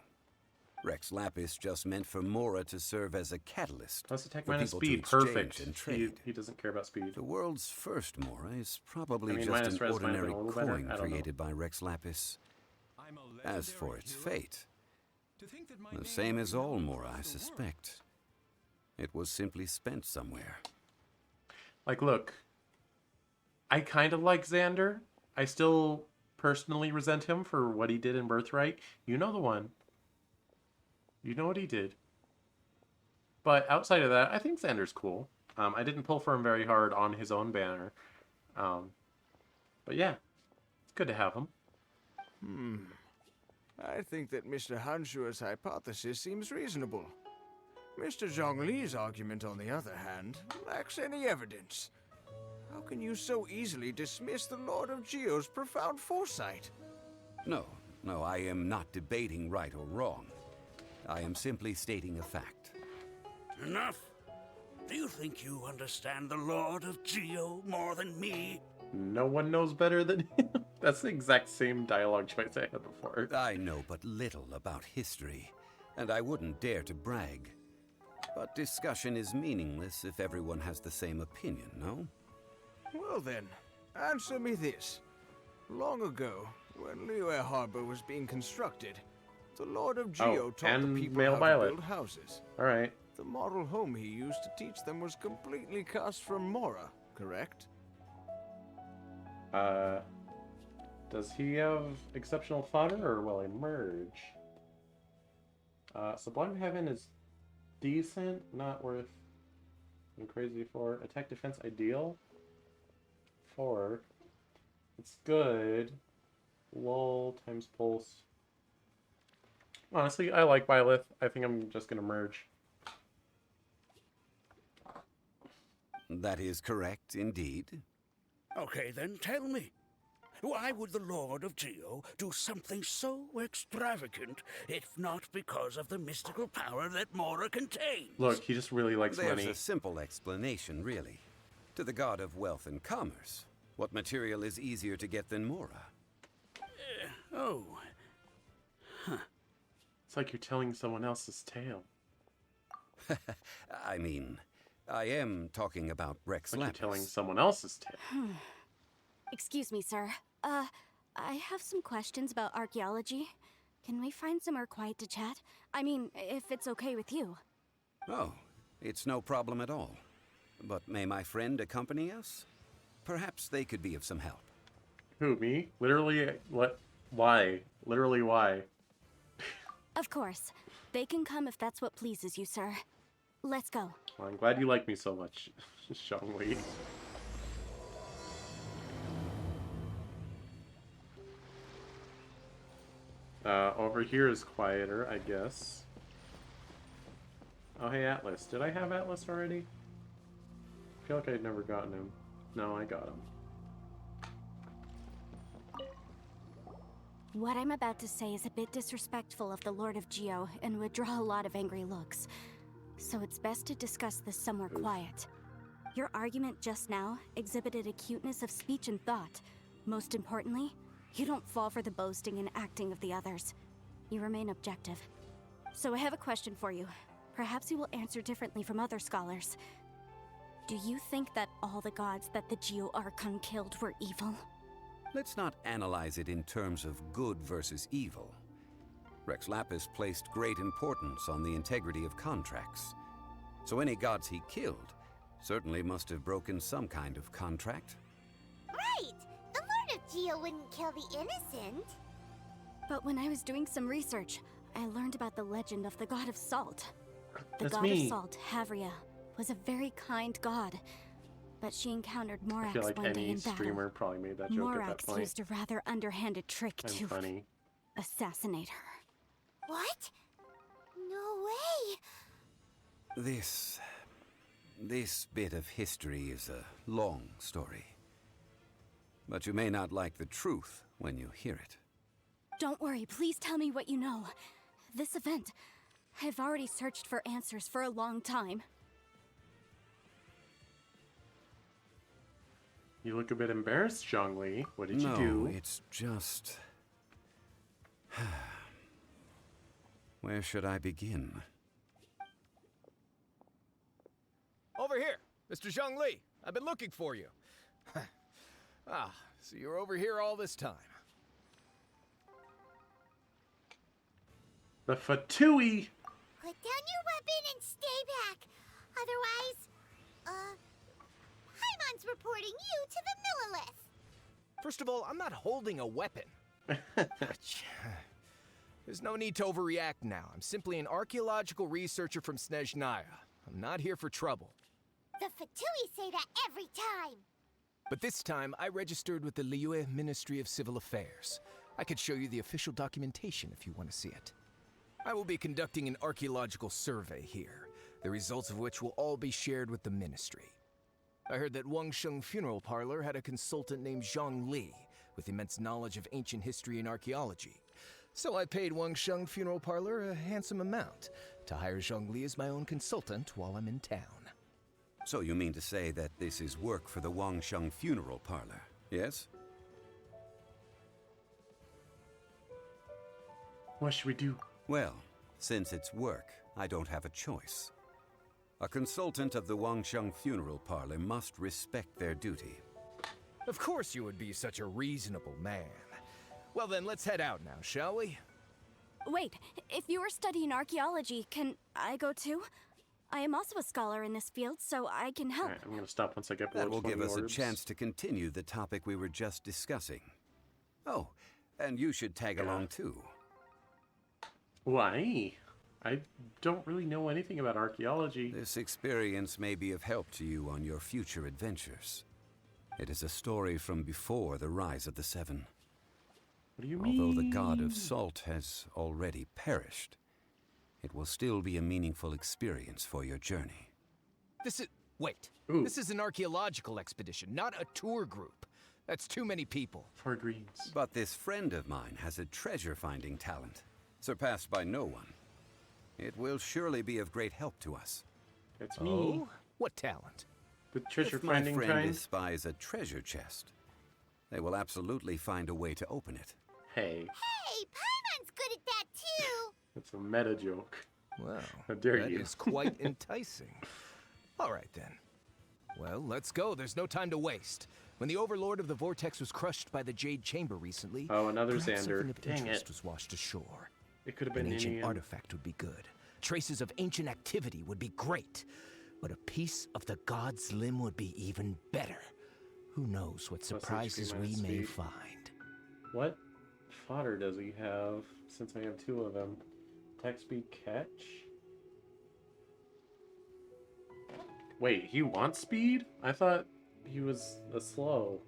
Rex Lapis just meant for Mora to serve as a catalyst Plus attack for minus people to speed. exchange Perfect. and trade. He doesn't care about speed. The world's first Mora is probably I mean, just minus an res might have been ordinary a little better. coin I don't know. created by Rex Lapis. As for its fate, the same as all Mora, I suspect. It was simply spent somewhere. Like, look, I kind of like Xander. I still personally resent him for what he did in Birthright. You know the one. You know what he did. But outside of that, I think Xander's cool. I didn't pull for him very hard on his own banner. But yeah, it's good to have him. I think that Mr. Hanshua's hypothesis seems reasonable. Mr. Zhongli's argument, on the other hand, lacks any evidence. How can you so easily dismiss the Lord of Geo's profound foresight? No, I am not debating right or wrong. I am simply stating a fact. Enough. Do you think you understand the Lord of Geo more than me? No one knows better than him. That's the exact same dialogue choice I had before. I know but little about history, and I wouldn't dare to brag. But discussion is meaningless if everyone has the same opinion, no? Well then, answer me this. Long ago, when Liyue Harbor was being constructed, the Lord of Geo taught the people male how Violet. to build houses. Alright. The model home he used to teach them was completely cast from Mora, correct? Does he have exceptional fodder, or will he merge? Sublime Heaven is decent, not worth I'm crazy for. Attack defense ideal. 4. It's good. Lull times pulse. Honestly, I like Byleth. I think I'm just gonna merge. That is correct, indeed. Okay, then tell me. Why would the Lord of Geo do something so extravagant, if not because of the mystical power that Mora contains? Look, he just really likes There's money. a simple explanation, really. To the god of wealth and commerce, what material is easier to get than Mora? It's like you're telling someone else's tale. I mean, I am talking about Rex Like you're Lapis. telling someone else's tale. Excuse me, sir. I have some questions about archaeology. Can we find somewhere quiet to chat? I mean, if it's okay with you. Oh, it's no problem at all. But may my friend accompany us? Perhaps they could be of some help. Who, me? Literally, what? Why? Literally, why? Of course. They can come if that's what pleases you, sir. Let's go. Well, I'm glad you like me so much, Zhongli. over here is quieter, I guess. Oh, hey, Atlas. Did I have Atlas already? I feel like I'd never gotten him. No, I got him. What I'm about to say is a bit disrespectful of the Lord of Geo and would draw a lot of angry looks. So it's best to discuss this somewhere quiet. Your argument just now exhibited acuteness of speech and thought. Most importantly, you don't fall for the boasting and acting of the others. You remain objective. So I have a question for you. Perhaps you will answer differently from other scholars. Do you think that all the gods that the Geo Archon killed were evil? Let's not analyze it in terms of good versus evil. Rex Lapis placed great importance on the integrity of contracts. So any gods he killed certainly must have broken some kind of contract. Right! The Lord of Geo wouldn't kill the innocent. But when I was doing some research, I learned about the legend of the god of salt. The That's god me. of salt, Havria, was a very kind god. But she encountered I Morax feel like one day any in battle. streamer probably made that joke at that Morax point. used a rather underhanded trick I'm to funny. assassinate her. What? No way! This bit of history is a long story. But you may not like the truth when you hear it. Don't worry, please tell me what you know. This event, I've already searched for answers for a long time. You look a bit embarrassed, Zhongli. What did you do? No, it's just... Where should I begin? Over here, Mr. Zhongli. I've been looking for you. So you're over here all this time. The Fatui! Put down your weapon and stay back. Otherwise, Paimon's reporting you to the Millilith. First of all, I'm not holding a weapon. There's no need to overreact now. I'm simply an archaeological researcher from Snezhnaya. I'm not here for trouble. The Fatui say that every time. But this time, I registered with the Liyue Ministry of Civil Affairs. I could show you the official documentation if you want to see it. I will be conducting an archaeological survey here, the results of which will all be shared with the ministry. I heard that Wangsheng Funeral Parlor had a consultant named Zhang Li, with immense knowledge of ancient history and archaeology. So I paid Wangsheng Funeral Parlor a handsome amount to hire Zhang Li as my own consultant while I'm in town. So you mean to say that this is work for the Wangsheng Funeral Parlor, yes? What should we do? Well, since it's work, I don't have a choice. A consultant of the Wangsheng Funeral Parlor must respect their duty. Of course you would be such a reasonable man. Well then, let's head out now, shall we? Wait, if you are studying archaeology, can I go too? I am also a scholar in this field, so I can help. Alright, I'm gonna stop once I get below That will 20 give us orbs. a chance to continue the topic we were just discussing. Oh, and you should tag along too. Why? I don't really know anything about archaeology. This experience may be of help to you on your future adventures. It is a story from before the rise of the Seven. What do you mean? Although the god of salt has already perished, it will still be a meaningful experience for your journey. Wait. This is an archaeological expedition, not a tour group. That's too many people. 4 greens. But this friend of mine has a treasure-finding talent, surpassed by no one. It will surely be of great help to us. It's me. Oh? What talent? The treasure If my finding friend kind? espies a treasure chest, they will absolutely find a way to open it. Hey, Hey, Paimon's good at that too. that's a meta joke. Well, How dare that you. is quite enticing. All right, then. Well, let's go. There's no time to waste. When the Overlord of the Vortex was crushed by the Jade Chamber recently, Oh, another perhaps Xander. something of Dang interest it. was washed ashore. It could have An been ancient any artifact would be good. Traces of ancient activity would be great. But a piece of the god's limb would be even better. Who knows what surprises we may find. What fodder does he have, since I have 2 of them? Attack speed catch? Wait, he wants speed? I thought he was a slow.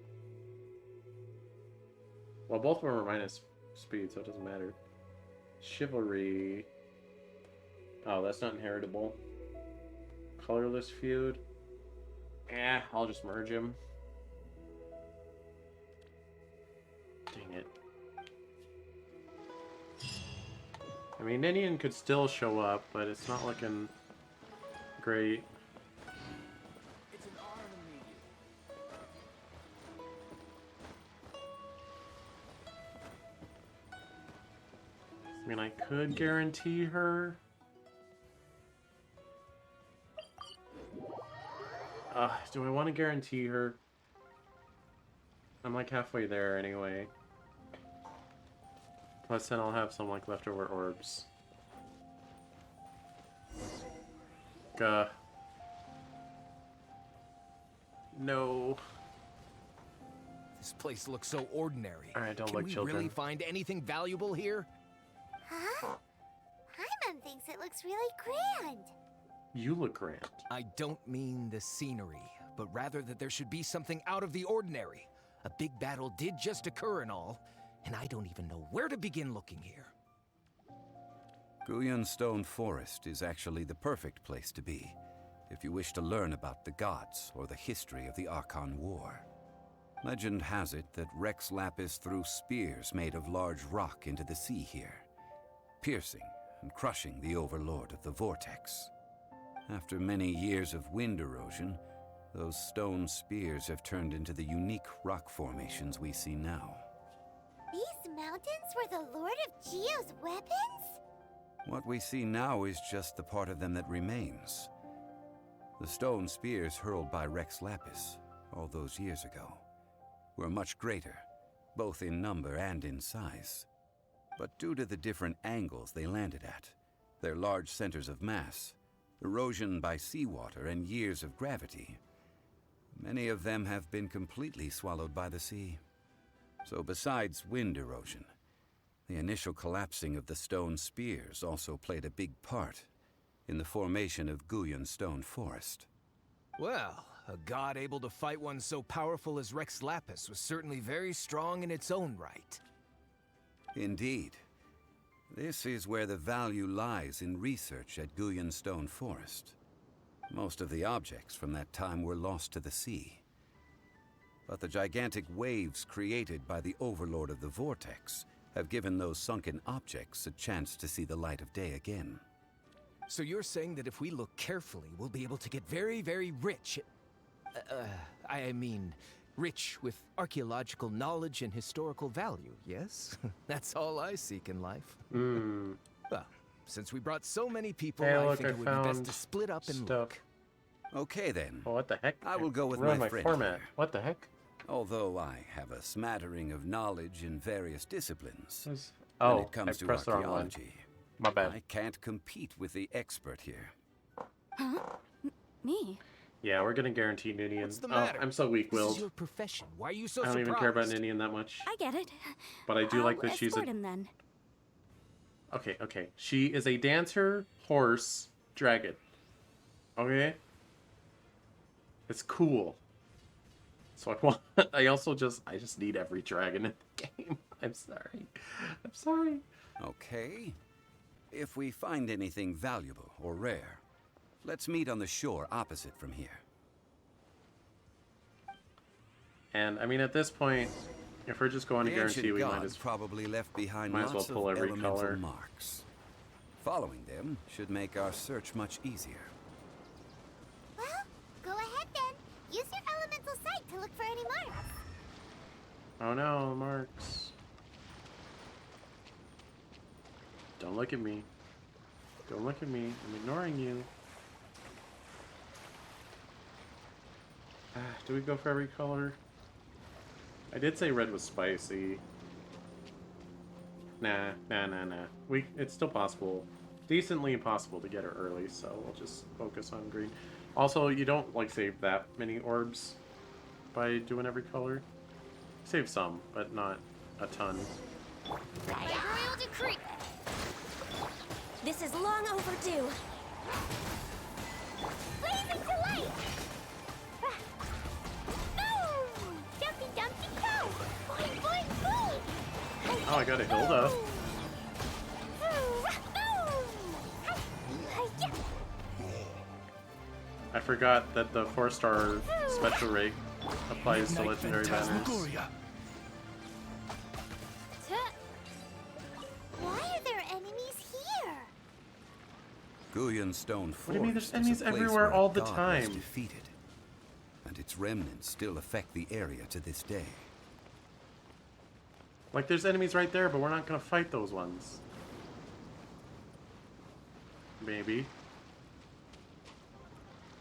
Well, both of them are minus speed, so it doesn't matter. Chivalry. Oh, that's not inheritable. Colorless feud. I'll just merge him. Dang it. I mean, Ninian could still show up, but it's not looking great. I mean, I could guarantee her. Do I want to guarantee her? I'm like halfway there anyway. Plus then I'll have some like leftover orbs. Gah. No. This place looks so ordinary. Alright, don't Can like we children. really find anything valuable here? Huh? Paimon thinks it looks really grand. You look grand. I don't mean the scenery, but rather that there should be something out of the ordinary. A big battle did just occur and all, and I don't even know where to begin looking here. Guyun Stone Forest is actually the perfect place to be, if you wish to learn about the gods or the history of the Archon War. Legend has it that Rex Lapis threw spears made of large rock into the sea here, piercing and crushing the Overlord of the Vortex. After many years of wind erosion, those stone spears have turned into the unique rock formations we see now. These mountains were the Lord of Geo's weapons? What we see now is just the part of them that remains. The stone spears hurled by Rex Lapis all those years ago were much greater, both in number and in size. But due to the different angles they landed at, their large centers of mass, erosion by seawater, and years of gravity, many of them have been completely swallowed by the sea. So besides wind erosion, the initial collapsing of the stone spears also played a big part in the formation of Guyun Stone Forest. Well, a god able to fight one so powerful as Rex Lapis was certainly very strong in its own right. Indeed. This is where the value lies in research at Guyun Stone Forest. Most of the objects from that time were lost to the sea. But the gigantic waves created by the Overlord of the Vortex have given those sunken objects a chance to see the light of day again. So you're saying that if we look carefully, we'll be able to get very, very rich. I mean, rich with archaeological knowledge and historical value, yes? That's all I seek in life. Well, since we brought so many people, Hey, I look, think I it would be best found to split up and stuff. look. Okay then. Oh, what the heck? I will go with Ruined my my friend format. here. What the heck? Although I have a smattering of knowledge in various disciplines, Oh, when it comes I to pressed the wrong one. archaeology, My bad. I can't compete with the expert here. Huh? Me? Yeah, we're gonna guarantee Ninian. What's the Oh, matter? I'm so weak This is willed. your profession. Why are you so I don't surprised? even care about Ninian that much. I get it. But I do like that I'll she's a. escort him then. Okay. She is a dancer, horse, dragon. Okay? It's cool. So I want. I just need every dragon in the game. I'm sorry. Okay. If we find anything valuable or rare, let's meet on the shore opposite from here. And I mean, at this point, if we're just going to The guarantee, ancient we might gods as probably left behind might as well lots pull of every elemental color. marks. Following them should make our search much easier. Well, go ahead then. Use your elemental sight to look for any marks. Oh no, marks. Don't look at me. Don't look at me. I'm ignoring you. Do we go for every color? I did say red was spicy. Nah. It's still possible. Decently possible to get it early, so we'll just focus on green. Also, you don't, like, save that many orbs by doing every color. Save some, but not a ton. By royal decree. This is long overdue. Blazing delight! Boom! Jumpy dumpty go! Boing boing boom! Oh, I got a Hilda. forgot that the 4-star special rate applies to legendary banners. Why are there enemies here? Guyan Stone Forest What do you mean there's is enemies a place everywhere where a all the god was time? defeated, and its remnants still affect the area to this day. Like, there's enemies right there, but we're not gonna fight those ones. Maybe.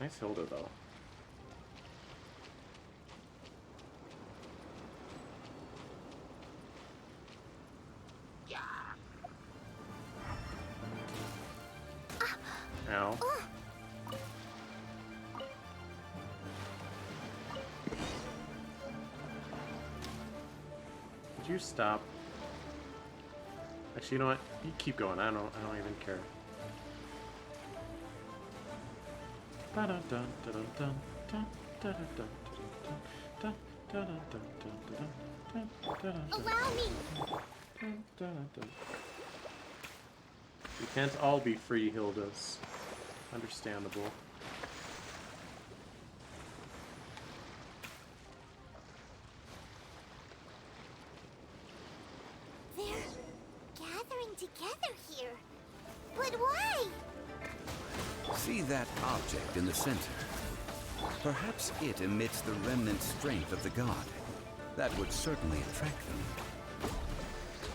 Nice Hilda, though. Ow. Would you stop? Actually, you know what? You keep going. I don't even care. Allow me. We can't all be free Hildas. Understandable. They're gathering together here. But why? See that object in the center? Perhaps it emits the remnant strength of the god. That would certainly attract them.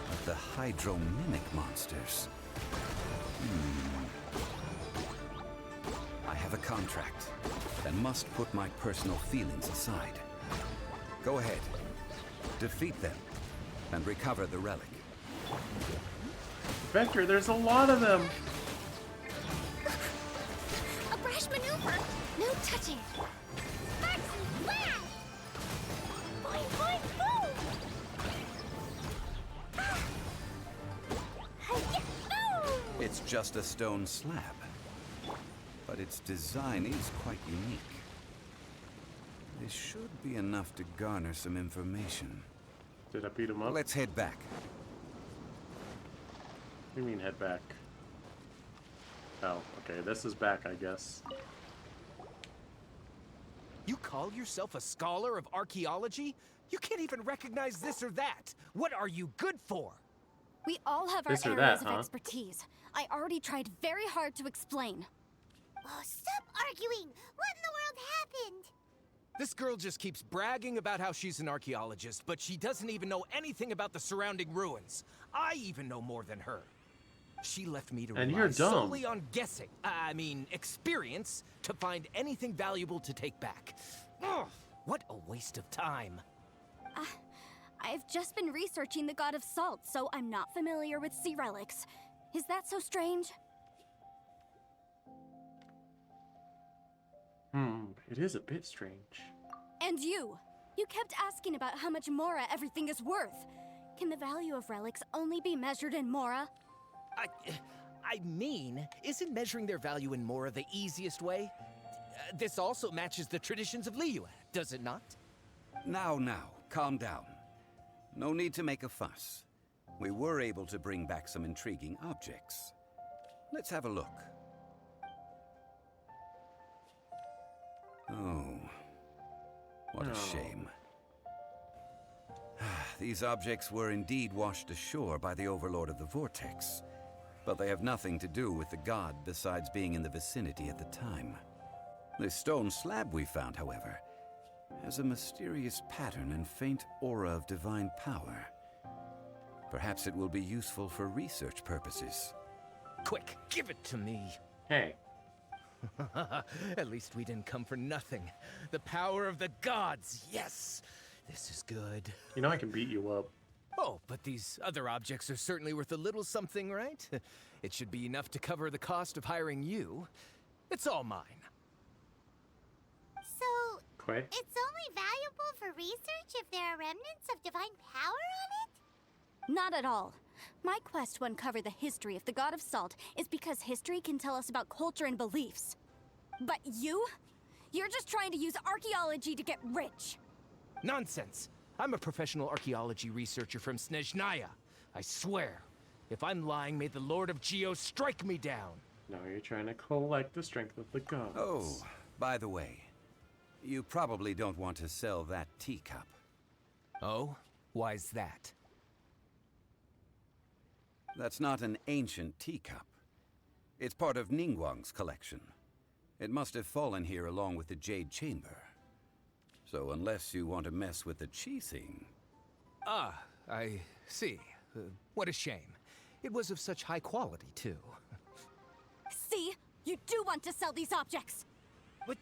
But the hydro-mimic monsters... I have a contract and must put my personal feelings aside. Go ahead. Defeat them and recover the relic. Vector, there's a lot of them! A brash maneuver. No touching. Sparks and flash. Boing, boing, boom. It's just a stone slab, but its design is quite unique. This should be enough to garner some information. Did I beat him up? Let's head back. What do you mean head back? Oh, okay, this is back, I guess. You call yourself a scholar of archaeology? You can't even recognize this or that. What are you good for? We all have our This or areas that, of huh? expertise. I already tried very hard to explain. Oh, stop arguing. What in the world happened? This girl just keeps bragging about how she's an archaeologist, but she doesn't even know anything about the surrounding ruins. I even know more than her. She left me to And rely you're dumb. solely on guessing, experience, to find anything valuable to take back. Ugh, what a waste of time. I've just been researching the god of salt, so I'm not familiar with sea relics. Is that so strange? It is a bit strange. And you kept asking about how much Mora everything is worth. Can the value of relics only be measured in Mora? I mean, isn't measuring their value in Mora the easiest way? This also matches the traditions of Liyue, does it not? Now, calm down. No need to make a fuss. We were able to bring back some intriguing objects. Let's have a look. Oh, what a shame. These objects were indeed washed ashore by the Overlord of the Vortex, but they have nothing to do with the god besides being in the vicinity at the time. The stone slab we found, however, has a mysterious pattern and faint aura of divine power. Perhaps it will be useful for research purposes. Quick, give it to me. Hey. At least we didn't come for nothing. The power of the gods, yes! This is good. You know I can beat you up. Oh, but these other objects are certainly worth a little something, right? It should be enough to cover the cost of hiring you. It's all mine. So, Quay? it's only valuable for research if there are remnants of divine power on it? Not at all. My quest to uncover the history of the god of salt is because history can tell us about culture and beliefs. But you're just trying to use archaeology to get rich. Nonsense! I'm a professional archaeology researcher from Snezhnaya. I swear. If I'm lying, may the Lord of Geo strike me down. Now you're trying to collect the strength of the gods. Oh, By the way, you probably don't want to sell that teacup. Oh? Why's that? That's not an ancient teacup. It's part of Ningguang's collection. It must have fallen here along with the Jade Chamber. So unless you want to mess with the Qixing... Ah, I see. What a shame. It was of such high quality, too. See? You do want to sell these objects! But,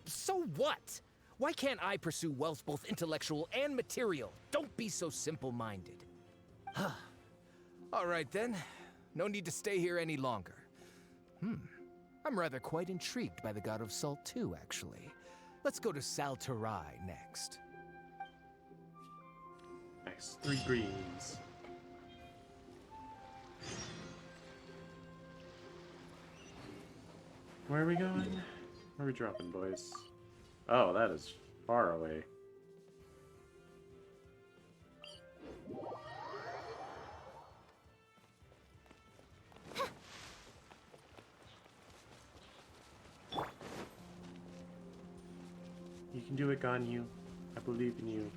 so what? Why can't I pursue wealth both intellectual and material? Don't be so simple-minded. All right, then. No need to stay here any longer. I'm rather quite intrigued by the God of Salt, too, actually. Let's go to Saltarai next. Nice. 3 greens. Where are we going? Where are we dropping, boys? Oh, that is far away. You can do it, Ganyu. I believe in you.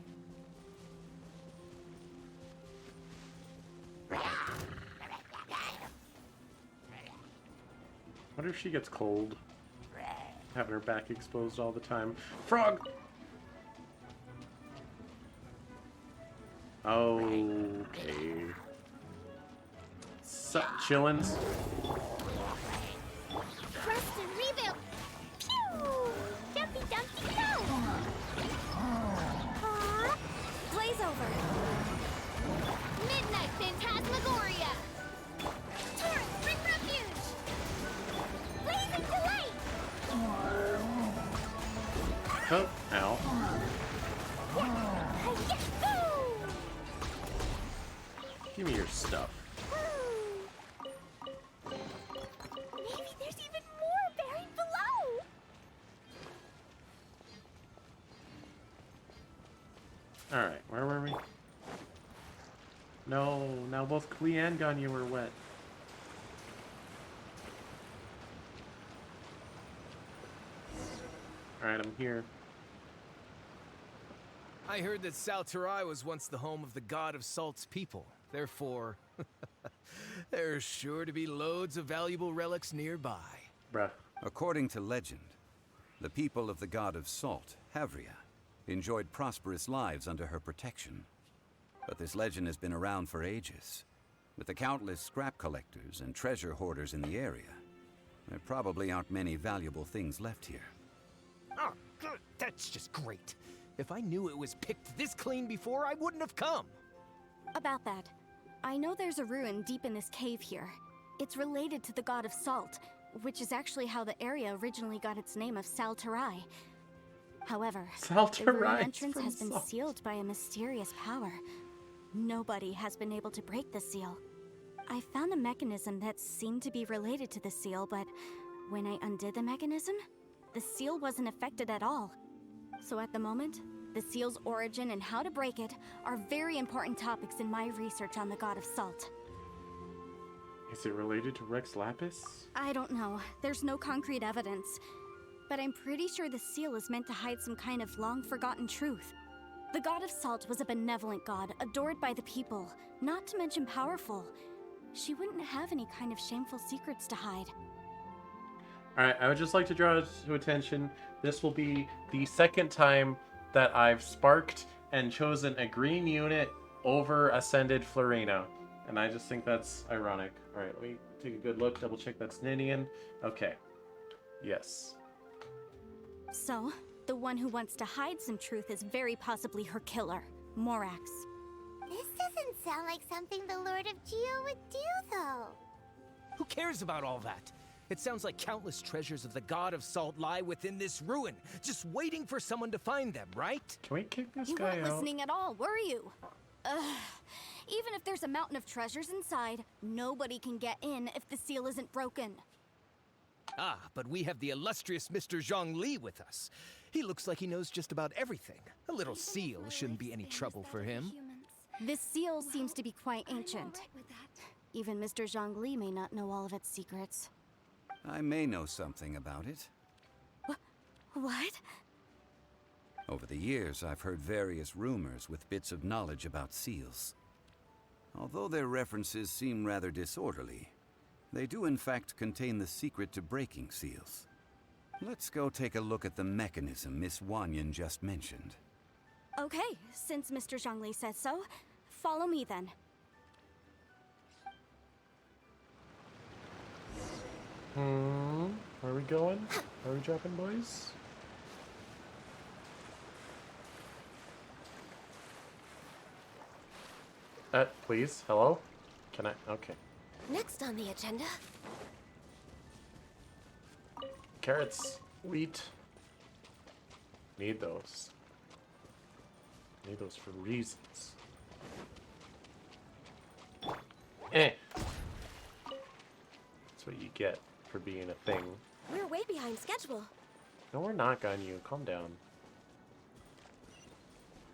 What if she gets cold? Having her back exposed all the time. Frog! Okay. Sup, chillins? Thrust and rebuild. Pew! Jumpy dumpy go! Blaze over! Midnight Phantasmagoria! Torrent, bring refuge! Blazing delight! Oh, ow. Give me your stuff. Maybe there's even more buried below! Alright, where were we? No, now both Klee and Ganyu were wet. Alright, I'm here. I heard that Saltarai was once the home of the God of Salt's people. Therefore, there's sure to be loads of valuable relics nearby. Bruh. According to legend, the people of the God of Salt, Havria, enjoyed prosperous lives under her protection. But this legend has been around for ages. With the countless scrap collectors and treasure hoarders in the area, there probably aren't many valuable things left here. Oh, that's just great. If I knew it was picked this clean before, I wouldn't have come. About that, I know there's a ruin deep in this cave here. It's related to the God of Salt, which is actually how the area originally got its name of Saltarai. However, the ruin entrance has been sealed by a mysterious power. Nobody has been able to break the seal. I found a mechanism that seemed to be related to the seal, but when I undid the mechanism, the seal wasn't affected at all. So at the moment, the seal's origin and how to break it are very important topics in my research on the God of Salt. Is it related to Rex Lapis? I don't know. There's no concrete evidence. But I'm pretty sure the seal is meant to hide some kind of long-forgotten truth. The God of Salt was a benevolent god, adored by the people, not to mention powerful. She wouldn't have any kind of shameful secrets to hide. Alright, I would just like to draw to attention, this will be the second time that I've sparked and chosen a green unit over Ascended Florina. And I just think that's ironic. Alright, let me take a good look, double check that's Ninian. Okay. Yes. So, the one who wants to hide some truth is very possibly her killer, Morax. This doesn't sound like something the Lord of Geo would do, though. Who cares about all that? It sounds like countless treasures of the God of Salt lie within this ruin, just waiting for someone to find them, right? Can we kick this You guy weren't out? listening at all, were you? Even if there's a mountain of treasures inside, nobody can get in if the seal isn't broken. Ah, but we have the illustrious Mr. Zhongli with us. He looks like he knows just about everything. A little seal shouldn't be any trouble for him. This seal seems to be quite ancient. Even Mr. Zhongli may not know all of its secrets. I may know something about it. What? Over the years, I've heard various rumors with bits of knowledge about seals. Although their references seem rather disorderly, they do in fact contain the secret to breaking seals. Let's go take a look at the mechanism Miss Wanyan just mentioned. Okay, since Mr. Zhongli says so, follow me then. Where are we going? Are we dropping, boys? Please? Hello? Can I? Okay. Next on the agenda. Carrots. Wheat. Need those. Need those for reasons. That's what you get for being a thing. We're way behind schedule. No, we're not, Ganyu. Calm down.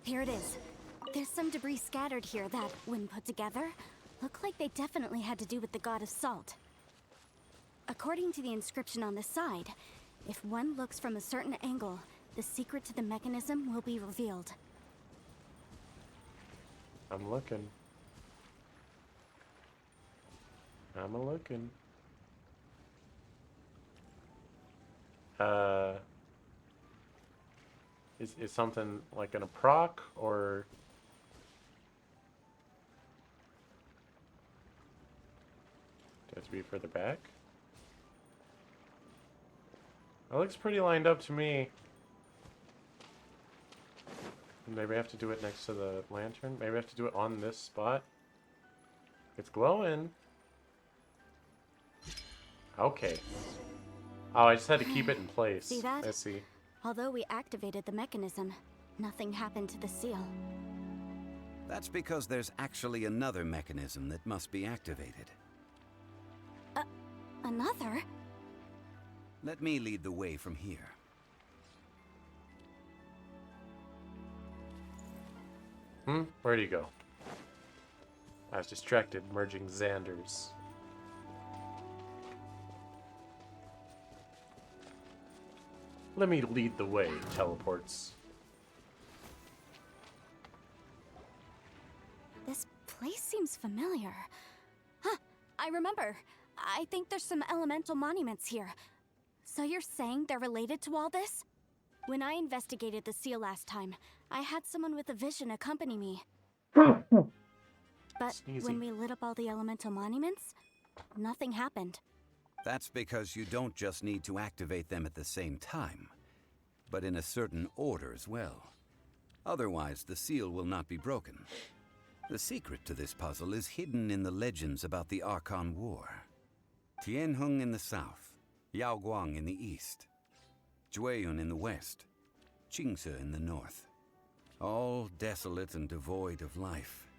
Here it is. There's some debris scattered here that, when put together, look like they definitely had to do with the god of salt. According to the inscription on the side, if one looks from a certain angle, the secret to the mechanism will be revealed. I'm looking. I'm a-looking. Is something like in a proc, or... Does it have to be further back? That looks pretty lined up to me. Maybe I have to do it next to the lantern. Maybe I have to do it on this spot. It's glowing. Okay. Oh, I just had to keep it in place. See that? I see. Although we activated the mechanism, nothing happened to the seal. That's because there's actually another mechanism that must be activated. Another? Let me lead the way from here. Where'd he go? I was distracted merging Xanders. Let me lead the way, teleports. This place seems familiar. Huh, I remember. I think there's some elemental monuments here. So you're saying they're related to all this? When I investigated the seal last time, I had someone with a vision accompany me. But when we lit up all the elemental monuments, nothing happened. That's because you don't just need to activate them at the same time, but in a certain order as well. Otherwise, the seal will not be broken. The secret to this puzzle is hidden in the legends about the Archon War. Tianheng in the south, Yaoguang in the east, Jueyun in the west, Qingce in the north. All desolate and devoid of life.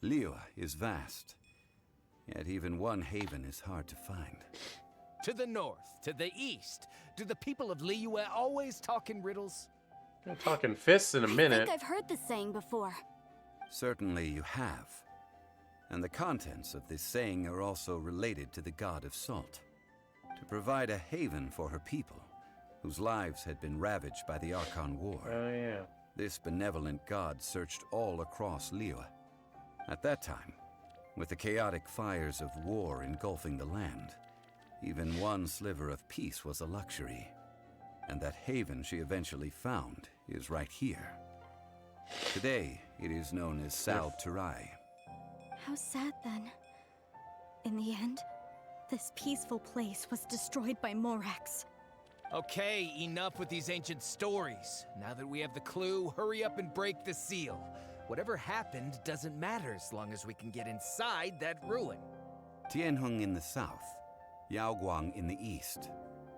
Liyue is vast, yet even one haven is hard to find. To the north, to the east. Do the people of Liyue always talk in riddles? We're talking fists in a minute. I think I've heard this saying before. Certainly you have. And the contents of this saying are also related to the god of salt. To provide a haven for her people, whose lives had been ravaged by the Archon War. Oh, yeah. This benevolent god searched all across Liyue. At that time, with the chaotic fires of war engulfing the land, even one sliver of peace was a luxury. And that haven she eventually found is right here. Today, it is known as Sal Turai. How sad then. In the end, this peaceful place was destroyed by Morax. Okay, enough with these ancient stories. Now that we have the clue, hurry up and break the seal. Whatever happened doesn't matter as long as we can get inside that ruin. Tianheng in the south, Yaoguang in the east,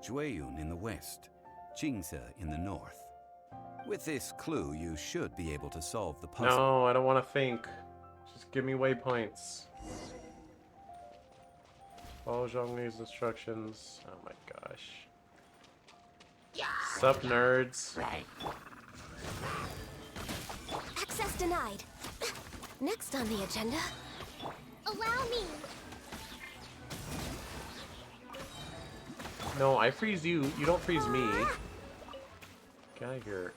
Jueyun in the west, Qingce in the north. With this clue, you should be able to solve the puzzle. No, I don't want to think. Just give me waypoints. Follow Zhongli's instructions. Oh my gosh. Sup, nerds? Access denied. Next on the agenda. Allow me. No, I freeze you. You don't freeze me. Get out of here.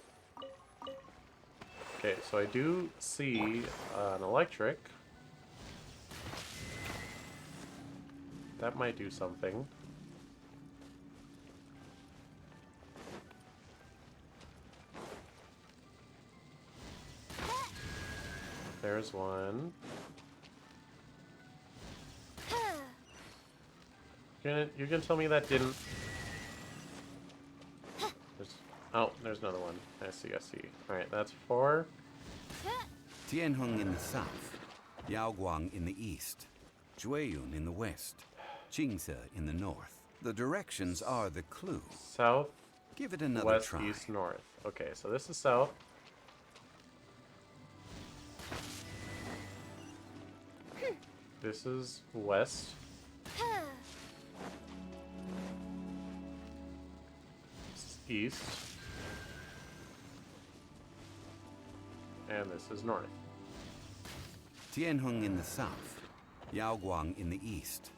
Okay, so I do see an electric. That might do something. There's one. You're gonna tell me that didn't... Oh, there's another one. I see. Alright, that's 4. Tianheng in the south, Yaoguang in the east, Jueyun in the west, Jingze in the north. The directions are the clue. South, give it another west, try. east, north. Okay, so this is south. This is west. This is east. And this is north. Tianheng in the south, Yaoguang in the east,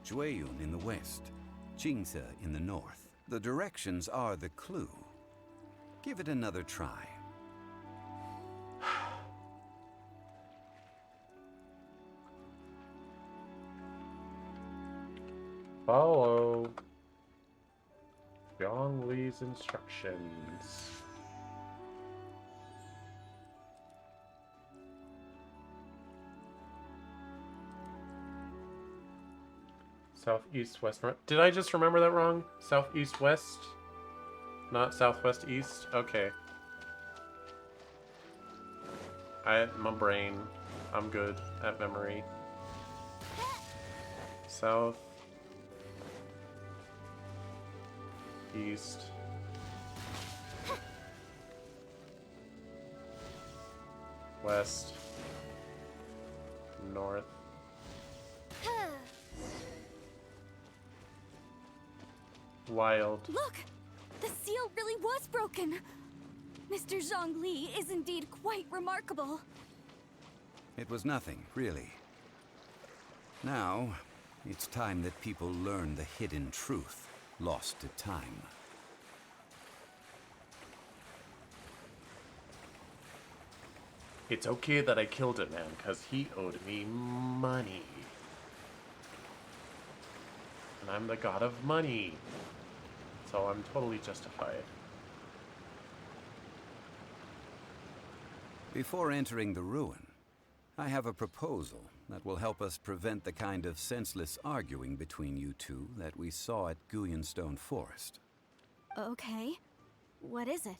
Jueyun in the west, Jingze in the north. The directions are the clue. Give it another try. Follow Zhongli's instructions. South, east, west, north. Did I just remember that wrong? South, east, west? Not southwest, east? Okay. My brain. I'm good at memory. South. East. West. North. Wild. Look! The seal really was broken! Mr. Zhongli is indeed quite remarkable. It was nothing, really. Now, it's time that people learn the hidden truth lost to time. It's okay that I killed a man, because he owed me money. And I'm the god of money. So I'm totally justified. Before entering the ruin, I have a proposal that will help us prevent the kind of senseless arguing between you two that we saw at Guyenstone Forest. Okay. What is it?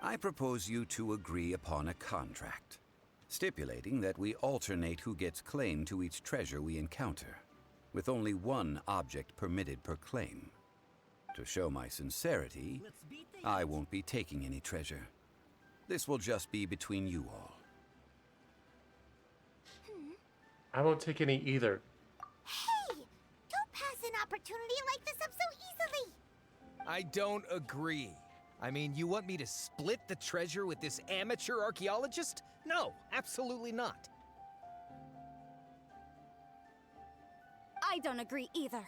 I propose you two agree upon a contract, stipulating that we alternate who gets claim to each treasure we encounter, with only one object permitted per claim. To show my sincerity, I won't be taking any treasure. This will just be between you all. I won't take any either. Hey! Don't pass an opportunity like this up so easily! I don't agree. I mean, you want me to split the treasure with this amateur archaeologist? No, absolutely not. I don't agree either.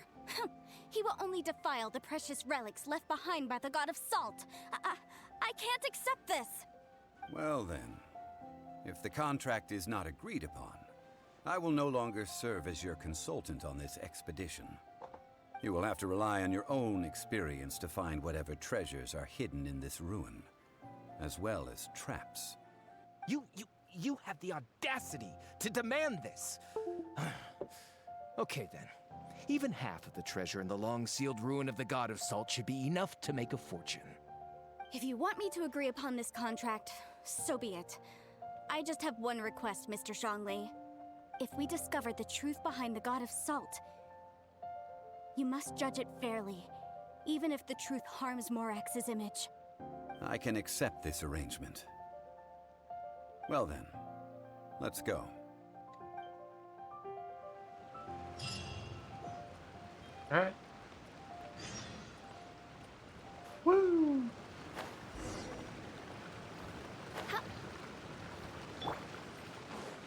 He will only defile the precious relics left behind by the god of salt. I can't accept this. Well then, if the contract is not agreed upon, I will no longer serve as your consultant on this expedition. You will have to rely on your own experience to find whatever treasures are hidden in this ruin, as well as traps. You have the audacity to demand this. Okay then. Even half of the treasure in the long-sealed ruin of the God of Salt should be enough to make a fortune. If you want me to agree upon this contract, so be it. I just have one request, Mr. Zhongli. If we discover the truth behind the God of Salt, you must judge it fairly, even if the truth harms Morax's image. I can accept this arrangement. Well then, let's go. Alright. Woo!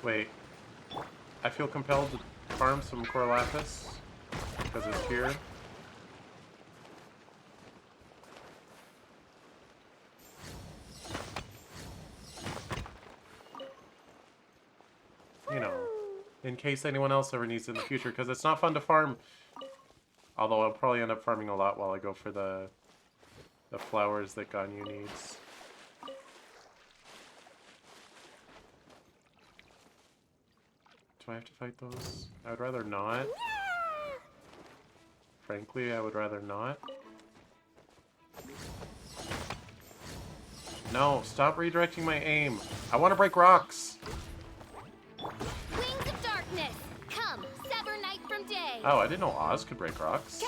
Wait. I feel compelled to farm some Core Lapis because it's here. in case anyone else ever needs it in the future, because it's not fun to farm. Although I'll probably end up farming a lot while I go for the flowers that Ganyu needs. Do I have to fight those? I would rather not. Frankly, I would rather not. No, stop redirecting my aim. I want to break rocks. Wings of darkness, come, sever night from day. Oh, I didn't know Oz could break rocks.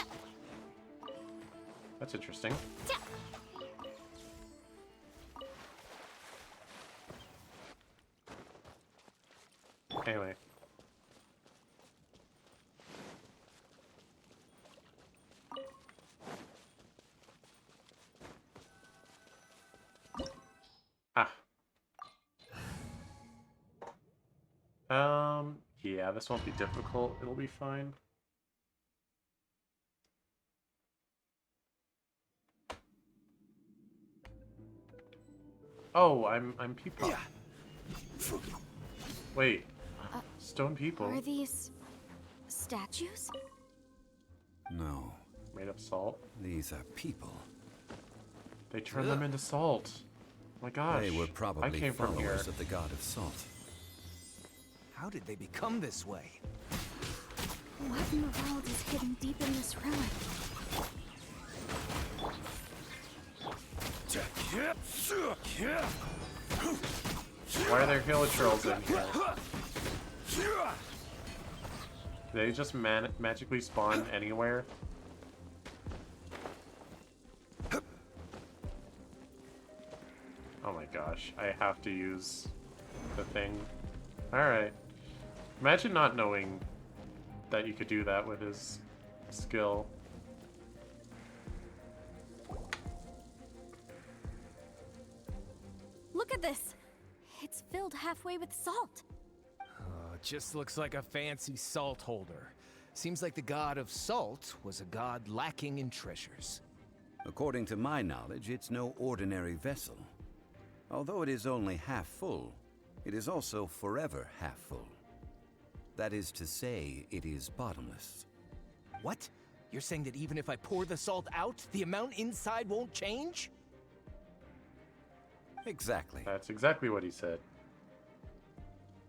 That's interesting. Anyway. Yeah, this won't be difficult. It'll be fine. Oh, I'm people. Wait. Stone people. Are these statues? No. Made of salt? These are people. They turned them into salt. Oh my gosh. They were probably I came from here. followers of the god of salt. How did they become this way? What in the world is hidden deep in this ruin? Why are there hilichurls in here? They just magically spawn anywhere? Oh my gosh, I have to use the thing. Alright. Imagine not knowing that you could do that with his skill. Look at this! It's filled halfway with salt. It just looks like a fancy salt holder. Seems like the god of salt was a god lacking in treasures. According to my knowledge, it's no ordinary vessel. Although it is only half full, it is also forever half full. That is to say, it is bottomless. What? You're saying that even if I pour the salt out, the amount inside won't change? Exactly. That's exactly what he said.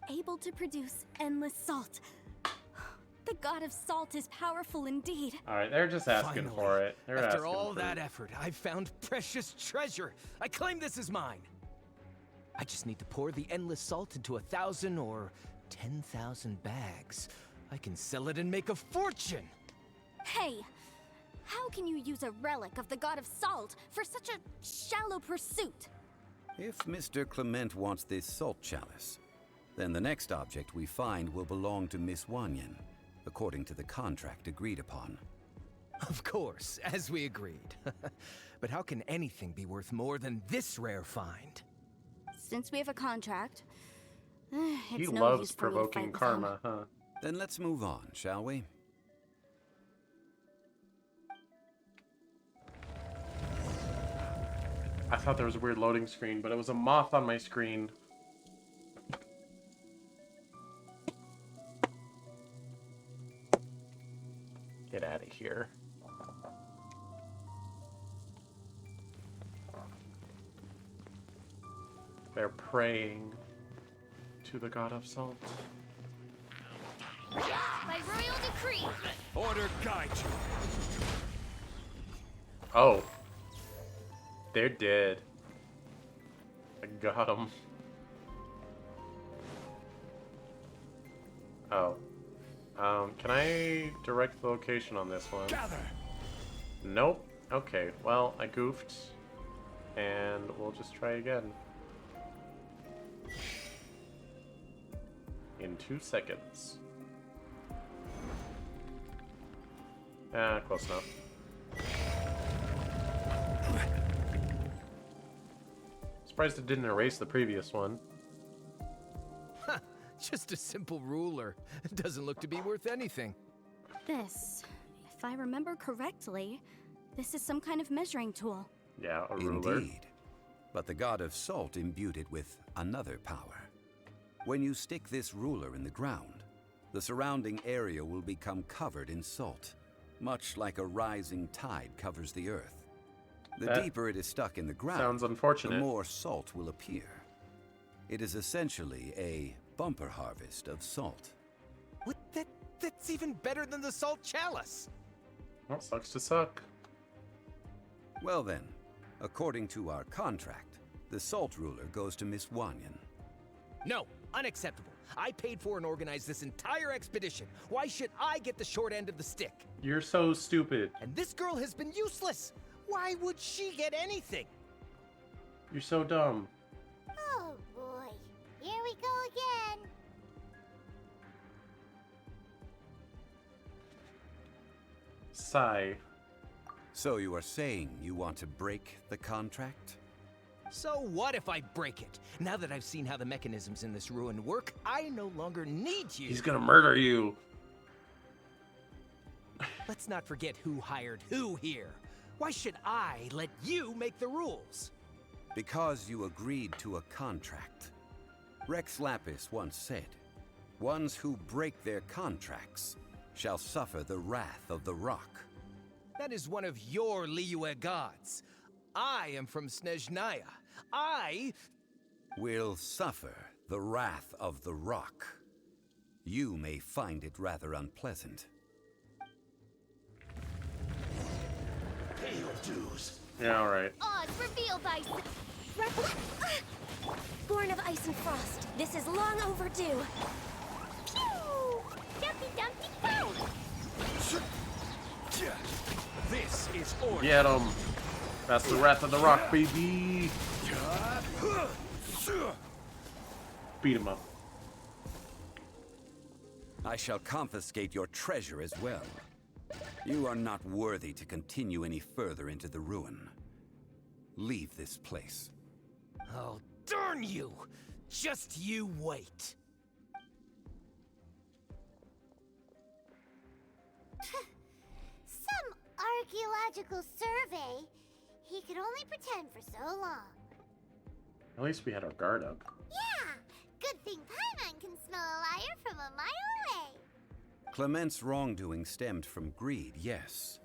Able to produce endless salt. The god of salt is powerful indeed. Alright, they're just asking Finally, for it. They're after asking all for that it. effort, I've found precious treasure. I claim this as mine. I just need to pour the endless salt into 1,000 or 10,000 bags. I can sell it and make a fortune. Hey, how can you use a relic of the god of salt for such a shallow pursuit? If Mr. Clement wants this salt chalice, then the next object we find will belong to Miss Wanyan, according to the contract agreed upon. Of course, as we agreed. But how can anything be worth more than this rare find? Since we have a contract, He it's no loves use for me to provoking fight with karma, him. huh? Then let's move on, shall we? I thought there was a weird loading screen, but it was a moth on my screen. Get out of here. They're praying to the god of salt. By royal decree. Order guide you. Oh. They're dead. I got them. Oh. Can I direct the location on this one? Gather. Nope. Okay, well, I goofed. And we'll just try again. In 2 seconds. Close enough. Surprised it didn't erase the previous one. Just a simple ruler. It doesn't look to be worth anything. This, if I remember correctly, this is some kind of measuring tool. Yeah, a ruler. Indeed. But the god of salt imbued it with another power. When you stick this ruler in the ground, The surrounding area will become covered in salt, much like a rising tide covers the earth. The That deeper it is stuck in the ground, sounds unfortunate. the more salt will appear. It is essentially a bumper harvest of salt. What? That's even better than the salt chalice. Well, sucks to suck. Well then, according to our contract, the salt ruler goes to Miss Wanyan. No, unacceptable. I paid for and organized this entire expedition. Why should I get the short end of the stick? You're so stupid. And this girl has been useless. Why would she get anything? You're so dumb. Oh boy, here we go again. Sigh. So you are saying you want to break the contract? So what if I break it? Now that I've seen how the mechanisms in this ruin work, I no longer need you. He's gonna murder you. Let's not forget who hired who here. Why should I let you make the rules? Because you agreed to a contract. Rex Lapis once said, "Ones who break their contracts shall suffer the wrath of the rock." That is one of your Liyue gods. I am from Snezhnaya. I will suffer the wrath of the rock. You may find it rather unpleasant. Pay your dues. Yeah, alright. Oz revealed ice. Born of ice and frost, this is long overdue. Pew! Dumpty Dumpty Go! This is order. Get him. That's the wrath of the rock, baby. Beat him up. I shall confiscate your treasure as well. You are not worthy to continue any further into the ruin. Leave this place. Oh, darn you! Just you wait. Some archaeological survey. He could only pretend for so long. At least we had our guard up. Yeah! Good thing Paimon can smell a liar from a mile away. Clement's wrongdoing stemmed from greed, yes.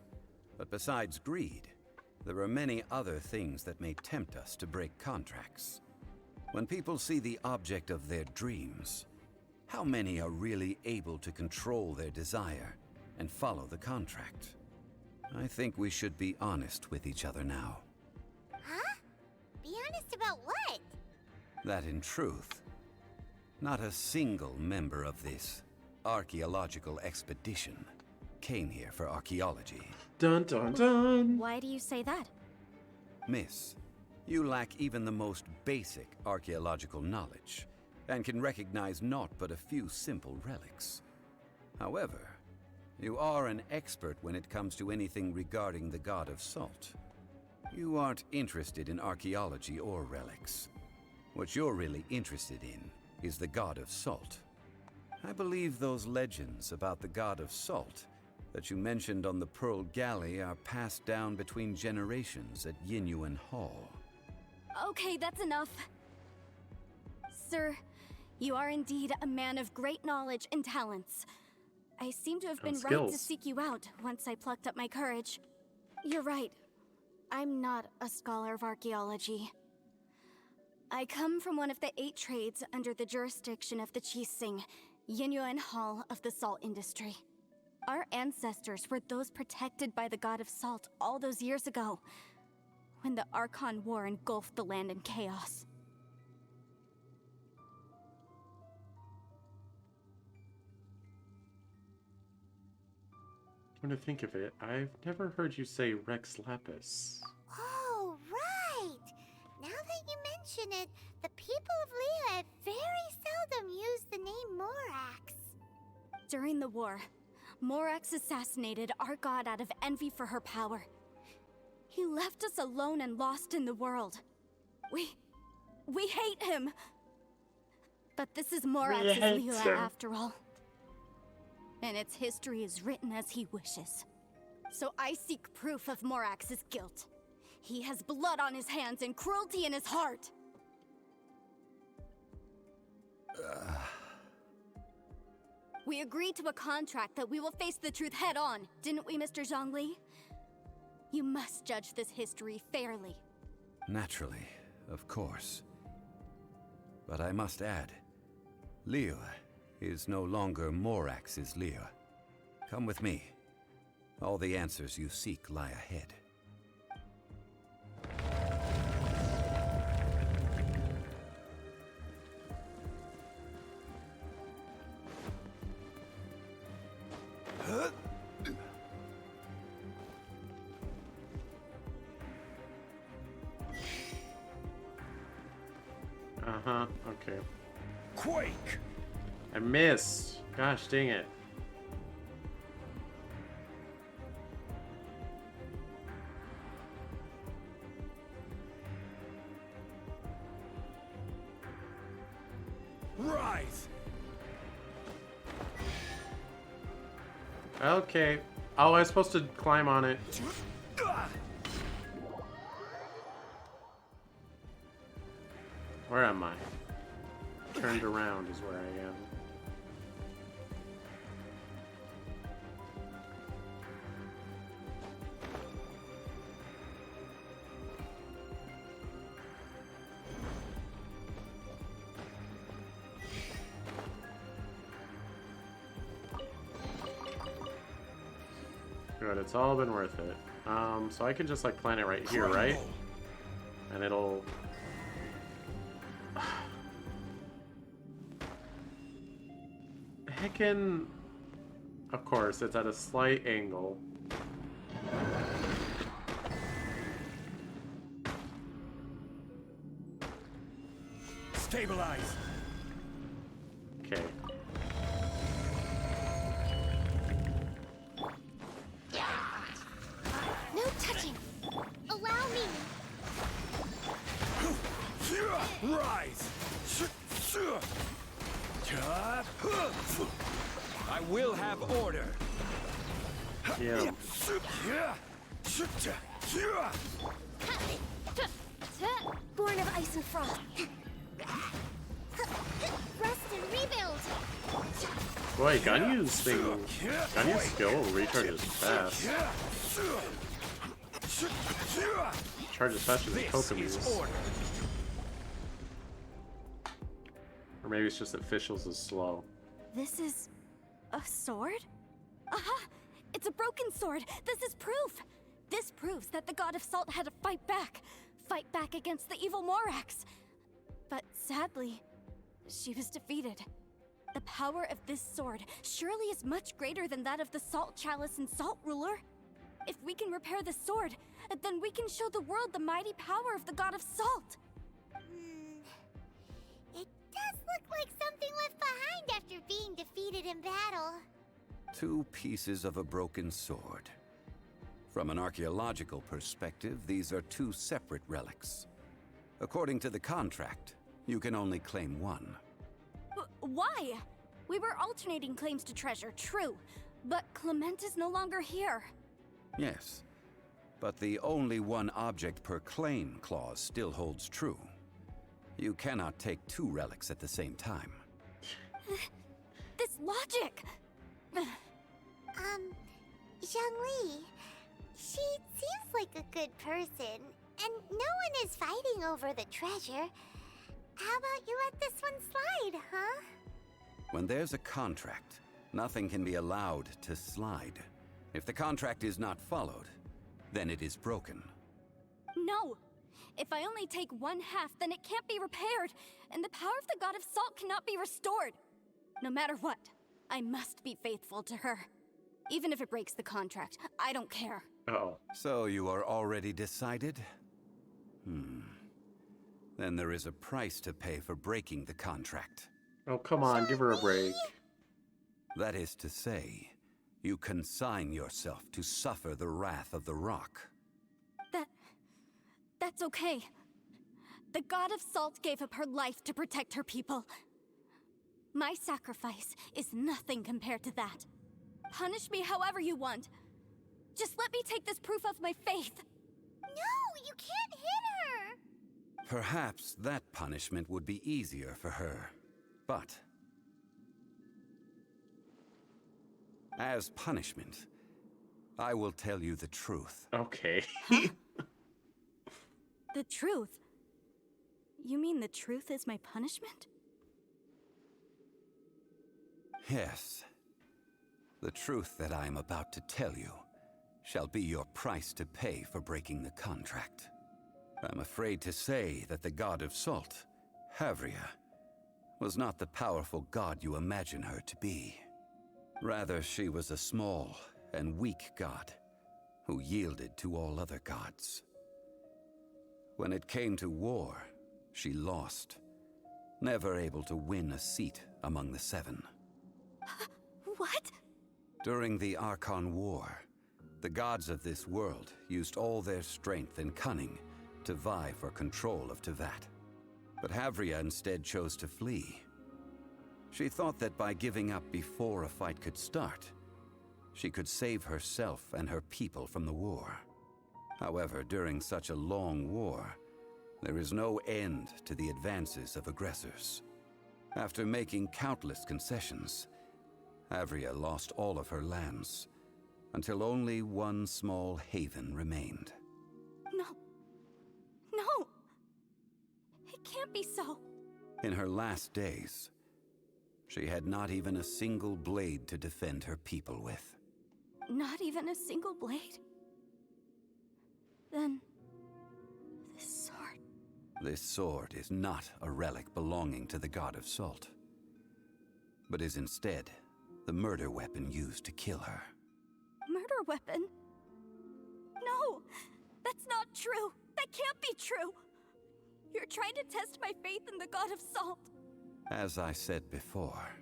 But besides greed, there are many other things that may tempt us to break contracts. When people see the object of their dreams, how many are really able to control their desire and follow the contract? I think we should be honest with each other now. Huh? Be honest about what? That in truth, not a single member of this archaeological expedition came here for archaeology. Dun dun dun! Why do you say that? Miss, you lack even the most basic archaeological knowledge, and can recognize naught but a few simple relics. However, you are an expert when it comes to anything regarding the god of salt. You aren't interested in archaeology or relics. What you're really interested in is the god of salt. I believe those legends about the god of salt that you mentioned on the Pearl Galley are passed down between generations at Yinyuan Hall. Okay, that's enough. Sir, you are indeed a man of great knowledge and talents. I seem to have been right to seek you out once I plucked up my courage. You're right. I'm not a scholar of archaeology. I come from one of the 8 trades under the jurisdiction of the Qixing, Yinyuan Hall of the salt industry. Our ancestors were those protected by the god of salt all those years ago, when the Archon War engulfed the land in chaos. When to think of it, I've never heard you say Rex Lapis. Oh, right! Now that you mention it, the people of Liyue very seldom use the name Morax. During the war, Morax assassinated our god out of envy for her power. He left us alone and lost in the world. We hate him! But this is Morax's Liyue after all. And its history is written as he wishes. So I seek proof of Morax's guilt. He has blood on his hands and cruelty in his heart. We agreed to a contract that we will face the truth head on, didn't we, Mr. Zhongli? You must judge this history fairly. Naturally, of course. But I must add, Liyue is no longer Morax's Liyue. Come with me. All the answers you seek lie ahead. Uh-huh, okay. Quake! I missed. Gosh dang it. Rise! Okay. Oh, I was supposed to climb on it. Where am I? Turned around is where I am. Good, it's all been worth it. So I can just like plant it right here, right? And it'll... Heckin'... Of course, it's at a slight angle. Stabilize! Okay. No touching! Allow me! Rise! I will have order. Yeah. Born of ice and frost. Rest and rebuild. Boy, Ganyu's thing... Ganyu's skill recharges fast. Charges faster than Kokomi's. Or maybe it's just that Fischl's is slow. This is... a sword? Aha! It's a broken sword! This is proof! This proves that the God of Salt had to fight back! Fight back against the evil Morax! But sadly, she was defeated. The power of this sword surely is much greater than that of the Salt Chalice and Salt Ruler. If we can repair the sword, then we can show the world the mighty power of the God of Salt! It does look like something left behind after being defeated in battle. 2 pieces of a broken sword. From an archaeological perspective, these are 2 separate relics. According to the contract, you can only claim one. Why? We were alternating claims to treasure, true. But Clement is no longer here. Yes, but the only one object per claim clause still holds true. You cannot take 2 relics at the same time. This logic! Zhongli, she seems like a good person, and no one is fighting over the treasure. How about you let this one slide, huh? When there's a contract, nothing can be allowed to slide. If the contract is not followed, then it is broken. No! If I only take 1/2, then it can't be repaired, and the power of the God of Salt cannot be restored. No matter what, I must be faithful to her. Even if it breaks the contract, I don't care. Uh-oh. So you are already decided? Then there is a price to pay for breaking the contract. Oh, come on, give her a break. That is to say, you consign yourself to suffer the wrath of the rock. That's okay. The God of Salt gave up her life to protect her people. My sacrifice is nothing compared to that. Punish me however you want. Just let me take this proof of my faith. No, you can't hit her! Perhaps that punishment would be easier for her. But As punishment, I will tell you the truth. Okay. The truth? You mean the truth is my punishment? Yes. The truth that I am about to tell you shall be your price to pay for breaking the contract. I'm afraid to say that the god of salt, Havria, was not the powerful god you imagine her to be. Rather, she was a small and weak god who yielded to all other gods. When it came to war, she lost, never able to win a seat among the seven. What? During the Archon War, the gods of this world used all their strength and cunning to vie for control of Tevat. But Havria instead chose to flee. She thought that by giving up before a fight could start, she could save herself and her people from the war. However, during such a long war, there is no end to the advances of aggressors. After making countless concessions, Havria lost all of her lands, until only one small haven remained. No. No! It can't be so. In her last days, she had not even a single blade to defend her people with. Not even a single blade? Then... this sword... This sword is not a relic belonging to the god of salt, but is instead the murder weapon used to kill her. Murder weapon? No! That's not true! That can't be true! You're trying to test my faith in the god of salt! As I said before,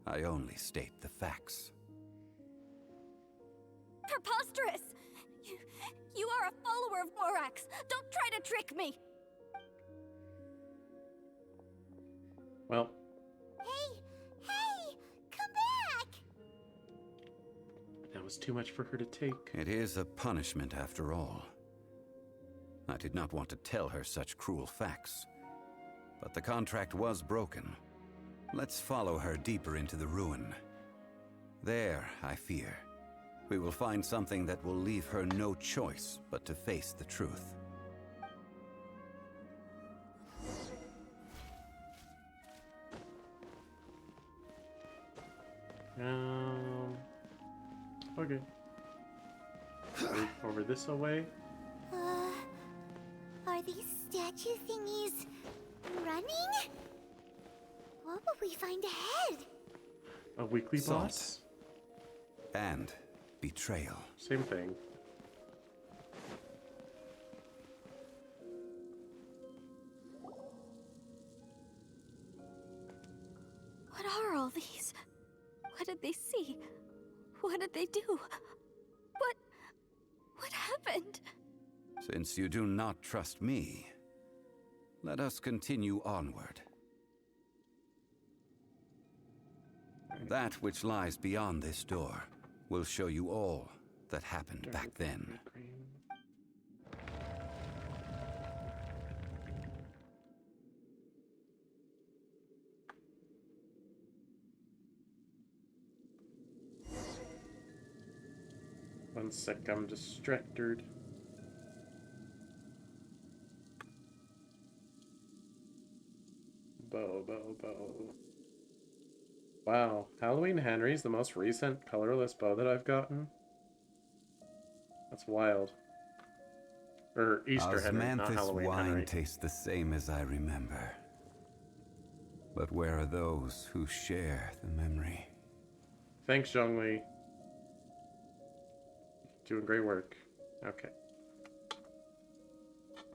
I only state the facts. Preposterous! You are a follower of Morax! Don't try to trick me! Well. Hey! Hey! Come back! That was too much for her to take. It is a punishment after all. I did not want to tell her such cruel facts, but the contract was broken. Let's follow her deeper into the ruin. There, I fear, we will find something that will leave her no choice but to face the truth. Okay. Over this away. Are these statue thingies running? What will we find ahead? A weekly Salt. boss? And betrayal. Same thing. What are all these? What did they see? What did they do? What happened? Since you do not trust me, let us continue onward. That which lies beyond this door will show you all that happened back then. One sec, I'm distracted. Bow. Wow, Halloween Henry's the most recent colorless bow that I've gotten. That's wild. Or Easter Henry, not Halloween wine Henry. tastes the same as I remember. But where are those who share the memory? Thanks, Zhongli. Doing great work. Okay.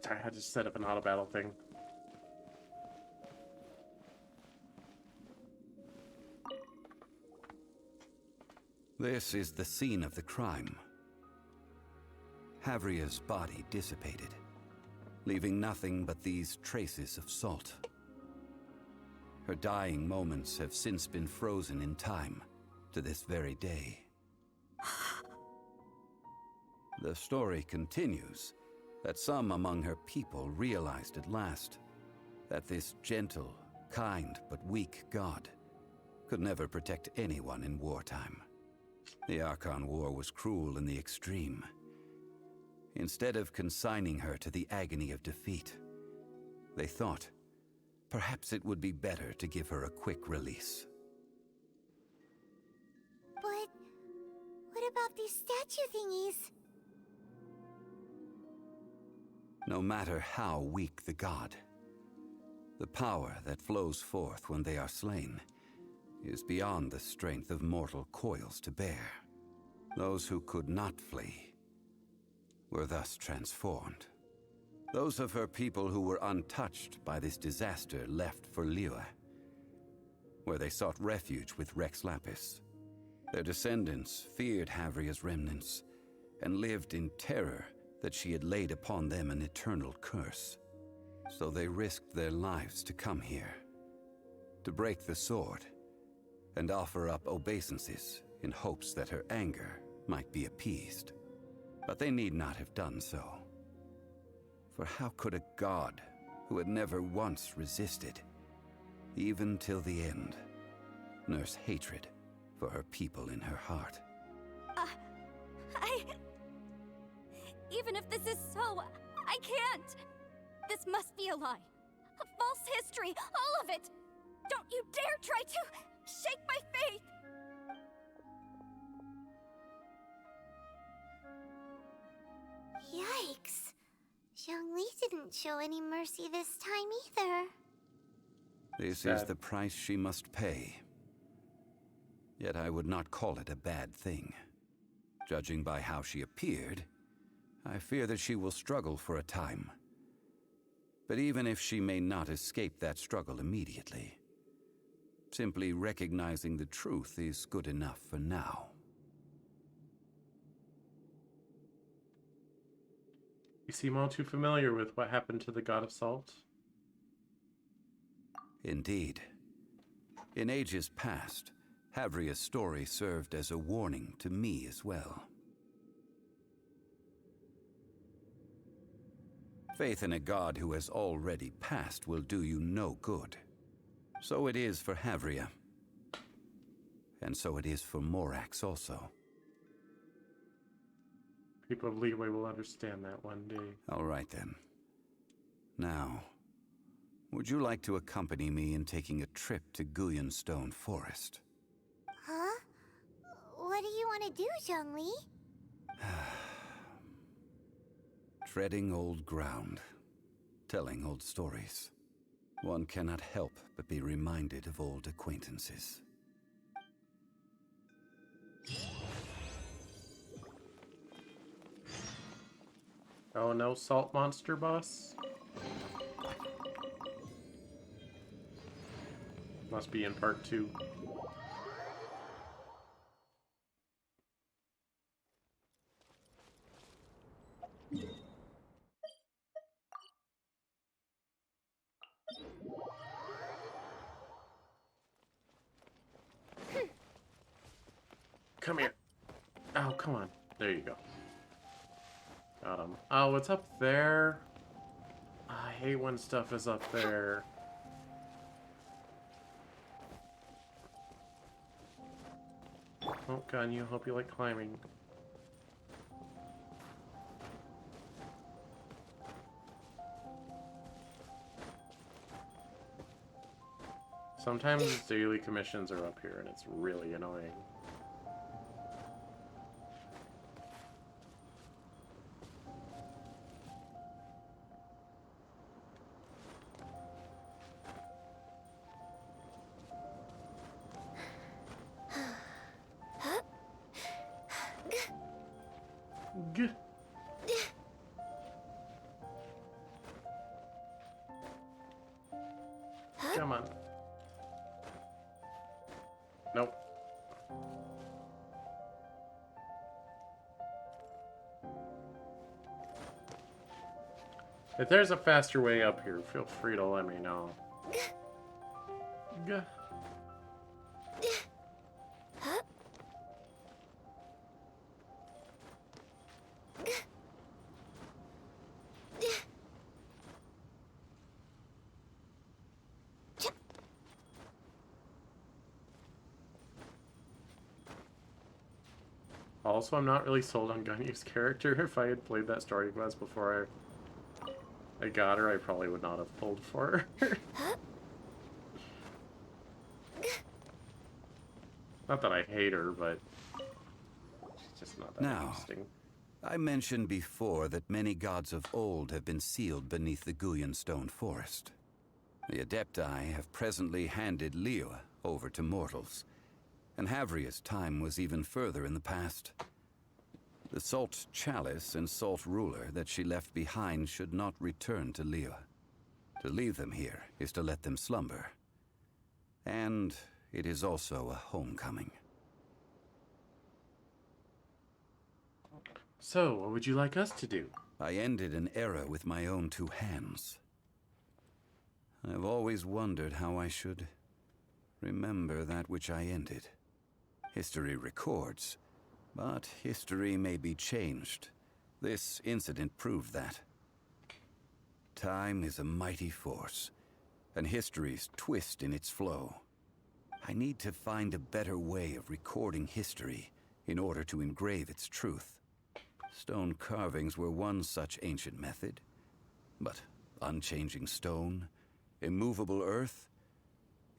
Sorry, I just set up an auto battle thing. This is the scene of the crime. Havria's body dissipated, leaving nothing but these traces of salt. Her dying moments have since been frozen in time to this very day. The story continues that some among her people realized at last that this gentle, kind, but weak god could never protect anyone in wartime. The Archon War was cruel in the extreme. Instead of consigning her to the agony of defeat, they thought perhaps it would be better to give her a quick release. But what about these statue thingies? No matter how weak the god, the power that flows forth when they are slain is beyond the strength of mortal coils to bear. Those who could not flee were thus transformed. Those of her people who were untouched by this disaster left for Liyue, where they sought refuge with Rex Lapis. Their descendants feared Havria's remnants and lived in terror that she had laid upon them an eternal curse. So they risked their lives to come here, to break the sword, and offer up obeisances in hopes that her anger might be appeased. But they need not have done so. For how could a god who had never once resisted, even till the end, nurse hatred for her people in her heart? Even if this is so, I can't! This must be a lie. A false history, all of it! Don't you dare try to shake my faith! Yikes. Zhongli didn't show any mercy this time either. This is the price she must pay. Yet I would not call it a bad thing. Judging by how she appeared, I fear that she will struggle for a time. But even if she may not escape that struggle immediately, simply recognizing the truth is good enough for now. You seem all too familiar with what happened to the God of Salt. Indeed. In ages past, Havria's story served as a warning to me as well. Faith in a god who has already passed will do you no good. So it is for Havria. And so it is for Morax also. People of Liyue will understand that one day. All right then. Now, would you like to accompany me in taking a trip to Guyonstone Forest? Huh? What do you want to do, Zhongli? Treading old ground, telling old stories. One cannot help but be reminded of old acquaintances. Oh, no salt monster boss? Must be in part 2. Come here. Oh, come on. There you go. Got him. Oh, it's up there. I hate when stuff is up there. Oh, Ganyu, hope you like climbing. Sometimes daily commissions are up here and it's really annoying. G. Come on. Nope. If there's a faster way up here, feel free to let me know. G. Also, I'm not really sold on Ganyu's character. If I had played that story quest before I got her, I probably would not have pulled for her. Not that I hate her, but she's just not that interesting. I mentioned before that many gods of old have been sealed beneath the Guyan stone forest. The Adepti have presently handed Liyue over to mortals, and Havria's time was even further in the past. The Salt Chalice and Salt Ruler that she left behind should not return to Liyue. To leave them here is to let them slumber. And it is also a homecoming. So, what would you like us to do? I ended an era with my own two hands. I've always wondered how I should remember that which I ended. History records, but history may be changed. This incident proved that. Time is a mighty force, and history's twist in its flow. I need to find a better way of recording history in order to engrave its truth. Stone carvings were one such ancient method, but unchanging stone, immovable earth,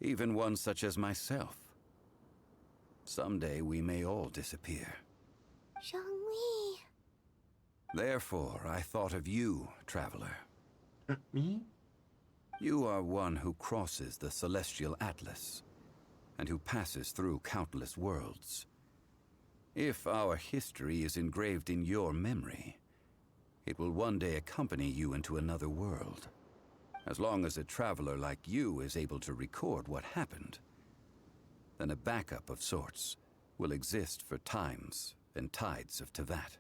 even one such as myself. Someday we may all disappear. Zhongli. Therefore, I thought of you, traveler. Me? You are one who crosses the celestial atlas, and who passes through countless worlds. If our history is engraved in your memory, it will one day accompany you into another world. As long as a traveler like you is able to record what happened, then a backup of sorts will exist for times and tides of Teyvat.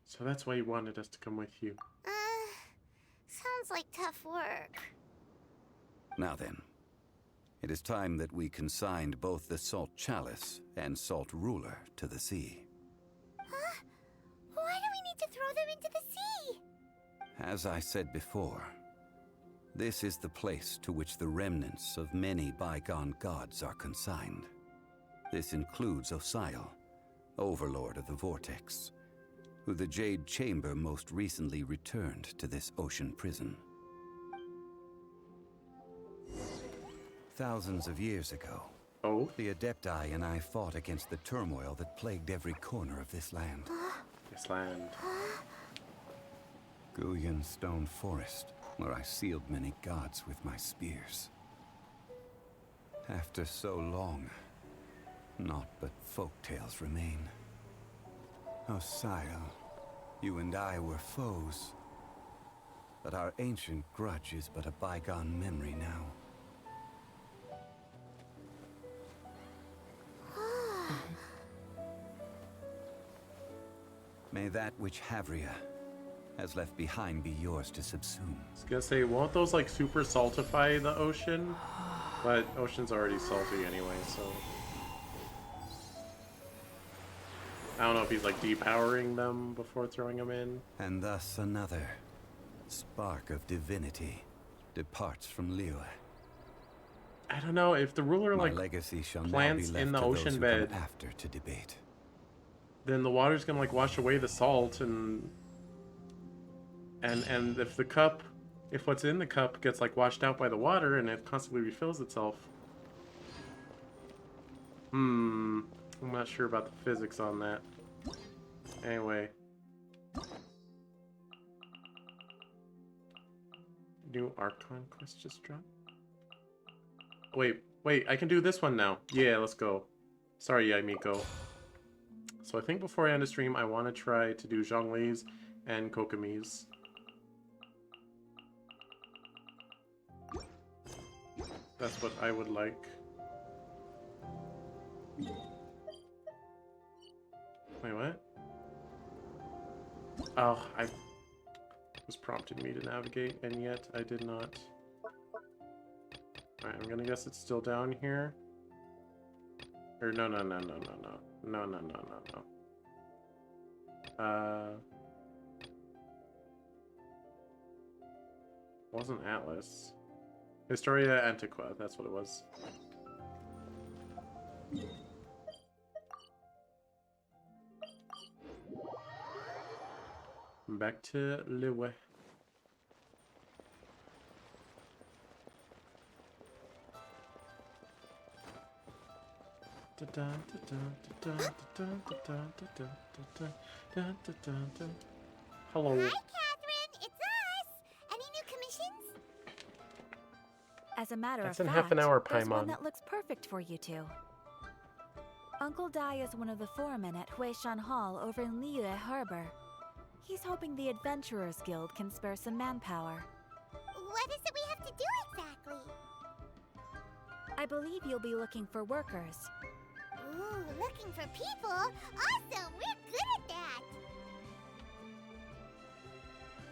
So that's why you wanted us to come with you. Sounds like tough work. Now then, it is time that we consigned both the Salt Chalice and Salt Ruler to the sea. Huh? Why do we need to throw them into the sea? As I said before, this is the place to which the remnants of many bygone gods are consigned. This includes Osial, Overlord of the Vortex, who the Jade Chamber most recently returned to this ocean prison. Thousands of years ago, the Adepti and I fought against the turmoil that plagued every corner of this land. This land. Guyan Stone Forest, where I sealed many gods with my spears. After so long, naught but folktales remain. Osial, you and I were foes, but our ancient grudge is but a bygone memory now. May that which Havria has left behind be yours to subsume. I was gonna say, won't those like super saltify the ocean? But ocean's already salty anyway, so I don't know if he's like depowering them before throwing them in. And thus another spark of divinity departs from Liyue. I don't know if the ruler My like legacy shall plants now be left in the to those ocean who bed come after to debate. Then the water's gonna like wash away the salt and if the cup, if what's in the cup gets like washed out by the water and it constantly refills itself. I'm not sure about the physics on that. Anyway. New Archon quest just dropped? Wait, I can do this one now. Yeah, let's go. Sorry, Yaimiko. So I think before I end the stream, I want to try to do Zhongli's and Kokomi's. That's what I would like. Wait, what? Oh, I was prompting me to navigate, and yet I did not. Alright, I'm gonna guess it's still down here. Or no. Wasn't Atlas. Historia Antiqua, that's what it was. back to Liyue. Hello. Hi, Catherine. It's us. Any new commissions? As a matter That's of in fact, half an hour, there's one Paimon. that looks perfect for you two. Uncle Dai is one of the foremen at Huishan Hall over in Liyue Harbor. He's hoping the Adventurers Guild can spare some manpower. What is it we have to do exactly? I believe you'll be looking for workers. Ooh, looking for people? Awesome! We're good at that!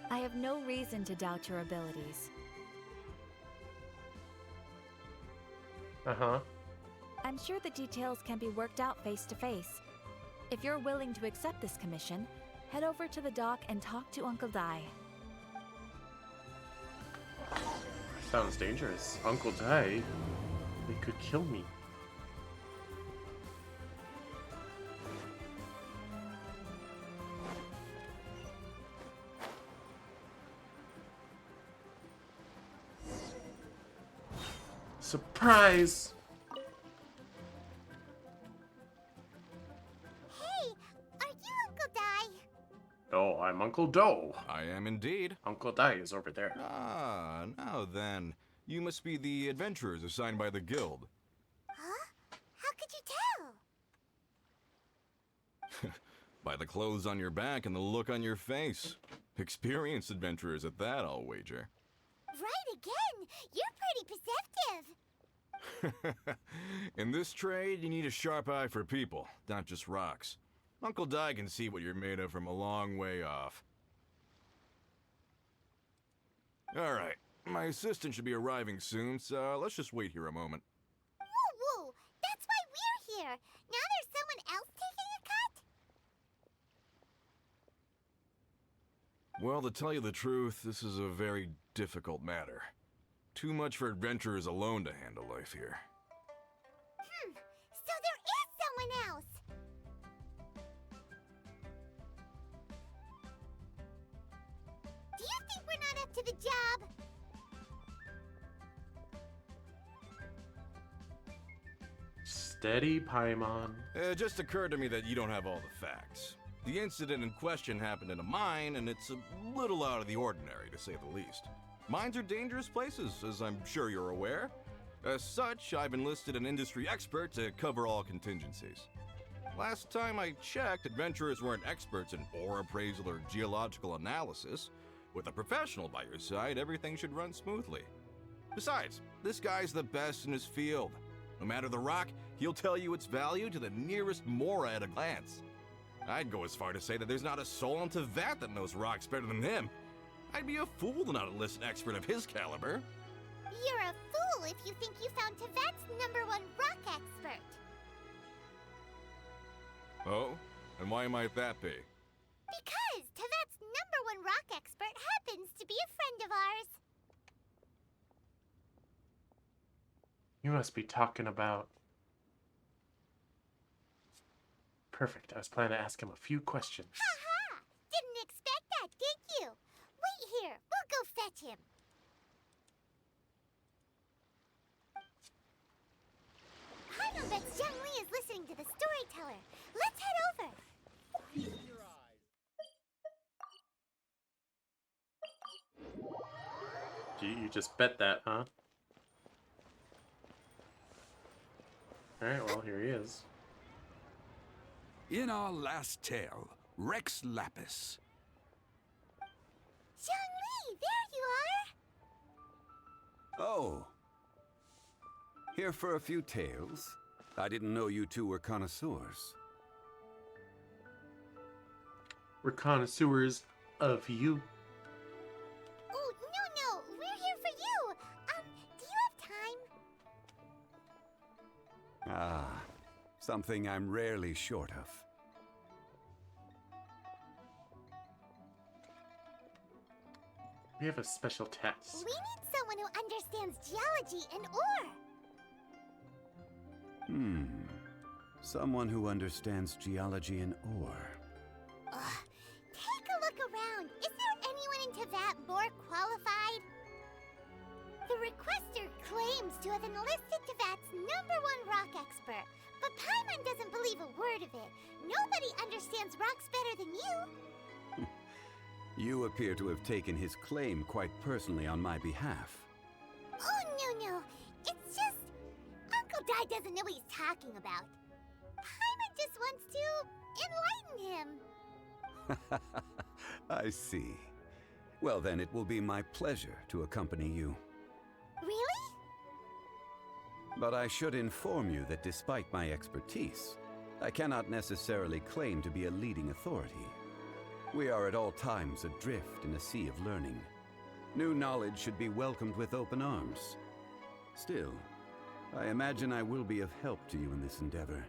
I have no reason to doubt your abilities. Uh-huh. I'm sure the details can be worked out face to face. If you're willing to accept this commission, head over to the dock and talk to Uncle Dai. Sounds dangerous. Uncle Dai, they could kill me. Surprise! Hey, are you Uncle Dai? Oh, I'm Uncle Do. I am indeed. Uncle Dai is over there. Ah, now then. You must be the adventurers assigned by the guild. Huh? How could you tell? By the clothes on your back and the look on your face. Experienced adventurers at that, I'll wager. Right again! You're pretty perceptive! In this trade, you need a sharp eye for people, not just rocks. Uncle Dai can see what you're made of from a long way off. Alright, my assistant should be arriving soon, so let's just wait here a moment. Woo woo! That's why we're here! Now there's someone else taking a cut? Well, to tell you the truth, this is a very difficult matter. Too much for adventurers alone to handle life here. So there is someone else! Do you think we're not up to the job? Steady, Paimon. It just occurred to me that you don't have all the facts. The incident in question happened in a mine, and it's a little out of the ordinary, to say the least. Mines are dangerous places, as I'm sure you're aware. As such, I've enlisted an industry expert to cover all contingencies. Last time I checked, adventurers weren't experts in ore appraisal or geological analysis. With a professional by your side, everything should run smoothly. Besides, this guy's the best in his field. No matter the rock, he'll tell you its value to the nearest mora at a glance. I'd go as far to say that there's not a soul on Tevat that knows rocks better than him. I'd be a fool to not enlist an expert of his caliber. You're a fool if you think you found Tevat's #1 rock expert. Oh? And why might that be? Because Tevat's #1 rock expert happens to be a friend of ours. You must be talking about... Perfect. I was planning to ask him a few questions. Ha! Didn't expect that, did you? Wait here. We'll go fetch him. Paimon bets Zhongli is listening to the storyteller. Let's head over. You just bet that, huh? Alright, well, here he is. In our last tale, Rex Lapis. Zhongli, there you are. Oh. Here for a few tales? I didn't know you two were connoisseurs. We're connoisseurs of you. Oh, no, we're here for you. Do you have time? Ah, something I'm rarely short of. We have a special task. We need someone who understands geology and ore. Someone who understands geology and ore. Take a look around. It's Teyvat more qualified? The requester claims to have enlisted Teyvat's #1 rock expert, but Paimon doesn't believe a word of it. Nobody understands rocks better than you. You appear to have taken his claim quite personally on my behalf. Oh, no. It's just... Uncle Dai doesn't know what he's talking about. Paimon just wants to enlighten him. I see. Well then, it will be my pleasure to accompany you. Really? But I should inform you that despite my expertise, I cannot necessarily claim to be a leading authority. We are at all times adrift in a sea of learning. New knowledge should be welcomed with open arms. Still, I imagine I will be of help to you in this endeavor.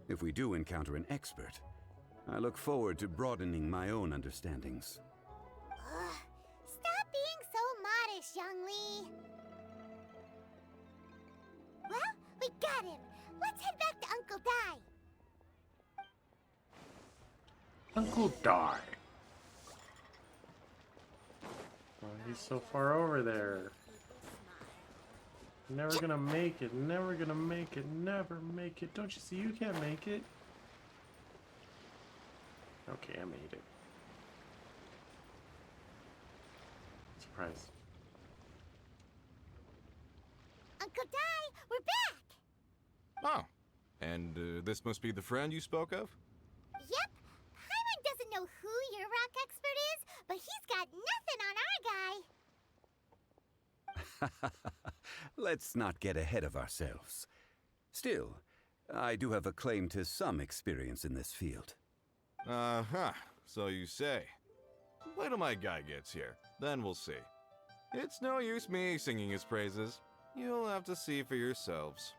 If we do encounter an expert, I look forward to broadening my own understandings. Stop being so modest, Zhongli. Well, we got him. Let's head back to Uncle Dai. Uncle Dai. Oh, he's so far over there. Never gonna make it, never gonna make it, never make it. Don't you see you can't make it? Okay, I made it. Surprise. Uncle Dai, we're back! Oh, and this must be the friend you spoke of? Yep. Paimon doesn't know who your rock expert is, but he's got nothing on our guy. Let's not get ahead of ourselves. Still, I do have a claim to some experience in this field. Uh-huh, so you say. Wait till my guy gets here, then we'll see. It's no use me singing his praises. You'll have to see for yourselves.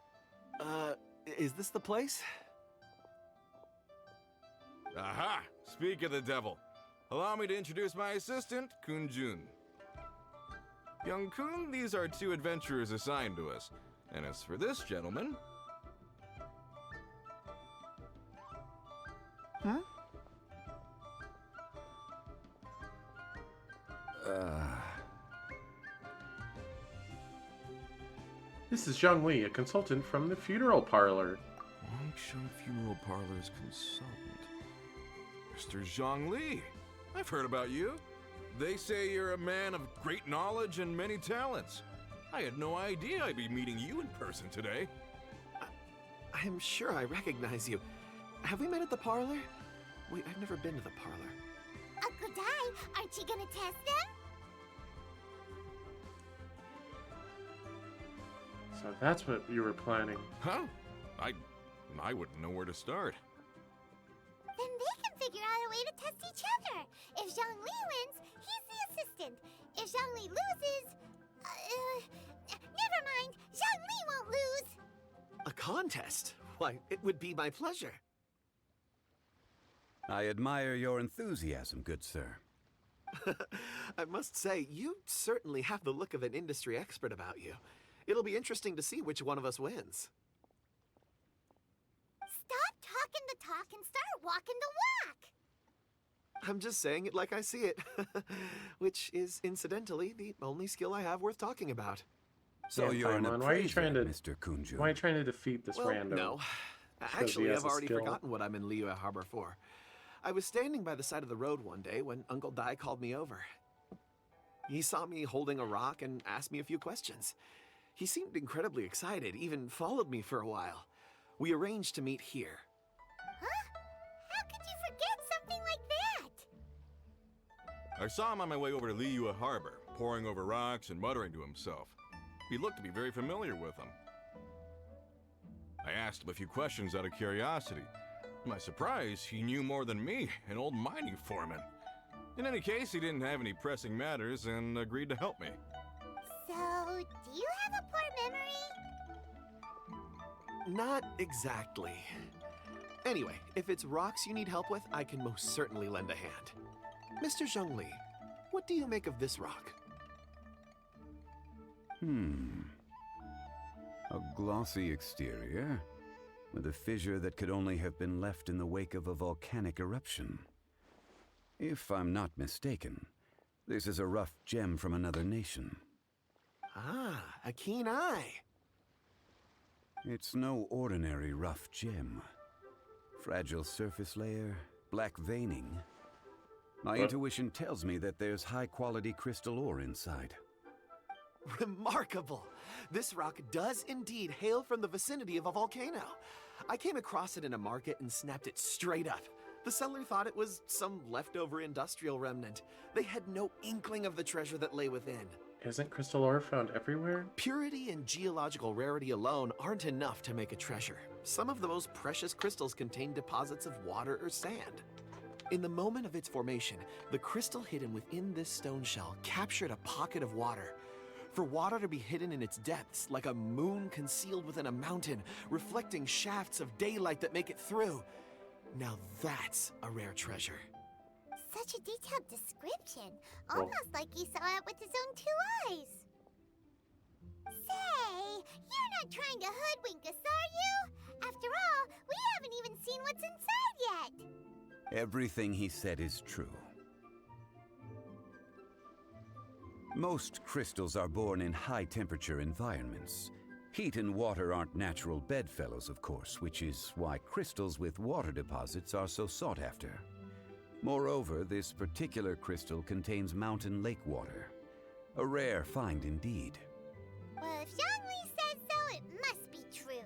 Is this the place? Aha! Speak of the devil. Allow me to introduce my assistant, Kun Jun. Young Kun, these are 2 adventurers assigned to us. And as for this gentleman... Huh? This is Zhang Li, a consultant from the funeral parlor. Wangshan Funeral Parlor's consultant. Mr. Zhang Li, I've heard about you. They say you're a man of great knowledge and many talents. I had no idea I'd be meeting you in person today. I'm sure I recognize you. Have we met at the parlor? I've never been to the parlor. Uncle Dai, aren't you gonna test them? So that's what you were planning. Huh? I wouldn't know where to start. Then they can figure out a way to test each other. If Zhang Li wins, he's the assistant. If Zhang Li loses... never mind. Zhang Li won't lose. A contest? Why, it would be my pleasure. I admire your enthusiasm, good sir. I must say, you certainly have the look of an industry expert about you. It'll be interesting to see which one of us wins. Stop talking the talk and start walking the walk. I'm just saying it like I see it. Which is, incidentally, the only skill I have worth talking about. So you're an appraiser, why are you trying to, Mr. Kunju? Why are you trying to defeat this random? No. Because Actually, he has I've a already skill? forgotten what I'm in Liyue Harbor for. I was standing by the side of the road one day when Uncle Dai called me over. He saw me holding a rock and asked me a few questions. He seemed incredibly excited, even followed me for a while. We arranged to meet here. Huh? How could you forget something like that? I saw him on my way over to Liyue Harbor, poring over rocks and muttering to himself. He looked to be very familiar with them. I asked him a few questions out of curiosity. To my surprise, he knew more than me, an old mining foreman. In any case, he didn't have any pressing matters and agreed to help me. So, do you have a poor memory? Not exactly. Anyway, if it's rocks you need help with, I can most certainly lend a hand. Mr. Zhongli, what do you make of this rock? A glossy exterior, with a fissure that could only have been left in the wake of a volcanic eruption. If I'm not mistaken, This is a rough gem from another nation. Ah, a keen eye. It's no ordinary rough gem. Fragile surface layer, black veining. My intuition tells me that there's high-quality crystal ore inside. Remarkable! This rock does indeed hail from the vicinity of a volcano. I came across it in a market and snapped it straight up. The seller thought it was some leftover industrial remnant. They had no inkling of the treasure that lay within. Isn't crystal ore found everywhere? Purity and geological rarity alone aren't enough to make a treasure. Some of the most precious crystals contain deposits of water or sand. In the moment of its formation, the crystal hidden within this stone shell captured a pocket of water. For water to be hidden in its depths, like a moon concealed within a mountain, reflecting shafts of daylight that make it through. Now that's a rare treasure. Such a detailed description. Almost like he saw it with his own 2 eyes. Say, you're not trying to hoodwink us, are you? After all, we haven't even seen what's inside yet. Everything he said is true. Most crystals are born in high-temperature environments. Heat and water aren't natural bedfellows, of course, which is why crystals with water deposits are so sought after. Moreover, this particular crystal contains mountain lake water. A rare find indeed. Well, if Zhongli says so, it must be true.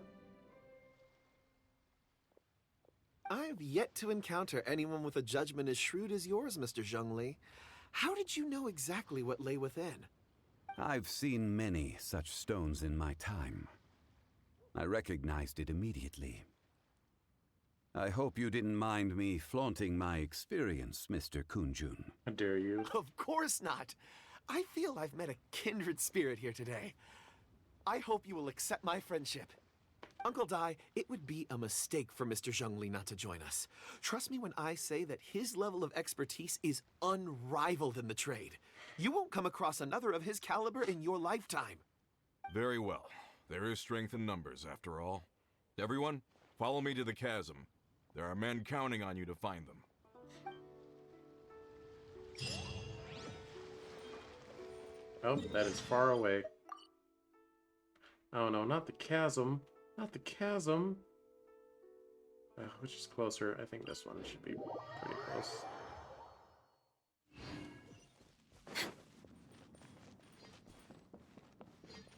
I've yet to encounter anyone with a judgment as shrewd as yours, Mr. Zhongli. How did you know exactly what lay within? I've seen many such stones in my time. I recognized it immediately. I hope you didn't mind me flaunting my experience, Mr. Kunjun. How dare you? Of course not. I feel I've met a kindred spirit here today. I hope you will accept my friendship. Uncle Dai, it would be a mistake for Mr. Zhongli not to join us. Trust me when I say that his level of expertise is unrivaled in the trade. You won't come across another of his caliber in your lifetime. Very well. There is strength in numbers, after all. Everyone, follow me to the chasm. There are men counting on you to find them. Oh, that is far away. Oh no, not the chasm. Not the chasm. Which is closer? I think this one should be pretty close.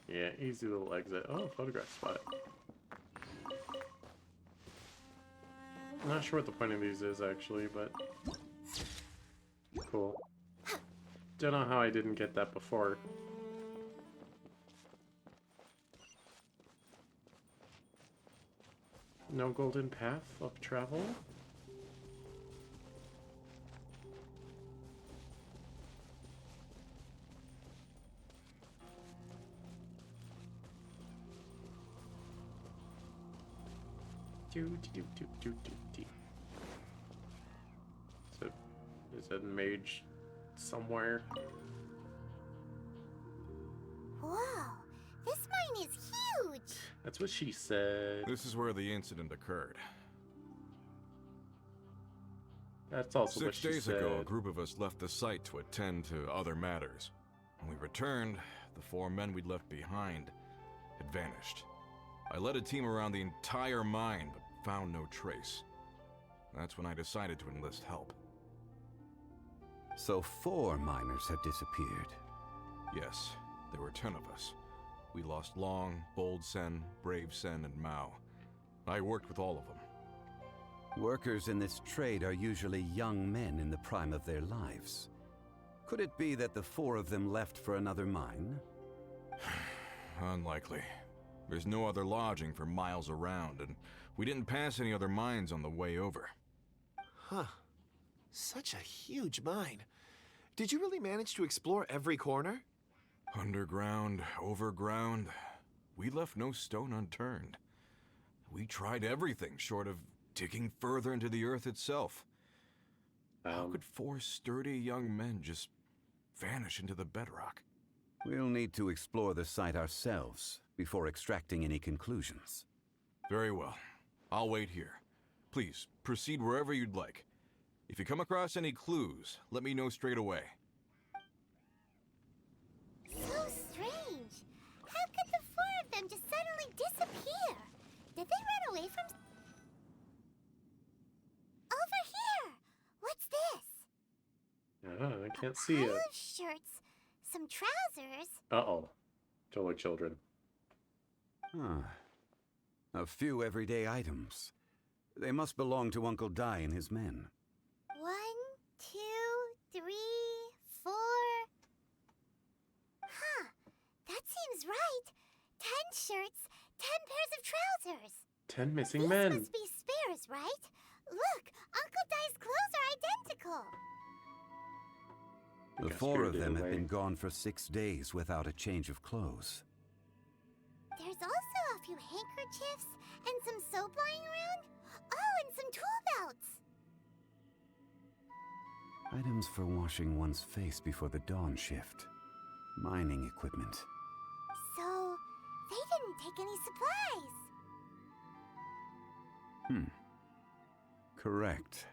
Yeah, easy little exit. Oh, photograph spot. I'm not sure what the point of these is actually, but cool. Don't know how I didn't get that before. No golden path of travel? Is it mage somewhere? Whoa, this mine is huge! That's what she said. This is where the incident occurred. That's also what she said. 6 days ago, a group of us left the site to attend to other matters. When we returned, the 4 men we'd left behind had vanished. I led a team around the entire mine, but found no trace. That's when I decided to enlist help. So 4 miners have disappeared. Yes, there were 10 of us. We lost Long, Bold Sen, Brave Sen, and Mao. I worked with all of them. Workers in this trade are usually young men in the prime of their lives. Could it be that the 4 of them left for another mine? Unlikely. There's no other lodging for miles around, and we didn't pass any other mines on the way over. Huh. Such a huge mine. Did you really manage to explore every corner? Underground, overground. We left no stone unturned. We tried everything short of digging further into the earth itself. How could 4 sturdy young men just vanish into the bedrock? We'll need to explore the site ourselves before extracting any conclusions. Very well. I'll wait here. Please, proceed wherever you'd like. If you come across any clues, let me know straight away. Can't see pile it. of shirts, some trousers. Uh-oh. Don't look children. Ah. A few everyday items. They must belong to Uncle Dai and his men. 1, 2, 3, 4. Huh, that seems right. 10 shirts, 10 pairs of trousers. 10 missing These men. must be spares, right? Look, Uncle Dai's clothes are identical. The got 4 of spirited them have away. been gone for 6 days without a change of clothes. There's also a few handkerchiefs and some soap lying around. Oh, and some tool belts. Items for washing one's face before the dawn shift. Mining equipment. So, they didn't take any supplies. Correct.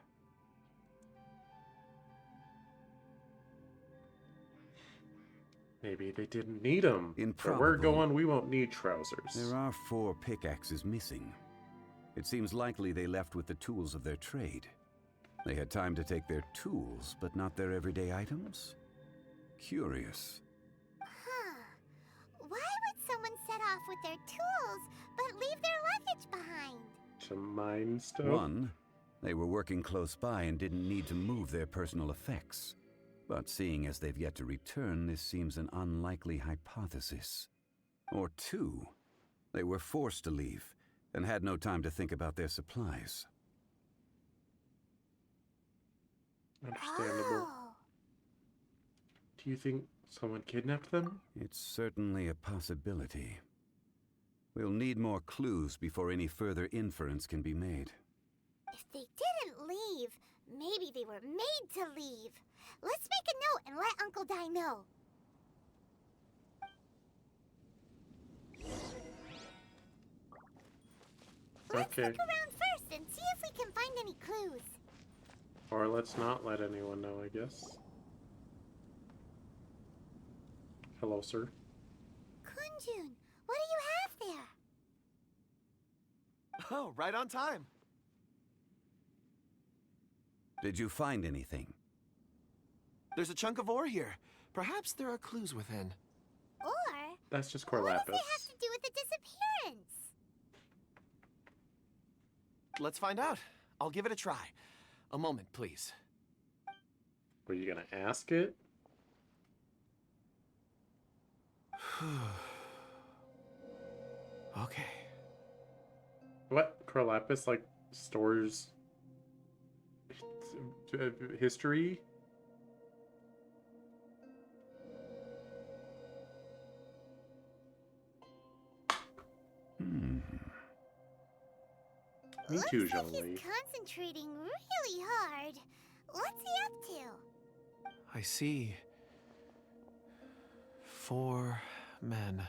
Maybe they didn't need them. Where we're Improbable. going, we won't need trousers. There are 4 pickaxes missing. It seems likely they left with the tools of their trade. They had time to take their tools, but not their everyday items? Curious. Huh. Why would someone set off with their tools, but leave their luggage behind? To mine stuff? 1, they were working close by and didn't need to move their personal effects. But seeing as they've yet to return, this seems an unlikely hypothesis. Or 2, they were forced to leave and had no time to think about their supplies. Understandable. Oh. Do you think someone kidnapped them? It's certainly a possibility. We'll need more clues before any further inference can be made. If they didn't leave, maybe they were made to leave. Let's make a note and let Uncle Dai know. Let's Okay. look around first and see if we can find any clues. Or let's not let anyone know, I guess. Hello, sir. Kunjun, what do you have there? Oh, right on time. Did you find anything? There's a chunk of ore here. Perhaps there are clues within. Or, That's just what core does it lapis. have to do with the disappearance? Let's find out. I'll give it a try. A moment, please. Were you gonna ask it? Okay. What? Core lapis, like, stores history? Me too, Looks like Zhongli. he's concentrating really hard. What's he up to? I see 4 men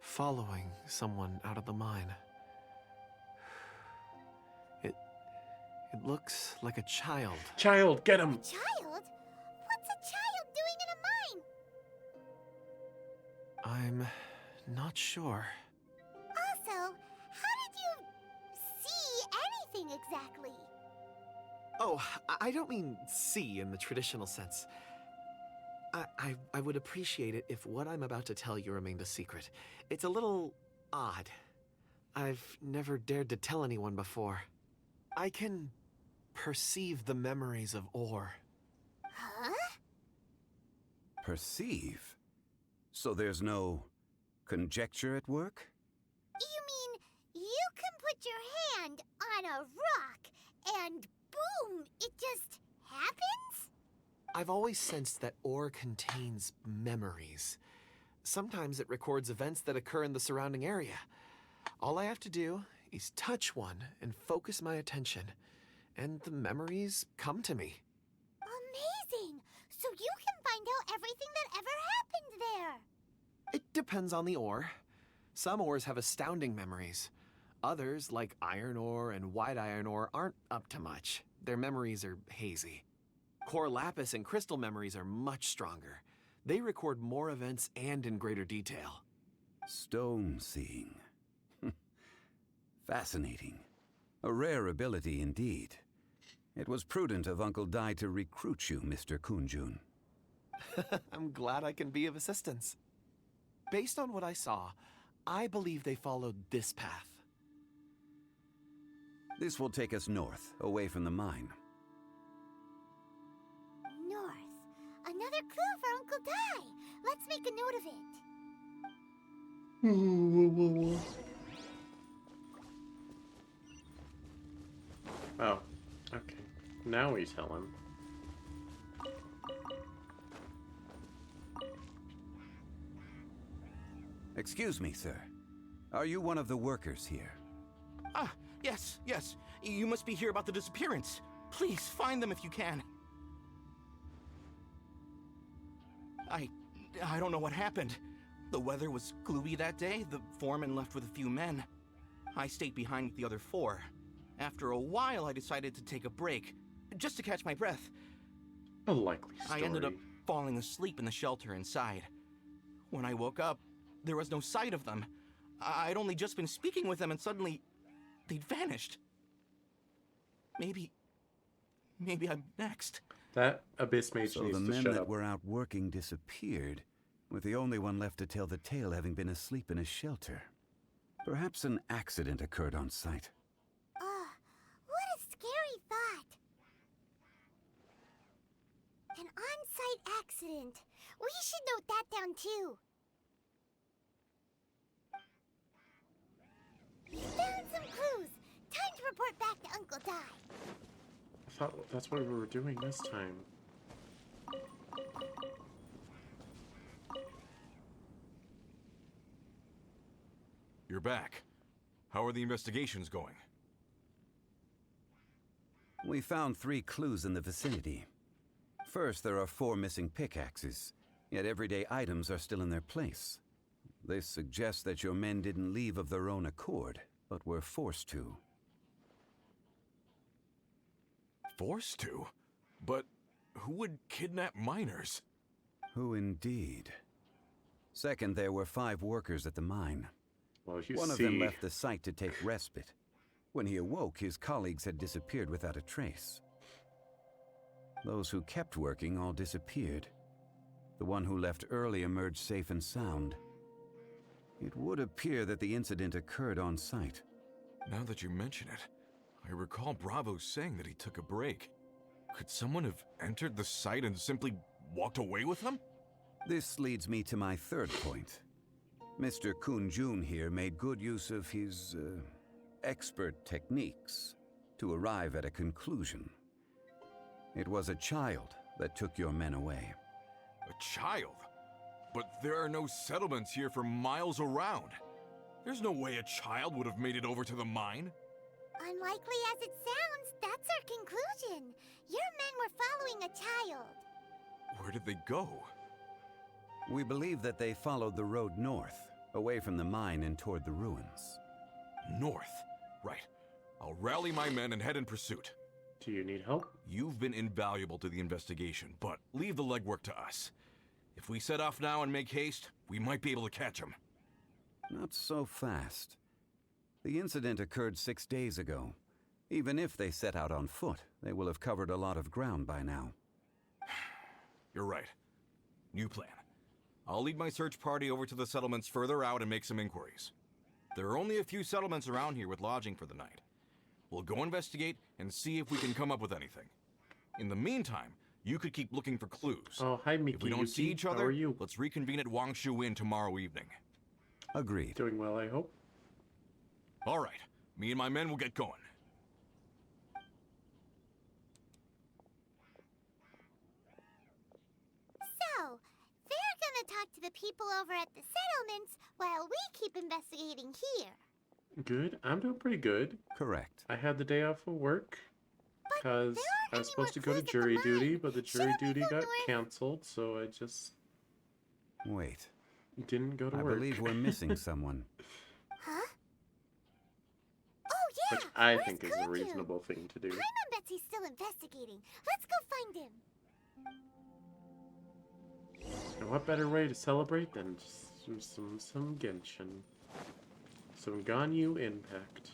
following someone out of the mine. It looks like a child. Child, get him! Child? What's a child doing in a mine? I'm not sure. Also, how did you see anything exactly? Oh, I don't mean see in the traditional sense. I would appreciate it if what I'm about to tell you remained a secret. It's a little odd. I've never dared to tell anyone before. I can perceive the memories of ore. Huh? Perceive? So there's no conjecture at work? You mean you can put your hand on a rock and boom, it just happens? I've always sensed that ore contains memories. Sometimes it records events that occur in the surrounding area. All I have to do is touch one and focus my attention, and the memories come to me. Amazing! So you can find out everything that ever happened there. It depends on the ore. Some ores have astounding memories. Others, like iron ore and white iron ore, aren't up to much. Their memories are hazy. Core lapis and crystal memories are much stronger. They record more events and in greater detail. Stone seeing. Fascinating. A rare ability indeed. It was prudent of Uncle Dai to recruit you, Mr. Kunjun. I'm glad I can be of assistance. Based on what I saw, I believe they followed this path. This will take us north, away from the mine. North. Another clue for Uncle Dai. Let's make a note of it. Oh, okay. Now we tell him. Excuse me, sir. Are you one of the workers here? Ah, yes. You must be here about the disappearance. Please, find them if you can. I don't know what happened. The weather was gloomy that day. The foreman left with a few men. I stayed behind with the other 4. After a while, I decided to take a break, just to catch my breath. A likely story. I ended up falling asleep in the shelter inside. When I woke up, there was no sight of them. I'd only just been speaking with them and suddenly, they'd vanished. Maybe I'm next. That Abyss Mage So needs the to men shut that up. were out working disappeared, with the only one left to tell the tale having been asleep in a shelter. Perhaps an accident occurred on site. What a scary thought. An on-site accident. We should note that down too. We found some clues. Time to report back to Uncle Dai. I thought that's what we were doing this time. You're back. How are the investigations going? We found 3 clues in the vicinity. First, there are 4 missing pickaxes, yet everyday items are still in their place. This suggests that your men didn't leave of their own accord, but were forced to. Forced to? But who would kidnap miners? Who indeed? Second, there were 5 workers at the mine. Well, you One of see... them left the site to take respite. When he awoke, his colleagues had disappeared without a trace. Those who kept working all disappeared. The one who left early emerged safe and sound. It would appear that the incident occurred on site. Now that you mention it, I recall Bravo saying that he took a break. Could someone have entered the site and simply walked away with them? This leads me to my third point. Mr. Kunjun here made good use of his, expert techniques to arrive at a conclusion. It was a child that took your men away. A child? But there are no settlements here for miles around. There's no way a child would have made it over to the mine. Unlikely as it sounds, that's our conclusion. Your men were following a child. Where did they go? We believe that they followed the road north, away from the mine and toward the ruins. North? Right. I'll rally my men and head in pursuit. Do you need help? You've been invaluable to the investigation, but leave the legwork to us. If we set off now and make haste, we might be able to catch them. Not so fast. The incident occurred 6 days ago. Even if they set out on foot, they will have covered a lot of ground by now. You're right. New plan. I'll lead my search party over to the settlements further out and make some inquiries. There are only a few settlements around here with lodging for the night. We'll go investigate and see if we can come up with anything. In the meantime, you could keep looking for clues. Oh, hi, Mickey. If we don't see each How other, are you? let's reconvene at Wangshu Inn tomorrow evening. Agreed. Doing well, I hope. All right. Me and my men will get going. So, they're gonna talk to the people over at the settlements while we keep investigating here. Good. I'm doing pretty good. Correct. I had the day off of work because I was supposed to go to jury duty, but the jury duty got canceled, so I just Wait. didn't go to I work. believe we're missing someone. Huh? Oh yeah! Which I Where's think is a Kunju? reasonable thing to do. Paimon Betsy's still investigating. Let's go find him. And what better way to celebrate than some Genshin? Some Genshin Impact.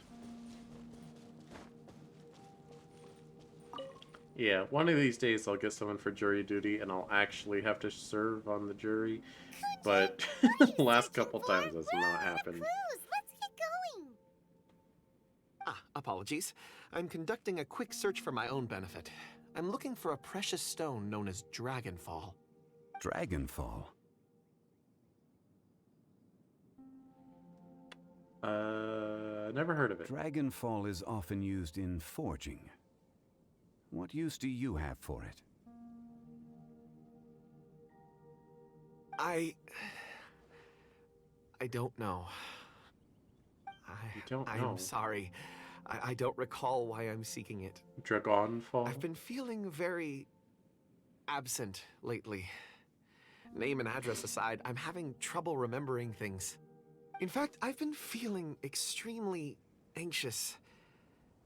Yeah, one of these days I'll get someone for jury duty and I'll actually have to serve on the jury. But the last couple times that's not happened. Let's get going. Ah, apologies. I'm conducting a quick search for my own benefit. I'm looking for a precious stone known as Dragonfall. Dragonfall? Never heard of it. Dragonfall is often used in forging. What use do you have for it? I don't know. You don't know? I'm sorry. I don't recall why I'm seeking it. Dragonfall? I've been feeling very absent lately. Name and address aside, I'm having trouble remembering things. In fact, I've been feeling extremely anxious,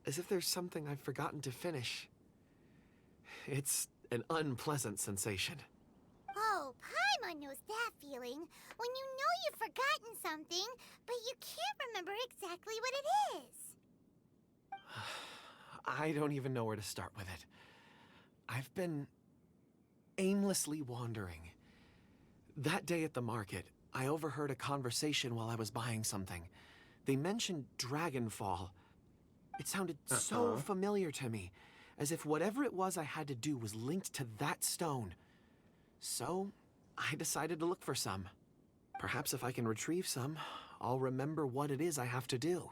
as if there's something I've forgotten to finish. It's an unpleasant sensation. Oh, Paimon knows that feeling. When you know you've forgotten something, but you can't remember exactly what it is. I don't even know where to start with it. I've been aimlessly wandering. That day at the market, I overheard a conversation while I was buying something. They mentioned Dragonfall. It sounded so familiar to me, as if whatever it was I had to do was linked to that stone. So, I decided to look for some. Perhaps if I can retrieve some, I'll remember what it is I have to do.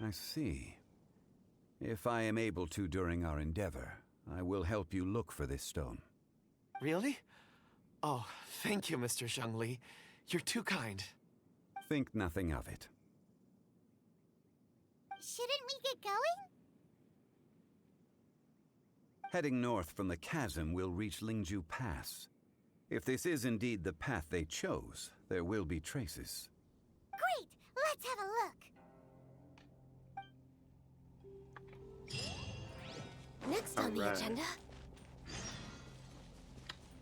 I see. If I am able to during our endeavor, I will help you look for this stone. Really? Oh, thank you, Mr. Zhongli. You're too kind. Think nothing of it. Shouldn't we get going? Heading north from the chasm, we'll reach Lingju Pass. If this is indeed the path they chose, there will be traces. Great! Let's have a look. Next on the agenda.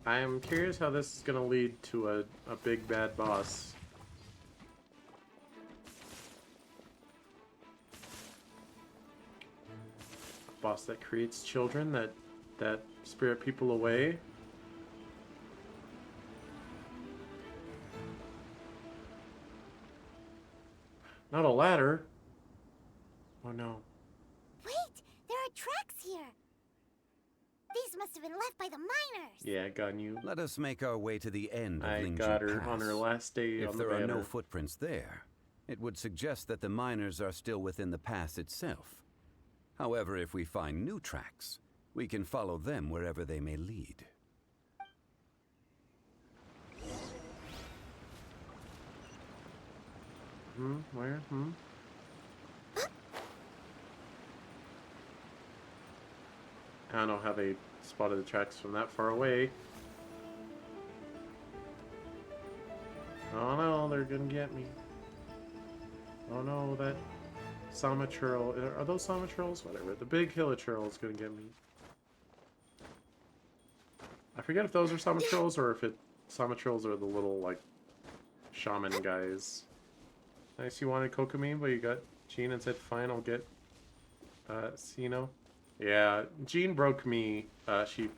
I am curious how this is going to lead to a big bad boss. A boss that creates children that spirit people away. Not a ladder. Oh no. Wait, there are tracks here. These must have been left by the miners. Yeah, got you. Let us make our way to the end of Lingju got her Pass. on her last day If on the there are no banner. footprints there, it would suggest that the miners are still within the pass itself. However, if we find new tracks, we can follow them wherever they may lead. Where? I don't know how they spotted the tracks from that far away. Oh no, they're gonna get me. Oh no, that Sama churl. Are those Sama churls? Whatever. The big hilichurl is gonna get me. I forget if those are Sama churls or if Sama churls are the little, like, shaman guys. Nice, you wanted Kokomi, but you got Jean and said, fine, I'll get Sino. Yeah, Jean broke me. She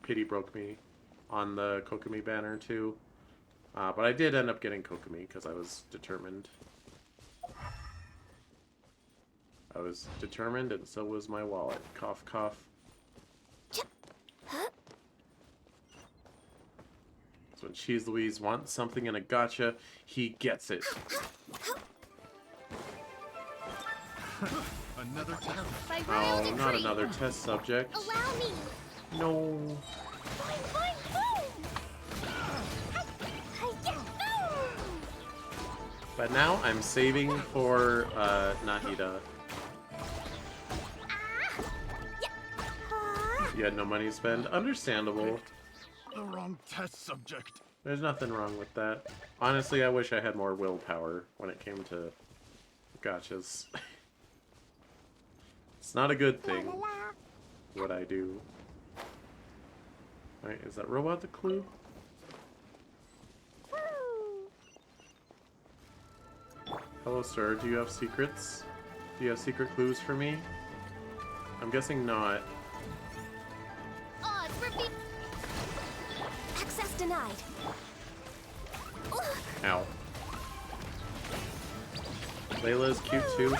pity broke me on the Kokomi banner too. But I did end up getting Kokomi because I was determined. I was determined, and so was my wallet. Cough, cough. So when Cheese Louise wants something in a gacha, he gets it. Another test. Oh, not another test subject. Allow me. No. But now I'm saving for Nahida. You had no money to spend? Understandable. The wrong test subject. There's nothing wrong with that. Honestly, I wish I had more willpower when it came to gachas. It's not a good thing, what I do. Alright, is that robot the clue? Hello, sir. Do you have secrets? Do you have secret clues for me? I'm guessing not. Odds for me. Access denied. Ow. Layla's cute too.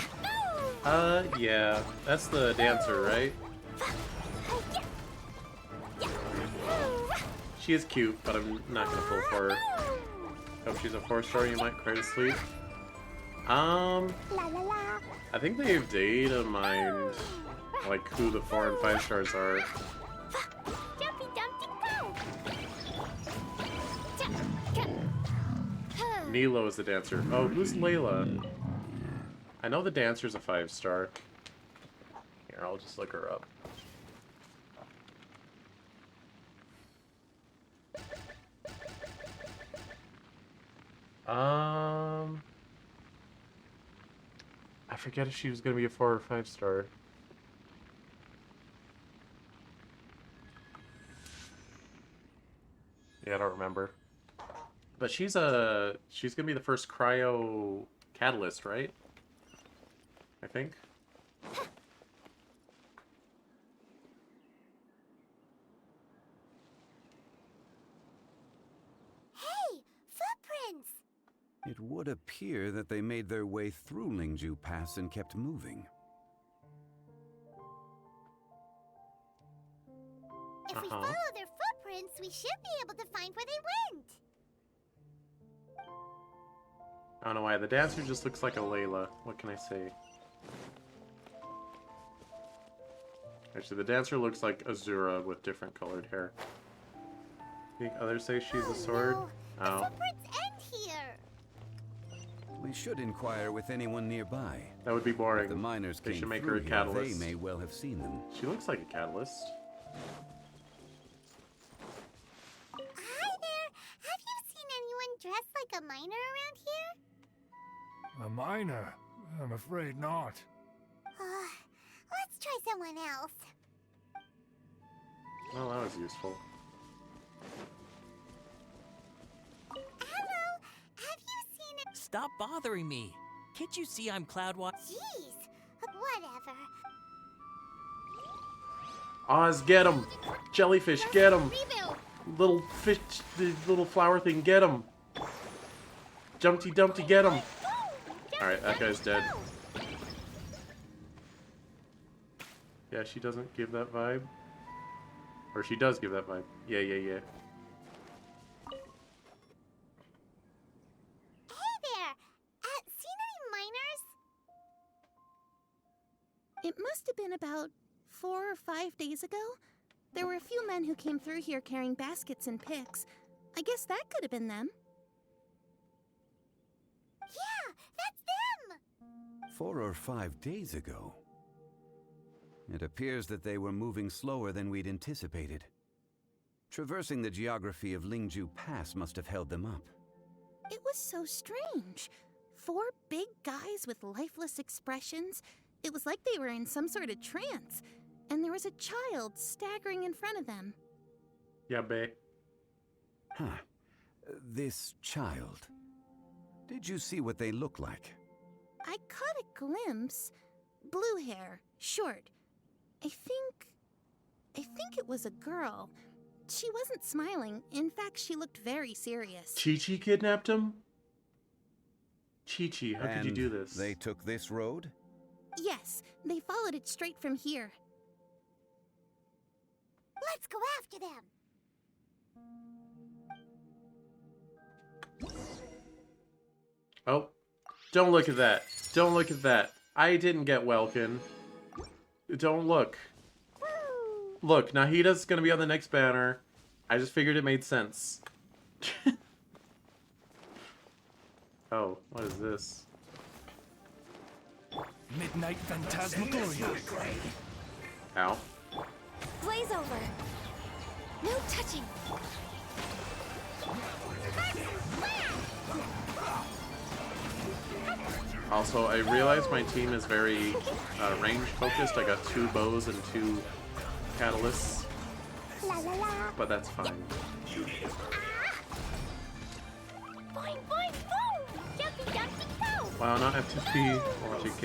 Yeah. That's the dancer, right? She is cute, but I'm not gonna pull for her. Hope she's a 4-star, you might cry to sleep. I think they've data mined like who the 4 and 5 stars are. Jumpy Dumpty go! Nilo is the dancer. Oh, who's Layla? I know the dancer's a 5-star. Here, I'll just look her up. I forget if she was gonna be a 4 or 5-star. Yeah, I don't remember. But she's gonna be the first cryo catalyst, right? I think. Hey, footprints! It would appear that they made their way through Lingju Pass and kept moving. If we follow their footprints, we should be able to find where they went. I don't know why. The dancer just looks like a Layla. What can I say? Actually, the dancer looks like Azura with different colored hair. I think others say she's a sword. No. The footprints end here. We should inquire with anyone nearby. That would be boring. If the miners They came should make through her a here, catalyst. They may well have seen them. She looks like a catalyst. Hi there. Have you seen anyone dressed like a miner around here? A miner? I'm afraid not. Let's try someone else. Well, that was useful. Hello. Have you seen it? Stop bothering me. Can't you see I'm Cloudwatch? Jeez. Whatever. Oz, get him! Jellyfish, get him! Little fish, the little flower thing, get him! Jumpty Dumpty, get him! Alright, that guy's dead. Yeah, she doesn't give that vibe. Or she does give that vibe. Yeah. Hey there. Seen any miners? It must have been about 4 or 5 days ago. There were a few men who came through here carrying baskets and picks. I guess that could have been them. Yeah, that's them! 4 or 5 days ago. It appears that they were moving slower than we'd anticipated. Traversing the geography of Lingju Pass must have held them up. It was so strange. 4 big guys with lifeless expressions. It was like they were in some sort of trance. And there was a child staggering in front of them. Yeah, bae. Huh. This child. Did you see what they look like? I caught a glimpse. Blue hair, short. I think it was a girl. She wasn't smiling. In fact, she looked very serious. Chi-Chi kidnapped him? Chi-Chi, how could you do this? They took this road? Yes, they followed it straight from here. Let's go after them. Oh, don't look at that. Don't look at that. I didn't get Welkin. Don't look. Look, Nahida's gonna be on the next banner. I just figured it made sense. Oh, what is this? Midnight Phantasmagoria. Ow. Blaze over. No touching. Also, I realize my team is very range focused. I got 2 bows and 2 catalysts. But that's fine. Boing, boing, boom! Jumpy, jumpy, go! Wow, not FTP or JK.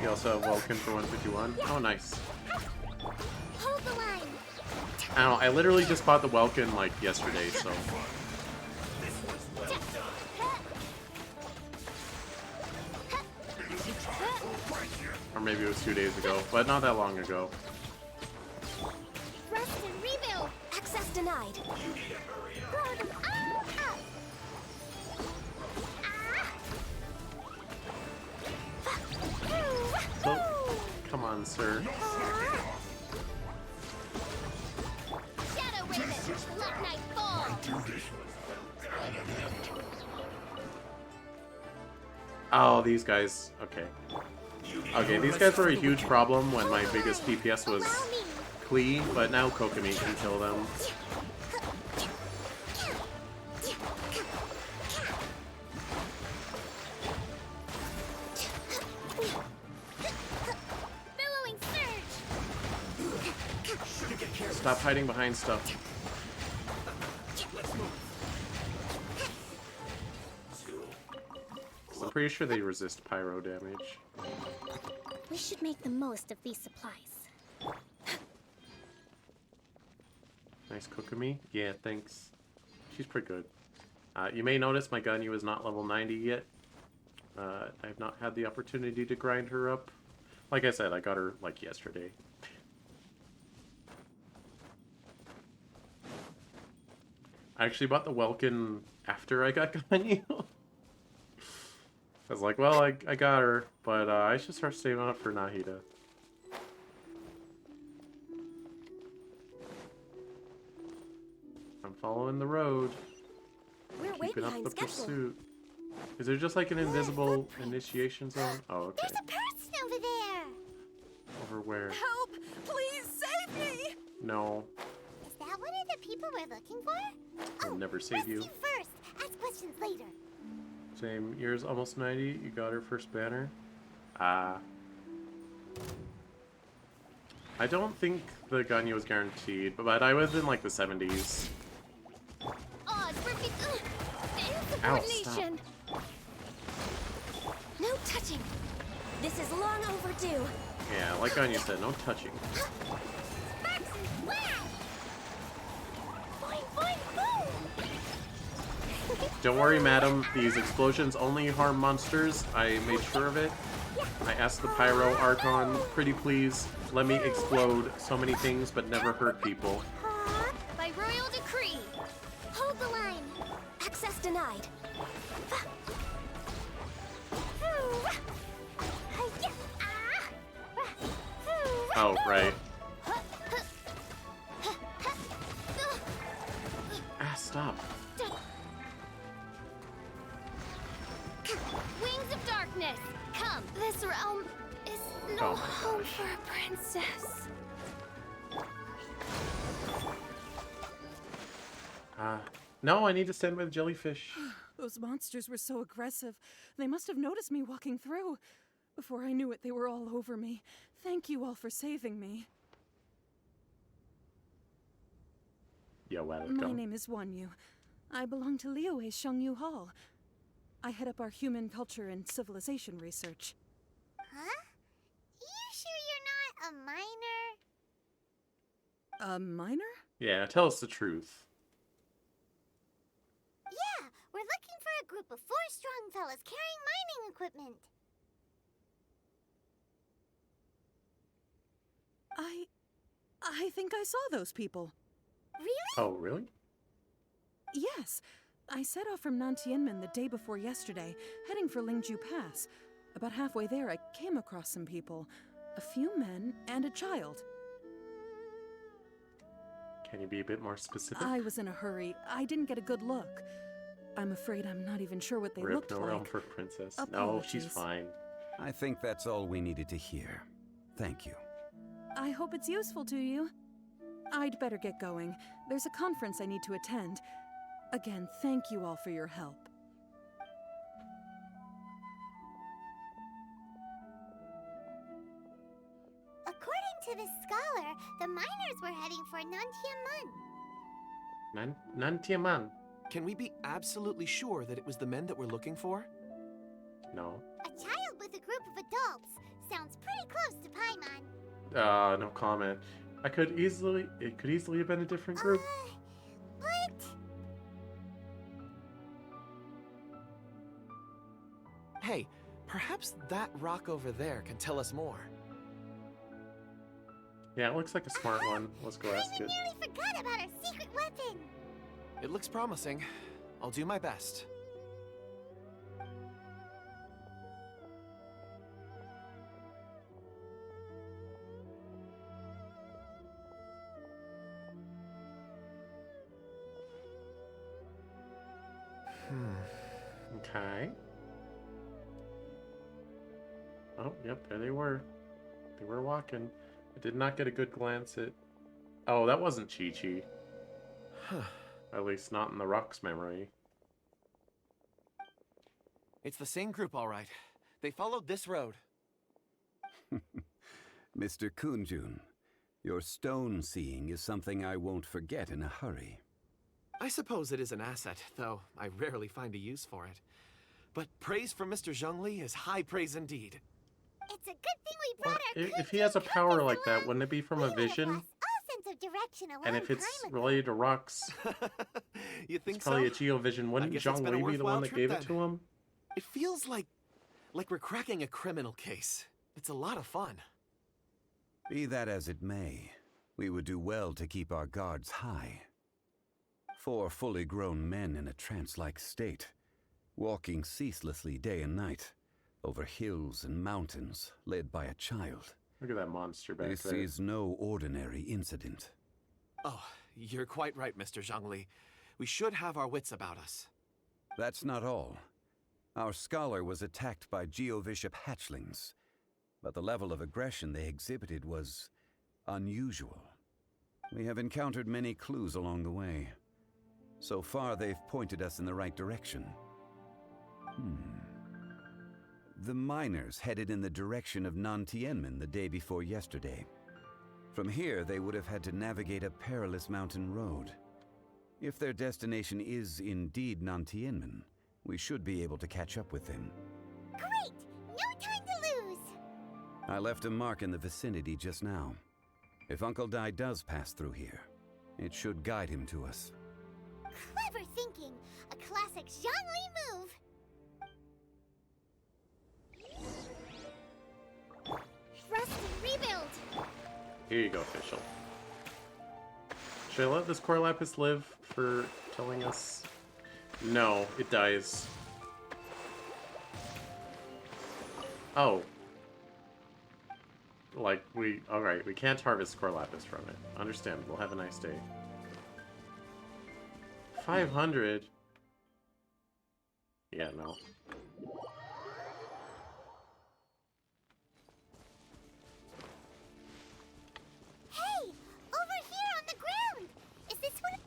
You also have Welkin for 151. Oh, nice. Hold the line. I don't know, I literally just bought the Welkin like yesterday, so. Or maybe it was 2 days ago, but not that long ago. Thrust and rebuild. Access denied. Throw them all up. Oh, come on, sir. Shadow Raven, let night fall. Oh, these guys. Okay. Okay, these guys were a huge problem when my biggest DPS was Klee, but now Kokomi can kill them. Billowing surge. Stop hiding behind stuff. I'm pretty sure they resist pyro damage. We should make the most of these supplies. Nice Kokomi. Yeah, thanks. She's pretty good. You may notice my Ganyu is not level 90 yet. I have not had the opportunity to grind her up. Like I said, I got her like yesterday. I actually bought the Welkin after I got Ganyu. I was like, well, I got her, but I should start saving up for Nahida. I'm following the road. We're way Keeping up behind the schedule. pursuit. Is there just like an invisible initiation zone? Oh, okay. There's a person over there. Over where? Help! Please save me! No, Is that one of the people we're looking for? I'll never save you. You first. Ask questions later. Same year's almost 90. You got her first banner. Ah. I don't think the Ganyu was guaranteed, but I was in like the 70s. Oh, it's perfect. Ow, Insubordination! No touching! This is long overdue. Yeah, like Ganyu said, no touching. Don't worry, madam. These explosions only harm monsters. I made sure of it. I asked the Pyro Archon, pretty please, let me explode so many things but never hurt people. By royal decree. Hold the line. Access denied. Oh, right. Ah, stop. Wings of darkness. Come. This realm is no Oh my home gosh. for a princess. No, I need to stand with jellyfish. Those monsters were so aggressive. They must have noticed me walking through. Before I knew it, they were all over me. Thank you all for saving me. You're welcome. My name is Wanyu. I belong to Liyue's Shangyu Hall. I head up our human culture and civilization research. Huh? You sure you're not a minor? A minor? Yeah, tell us the truth. Yeah, we're looking for a group of 4 strong fellas carrying mining equipment. I think I saw those people. Really? Oh, really? Yes. I set off from Nantianmen the day before yesterday, heading for Lingju Pass. About halfway there, I came across some people. A few men and a child. Can you be a bit more specific? I was in a hurry. I didn't get a good look. I'm afraid I'm not even sure what they Rip, looked no like. realm for princess. No, she's Apologies. fine. I think that's all we needed to hear. Thank you. I hope it's useful to you. I'd better get going. There's a conference I need to attend. Again, thank you all for your help. According to this scholar, the miners were heading for Nantiamun. Nantiaman. Can we be absolutely sure that it was the men that we're looking for? No. A child with a group of adults sounds pretty close to Paimon. No comment. It could easily have been a different group. But... Hey, perhaps that rock over there can tell us more. Yeah, it looks like a smart one. Let's go ask it. I nearly forgot about our secret weapon. It looks promising. I'll do my best. Okay. Oh, yep, there they were. They were walking. I did not get a good glance at... Oh, that wasn't Chi-Chi. At least not in the Rock's memory. It's the same group, all right. They followed this road. Mr. Kunjun, your stone seeing is something I won't forget in a hurry. I suppose it is an asset, though I rarely find a use for it. But praise from Mr. Zhongli is high praise indeed. It's a good thing we brought our If he has a power like that, wouldn't it be from a vision? all sense of direction a And long if it's time ago. related to rocks, You think it's probably so? a Geovision. I Wouldn't guess it's Zhong been a Li be the worthwhile one that trip gave then. it to him? It feels like we're cracking a criminal case. It's a lot of fun. Be that as it may, we would do well to keep our guards high. 4 fully grown men in a trance-like state, walking ceaselessly day and night, over hills and mountains, led by a child. Look at that monster back This there. is no ordinary incident. Oh, you're quite right, Mr. Zhongli. We should have our wits about us. That's not all. Our scholar was attacked by Geovishap hatchlings, but the level of aggression they exhibited was unusual. We have encountered many clues along the way. So far, they've pointed us in the right direction. The miners headed in the direction of Nantianmen the day before yesterday. From here, they would have had to navigate a perilous mountain road. If their destination is indeed Nantianmen, we should be able to catch up with them. Great! No time to lose! I left a mark in the vicinity just now. If Uncle Dai does pass through here, it should guide him to us. Clever thinking! A classic Zhongli move! Thrust and rebuild! Here you go, official. Should I let this Core Lapis live for telling us? No, it dies. Oh. Like, alright, we can't harvest Core Lapis from it. Understandable. Have a nice day. 500? Yeah, no. Hey! Over here on the ground! Is this what...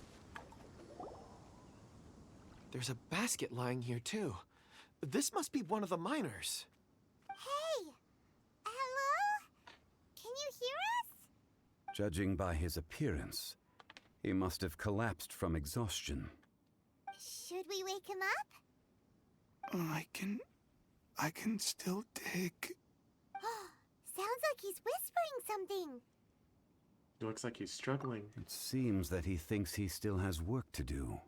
There's a basket lying here, too. This must be one of the miners. Hey! Hello? Can you hear us? Judging by his appearance, he must have collapsed from exhaustion. Should we wake him up? I can still dig. Sounds like he's whispering something. It looks like he's struggling. It seems that he thinks he still has work to do.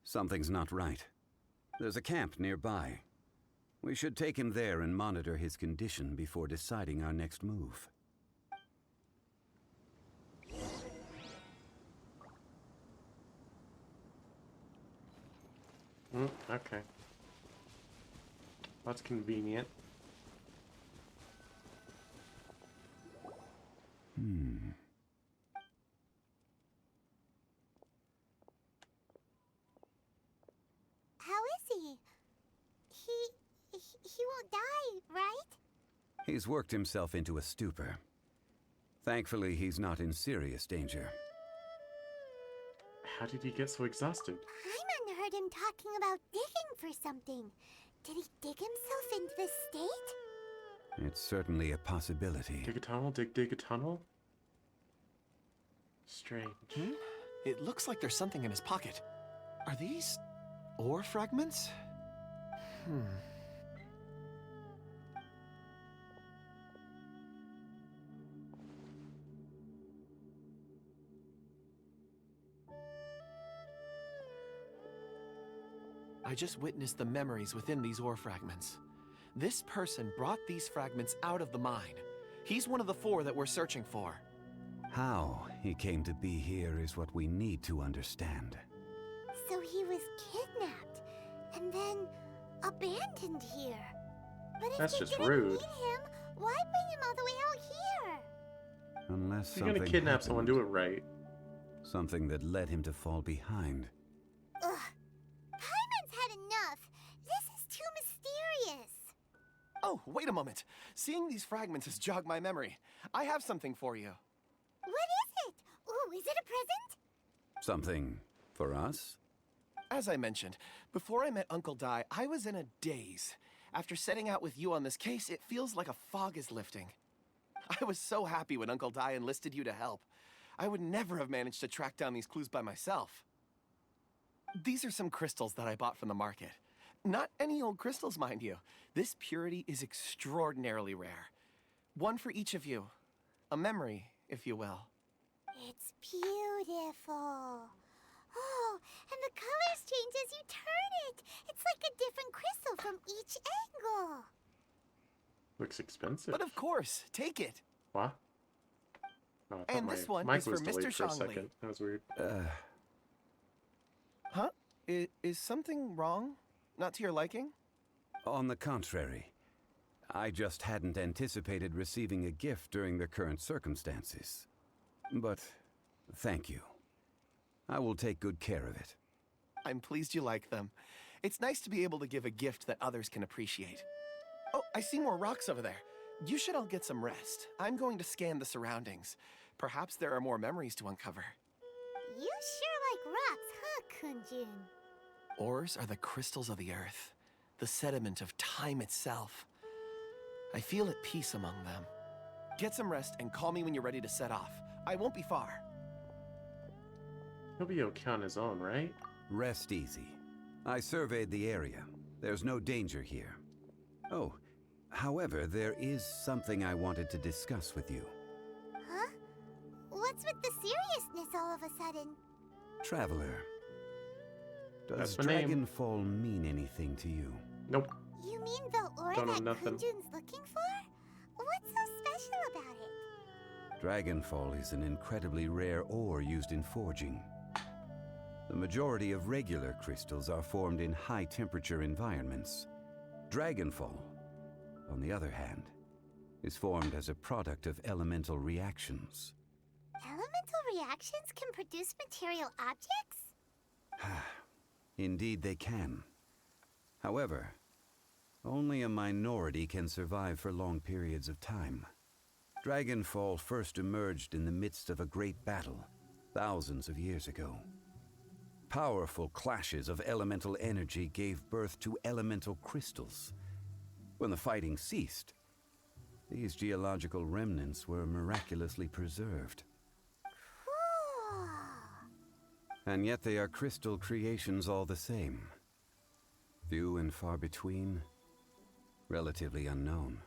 Something's not right. There's a camp nearby. We should take him there and monitor his condition before deciding our next move. Okay. That's convenient. How is he? He won't die, right? He's worked himself into a stupor. Thankfully, he's not in serious danger. How did he get so exhausted? Paimon heard him talking about digging for something. Did he dig himself into this state? It's certainly a possibility. Dig a tunnel? Dig a tunnel? Strange. It looks like there's something in his pocket. Are these ore fragments? I just witnessed the memories within these ore fragments. This person brought these fragments out of the mine. He's one of the 4 that we're searching for. How he came to be here is what we need to understand. So he was kidnapped and then abandoned here. But if That's they just didn't rude. need him, why bring him all the way out here? Unless If you're something gonna kidnap someone, happened, do it right. something that led him to fall behind. Ugh. Paimon's had enough. This is too mysterious. Oh, wait a moment. Seeing these fragments has jogged my memory. I have something for you. What is it? Ooh, is it a present? Something for us? As I mentioned, before I met Uncle Dai, I was in a daze. After setting out with you on this case, it feels like a fog is lifting. I was so happy when Uncle Dai enlisted you to help. I would never have managed to track down these clues by myself. These are some crystals that I bought from the market. Not any old crystals, mind you. This purity is extraordinarily rare. One for each of you. A memory, if you will. It's beautiful. Oh, and the colors change as you turn it. It's like a different crystal from each angle. Looks expensive. But of course, take it. What? Oh, I thought And my this one mic is for was Mr. delayed for a Zhongli. second. That was weird. Huh? Is something wrong? Not to your liking? On the contrary, I just hadn't anticipated receiving a gift during the current circumstances. But thank you. I will take good care of it. I'm pleased you like them. It's nice to be able to give a gift that others can appreciate. Oh, I see more rocks over there. You should all get some rest. I'm going to scan the surroundings. Perhaps there are more memories to uncover. You sure like rocks, huh, Kunjun? Ores are the crystals of the earth, the sediment of time itself. I feel at peace among them. Get some rest and call me when you're ready to set off. I won't be far. He'll be okay on his own, right? Rest easy. I surveyed the area. There's no danger here. Oh, however, there is something I wanted to discuss with you. Huh? What's with the seriousness all of a sudden? Traveler, does That's my name. Dragonfall mean anything to you? Nope. You mean the ore Don't know that nothing. Kunjun's looking for? What's so special about it? Dragonfall is an incredibly rare ore used in forging. The majority of regular crystals are formed in high-temperature environments. Dragonfall, on the other hand, is formed as a product of elemental reactions. Elemental reactions can produce material objects? Indeed they can. However, only a minority can survive for long periods of time. Dragonfall first emerged in the midst of a great battle, thousands of years ago. Powerful clashes of elemental energy gave birth to elemental crystals. When the fighting ceased, these geological remnants were miraculously preserved. Cool. And yet they are crystal creations all the same. Few and far between, relatively unknown.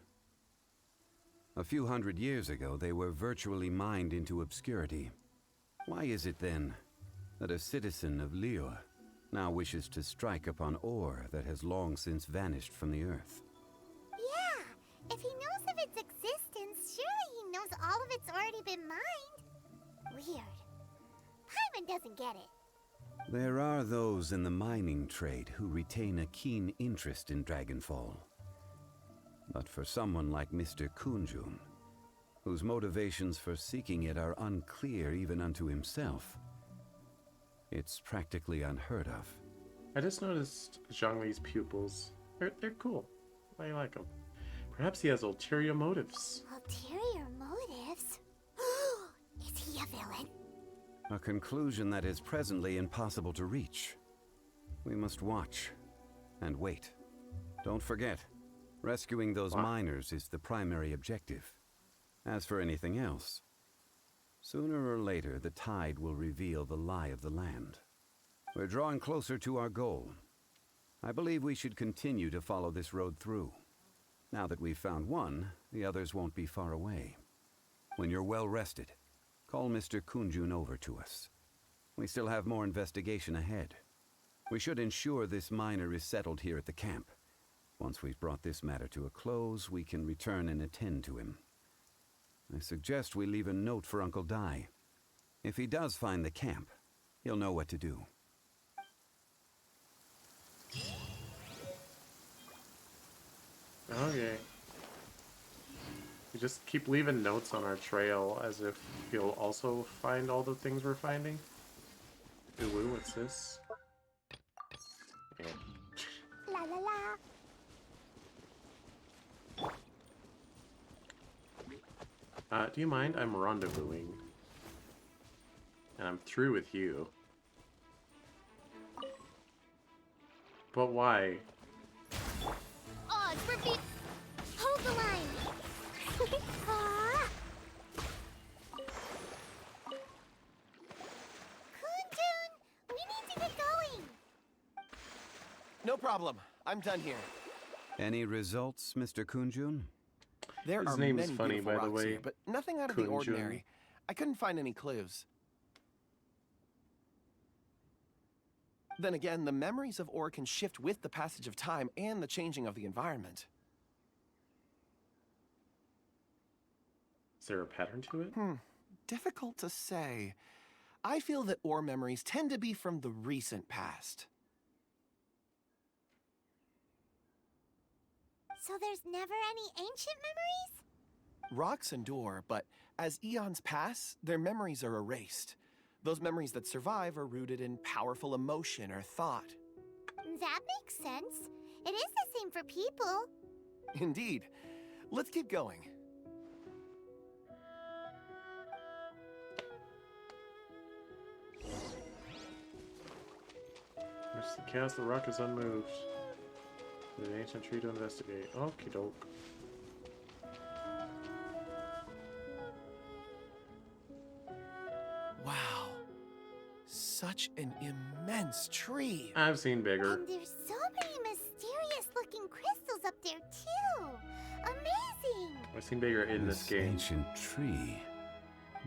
A few hundred years ago, they were virtually mined into obscurity. Why is it then that a citizen of Liyue now wishes to strike upon ore that has long since vanished from the earth? Yeah, if he knows of its existence, surely he knows all of it's already been mined. Weird. Paimon doesn't get it. There are those in the mining trade who retain a keen interest in Dragonfall. But for someone like Mr. Kunjun, whose motivations for seeking it are unclear even unto himself, it's practically unheard of. I just noticed Zhongli's pupils. They're cool. I like them. Perhaps he has ulterior motives. Ulterior motives? Is he a villain? A conclusion that is presently impossible to reach. We must watch and wait. Don't forget, rescuing those miners is the primary objective. As for anything else, sooner or later the tide will reveal the lie of the land. We're drawing closer to our goal. I believe we should continue to follow this road through. Now that we've found one, the others won't be far away. When you're well rested, call Mr. Kunjun over to us. We still have more investigation ahead. We should ensure this miner is settled here at the camp. Once we've brought this matter to a close, we can return and attend to him. I suggest we leave a note for Uncle Dai. If he does find the camp, he'll know what to do. Okay. We just keep leaving notes on our trail as if he'll also find all the things we're finding. Ooh, what's this? Yeah. La la la. Do you mind? I'm rendezvousing. And I'm through with you. But why? Oh, it's for me. Hold the line. Ah. Kunjun, we need to get going. No problem. I'm done here. Any results, Mr. Kunjun? There His are name many is funny, beautiful by the rocks way. here, but nothing out of the Kunjun. ordinary. I couldn't find any clues. Then again, the memories of ore can shift with the passage of time and the changing of the environment. Is there a pattern to it? Difficult to say. I feel that ore memories tend to be from the recent past. So there's never any ancient memories? Rocks endure, but as eons pass, their memories are erased. Those memories that survive are rooted in powerful emotion or thought. That makes sense. It is the same for people. Indeed. Let's keep going. There's the chaos, the rock is unmoved. There's an ancient tree to investigate. Okie doke. Wow. Such an immense tree. I've seen bigger. And there's so many mysterious looking crystals up there too. Amazing. I've seen bigger in this game. Ancient tree.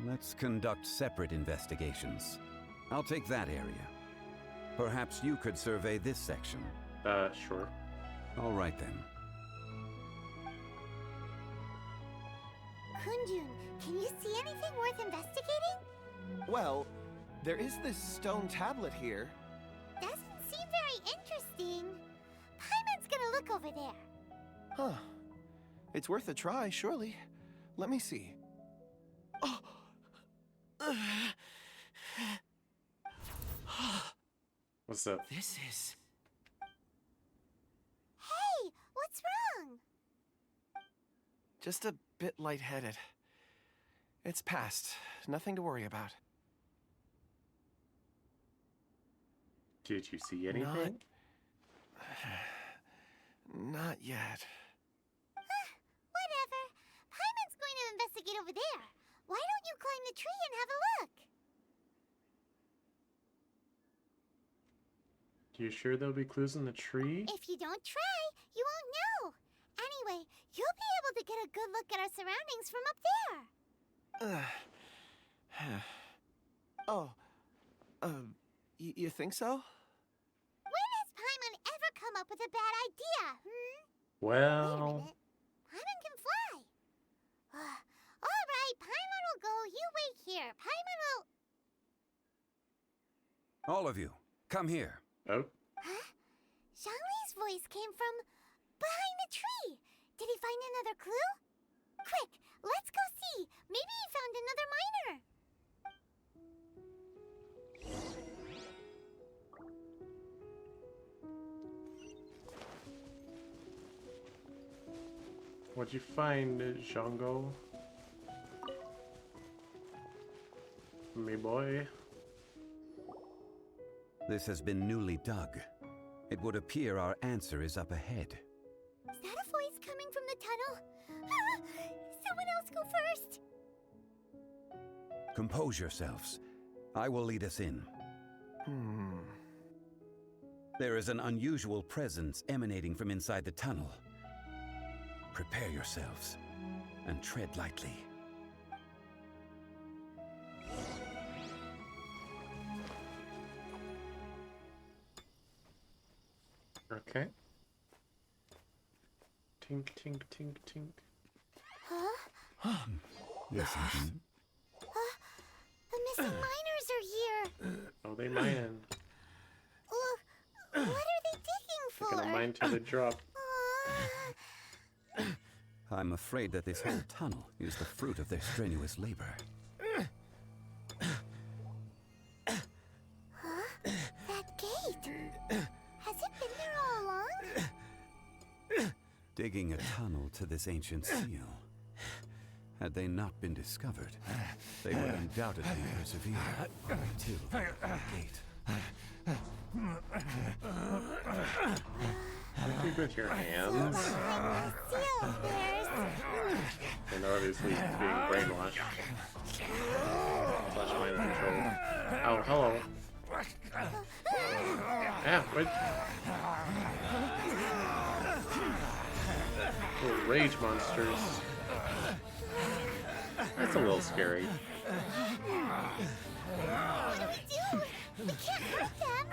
Let's conduct separate investigations. I'll take that area. Perhaps you could survey this section. Sure. All right then. Kunjun, can you see anything worth investigating? Well, there is this stone tablet here. Doesn't seem very interesting. Paimon's gonna look over there. Huh. It's worth a try, surely. Let me see. Oh! What's up? This is... Hey, what's wrong? just a bit lightheaded. It's past. Nothing to worry about. Did you see anything? Not yet. Whatever. Paimon's going to investigate over there. Why don't you climb the tree and have a look? You sure there'll be clues in the tree? If you don't try, you won't know. Anyway, you'll be able to get a good look at our surroundings from up there. You think so? When has Paimon ever come up with a bad idea, Well... Wait a minute. Paimon can fly. All right, Paimon will go. You wait here. Paimon will... All of you, come here. Oh? Huh? Zhongli's voice came from behind the tree. Did he find another clue? Quick, let's go see. Maybe he found another miner. What'd you find, Zhongo? Me boy. This has been newly dug. It would appear our answer is up ahead. Is that a voice coming from the tunnel? Someone else go first. Compose yourselves. I will lead us in. There is an unusual presence emanating from inside the tunnel. Prepare yourselves and tread lightly. Okay. Tink, tink, tink, tink. Huh? Yes, indeed. The missing miners are here. Oh, they mine. What are they digging for? They're gonna mine till they drop. I'm afraid that this whole tunnel is the fruit of their strenuous labor. Huh? That gate. Has it been there all along? Digging a tunnel to this ancient seal. Had they not been discovered, they would undoubtedly persevere until the gate. Keep with your hands. And they're obviously being brainwashed. Slash mind control. Oh, hello. Yeah, wait. Little rage monsters. That's a little scary. What do we do? We can't hurt them.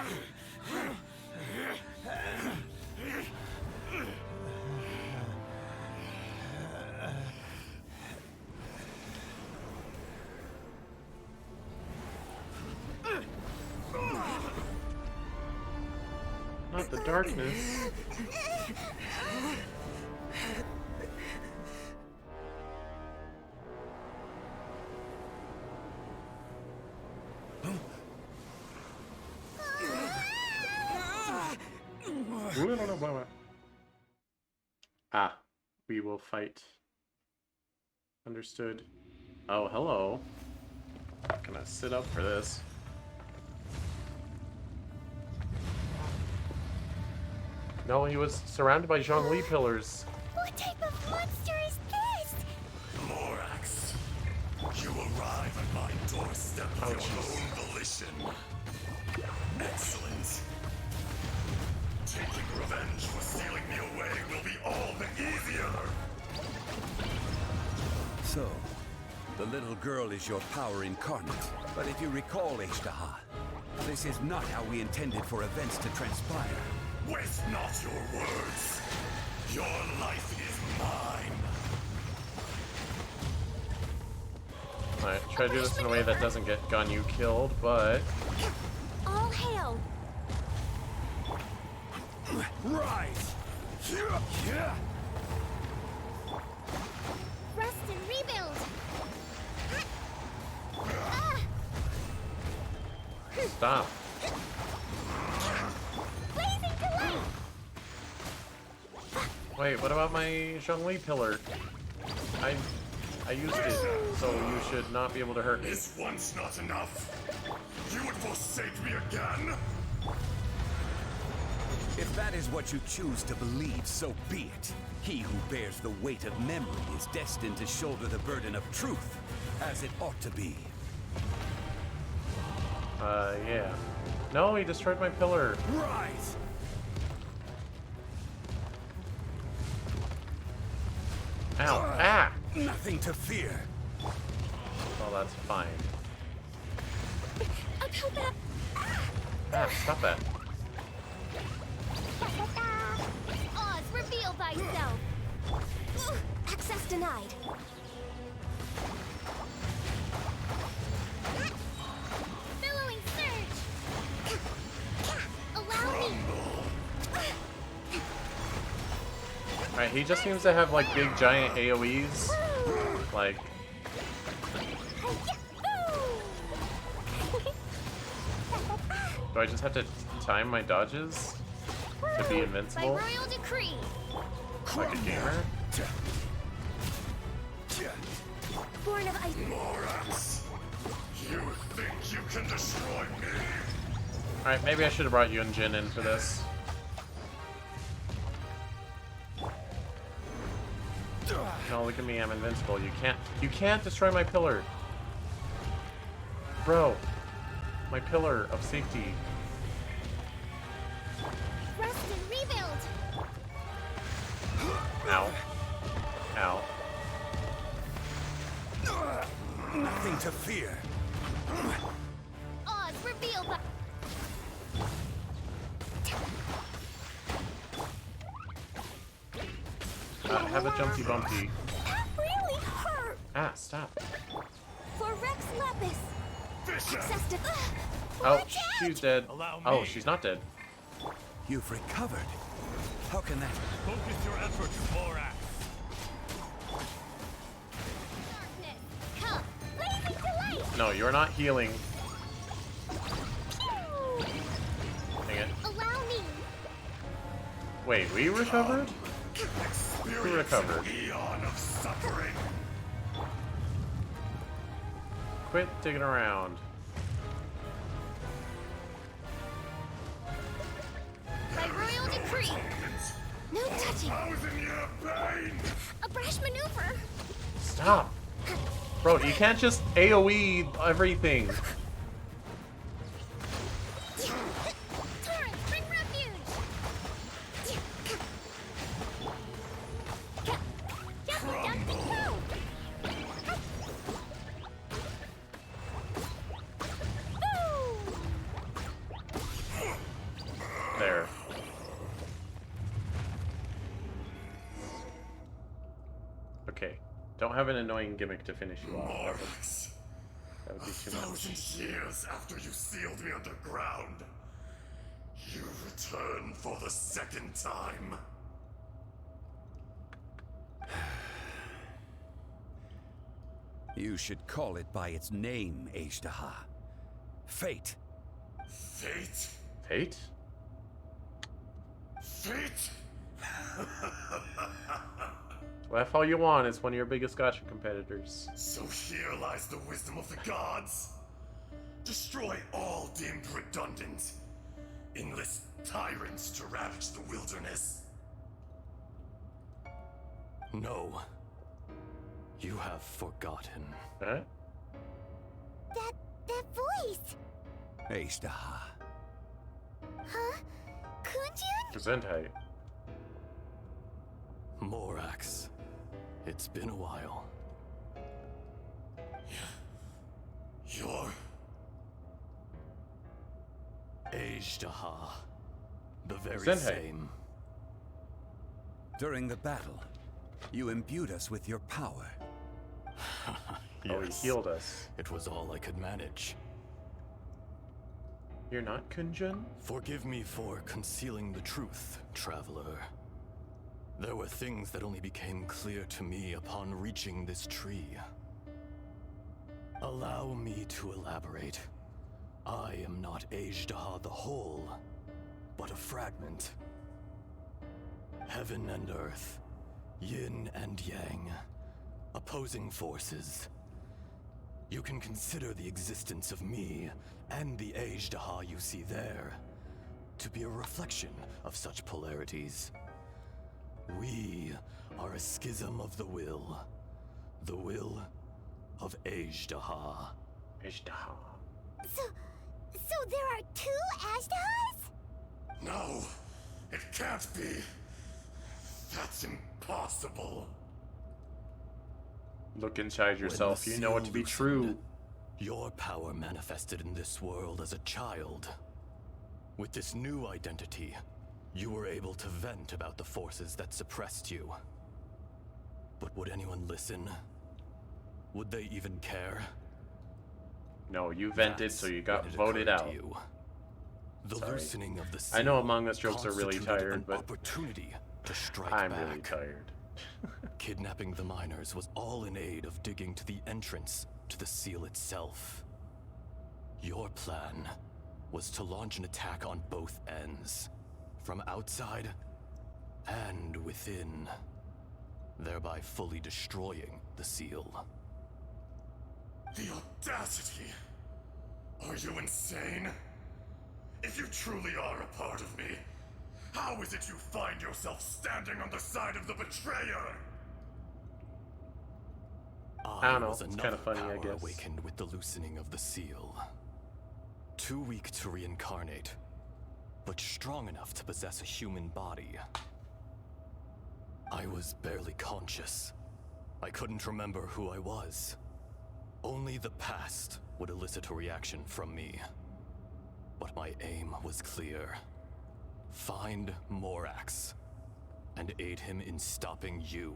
Not the darkness. Ah, we will fight. Understood. Oh, hello. Gonna sit up for this. No, he was surrounded by Zhongli pillars. What type of monster is this? Lorax, you arrive at my doorstep of your own volition. Excellent. Taking revenge for stealing me away will be all the easier. So, the little girl is your power incarnate. But if you recall, Ishtaha, this is not how we intended for events to transpire. Waste not your words. Your life is mine. Alright, try to do this in a way that doesn't get Ganyu killed, but... All hail. Rise. Rest and rebuild. Stop. Blazing delight. Wait, what about my Zhongli pillar? I used it, so you should not be able to hurt me. Is once not enough? You would forsake me again? If that is what you choose to believe, so be it. He who bears the weight of memory is destined to shoulder the burden of truth, as it ought to be. Yeah. No, he destroyed my pillar. Rise! Ow. Ah! Nothing to fear. Well, that's fine. About that. Ah, stop that. Oz, reveal thyself. Access denied. Billowing surge. Allow me. Alright, he just seems to have like big giant AoEs. Like... Do I just have to time my dodges to be By invincible? royal decree. Like a gamer? Born of ice. Lorax, you think you can destroy me? Alright, maybe I should have brought you and Jin in for this. No, look at me, I'm invincible. You can't destroy my pillar. Bro, my pillar of safety. Rest and rebuild. Ow. Ow. Nothing to fear. Oz revealed by... Have a jumpy bumpy. That really hurt. Ah, stop. For Rex Lapis. Access to... Oh, she's dead. Oh, she's not dead. You've recovered. How can that? Focus your efforts, Morax. Darkness, come. Blazing to light. No, you're not healing. Dang it. Allow me. Wait, we recovered? Who recovered? Eon of suffering. Quit digging around. By royal decree. No touching. Thousand-year pain. A brash maneuver. Stop. Bro, you can't just AoE everything. Torrent, bring refuge. There. Okay. Don't have an annoying gimmick to finish you off. That would be too much. 1,000 years after you sealed me underground, you return for the second time. You should call it by its name, Ajdaha. Fate. Fate? Fate? Fate? Laugh all you want, it's one of your biggest gotcha competitors. So here lies the wisdom of the gods. Destroy all deemed redundant. Enlist tyrants to ravage the wilderness. No. You have forgotten. Huh? That voice. Ajdaha. Huh? Kunjun? Gesundheit. Morax. It's been a while. You're... Ajdaha. The very Zenhei. same. During the battle, you imbued us with your power. Oh, he healed us. It was all I could manage. You're not Kunjun? Forgive me for concealing the truth, traveler. There were things that only became clear to me upon reaching this tree. Allow me to elaborate. I am not Ajdaha the whole, but a fragment. Heaven and earth, yin and yang, opposing forces. You can consider the existence of me and the Ajdaha you see there to be a reflection of such polarities. We are a schism of the will of Ajdaha. Ajdaha. So there are two Ajdahas? No, it can't be. That's impossible. Look inside yourself, you know it to be true. Your power manifested in this world as a child. With this new identity, you were able to vent about the forces that suppressed you. But would anyone listen? Would they even care? No, you vented, so you got voted out. The Sorry. loosening of the I know seal Among Us jokes are really constituted tired, an but opportunity to strike I'm back. really tired. Kidnapping the miners was all in aid of digging to the entrance to the seal itself. Your plan was to launch an attack on both ends, from outside and within, thereby fully destroying the seal. The audacity! Are you insane? If you truly are a part of me, how is it you find yourself standing on the side of the betrayer? I don't know, was it's kinda another funny, I power guess. awakened with the loosening of the seal. Too weak to reincarnate, but strong enough to possess a human body. I was barely conscious. I couldn't remember who I was. Only the past would elicit a reaction from me. But my aim was clear. Find Morax, and aid him in stopping you.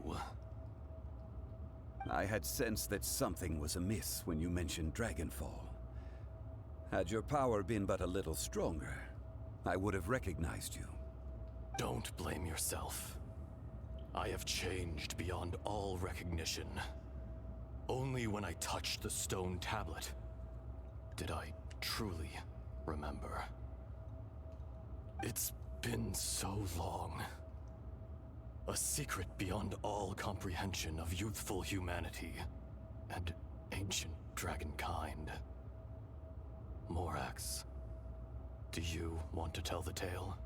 I had sensed that something was amiss when you mentioned Dragonfall. Had your power been but a little stronger, I would have recognized you. Don't blame yourself. I have changed beyond all recognition. Only when I touched the stone tablet did I truly remember. It's been so long. A secret beyond all comprehension of youthful humanity and ancient dragonkind. Morax, do you want to tell the tale?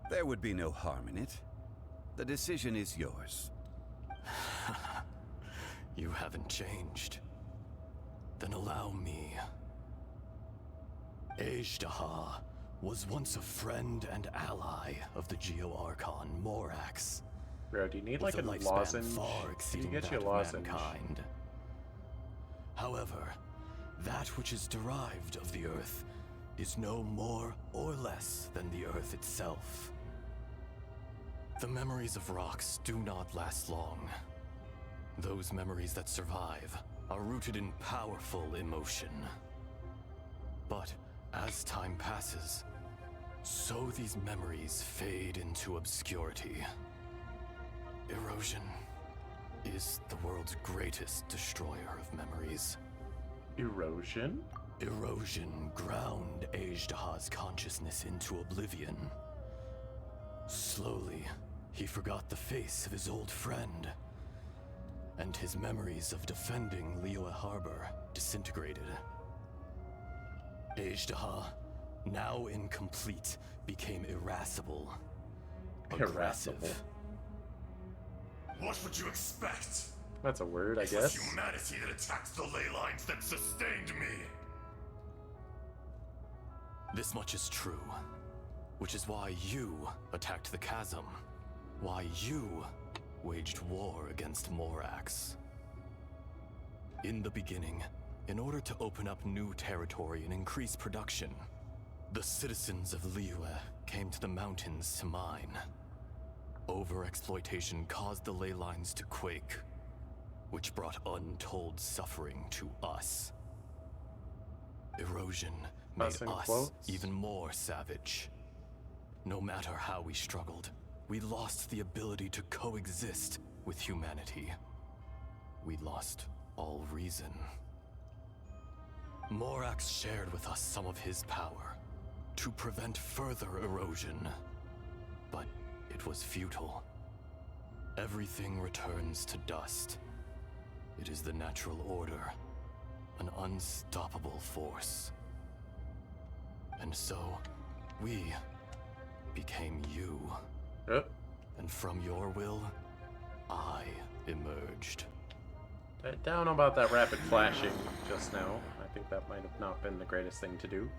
There would be no harm in it. The decision is yours. You haven't changed. Then allow me. Ajdaha was once a friend and ally of the Geo-Archon Morax. Bro, do you need like a with lozenge? far Can you exceeding get that you a of lozenge? mankind. However, that which is derived of the Earth is no more or less than the Earth itself. The memories of rocks do not last long. Those memories that survive are rooted in powerful emotion. But as time passes, so these memories fade into obscurity. Erosion is the world's greatest destroyer of memories. Erosion? Erosion ground Ajdaha's consciousness into oblivion. Slowly, he forgot the face of his old friend, and his memories of defending Liyue Harbor disintegrated. Ajdaha, now incomplete, became irascible. Aggressive. What would you expect? That's a word, I It guess. was humanity that attacked the ley lines that sustained me. This much is true, which is why you attacked the chasm. Why you waged war against Morax. In the beginning, in order to open up new territory and increase production, the citizens of Liyue came to the mountains to mine. Overexploitation caused the ley lines to quake, which brought untold suffering to us. Erosion made Us in us quotes? even more savage. No matter how we struggled, we lost the ability to coexist with humanity. We lost all reason. Morax shared with us some of his power to prevent further erosion, but it was futile. Everything returns to dust. It is the natural order, an unstoppable force. And so, we became you. And from your will, I emerged. I don't know about that rapid flashing just now. I think that might have not been the greatest thing to do.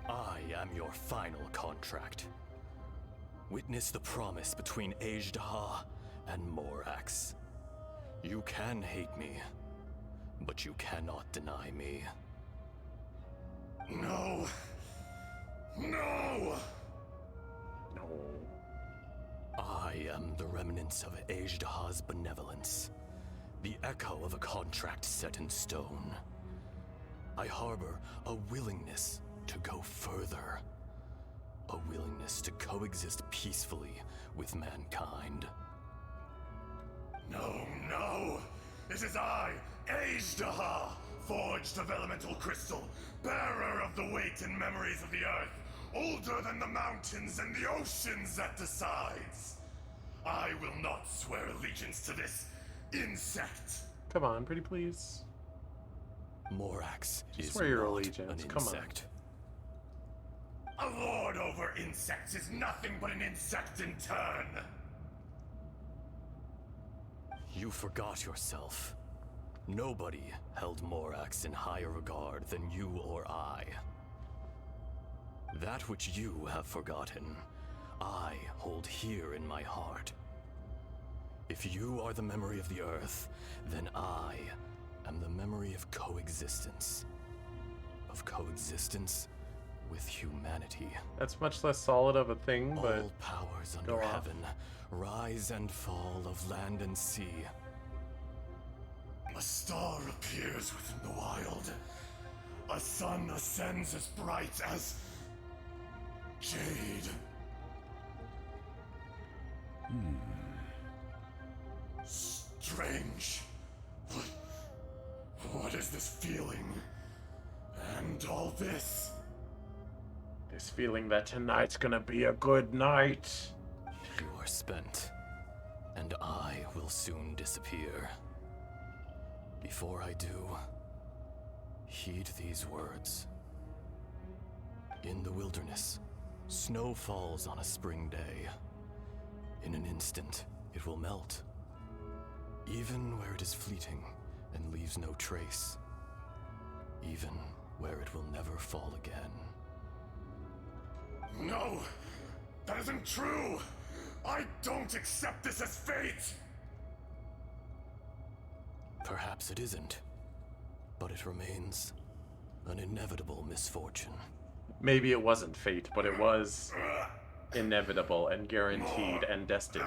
I am your final contract. Witness the promise between Ajdaha and Morax. You can hate me, but you cannot deny me. No. No! No. I am the remnants of Ajdaha's benevolence, the echo of a contract set in stone. I harbor a willingness to go further, a willingness to coexist peacefully with mankind. No, no! It is I, Ajdaha, forged of elemental crystal, bearer of the weight and memories of the earth, older than the mountains and the oceans that decides. I will not swear allegiance to this insect. Come on, pretty please. Morax is swear your not allegiance. an Come on. insect. A lord over insects is nothing but an insect in turn. You forgot yourself. Nobody held Morax in higher regard than you or I. That which you have forgotten, I hold here in my heart. If you are the memory of the Earth, then I am the memory of coexistence. Of coexistence with humanity. That's much less solid of a thing, but all powers under heaven, rise and fall of land and sea. A star appears within the wild. A sun ascends as bright as jade. Strange. What is this feeling? And all this? This feeling that tonight's gonna be a good night. You are spent, and I will soon disappear. Before I do, heed these words. In the wilderness, snow falls on a spring day. In an instant, it will melt, even where it is fleeting and leaves no trace, even where it will never fall again. No! That isn't true! I don't accept this as fate! Perhaps it isn't, but it remains an inevitable misfortune. Maybe it wasn't fate, but it was inevitable and guaranteed and destined.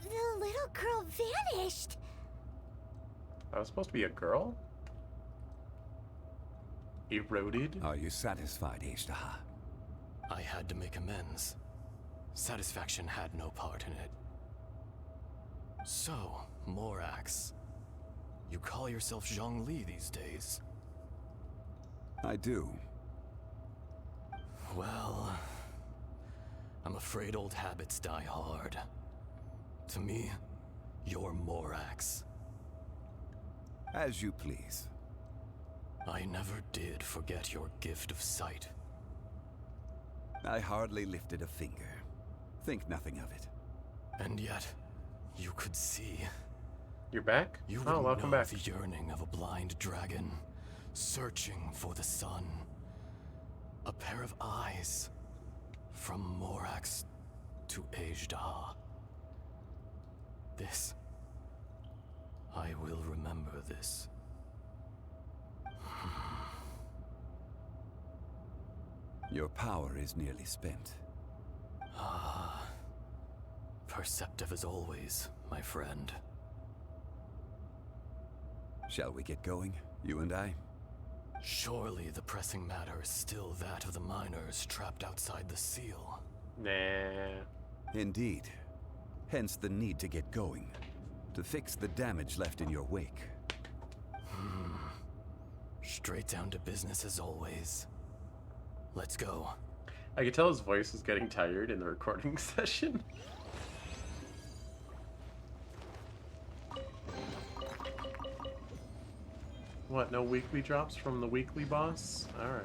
The little girl vanished. That was supposed to be a girl? Eroded? Are you satisfied, Ishtaha? I had to make amends. Satisfaction had no part in it. So, Morax, you call yourself Zhongli these days? I do. Well, I'm afraid old habits die hard. To me, you're Morax. As you please. I never did forget your gift of sight. I hardly lifted a finger. Think nothing of it. And yet, you could see. You're back? You oh, would welcome know back. the yearning of a blind dragon, searching for the sun. A pair of eyes, from Morax to Ejdah. This, I will remember this. Your power is nearly spent. Ah, perceptive as always, my friend. Shall we get going, you and I? Surely the pressing matter is still that of the miners trapped outside the seal. Nah. Indeed. Hence the need to get going. To fix the damage left in your wake. Straight down to business as always. Let's go. I could tell his voice was getting tired in the recording session. What, no weekly drops from the weekly boss? Alright.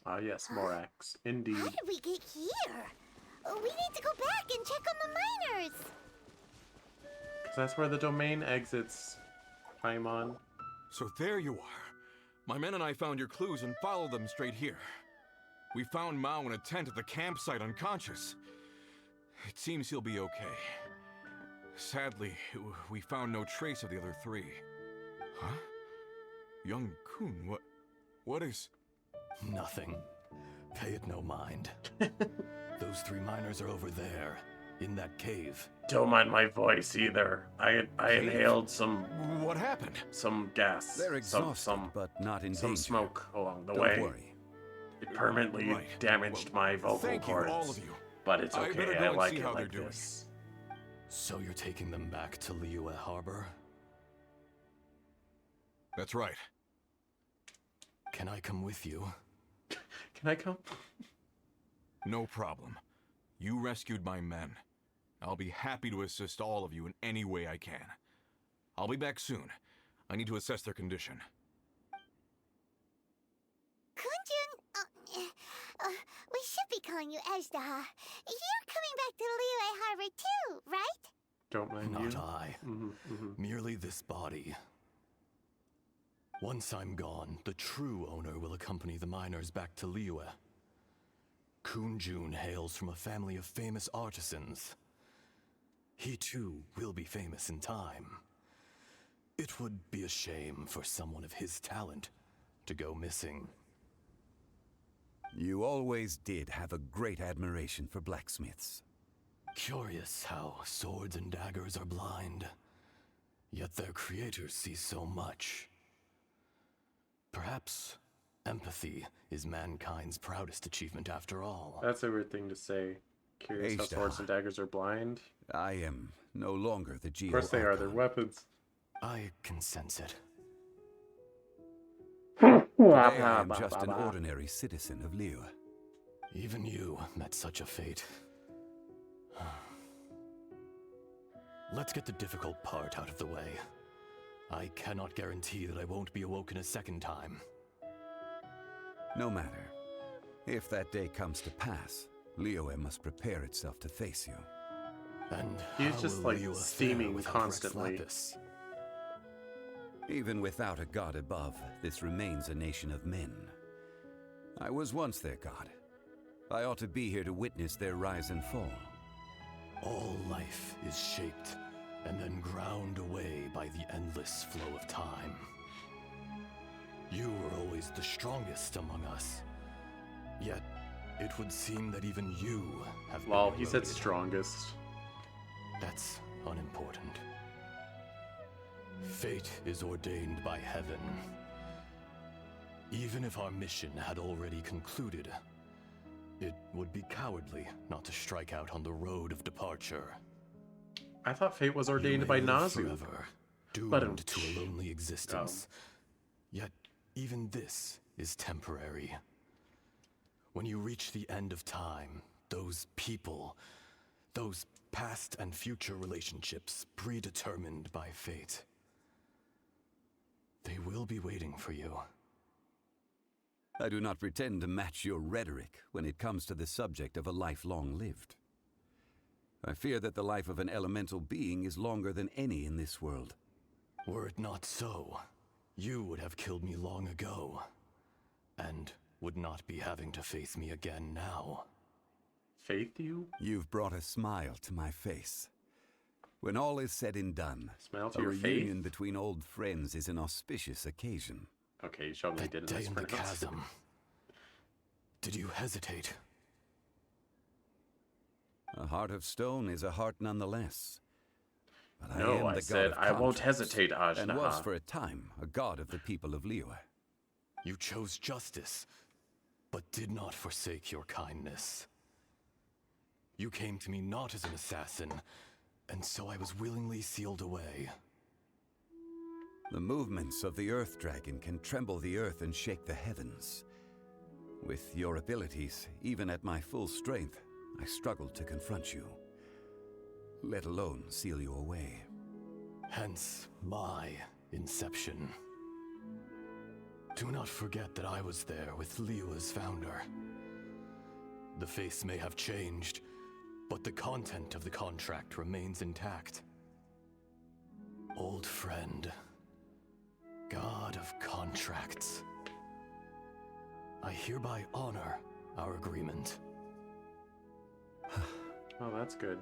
Ah yes, Morax. Indeed. How did we get here? We need to go back and check on the miners. Because that's where the domain exits, Paimon. So there you are. My men and I found your clues and followed them straight here. We found Mao in a tent at the campsite unconscious. It seems he'll be okay. Sadly, we found no trace of the other three. Huh? Young Kun, what is... Nothing. Pay it no mind. Those three miners are over there, in that cave. Don't mind my voice either. I inhaled some... What happened? Some gas. They're exhausted, but not in some danger. smoke along the Don't way. worry. It permanently damaged my vocal thank cords. you, all of you. But it's I okay, better go I and like see it how they're like doing. this. So you're taking them back to Liyue Harbor? That's right. Can I come with you? Can I come? No problem. You rescued my men. I'll be happy to assist all of you in any way I can. I'll be back soon. I need to assess their condition. Kunjun, we should be calling you Ejdah. You're coming back to Liyue Harbor too, right? Don't mind Not you. I. Merely this body. Once I'm gone, the true owner will accompany the miners back to Liyue. Kunjun hails from a family of famous artisans. He too will be famous in time. It would be a shame for someone of his talent to go missing. You always did have a great admiration for blacksmiths. Curious how swords and daggers are blind, yet their creators see so much. Perhaps empathy is mankind's proudest achievement after all. That's a weird thing to say. Curious how swords and daggers are blind. I am no longer the Geo. Of course they are. They're weapons. I can sense it. Today I am just an ordinary citizen of Liyue. Even you met such a fate. Let's get the difficult part out of the way. I cannot guarantee that I won't be awoken a second time. No matter. If that day comes to pass, Liyue must prepare itself to face you. And he's just like steaming constantly. Even without a god above, this remains a nation of men. I was once their god. I ought to be here to witness their rise and fall. All life is shaped and then ground away by the endless flow of time. You were always the strongest among us. Yet, it would seem that even you have been Well, he said eroded. strongest. That's unimportant. Fate is ordained by heaven. Even if our mission had already concluded, it would be cowardly not to strike out on the road of departure. I thought fate was ordained by Nazu. Forever, doomed But to a lonely existence. Yet, even this is temporary. When you reach the end of time, those people, those past and future relationships predetermined by fate, they will be waiting for you. I do not pretend to match your rhetoric when it comes to the subject of a life long lived. I fear that the life of an elemental being is longer than any in this world. Were it not so, you would have killed me long ago, and would not be having to face me again now. Faith you? You've brought a smile to my face. When all is said and done, Smile to a your reunion between old friends is an auspicious occasion. Okay, you showed me That didn't day in the mispronounce it. chasm. Did you hesitate? A heart of stone is a heart nonetheless. But No, I am I the said, god of I won't contrasts, hesitate, and was Ajnaha. for a time a god of the people of Liyue. You chose justice, but did not forsake your kindness. You came to me not as an assassin, and so I was willingly sealed away. The movements of the Earth Dragon can tremble the earth and shake the heavens. With your abilities, even at my full strength, I struggled to confront you, let alone seal you away. Hence my inception. Do not forget that I was there with Liyue's founder. The face may have changed, but the content of the contract remains intact. Old friend, god of contracts, I hereby honor our agreement. Oh, that's good.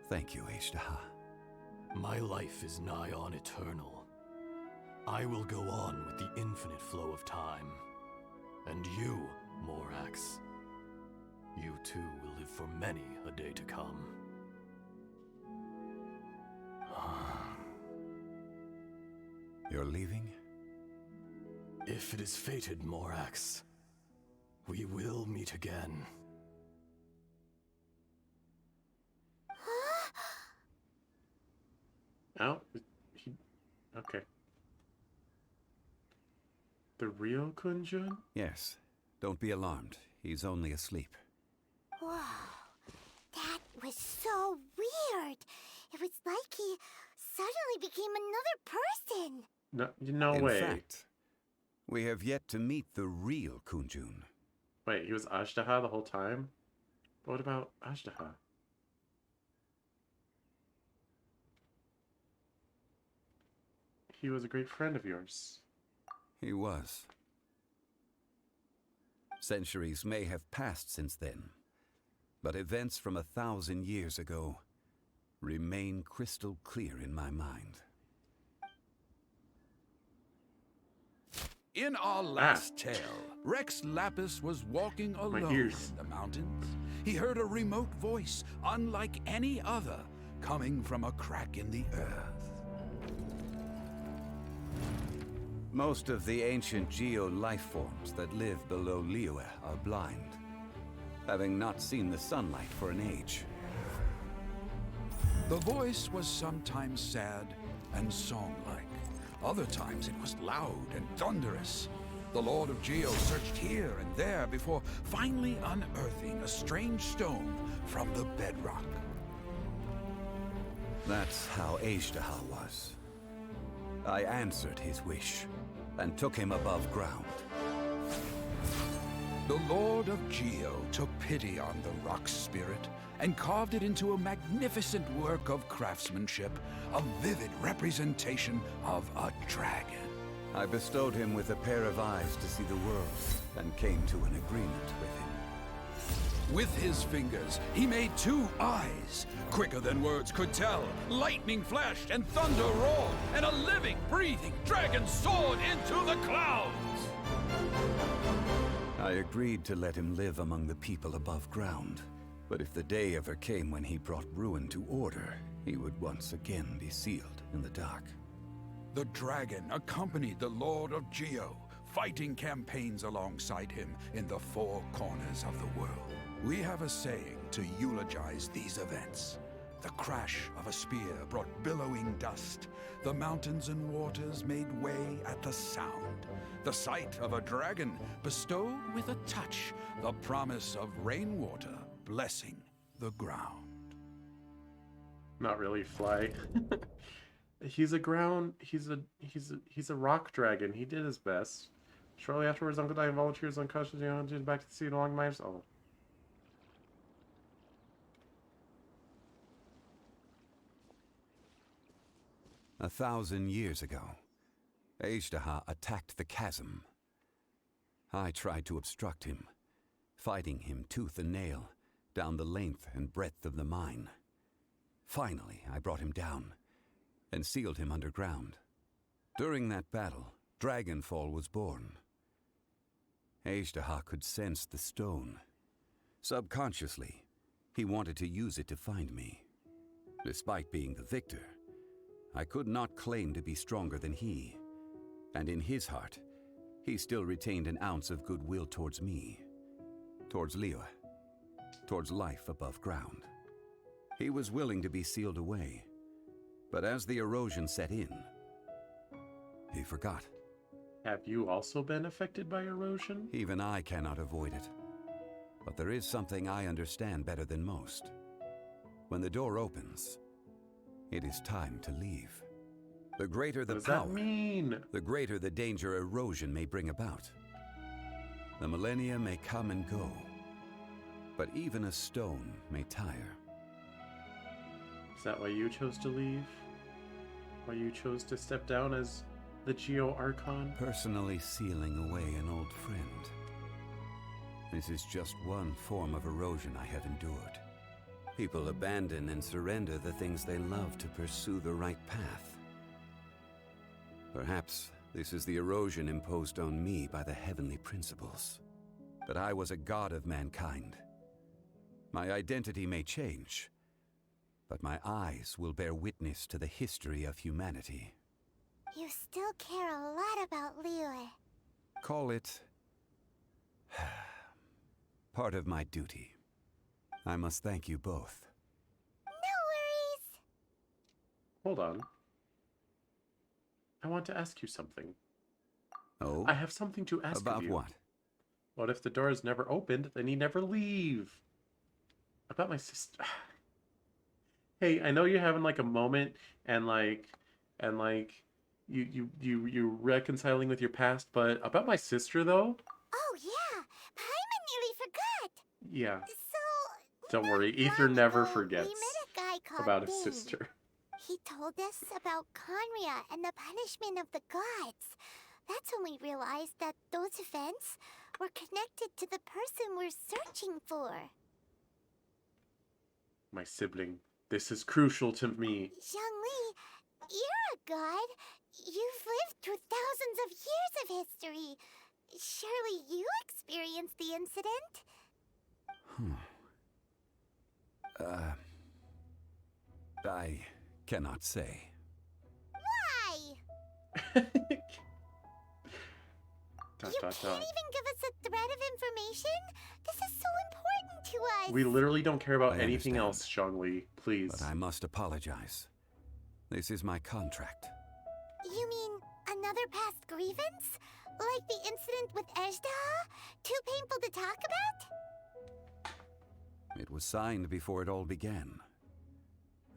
Thank you, Ajnaha. My life is nigh on eternal. I will go on with the infinite flow of time. And you, Morax, you too will live for many a day to come. You're leaving? If it is fated, Morax, we will meet again. Oh, okay. The real Kunjun? Yes. Don't be alarmed. He's only asleep. Whoa, that was so weird. It was like he suddenly became another person. No In way. fact, we have yet to meet the real Kunjun. Wait, he was Ajnaha the whole time? What about Ajnaha? he was a great friend of yours. He was. Centuries may have passed since then, but events from 1,000 years ago remain crystal clear in my mind. In our last tale, Rex Lapis was walking alone in the mountains. He heard a remote voice, unlike any other, coming from a crack in the earth. Most of the ancient geo-life forms that live below Liyue are blind, having not seen the sunlight for an age. The voice was sometimes sad and song-like. Other times it was loud and thunderous. The Lord of Geo searched here and there before finally unearthing a strange stone from the bedrock. That's how Aishtaha was. I answered his wish and took him above ground. The Lord of Geo took pity on the rock spirit and carved it into a magnificent work of craftsmanship, a vivid representation of a dragon. I bestowed him with a pair of eyes to see the world and came to an agreement with him. With his fingers, he made 2 eyes, quicker than words could tell. Lightning flashed and thunder roared, and a living, breathing dragon soared into the clouds. I agreed to let him live among the people above ground. But if the day ever came when he brought ruin to order, he would once again be sealed in the dark. The dragon accompanied the Lord of Geo, fighting campaigns alongside him in the 4 corners of the world. We have a saying to eulogize these events. The crash of a spear brought billowing dust. The mountains and waters made way at the sound. The sight of a dragon bestowed with a touch the promise of rainwater blessing the ground. Not really fly. He's a rock dragon. He did his best. Shortly afterwards, Uncle Dai volunteers unconscious and back to the sea along mines. Oh. A 1,000 years ago, Aishtaha attacked the chasm. I tried to obstruct him, fighting him tooth and nail down the length and breadth of the mine. Finally, I brought him down and sealed him underground. During that battle, Dragonfall was born. Aishtaha could sense the stone. Subconsciously, he wanted to use it to find me. Despite being the victor, I could not claim to be stronger than he, and in his heart, he still retained an ounce of goodwill towards me, towards Liyue, towards life above ground. He was willing to be sealed away, but as the erosion set in, he forgot. Have you also been affected by erosion? Even I cannot avoid it. But there is something I understand better than most. When the door opens, it is time to leave. The greater the power, the greater the danger erosion may bring about. The millennia may come and go, but even a stone may tire. Is that why you chose to leave? Why you chose to step down as the Geo Archon? Personally sealing away an old friend. This is just one form of erosion I have endured. People abandon and surrender the things they love to pursue the right path. Perhaps this is the erosion imposed on me by the heavenly principles. That I was a god of mankind. My identity may change, but my eyes will bear witness to the history of humanity. You still care a lot about Liyue. Call it part of my duty. I must thank you both. No worries. Hold on. I want to ask you something. Oh? I have something to ask About of you. what? What if the door is never opened, then you never leave? About my sister. Hey, I know you're having like a moment and you reconciling with your past, but about my sister though? Oh yeah, Paimon nearly forgot. Yeah. So Don't worry, Ether never ago, forgets we met a guy called about his Dane. sister. He told us about Conria and the punishment of the gods. That's when we realized that those events were connected to the person we're searching for. My sibling. This is crucial to me. Zhongli, you're a god. You've lived through thousands of years of history. Surely you experienced the incident? I cannot say. Why? You can't even give us a thread of information? This is so important to us. We literally don't care about I anything understand. else, Zhongli. Please. But I must apologize. This is my contract. You mean another past grievance? Like the incident with Ejda? Too painful to talk about? It was signed before it all began.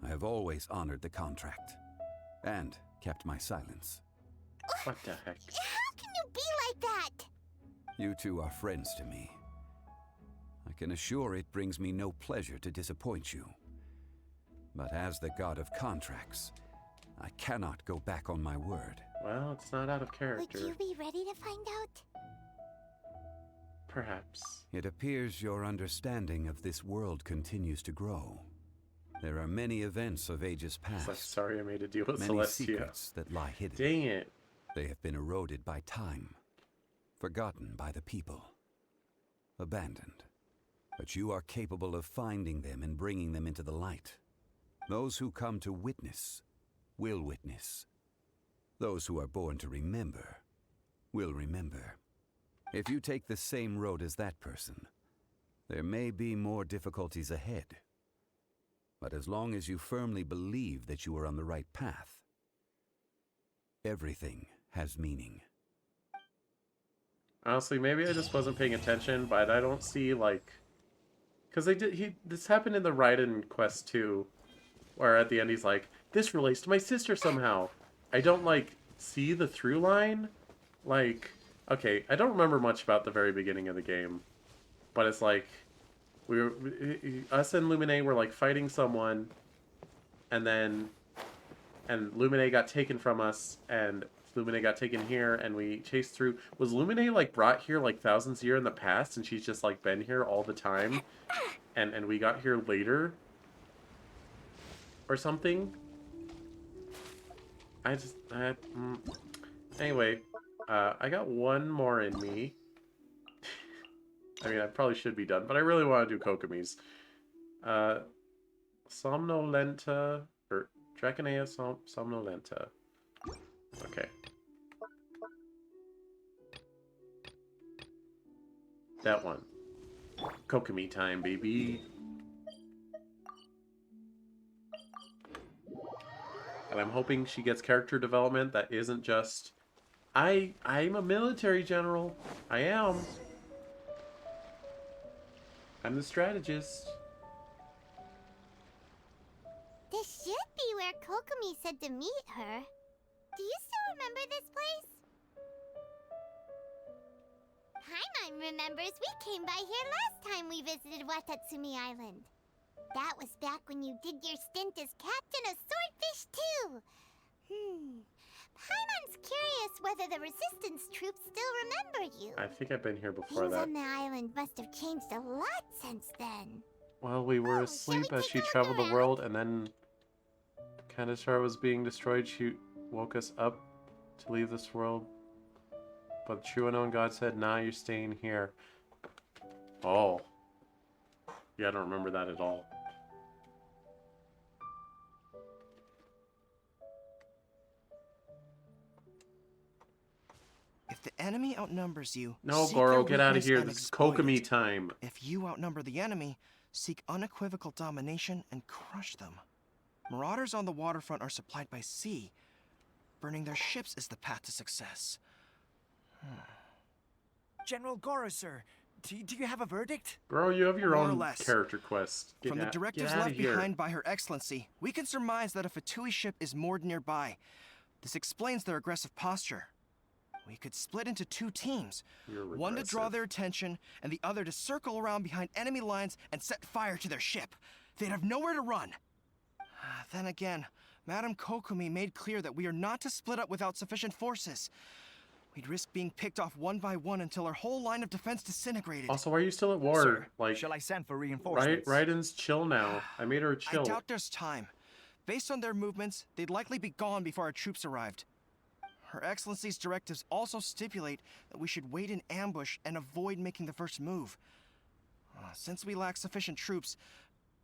I have always honored the contract. And kept my silence. What the heck? How can you be like that? You two are friends to me. I can assure it brings me no pleasure to disappoint you. But as the god of contracts, I cannot go back on my word. Well, it's not out of character. Would you be ready to find out? Perhaps. It appears your understanding of this world continues to grow. There are many events of ages past. I'm sorry I made a deal with many Celestia. secrets that lie hidden. Dang it. They have been eroded by time, forgotten by the people, abandoned. But you are capable of finding them and bringing them into the light. Those who come to witness will witness. Those who are born to remember will remember. If you take the same road as that person, there may be more difficulties ahead. But as long as you firmly believe that you are on the right path, everything has meaning. Honestly, maybe I just wasn't paying attention, but I don't see, like... Because this happened in the Raiden quest, too. Where at the end he's like, this relates to my sister somehow. I don't, like, see the through line. Like, okay, I don't remember much about the very beginning of the game. But it's like, us and Lumine were, like, fighting someone. And Lumine got taken from us, and Lumine got taken here, and we chased through. Was Lumine, like, brought here, like, thousands of years in the past, and she's just, like, been here all the time? And we got here later? Or something? Anyway, I got one more in me. I mean, I probably should be done, but I really want to do Kokomi's. Somnolenta, or Draconea Somnolenta. Okay. That one. Kokomi time, baby. And I'm hoping she gets character development that isn't just, I'm a military general. I am. I'm the strategist. This should be where Kokomi said to meet her. Do you still remember this place? Paimon remembers we came by here last time we visited Watatsumi Island. That was back when you did your stint as captain of Swordfish too. Paimon's curious whether the resistance troops still remember you. I think I've been here before Things that. on the island must have changed a lot since then. Well, we were asleep as she traveled the world, and then Kandastar was being destroyed. She woke us up to leave this world. But the true unknown god said, nah, you're staying here. Oh. Yeah, I don't remember that at all. If the enemy outnumbers you, No, seek Goro, their get out of weakness here. and This is exploit Kokomi it. time. If you outnumber the enemy, seek unequivocal domination and crush them. Marauders on the waterfront are supplied by sea. Burning their ships is the path to success. General Goro, sir, do you have a verdict? Bro, you have your More or own less. character quest. Get From the out- directives get outta left here. behind by Her Excellency, we can surmise that a Fatui ship is moored nearby. This explains their aggressive posture. We could split into two teams. One to draw their attention, and the other to circle around behind enemy lines and set fire to their ship. They'd have nowhere to run. Then again, Madame Kokumi made clear that we are not to split up without sufficient forces. We'd risk being picked off one by one until our whole line of defense disintegrated. Also, why are you still at war? Sir, Like, shall I send for reinforcements? Raiden's chill now. I made her chill. I doubt there's time. Based on their movements, they'd likely be gone before our troops arrived. Her Excellency's directives also stipulate that we should wait in ambush and avoid making the first move. Since we lack sufficient troops,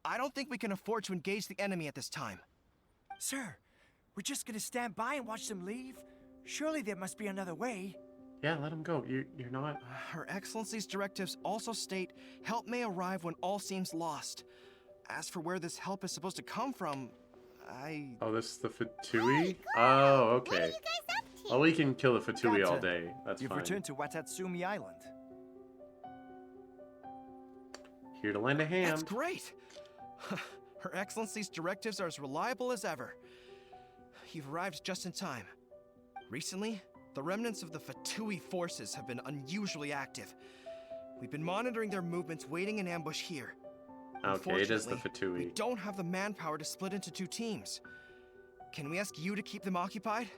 I don't think we can afford to engage the enemy at this time. Sir, we're just gonna stand by and watch them leave? Surely there must be another way. Yeah, let him go. You're not... Her Excellency's directives also state help may arrive when all seems lost. As for where this help is supposed to come from, Oh, this is the Fatui? Oh, okay. Well, we can kill the Fatui all day. That's You've fine. returned to Watatsumi Island. Here to lend a hand. That's great! Her Excellency's directives are as reliable as ever. You've arrived just in time. Recently, the remnants of the Fatui forces have been unusually active. We've been monitoring their movements, waiting in ambush here. Okay, it is the Fatui. We don't have the manpower to split into two teams. Can we ask you to keep them occupied?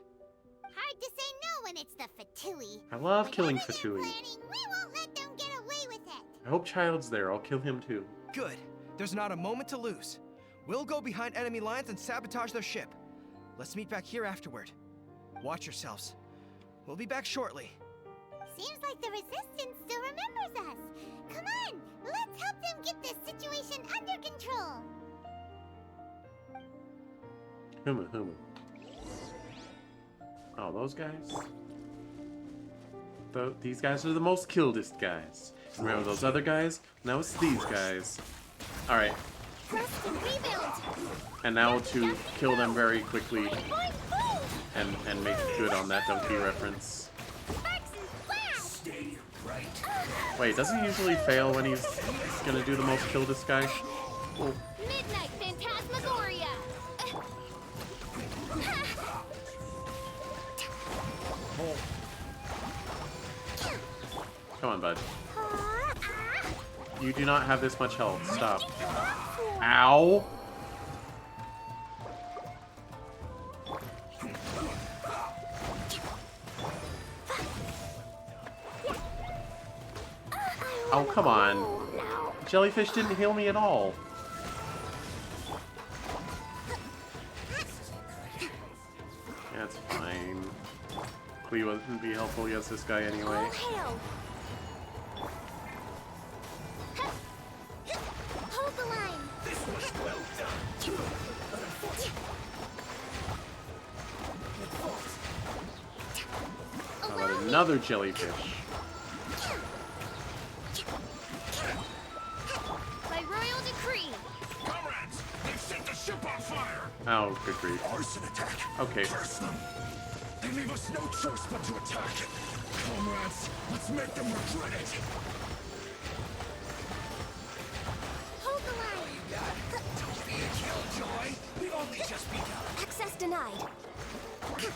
Hard to say no when it's the Fatui. I love killing Fatui. We won't let them get away with it. I hope Child's there. I'll kill him too. Good. There's not a moment to lose. We'll go behind enemy lines and sabotage their ship. Let's meet back here afterward. Watch yourselves. We'll be back shortly. Seems like the Resistance still remembers us. Come on, let's help them get this situation under control. Humu. Oh, those guys? These guys are the most killedest guys. Remember those other guys? Now it's these guys. Alright. And now to kill them very quickly and make good on that donkey reference. Wait, does he usually fail when he's gonna do the most killedest guy? Oh. Midnight Phantasmagoria. Come on, bud. You do not have this much health. Stop. Ow! Oh, come on. Jellyfish didn't heal me at all. That's fine. Klee wouldn't be helpful against this guy anyway. Hold the line. This was well done. How about another jellyfish? By royal decree. Comrades, they've set the ship on fire. Oh, good grief. Arson attack. Okay. Curse them. They leave us no choice but to attack. Comrades, let's make them regret it. Hold the line. Don't be a killjoy. We've only just begun. Access denied. You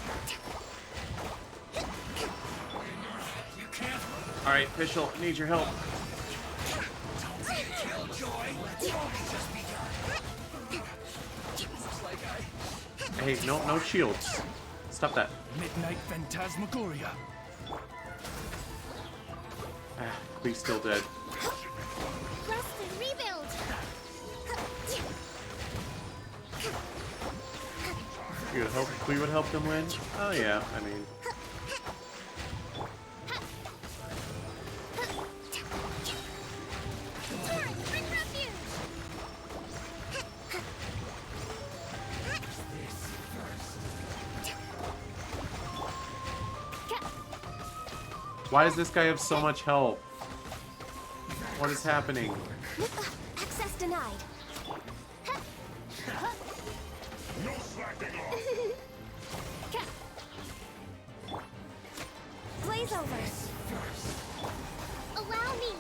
can't. Alright, Fischl, I need your help. Don't be a killjoy. We've only just begun. Looks like Hey, no shields. Stop that. Midnight Phantasmagoria. Ah, Klee's still dead. Rest and rebuild. You would hope Klee would help them win? Oh yeah, I mean. Why does this guy have so much health? What is happening? Access denied. no slacking off. Blaze over. Allow me.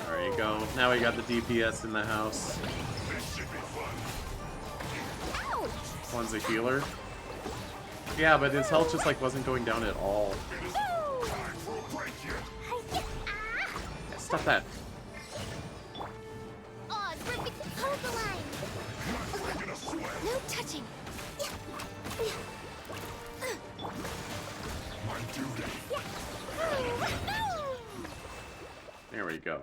There you go. Now we got the DPS in the house. This should be fun. Ouch! One's a healer. Yeah, but his health just like wasn't going down at all. Time for a break yet. Stop that. Hold the line. stretching. My duty. There we go.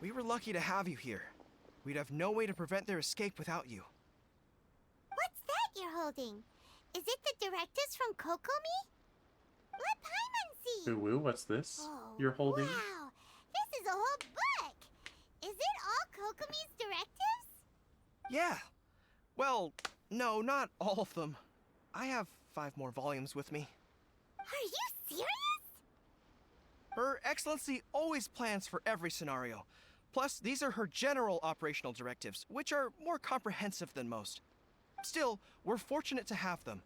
We were lucky to have you here. We'd have no way to prevent their escape without you. What's that you're holding? Is it the directives from Kokomi? Let Paimon see! Ooh, woo, what's this Oh, you're holding? wow! This is a whole book! Is it all Kokomi's directives? Yeah. Well, no, not all of them. I have 5 more volumes with me. Are you serious? Her Excellency always plans for every scenario. Plus, these are her general operational directives, which are more comprehensive than most. Still, we're fortunate to have them.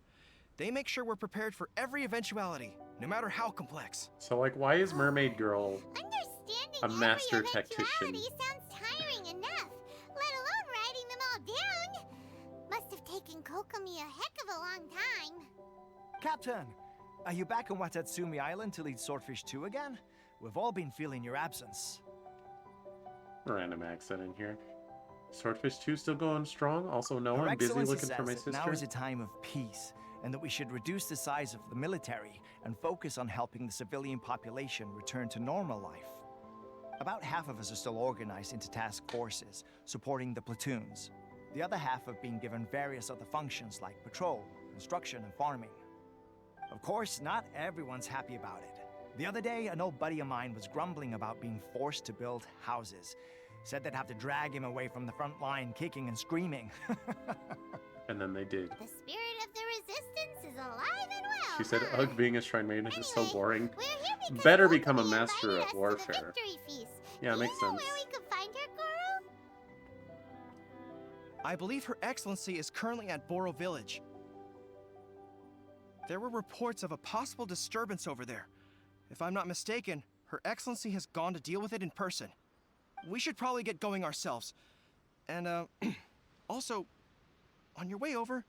They make sure we're prepared for every eventuality, no matter how complex. So, like, why is Mermaid Girl Understanding a master every tactician? eventuality sounds tiring enough, let alone writing them all down. Must have taken Kokomi a heck of a long time. Captain, are you back on Watatsumi Island to lead Swordfish 2 again? We've all been feeling your absence. Random accent in here. Swordfish 2 still going strong? Also, no, Her I'm busy Excellency looking for my says that sister. now is a time of peace, and that we should reduce the size of the military and focus on helping the civilian population return to normal life. About half of us are still organized into task forces, supporting the platoons. The other half have been given various other functions like patrol, construction, and farming. Of course, not everyone's happy about it. The other day, an old buddy of mine was grumbling about being forced to build houses. Said they'd have to drag him away from the front line, kicking and screaming. And then they did. The spirit of the resistance is alive and well. She said, ugh, being a shrine maiden is just so boring. We're here because Better become a Kokomi master invited of us to the warfare. victory feast. Yeah, Do makes you know sense. where we could find her, Goro? I believe Her Excellency is currently at Boro Village. There were reports of a possible disturbance over there. If I'm not mistaken, Her Excellency has gone to deal with it in person. We should probably get going ourselves. And, also, on your way over,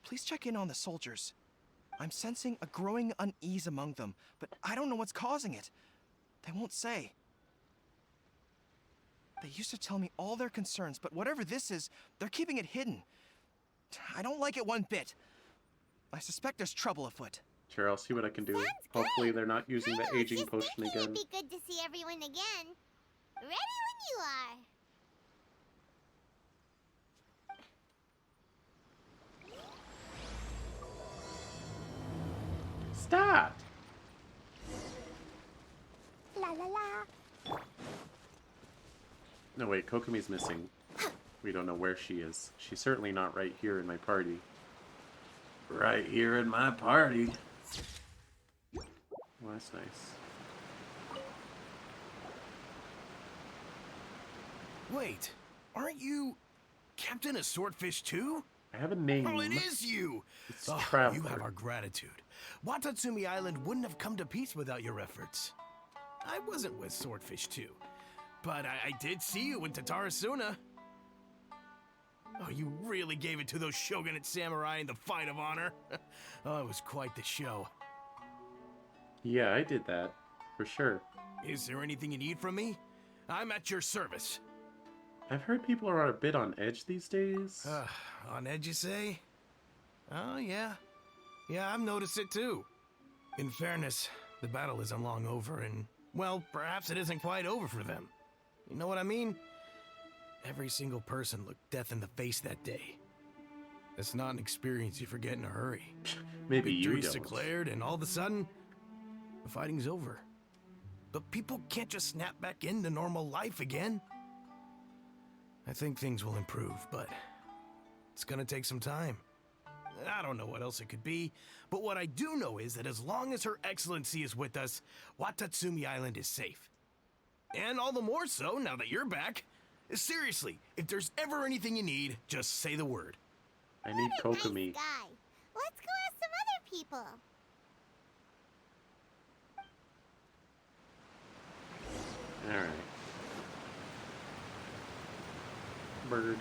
please check in on the soldiers. I'm sensing a growing unease among them, but I don't know what's causing it. They won't say. They used to tell me all their concerns, but whatever this is, they're keeping it hidden. I don't like it one bit. I suspect there's trouble afoot. Sure, I'll see what I can do. Hopefully they're not using the aging potion again. It'd be good to see everyone again. Ready when you are. Stop! La la la. No, wait, Kokomi's missing. We don't know where she is. She's certainly not right here in my party. Right here in my party. Well, that's nice. Wait, aren't you Captain of Swordfish too? I have a name. Oh, it is you! It's Oh, Traveler. you have our gratitude. Watatsumi Island wouldn't have come to peace without your efforts. I wasn't with Swordfish 2, but I did see you in Tatarasuna. Oh, you really gave it to those shogunate samurai in the fight of honor. Oh, it was quite the show. Yeah, I did that. For sure. Is there anything you need from me? I'm at your service. I've heard people are a bit on edge these days. On edge, you say? Oh, yeah. Yeah, I've noticed it too. In fairness, the battle isn't long over, and, well, perhaps it isn't quite over for them. You know what I mean? Every single person looked death in the face that day. It's not an experience you forget in a hurry. Maybe you Victory's don't. declared, and all of a sudden, the fighting's over. But people can't just snap back into normal life again. I think things will improve, but it's gonna take some time. I don't know what else it could be, but what I do know is that as long as Her Excellency is with us, Watatsumi Island is safe. And all the more so now that you're back. Seriously, if there's ever anything you need, just say the word. I need Kokomi. Nice guy. Let's go ask some other people. Alright. Bird.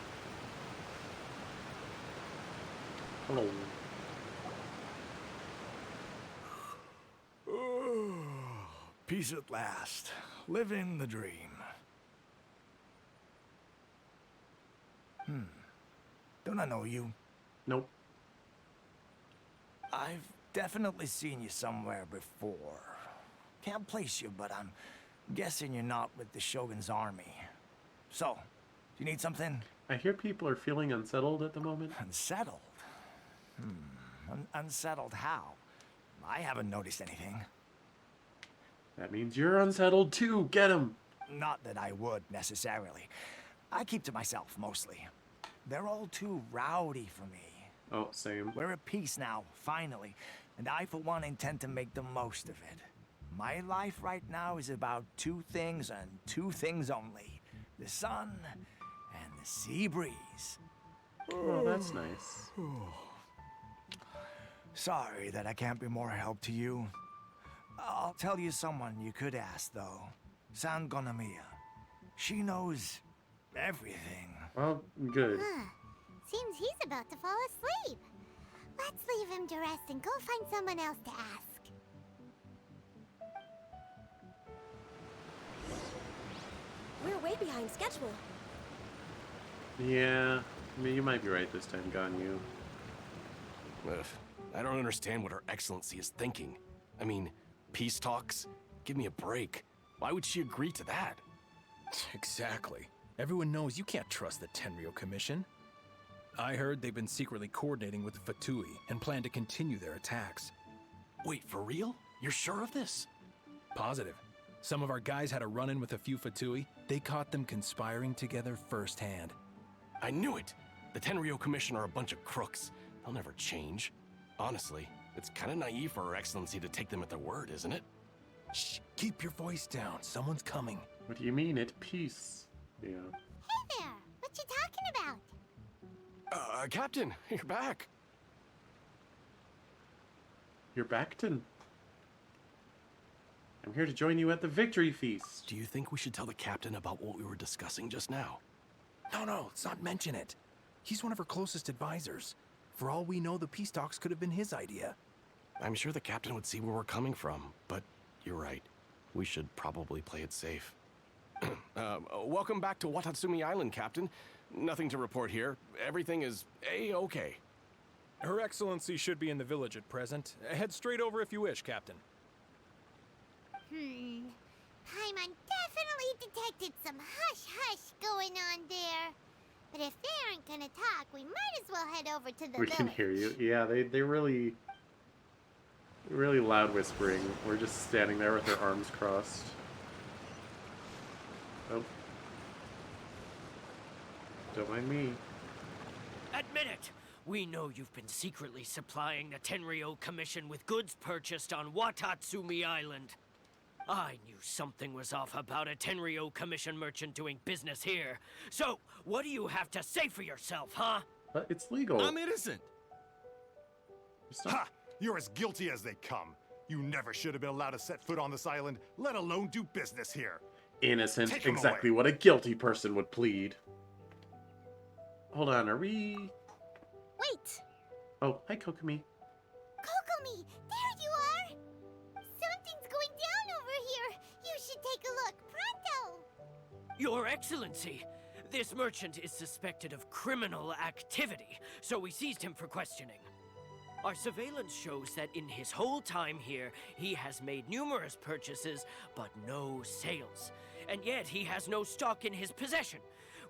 Hello. Peace at last. Living the dream. Don't I know you? Nope. I've definitely seen you somewhere before. Can't place you, but I'm guessing you're not with the Shogun's army. So, do you need something? I hear people are feeling unsettled at the moment. Unsettled? Unsettled how? I haven't noticed anything. That means you're unsettled too. Get him. Not that I would, necessarily. I keep to myself, mostly. They're all too rowdy for me. Oh, same. We're at peace now, finally, and I, for one, intend to make the most of it. My life right now is about two things and two things only. The sun and the sea breeze. Oh, that's nice. Sorry that I can't be more help to you. I'll tell you someone you could ask, though. San Gonamiya. She knows everything. Well, good. Huh. Seems he's about to fall asleep. Let's leave him to rest and go find someone else to ask. We're way behind schedule. Yeah, I mean, you might be right this time, Ganyu. Ugh, I don't understand what Her Excellency is thinking. I mean, peace talks? Give me a break. Why would she agree to that? Exactly. Everyone knows you can't trust the Tenryo Commission. I heard they've been secretly coordinating with the Fatui and plan to continue their attacks. Wait, for real? You're sure of this? Positive. Some of our guys had a run-in with a few Fatui. They caught them conspiring together firsthand. I knew it! The Tenryo Commission are a bunch of crooks. They'll never change. Honestly, it's kind of naive for Her Excellency to take them at their word, isn't it? Shh, keep your voice down. Someone's coming. What do you mean, at peace? Yeah. Hey there! What you talking about? Captain, you're back. You're Backton. I'm here to join you at the victory feast. Do you think we should tell the captain about what we were discussing just now? No, let's not mention it. He's one of her closest advisors. For all we know, the peace talks could have been his idea. I'm sure the captain would see where we're coming from, but you're right. We should probably play it safe. Welcome back to Watatsumi Island, Captain. Nothing to report here. Everything is A-okay. Her Excellency should be in the village at present. Head straight over if you wish, Captain. Paimon definitely detected some hush-hush going on there. But if they aren't gonna talk, we might as well head over to the We village. can hear you. Yeah, they really loud whispering. We're just standing there with our arms crossed. Oh. Don't mind me. Admit it! We know you've been secretly supplying the Tenryo Commission with goods purchased on Watatsumi Island. I knew something was off about a Tenryo Commission merchant doing business here. So, what do you have to say for yourself, huh? But it's legal. I'm innocent. Ha! You're as guilty as they come. You never should have been allowed to set foot on this island, let alone do business here. Innocent. Take him Exactly away. what a guilty person would plead. Hold on, are we... Wait! Oh, hi, Kokomi. Kokomi! There you are! Something's going down over here! You should take a look, pronto! Your Excellency, this merchant is suspected of criminal activity, so we seized him for questioning. Our surveillance shows that in his whole time here, he has made numerous purchases, but no sales. And yet he has no stock in his possession.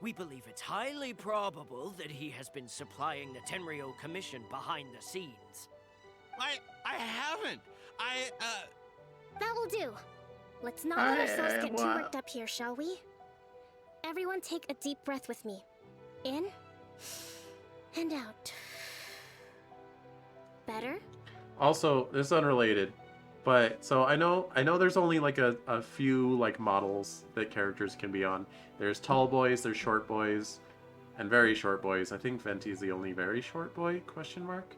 We believe it's highly probable that he has been supplying the Tenryo Commission behind the scenes. I haven't. That will do. Let's not let ourselves get too worked up here, shall we? Everyone take a deep breath with me. In and out. Better? Also, this is unrelated, but so I know there's only like a few like models that characters can be on. There's tall boys, there's short boys, and very short boys. I think Venti is the only very short boy, question mark.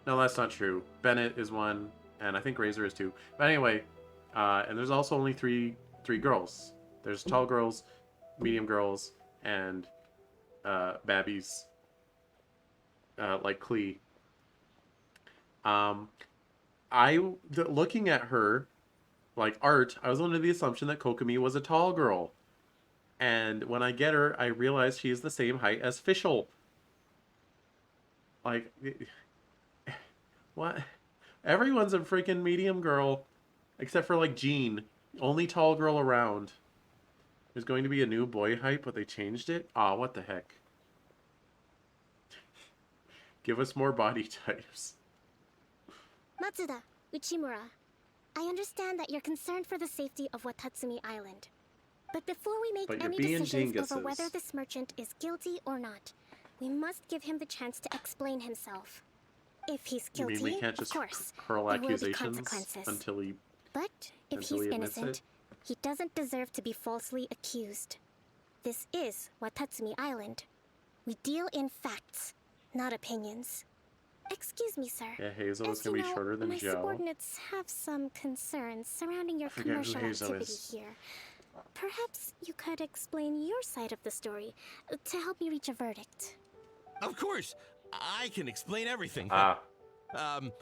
No, that's not true. Bennett is one, and I think Razor is two. But anyway, and there's also only three girls. There's tall girls, medium girls, and babbies, like Klee. Looking at her, like art, I was under the assumption that Kokomi was a tall girl. And when I get her, I realize she's the same height as Fischl. Like, what? Everyone's a freaking medium girl. Except for, like, Jean. Only tall girl around. There's going to be a new boy hype, but they changed it? Aw, what the heck. Give us more body types. Matsuda, Uchimura, I understand that you're concerned for the safety of Watatsumi Island. But before we make any decisions over whether this merchant is guilty or not, we must give him the chance to explain himself. If he's guilty, you mean we can't just of course, hurl there will be accusations consequences. until he... But if he's innocent, he doesn't deserve to be falsely accused. This is Watatsumi Island. We deal in facts, not opinions. Excuse me, sir. Yeah, Hazel is going to be shorter than my Joe. subordinates have some concerns surrounding your commercial activity here. Perhaps you could explain your side of the story to help me reach a verdict. Of course, I can explain everything. I'm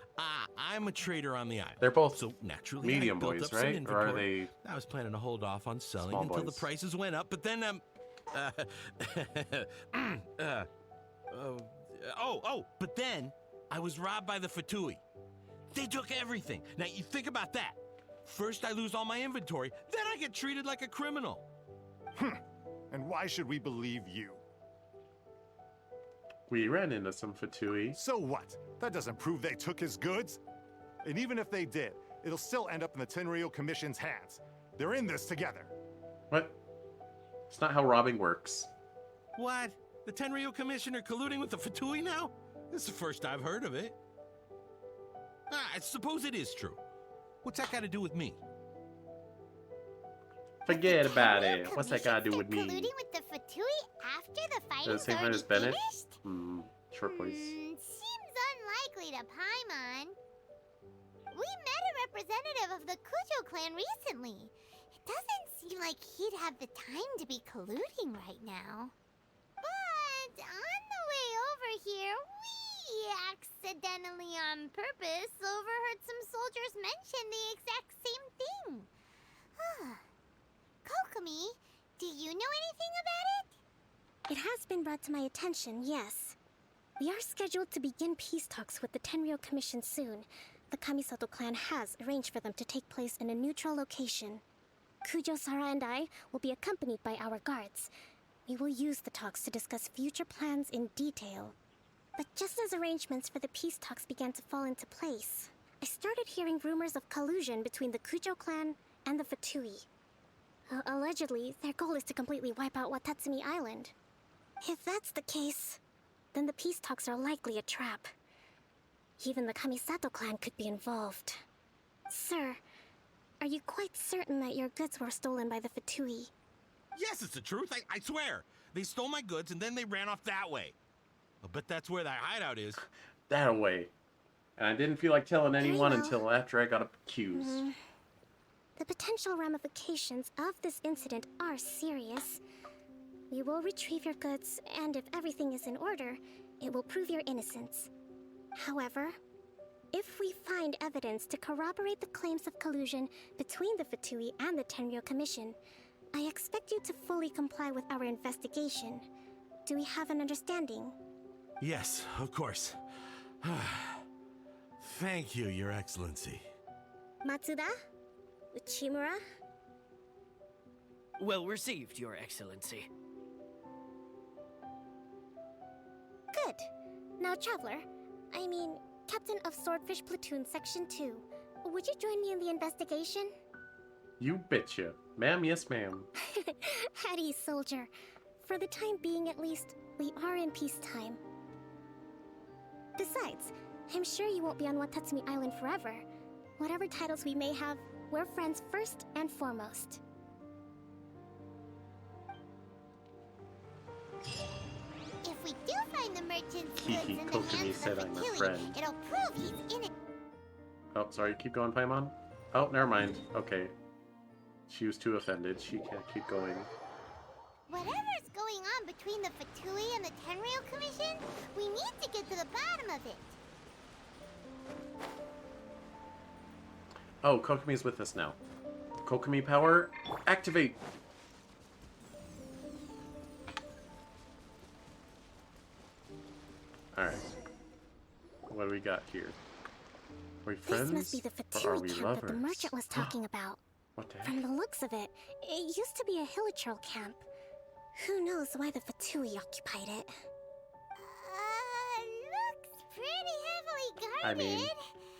a trader on the island. They're both so naturally medium I built boys, up some right? Or are inventory. they... I was planning to hold off on selling small until boys? the prices went up, but then but then I was robbed by the Fatui. They took everything. Now you think about that. First I lose all my inventory, then I get treated like a criminal. And why should we believe you? We ran into some Fatui. So what? That doesn't prove they took his goods. And even if they did, it'll still end up in the Tenryou Commission's hands. They're in this together. What? It's not how robbing works. What? The Tenryou Commissioner colluding with the Fatui now? This is the first I've heard of it. I suppose it is true. What's that got to do with me? Forget about it. What's that got to do with me? Colluding with the Fatui after the fighting's The same height already as Bennett? finished? Sure, please. Seems unlikely to Paimon. We met a representative of the Kujo clan recently. It doesn't seem like he'd have the time to be colluding right now. But on the way over here, we accidentally on purpose overheard some soldiers mention the exact same thing. Kokomi, do you know anything about it? It has been brought to my attention, yes. We are scheduled to begin peace talks with the Tenryou Commission soon. The Kamisato clan has arranged for them to take place in a neutral location. Kujo-Sara and I will be accompanied by our guards. We will use the talks to discuss future plans in detail. But just as arrangements for the peace talks began to fall into place, I started hearing rumors of collusion between the Kujo clan and the Fatui. Allegedly, their goal is to completely wipe out Watatsumi Island. If that's the case, then the peace talks are likely a trap. Even the Kamisato clan could be involved. Sir, are you quite certain that your goods were stolen by the Fatui? Yes, it's the truth. I swear. They stole my goods and then they ran off that way. I'll bet that's where that hideout is. That way. And I didn't feel like telling anyone until after I got accused. The potential ramifications of this incident are serious. We will retrieve your goods, and if everything is in order, it will prove your innocence. However, if we find evidence to corroborate the claims of collusion between the Fatui and the Tenryou Commission, I expect you to fully comply with our investigation. Do we have an understanding? Yes, of course. Thank you, Your Excellency. Matsuda? Uchimura? Well received, Your Excellency. Good. Now, Traveler, Captain of Swordfish Platoon Section 2, would you join me in the investigation? You betcha. Ma'am, yes ma'am. At ease, soldier. For the time being, at least, we are in peacetime. Besides, I'm sure you won't be on Watatsumi Island forever. Whatever titles we may have, we're friends first and foremost. If we do find the merchant's goods Kiki in the Kokomi hands said of I'm a Fatui, friend. it'll prove he's in it. Oh, sorry, keep going, Paimon. Oh, never mind. Okay. She was too offended. She can't keep going. Whatever's going on between the Fatui and the Tenryou Commission, we need to get to the bottom of it. Oh, Kokomi's with us now. Kokomi power, activate! What do we got here? Are we friends? This must be the or are Fatui we camp lovers? that the merchant was talking about. What the heck? From the looks of it, it used to be a Hilichurl camp. Who knows why the Fatui occupied it? Looks pretty heavily I guarded. mean,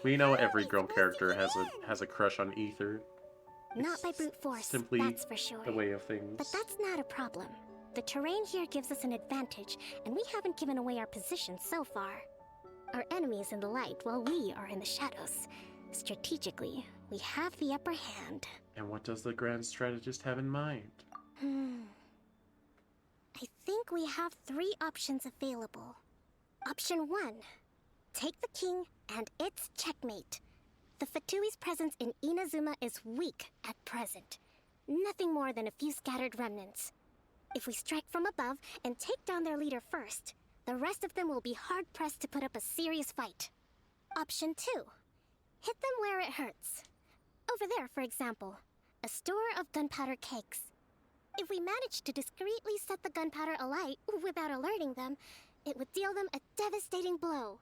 we know every girl character has a crush on Ether. Not by brute force, Simply that's for sure. the way of things. But that's not a problem. The terrain here gives us an advantage, and we haven't given away our position so far. Our enemy is in the light, while we are in the shadows. Strategically, we have the upper hand. And what does the grand strategist have in mind? I think we have 3 options available. Option 1. Take the king, and it's checkmate. The Fatui's presence in Inazuma is weak at present. Nothing more than a few scattered remnants. If we strike from above and take down their leader first, the rest of them will be hard-pressed to put up a serious fight. Option 2. Hit them where it hurts. Over there, for example, a store of gunpowder cakes. If we manage to discreetly set the gunpowder alight without alerting them, it would deal them a devastating blow.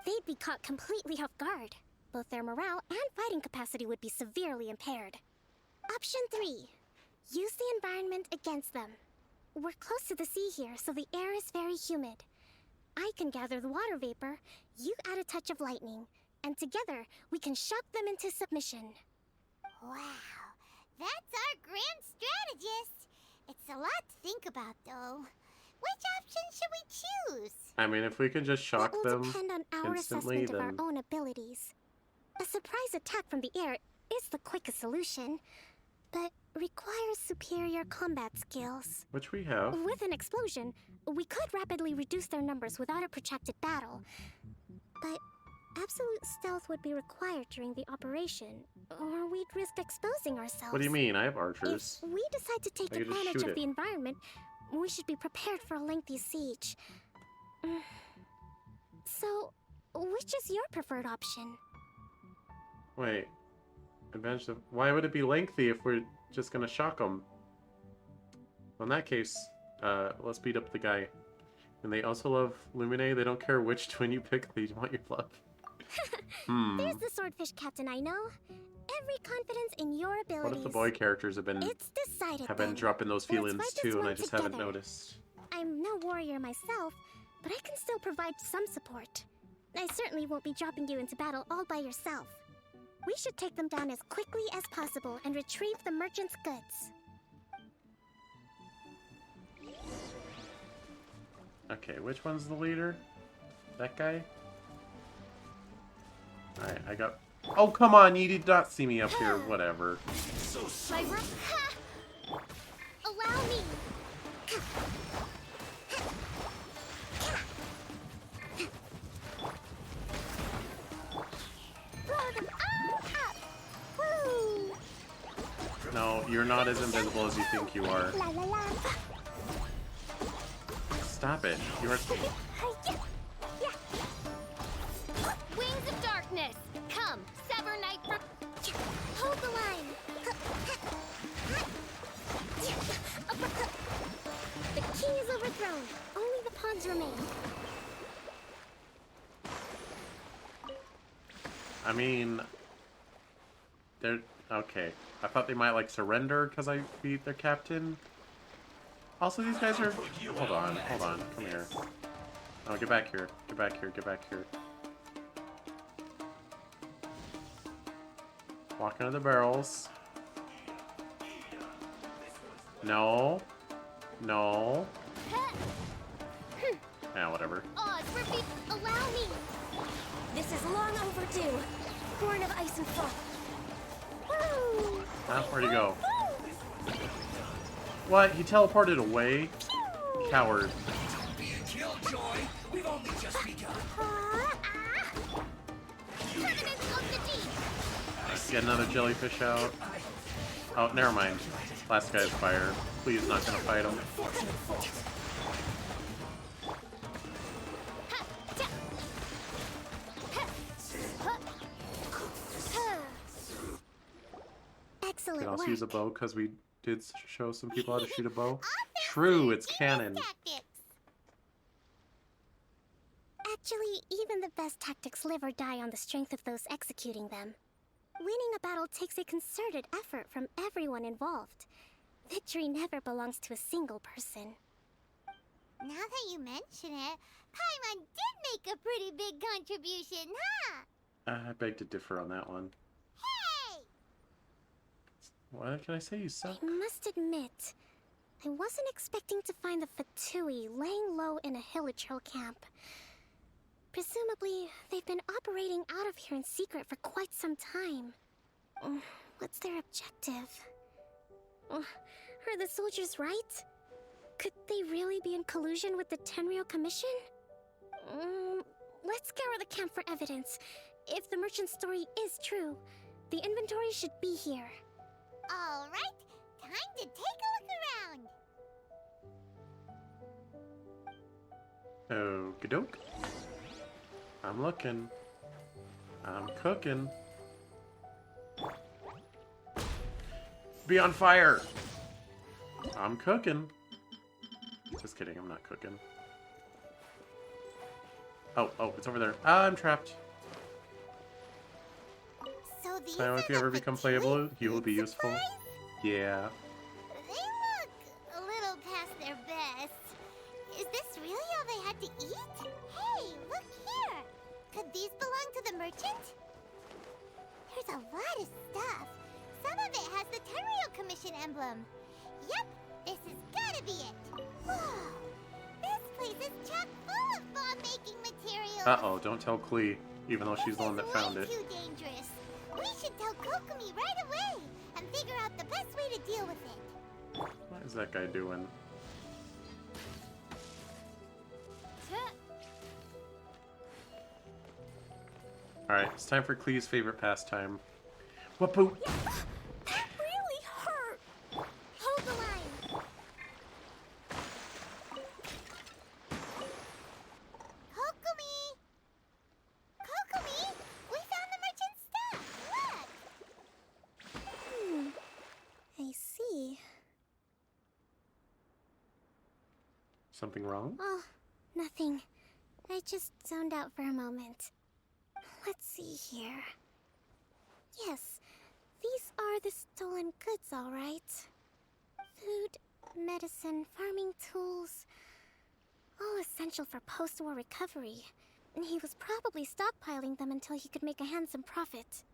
They'd be caught completely off guard. Both their morale and fighting capacity would be severely impaired. Option 3. Use the environment against them. We're close to the sea here, so the air is very humid. I can gather the water vapor, you add a touch of lightning, and together we can shock them into submission. Wow, that's our grand strategist. It's a lot to think about, though. Which option should we choose? I mean, if we can just shock That will them depend on our instantly, assessment of our then own abilities. A surprise attack from the air is the quickest solution, but requires superior combat skills. which we have. With an explosion, we could rapidly reduce their numbers without a protracted battle. But absolute stealth would be required during the operation, or we'd risk exposing ourselves. What do you mean? I have archers. If we decide to take I could just advantage shoot of it. the environment, we should be prepared for a lengthy siege. So, which is your preferred option? Wait. Advantage of... Why would it be lengthy if we're just gonna shock them? Well, in that case, let's beat up the guy. And they also love Lumine. They don't care which twin you pick. They want your love. There's the swordfish captain I know. Every confidence in your abilities. What if the boy characters have been It's decided then. dropping those Let's feelings fight this too, and one I just haven't together. noticed? I'm no warrior myself, but I can still provide some support. I certainly won't be dropping you into battle all by yourself. We should take them down as quickly as possible and retrieve the merchant's goods. Okay, which one's the leader? That guy? Alright, I got... Oh, come on, you did not see me up here. Whatever. Allow me. Blow them all up. Woo! No, you're not as invisible as you think you are. La la la. Stop it. You are... Wings of darkness. Come, sever night from. Hold the line! The king is overthrown. Only the pawns remain. I mean... They're... Okay. I thought they might, like, surrender because I beat their captain. Also, these guys are... Hold on, come here. Oh, get back here. Get back here, get back here. Walk into the barrels. No. No. Yeah, whatever. Oz, repeat. Allow me. This is long overdue. Born of ice and froth. Woo! Where'd he go? What? He teleported away? Coward. We've only just begun. Get another jellyfish out. Oh, never mind. Last guy's fire. Please, not gonna fight him. Excellent Can also work. use a bow because we did show some people how to shoot a bow. True, it's canon. Actually, even the best tactics live or die on the strength of those executing them. Winning a battle takes a concerted effort from everyone involved. Victory never belongs to a single person. Now that you mention it, Paimon did make a pretty big contribution, huh? I beg to differ on that one. Hey! What can I say? You suck. I must admit, I wasn't expecting to find the Fatui laying low in a Hilichurl camp. Presumably, they've been operating out of here in secret for quite some time. What's their objective? Are the soldiers right? Could they really be in collusion with the Tenryou Commission? Let's scour the camp for evidence. If the merchant's story is true, the inventory should be here. Alright, time to take a look around. Okie doke. I'm looking. I'm cooking. Be on fire! I'm cooking. Just kidding, I'm not cooking. Oh, it's over there. Ah, I'm trapped. So these So if you ever become playable, you will be useful. Yeah. They look a little past their best. Is this really all they had to eat? Hey, look here! Could these belong to the merchant? There's a lot of stuff. Some of it has the Tenryou Commission emblem. Yep, this has gotta be it. Whoa! This place is chock full of bomb-making materials. Uh-oh, don't tell Klee, even though she's the one that found it. Too dangerous. We should tell Kokomi right away and figure out the best way to deal with it. What is that guy doing? Alright, it's time for Klee's favorite pastime. Whoop-poop! That really hurt! Hold the line! Kokomi! Kokomi! We found the merchant's stuff! Look! I see. Something wrong? Oh, nothing. I just zoned out for a moment. Let's see here. Yes, these are the stolen goods, all right. Food, medicine, farming tools. All essential for post-war recovery. And he was probably stockpiling them until he could make a handsome profit.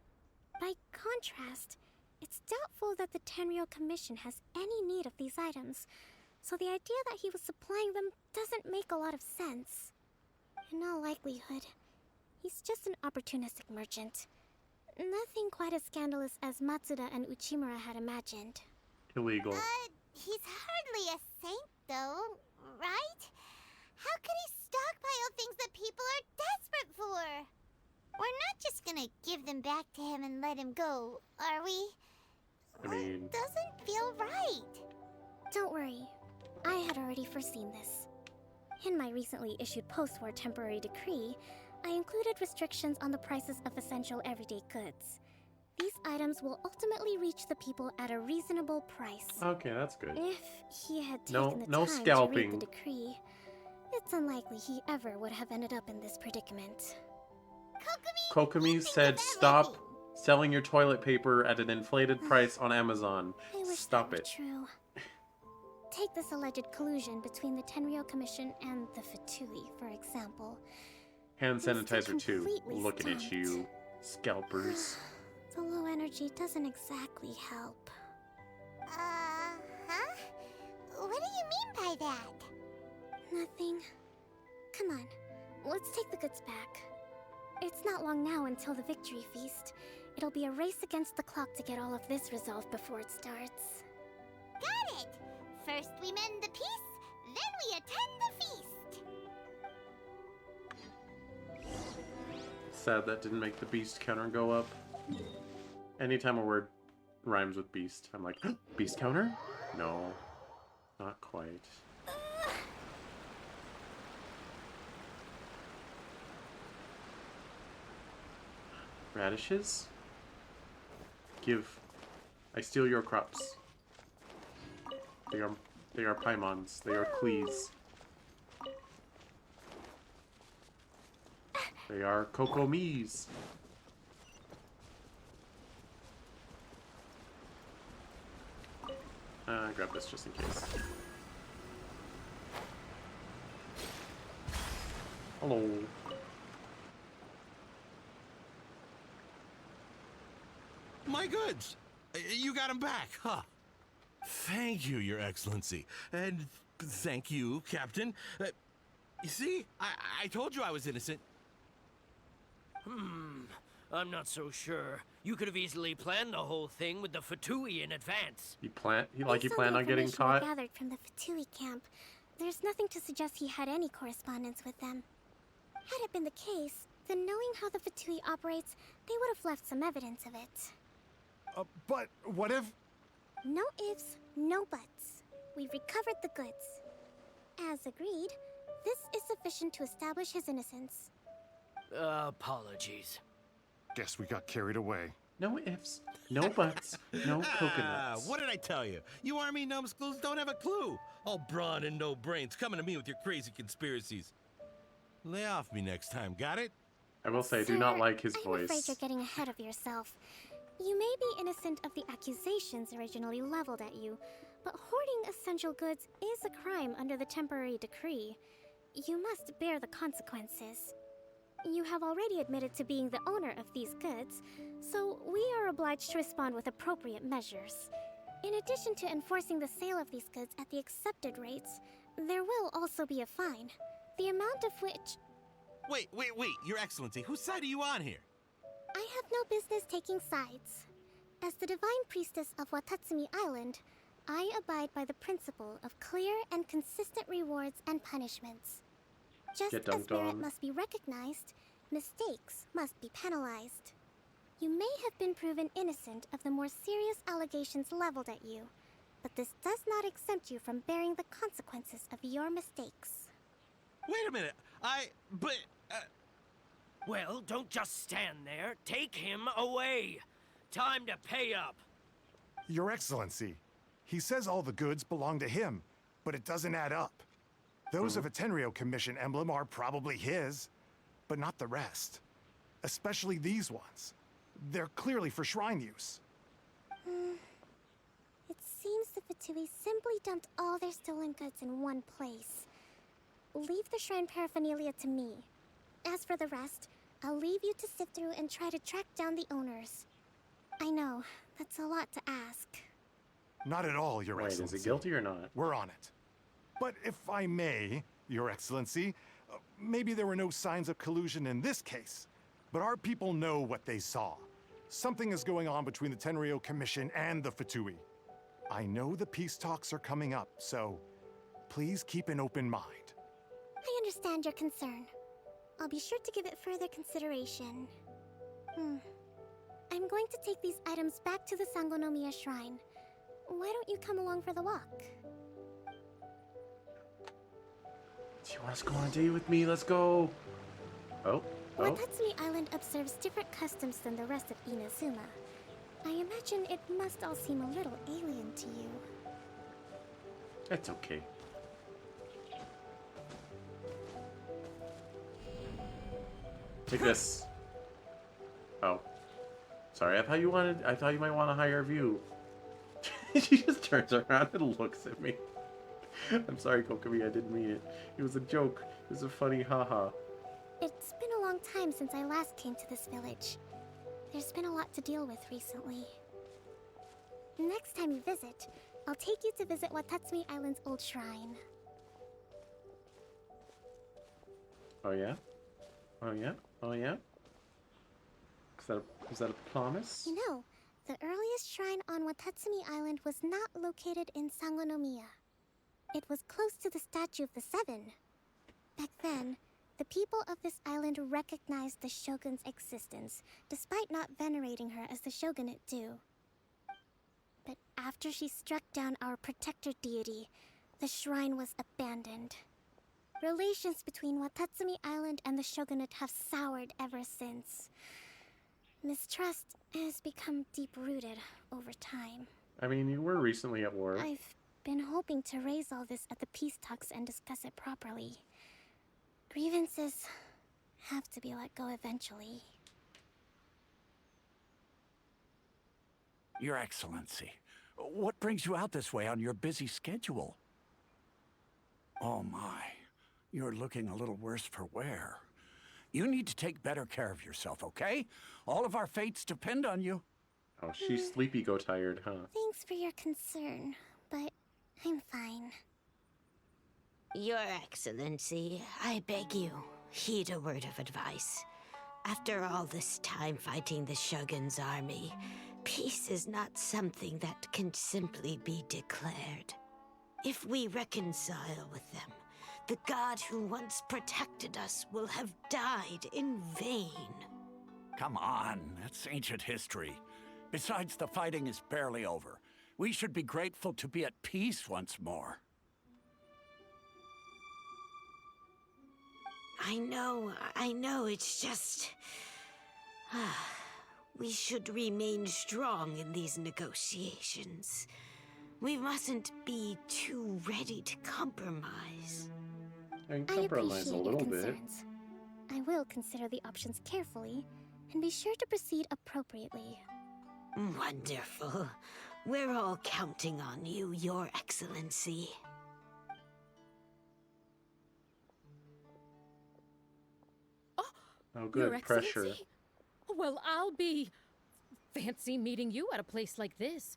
By contrast, it's doubtful that the Tenryou Commission has any need of these items, so the idea that he was supplying them doesn't make a lot of sense. In all likelihood, he's just an opportunistic merchant. Nothing quite as scandalous as Matsuda and Uchimura had imagined. Illegal. He's hardly a saint, though, right? How could he stockpile things that people are desperate for? We're not just gonna give them back to him and let him go, are we? I mean... Doesn't feel right. Don't worry. I had already foreseen this. In my recently issued post-war temporary decree, I included restrictions on the prices of essential everyday goods. These items will ultimately reach the people at a reasonable price. Okay, that's good. If he had taken the no time scalping. to read the decree, it's unlikely he ever would have ended up in this predicament. Kokomi said stop selling your toilet paper at an inflated price on Amazon. I wish Stop that it. were true. Take this alleged collusion between the Tenryou Commission and the Fatui, for example. Hand sanitizer too. completely Looking at stumped. you, scalpers. The low energy doesn't exactly help. Huh? What do you mean by that? Nothing. Come on, let's take the goods back. It's not long now until the victory feast. It'll be a race against the clock to get all of this resolved before it starts. Got it! First we mend the peace, then we attend the feast. Sad that didn't make the beast counter go up. Anytime a word rhymes with beast, I'm like, beast counter? No, not quite. Radishes? Give. I steal your crops. They are Paimons. They are Klees. They are Kokomis. Grab this just in case. Hello. My goods! You got them back, huh? Thank you, Your Excellency. And thank you, Captain. You see, I told you I was innocent. I'm not so sure. You could have easily planned the whole thing with the Fatui in advance. He planned Based on the on getting information caught. we gathered from the Fatui camp, there's nothing to suggest he had any correspondence with them. Had it been the case, then knowing how the Fatui operates, they would have left some evidence of it. But what if... No ifs, no buts. We've recovered the goods. As agreed, this is sufficient to establish his innocence. Apologies. Guess we got carried away. No ifs, no buts, no coconuts. What did I tell you? You army numbskulls don't have a clue. All brawn and no brains coming to me with your crazy conspiracies. Lay off me next time, got it? I will say, I do Sir, not like his I'm voice. afraid you're getting ahead of yourself. You may be innocent of the accusations originally leveled at you, but hoarding essential goods is a crime under the temporary decree. You must bear the consequences. You have already admitted to being the owner of these goods, so we are obliged to respond with appropriate measures. In addition to enforcing the sale of these goods at the accepted rates, there will also be a fine, the amount of which... Wait, Your Excellency, whose side are you on here? I have no business taking sides. As the divine priestess of Watatsumi Island, I abide by the principle of clear and consistent rewards and punishments. Just as merit must be recognized, mistakes must be penalized. You may have been proven innocent of the more serious allegations leveled at you, but this does not exempt you from bearing the consequences of your mistakes. Wait a minute, Well, don't just stand there. Take him away. Time to pay up. Your Excellency, he says all the goods belong to him, but it doesn't add up. Those of a Tenryou Commission emblem are probably his, but not the rest. Especially these ones. They're clearly for shrine use. It seems the Fatui simply dumped all their stolen goods in one place. Leave the shrine paraphernalia to me. As for the rest, I'll leave you to sift through and try to track down the owners. I know, that's a lot to ask. Not at all, Your Excellency. Wait, is he guilty or not? We're on it. But if I may, Your Excellency, maybe there were no signs of collusion in this case, but our people know what they saw. Something is going on between the Tenryou Commission and the Fatui. I know the peace talks are coming up, so please keep an open mind. I understand your concern. I'll be sure to give it further consideration. I'm going to take these items back to the Sangonomiya Shrine. Why don't you come along for the walk? Do you want to go on a date with me? Let's go. Oh. Watatsumi Island observes different customs than the rest of Inazuma. I imagine it must all seem a little alien to you. It's okay. Take this. Oh. Sorry, I thought you might want a higher view. She just turns around and looks at me. I'm sorry, Kokomi, I didn't mean it. It was a joke. It was a funny haha. It's been a long time since I last came to this village. There's been a lot to deal with recently. Next time you visit, I'll take you to visit Watatsumi Island's old shrine. Oh yeah? Oh yeah? Oh yeah? Is that a promise? You know, the earliest shrine on Watatsumi Island was not located in Sangonomiya. It was close to the Statue of the Seven. Back then, the people of this island recognized the shogun's existence, despite not venerating her as the shogunate do. But after she struck down our protector deity, the shrine was abandoned. Relations between Watatsumi Island and the shogunate have soured ever since. Mistrust has become deep-rooted over time. I mean, you were recently at war. I've been hoping to raise all this at the peace talks and discuss it properly. Grievances have to be let go eventually. Your Excellency, what brings you out this way on your busy schedule? Oh my, you're looking a little worse for wear. You need to take better care of yourself, okay? All of our fates depend on you. Oh, she's sleepy go tired, huh? Thanks for your concern, but I'm fine. Your Excellency, I beg you, heed a word of advice. After all this time fighting the Shogun's army, peace is not something that can simply be declared. If we reconcile with them, the god who once protected us will have died in vain. Come on, that's ancient history. Besides, the fighting is barely over. We should be grateful to be at peace once more. I know, it's just... we should remain strong in these negotiations. We mustn't be too ready to compromise. I can compromise a little bit. I will consider the options carefully, and be sure to proceed appropriately. Wonderful. We're all counting on you, Your Excellency. Oh, good. Your Pressure. Excellency? Well, I'll be fancy meeting you at a place like this.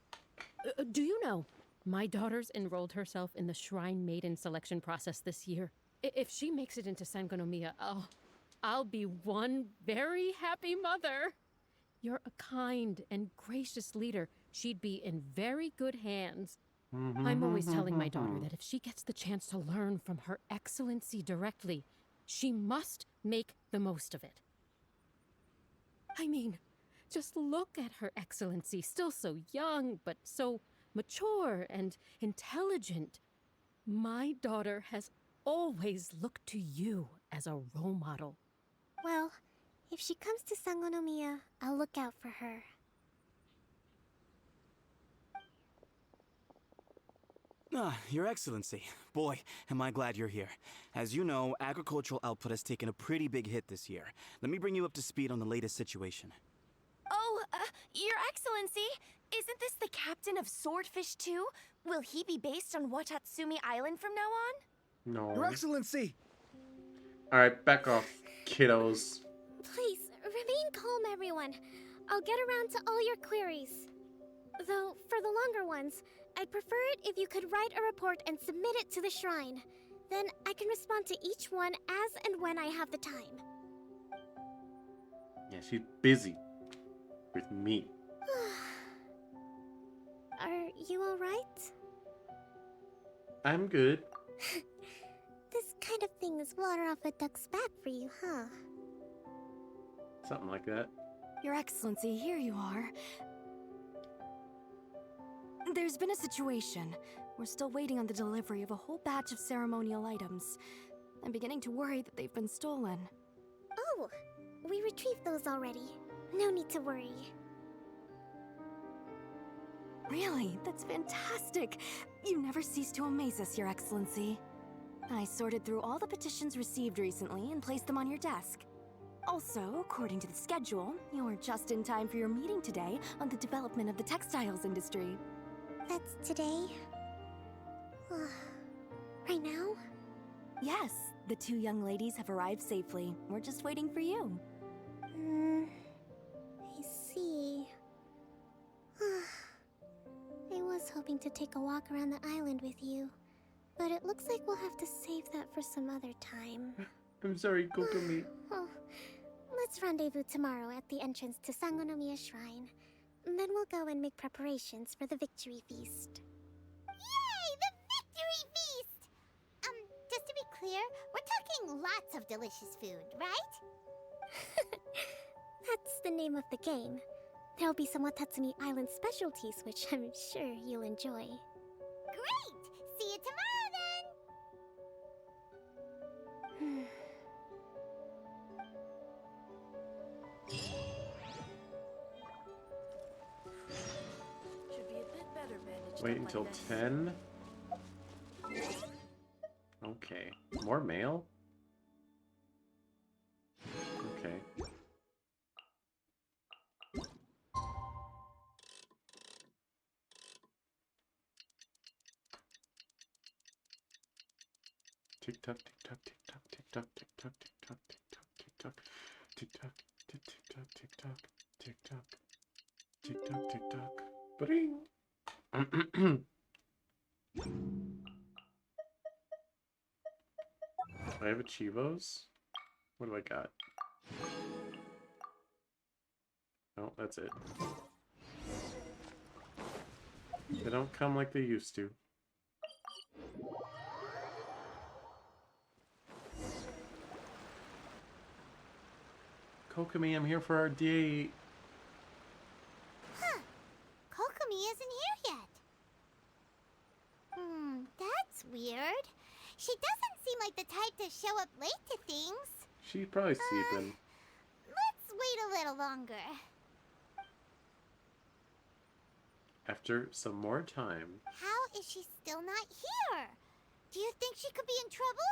Do you know, my daughter's enrolled herself in the Shrine Maiden selection process this year. If she makes it into Sangonomiya, I'll be one very happy mother. You're a kind and gracious leader. She'd be in very good hands. I'm always telling my daughter that if she gets the chance to learn from Her Excellency directly, she must make the most of it. I mean, just look at Her Excellency, still so young, but so mature and intelligent. My daughter has always looked to you as a role model. Well, if she comes to Sangonomiya, I'll look out for her. Your Excellency. Boy, am I glad you're here. As you know, agricultural output has taken a pretty big hit this year. Let me bring you up to speed on the latest situation. Oh, Your Excellency, isn't this the captain of Swordfish 2? Will he be based on Watatsumi Island from now on? No. Your Excellency! Alright, back off, kiddos. Please, remain calm, everyone. I'll get around to all your queries. Though, for the longer ones, I'd prefer it if you could write a report and submit it to the shrine. Then I can respond to each one as and when I have the time. Yeah, she's busy with me. Are you alright? I'm good. This kind of thing is water off a duck's back for you, huh? Something like that. Your Excellency, here you are. There's been a situation. We're still waiting on the delivery of a whole batch of ceremonial items. I'm beginning to worry that they've been stolen. Oh, we retrieved those already. No need to worry. Really? That's fantastic! You never cease to amaze us, Your Excellency. I sorted through all the petitions received recently and placed them on your desk. Also, according to the schedule, you're just in time for your meeting today on the development of the textiles industry. That's today? Right now? Yes, the two young ladies have arrived safely. We're just waiting for you. I see. I was hoping to take a walk around the island with you, but it looks like we'll have to save that for some other time. I'm sorry, Kokomi. Oh, let's rendezvous tomorrow at the entrance to Sangonomiya Shrine. Then we'll go and make preparations for the victory feast. Yay! The victory feast! Just to be clear, we're talking lots of delicious food, right? That's the name of the game. There'll be some Watatsumi Island specialties, which I'm sure you'll enjoy. Great! See you tomorrow, then! Should be a bit better managed. Wait until 10? Okay. More mail? Okay. Tick tock, tick tock, tick tock, tick tock, tick tock, tick tock, tick tock, tick tock, tick tock, tick tock, tick tock, tick tock, tick tock, tick tock. Bring. I have Achievos. What do I got? No, that's it. They don't come like they used to. Kokomi, I'm here for our date. Huh. Kokomi isn't here yet. That's weird. She doesn't seem like the type to show up late to things. She's probably sleeping. Let's wait a little longer. After some more time. How is she still not here? Do you think she could be in trouble?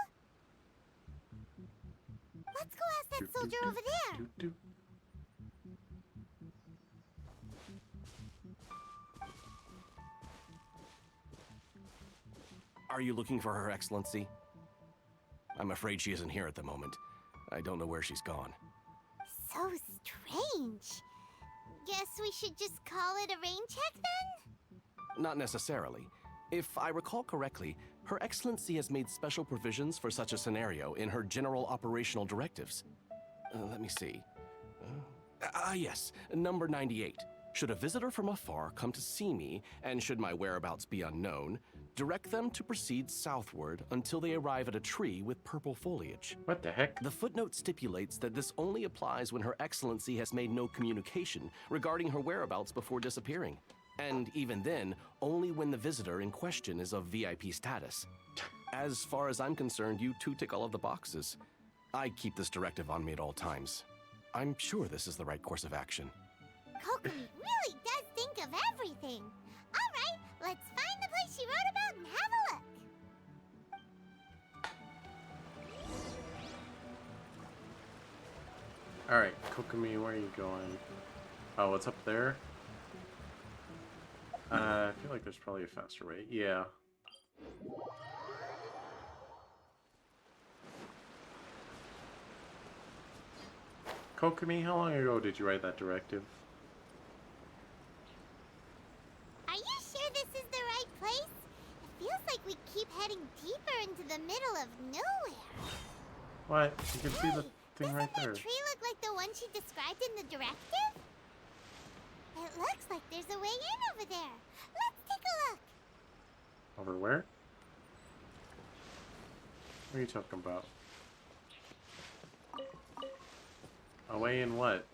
Let's go ask that soldier over there. Are you looking for Her Excellency? I'm afraid she isn't here at the moment. I don't know where she's gone. So strange. Guess we should just call it a rain check then? Not necessarily. If I recall correctly, Her Excellency has made special provisions for such a scenario in her general operational directives. Let me see. Yes, number 98. Should a visitor from afar come to see me, and should my whereabouts be unknown, direct them to proceed southward until they arrive at a tree with purple foliage. What the heck? The footnote stipulates that this only applies when Her Excellency has made no communication regarding her whereabouts before disappearing. And even then, only when the visitor in question is of VIP status. As far as I'm concerned, you two tick all of the boxes. I keep this directive on me at all times. I'm sure this is the right course of action. Kokomi really does think of everything. All right, let's find the place she wrote about and have a look. Alright, Kokomi, where are you going? Oh, it's up there? I feel like there's probably a faster way. Yeah. Kokomi, how long ago did you write that directive? Are you sure this is the right place? It feels like we keep heading deeper into the middle of nowhere. What? You can see the thing right there. Doesn't the tree look like the one she described in the directive? It looks like there's a way in over there. Let's take a look. Over where? What are you talking about? A way in what?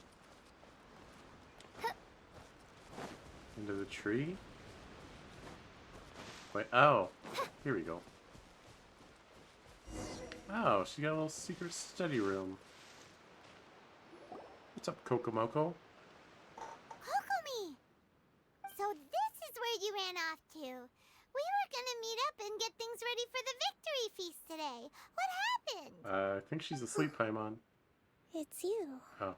Into the tree? Wait, oh. Here we go. Oh, she got a little secret study room. What's up, Kokomoko? Kokomi! So this is where you ran off to. We were gonna meet up and get things ready for the victory feast today. What happened? I think she's asleep, Paimon. It's you. Oh.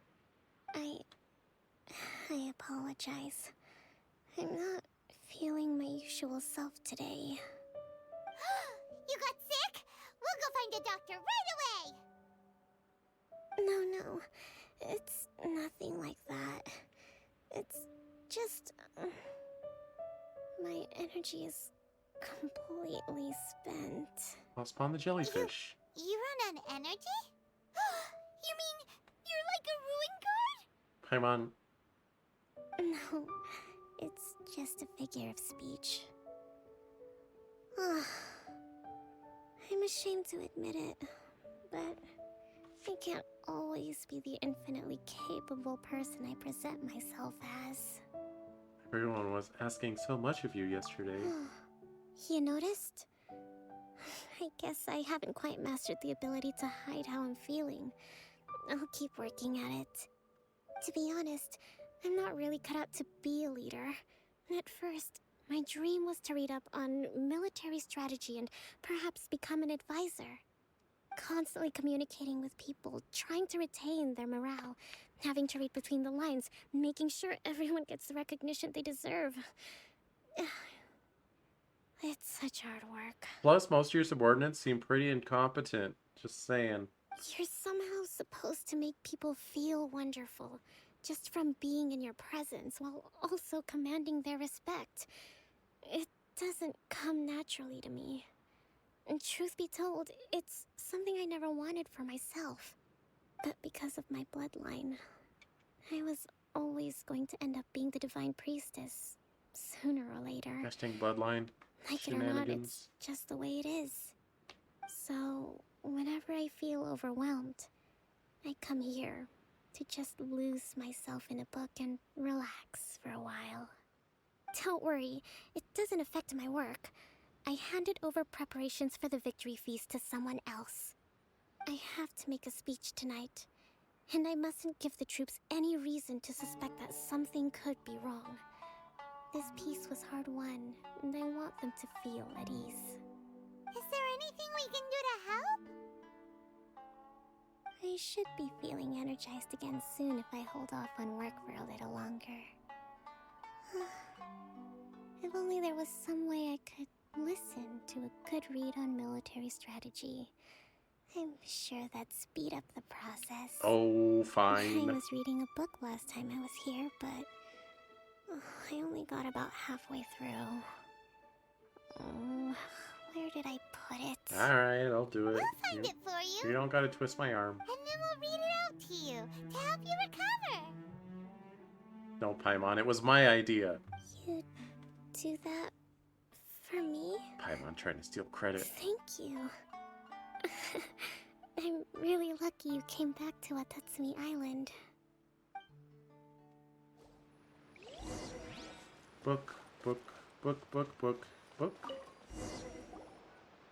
I apologize. I'm not feeling my usual self today. You got sick? We'll go find a doctor right away! No, it's nothing like that. It's just... my energy is completely spent. I'll spawn the jellyfish. You run on energy? You mean you're like a ruin guard? Paimon. No, it's just a figure of speech. I'm ashamed to admit it, but I can't always be the infinitely capable person I present myself as. Everyone was asking so much of you yesterday. You noticed? I guess I haven't quite mastered the ability to hide how I'm feeling. I'll keep working at it. To be honest, I'm not really cut out to be a leader. At first, my dream was to read up on military strategy and perhaps become an advisor. constantly communicating with people, trying to retain their morale, having to read between the lines, making sure everyone gets the recognition they deserve. It's such hard work. Plus, most of your subordinates seem pretty incompetent. Just saying. You're somehow supposed to make people feel wonderful, just from being in your presence, while also commanding their respect. It doesn't come naturally to me. And truth be told, it's something I never wanted for myself. But because of my bloodline, I was always going to end up being the Divine Priestess, sooner or later. Testing bloodline. Like it or not, it's just the way it is. So, whenever I feel overwhelmed, I come here to just lose myself in a book and relax for a while. Don't worry, it doesn't affect my work. I handed over preparations for the victory feast to someone else. I have to make a speech tonight, and I mustn't give the troops any reason to suspect that something could be wrong. This peace was hard won, and I want them to feel at ease. Is there anything we can do to help? I should be feeling energized again soon if I hold off on work for a little longer. If only there was some way I could listen to a good read on military strategy. I'm sure that'd speed up the process. Oh, fine. I was reading a book last time I was here, but I only got about halfway through. Oh, where did I put it? Alright, I'll do it. We'll find it for you. You don't gotta twist my arm. And then we'll read it out to you to help you recover. No, Paimon, it was my idea. You do that for me? Paimon trying to steal credit. Thank you. I'm really lucky you came back to Watatsumi Island. Book, book, book, book, book, book.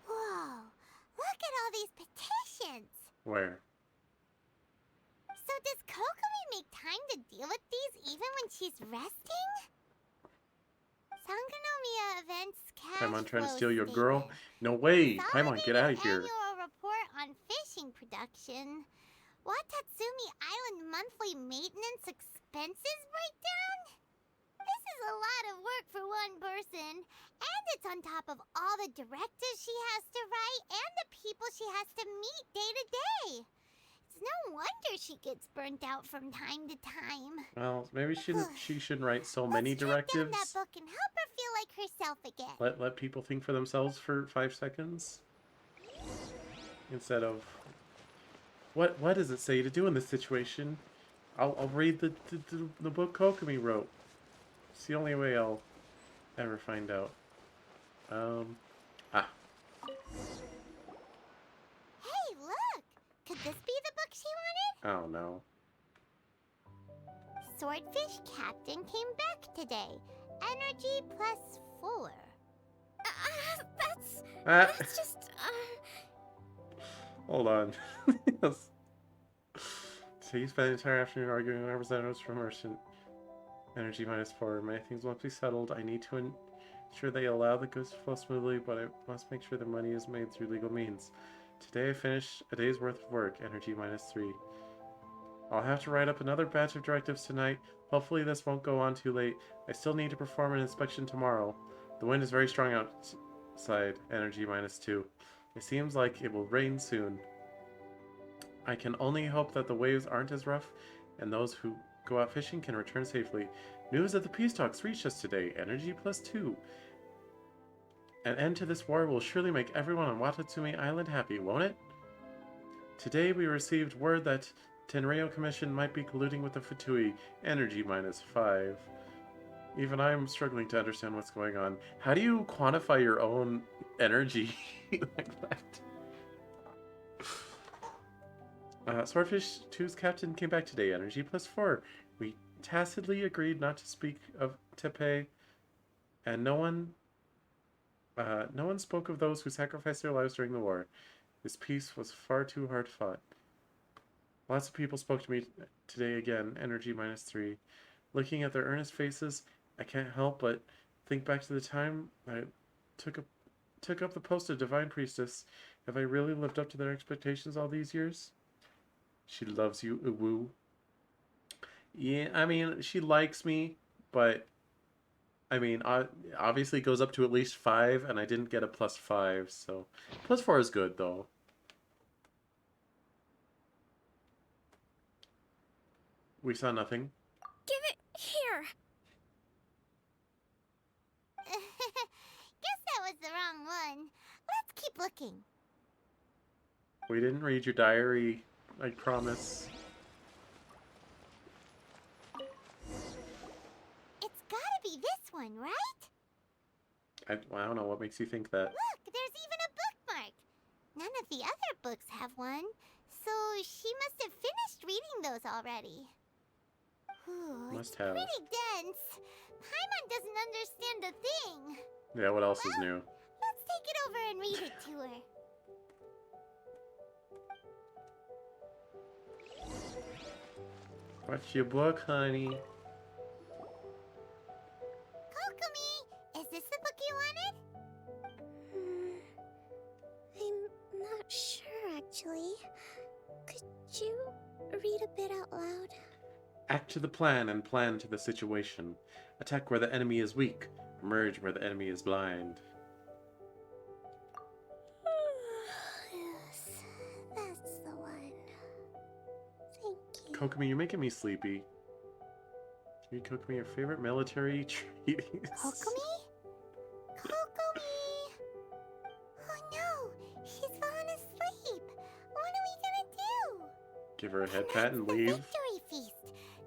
Whoa, look at all these petitions. Where? So does Kokomi make time to deal with these even when she's resting? Sangonomiya events cash Paimon trying to flow steal your statement. girl? No way! Paimon, get out of here. Annual report on fishing production. Watatsumi Island monthly maintenance expenses breakdown? This is a lot of work for one person, and it's on top of all the directives she has to write and the people she has to meet day to day. It's no wonder she gets burnt out from time to time. Well, maybe she shouldn't write so many Track down directives. that book and help her feel like herself again. Let people think for themselves for 5 seconds. Instead of... What does it say to do in this situation? I'll read the book Kokomi wrote. It's the only way I'll ever find out. Hey, look! Could this be the book she wanted? Oh no. Swordfish Captain came back today. Energy +4. That's just, Hold on. Yes. So you spent the entire afternoon arguing with representatives from Merchant. Energy -4. Many things must be settled. I need to ensure they allow the goods to flow smoothly, but I must make sure the money is made through legal means. Today I finished a day's worth of work. Energy -3. I'll have to write up another batch of directives tonight. Hopefully this won't go on too late. I still need to perform an inspection tomorrow. The wind is very strong outside. Energy -2. It seems like it will rain soon. I can only hope that the waves aren't as rough, and those who go out fishing can return safely. News that the peace talks reached us today. Energy +2. An end to this war will surely make everyone on Watatsumi Island happy, won't it? Today we received word that Tenryo Commission might be colluding with the Fatui. Energy -5. Even I'm struggling to understand what's going on. How do you quantify your own energy like that? Swordfish 2's captain came back today. Energy +4. We tacitly agreed not to speak of Tepe, and no one spoke of those who sacrificed their lives during the war. This peace was far too hard fought. Lots of people spoke to me today again. Energy -3. Looking at their earnest faces, I can't help but think back to the time I took a took up the post of Divine Priestess. Have I really lived up to their expectations all these years? She loves you, Uwu. Yeah, I mean, she likes me, but I mean, obviously it goes up to at least 5, and I didn't get a +5, so +4 is good though. We saw nothing. Give it here. Guess that was the wrong one. Let's keep looking. We didn't read your diary, I promise. It's gotta be this one, right? I don't know what makes you think that. Look, there's even a bookmark. None of the other books have one, so she must have finished reading those already. Ooh, Must it's have. pretty dense. Paimon doesn't understand a thing. Yeah, what else is new? Let's take it over and read it to her. What's your book, honey? Kokomi, is this the book you wanted? I'm not sure, actually. Could you read a bit out loud? Act to the plan and plan to the situation. Attack where the enemy is weak. Emerge where the enemy is blind. Yes, that's the one. Thank you. Kokomi, you're making me sleepy. Can you cook me your favorite military treaties? Kokomi? Kokomi! Oh no, she's fallen asleep. What are we gonna do? Give her a head pat and leave. Victory feast.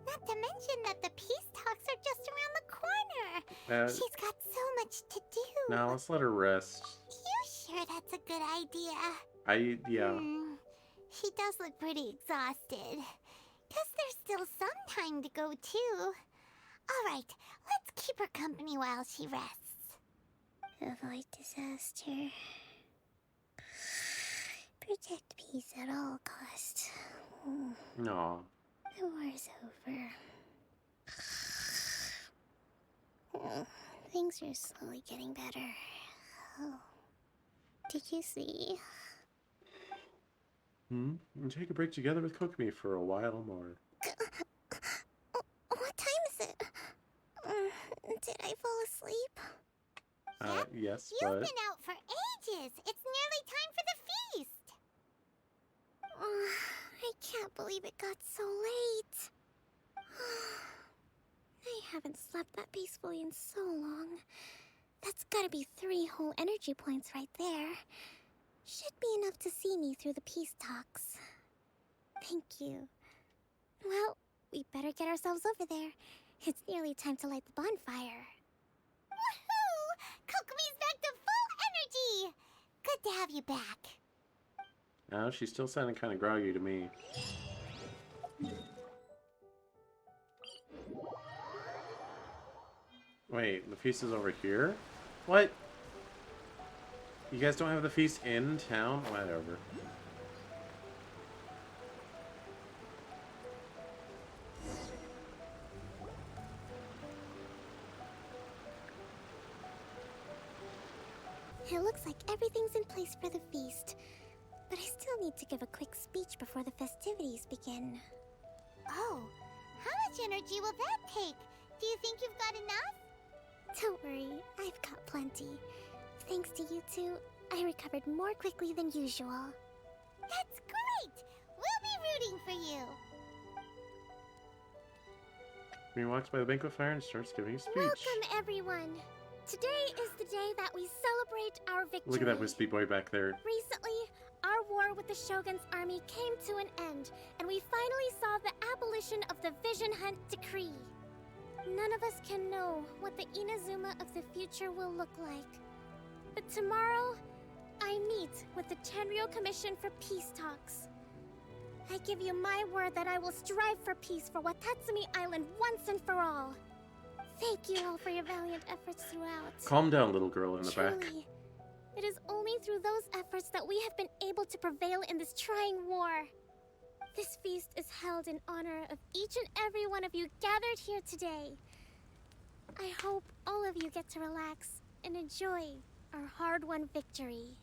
Not to mention that the peace talks are just around the corner. She's got so much to do. Now let's let her rest. You sure that's a good idea? Yeah. She does look pretty exhausted. Guess there's still some time to go too. Alright, let's keep her company while she rests. Avoid disaster. Protect peace at all costs. No. The war's over. Things are slowly getting better. Oh. Did you see? And take a break together with Kokomi for a while more. What time is it? Did I fall asleep? Yes, You've but... been out for ages. It's nearly time for the feast. I can't believe it got so late. I haven't slept that peacefully in so long. That's gotta be 3 whole energy points right there. Should be enough to see me through the peace talks. Thank you. Well, we better get ourselves over there. It's nearly time to light the bonfire. Woohoo! Kokomi's back to full energy! Good to have you back. No, she's still sounding kind of groggy to me. Wait, the feast is over here? What? You guys don't have the feast in town? Whatever. It looks like everything's in place for the feast. But I still need to give a quick speech before the festivities begin. Oh, how much energy will that take? Do you think you've got enough? Don't worry, I've got plenty. Thanks to you two, I recovered more quickly than usual. That's great! We'll be rooting for you. He walks by the banquet fire and starts giving a speech. Welcome, everyone. Today is the day that we celebrate our victory. Look at that wispy boy back there. Recently, our war with the Shogun's army came to an end, and we finally saw the abolition of the Vision Hunt Decree. None of us can know what the Inazuma of the future will look like. But tomorrow, I meet with the Tenryou Commission for peace talks. I give you my word that I will strive for peace for Watatsumi Island once and for all. Thank you all for your valiant efforts throughout. Calm down, little girl in the back. Truly, it is only through those efforts that we have been able to prevail in this trying war. This feast is held in honor of each and every one of you gathered here today. I hope all of you get to relax and enjoy our hard-won victory.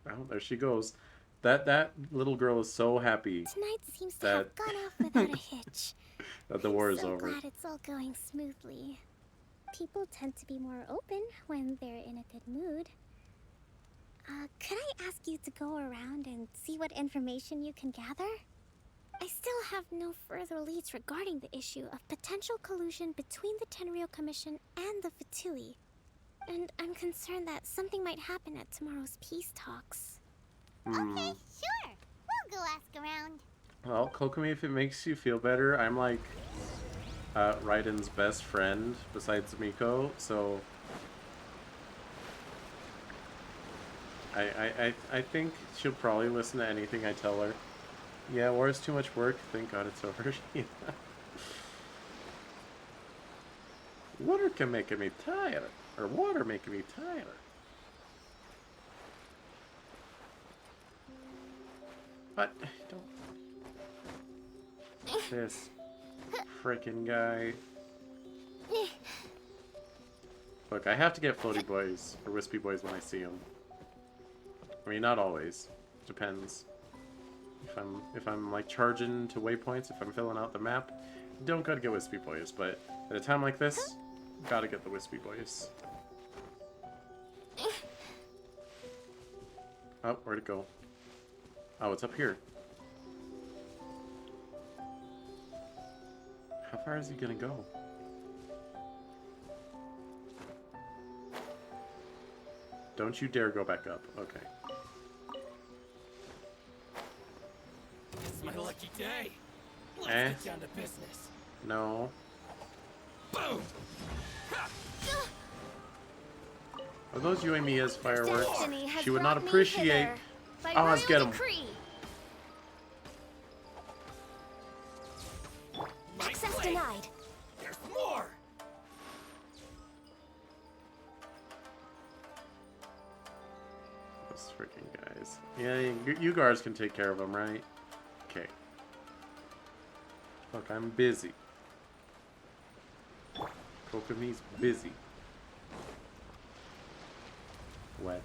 Oh, there she goes. That little girl is so happy Tonight seems to that have gone off without a hitch. that the war I'm is so over. glad it's all going smoothly. People tend to be more open when they're in a good mood. Could I ask you to go around and see what information you can gather? I still have no further leads regarding the issue of potential collusion between the Tenryou Commission and the Fatui. And I'm concerned that something might happen at tomorrow's peace talks. Okay, sure. We'll go ask around. Well, Kokomi, if it makes you feel better, I'm like Raiden's best friend besides Miko, so I think she'll probably listen to anything I tell her. Yeah, war is too much work. Thank God it's over. Yeah. Water can make me tired. Or water making me tired. What? Don't. This freaking guy. Look, I have to get floaty boys or wispy boys when I see them. I mean, not always. Depends. If I'm like charging to waypoints, if I'm filling out the map, don't gotta get wispy boys. But at a time like this, gotta get the wispy boys. Oh, where'd it go? Oh, it's up here. How far is he gonna go? Don't you dare go back up. Okay. It's my lucky day. Let's Eh? get down to business. No. Boom! Are those you and me as fireworks? Destiny has She would not brought me appreciate. hither by Oh, let's get royal him. decree. My Access plane. denied. There's more. Those freaking guys. Yeah, you guards can take care of them, right? Okay. Look, I'm busy. Kokomi's busy. Wet.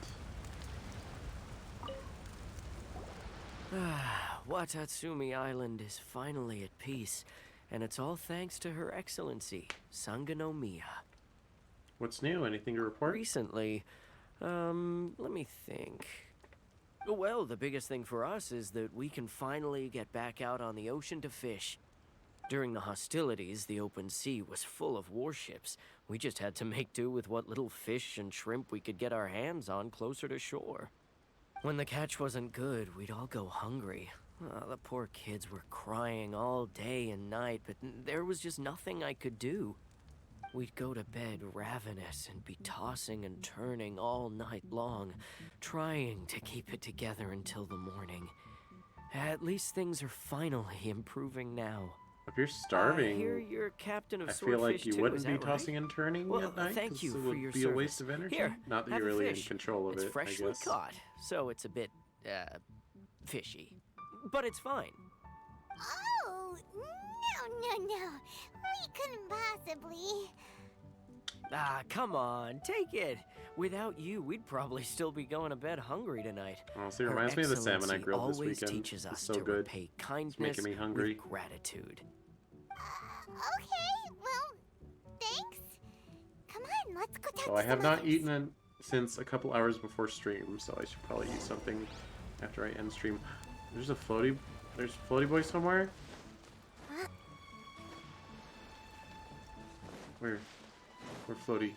Watatsumi Island is finally at peace, and it's all thanks to Her Excellency, Sangonomiya. What's new? Anything to report? Recently, let me think. Well, the biggest thing for us is that we can finally get back out on the ocean to fish. During the hostilities, the open sea was full of warships. We just had to make do with what little fish and shrimp we could get our hands on closer to shore. When the catch wasn't good, we'd all go hungry. Oh, the poor kids were crying all day and night, but there was just nothing I could do. We'd go to bed ravenous and be tossing and turning all night long, trying to keep it together until the morning. At least things are finally improving now. If you're starving, I hear you're captain of I feel like Swordfish you too, wouldn't is be that tossing right? and turning Well, at night. thank 'Cause you it for would your be a waste of energy. Here, Not that have you're a really in fish. control of it's it, I freshly guess. caught, so it's a bit, fishy. But it's fine. Oh, no. We couldn't possibly. Ah, come on, take it. Without you, we'd probably still be going to bed hungry tonight. Honestly, it Her reminds me of the salmon I Excellency grilled this always weekend. teaches It's us so to good. repay It's kindness making me hungry. with gratitude. Okay, well, thanks. Come on, let's go talk So to I have some not others. eaten since a couple hours before stream, so I should probably eat something after I end stream. There's a floaty. There's a floaty boy somewhere. Where floaty?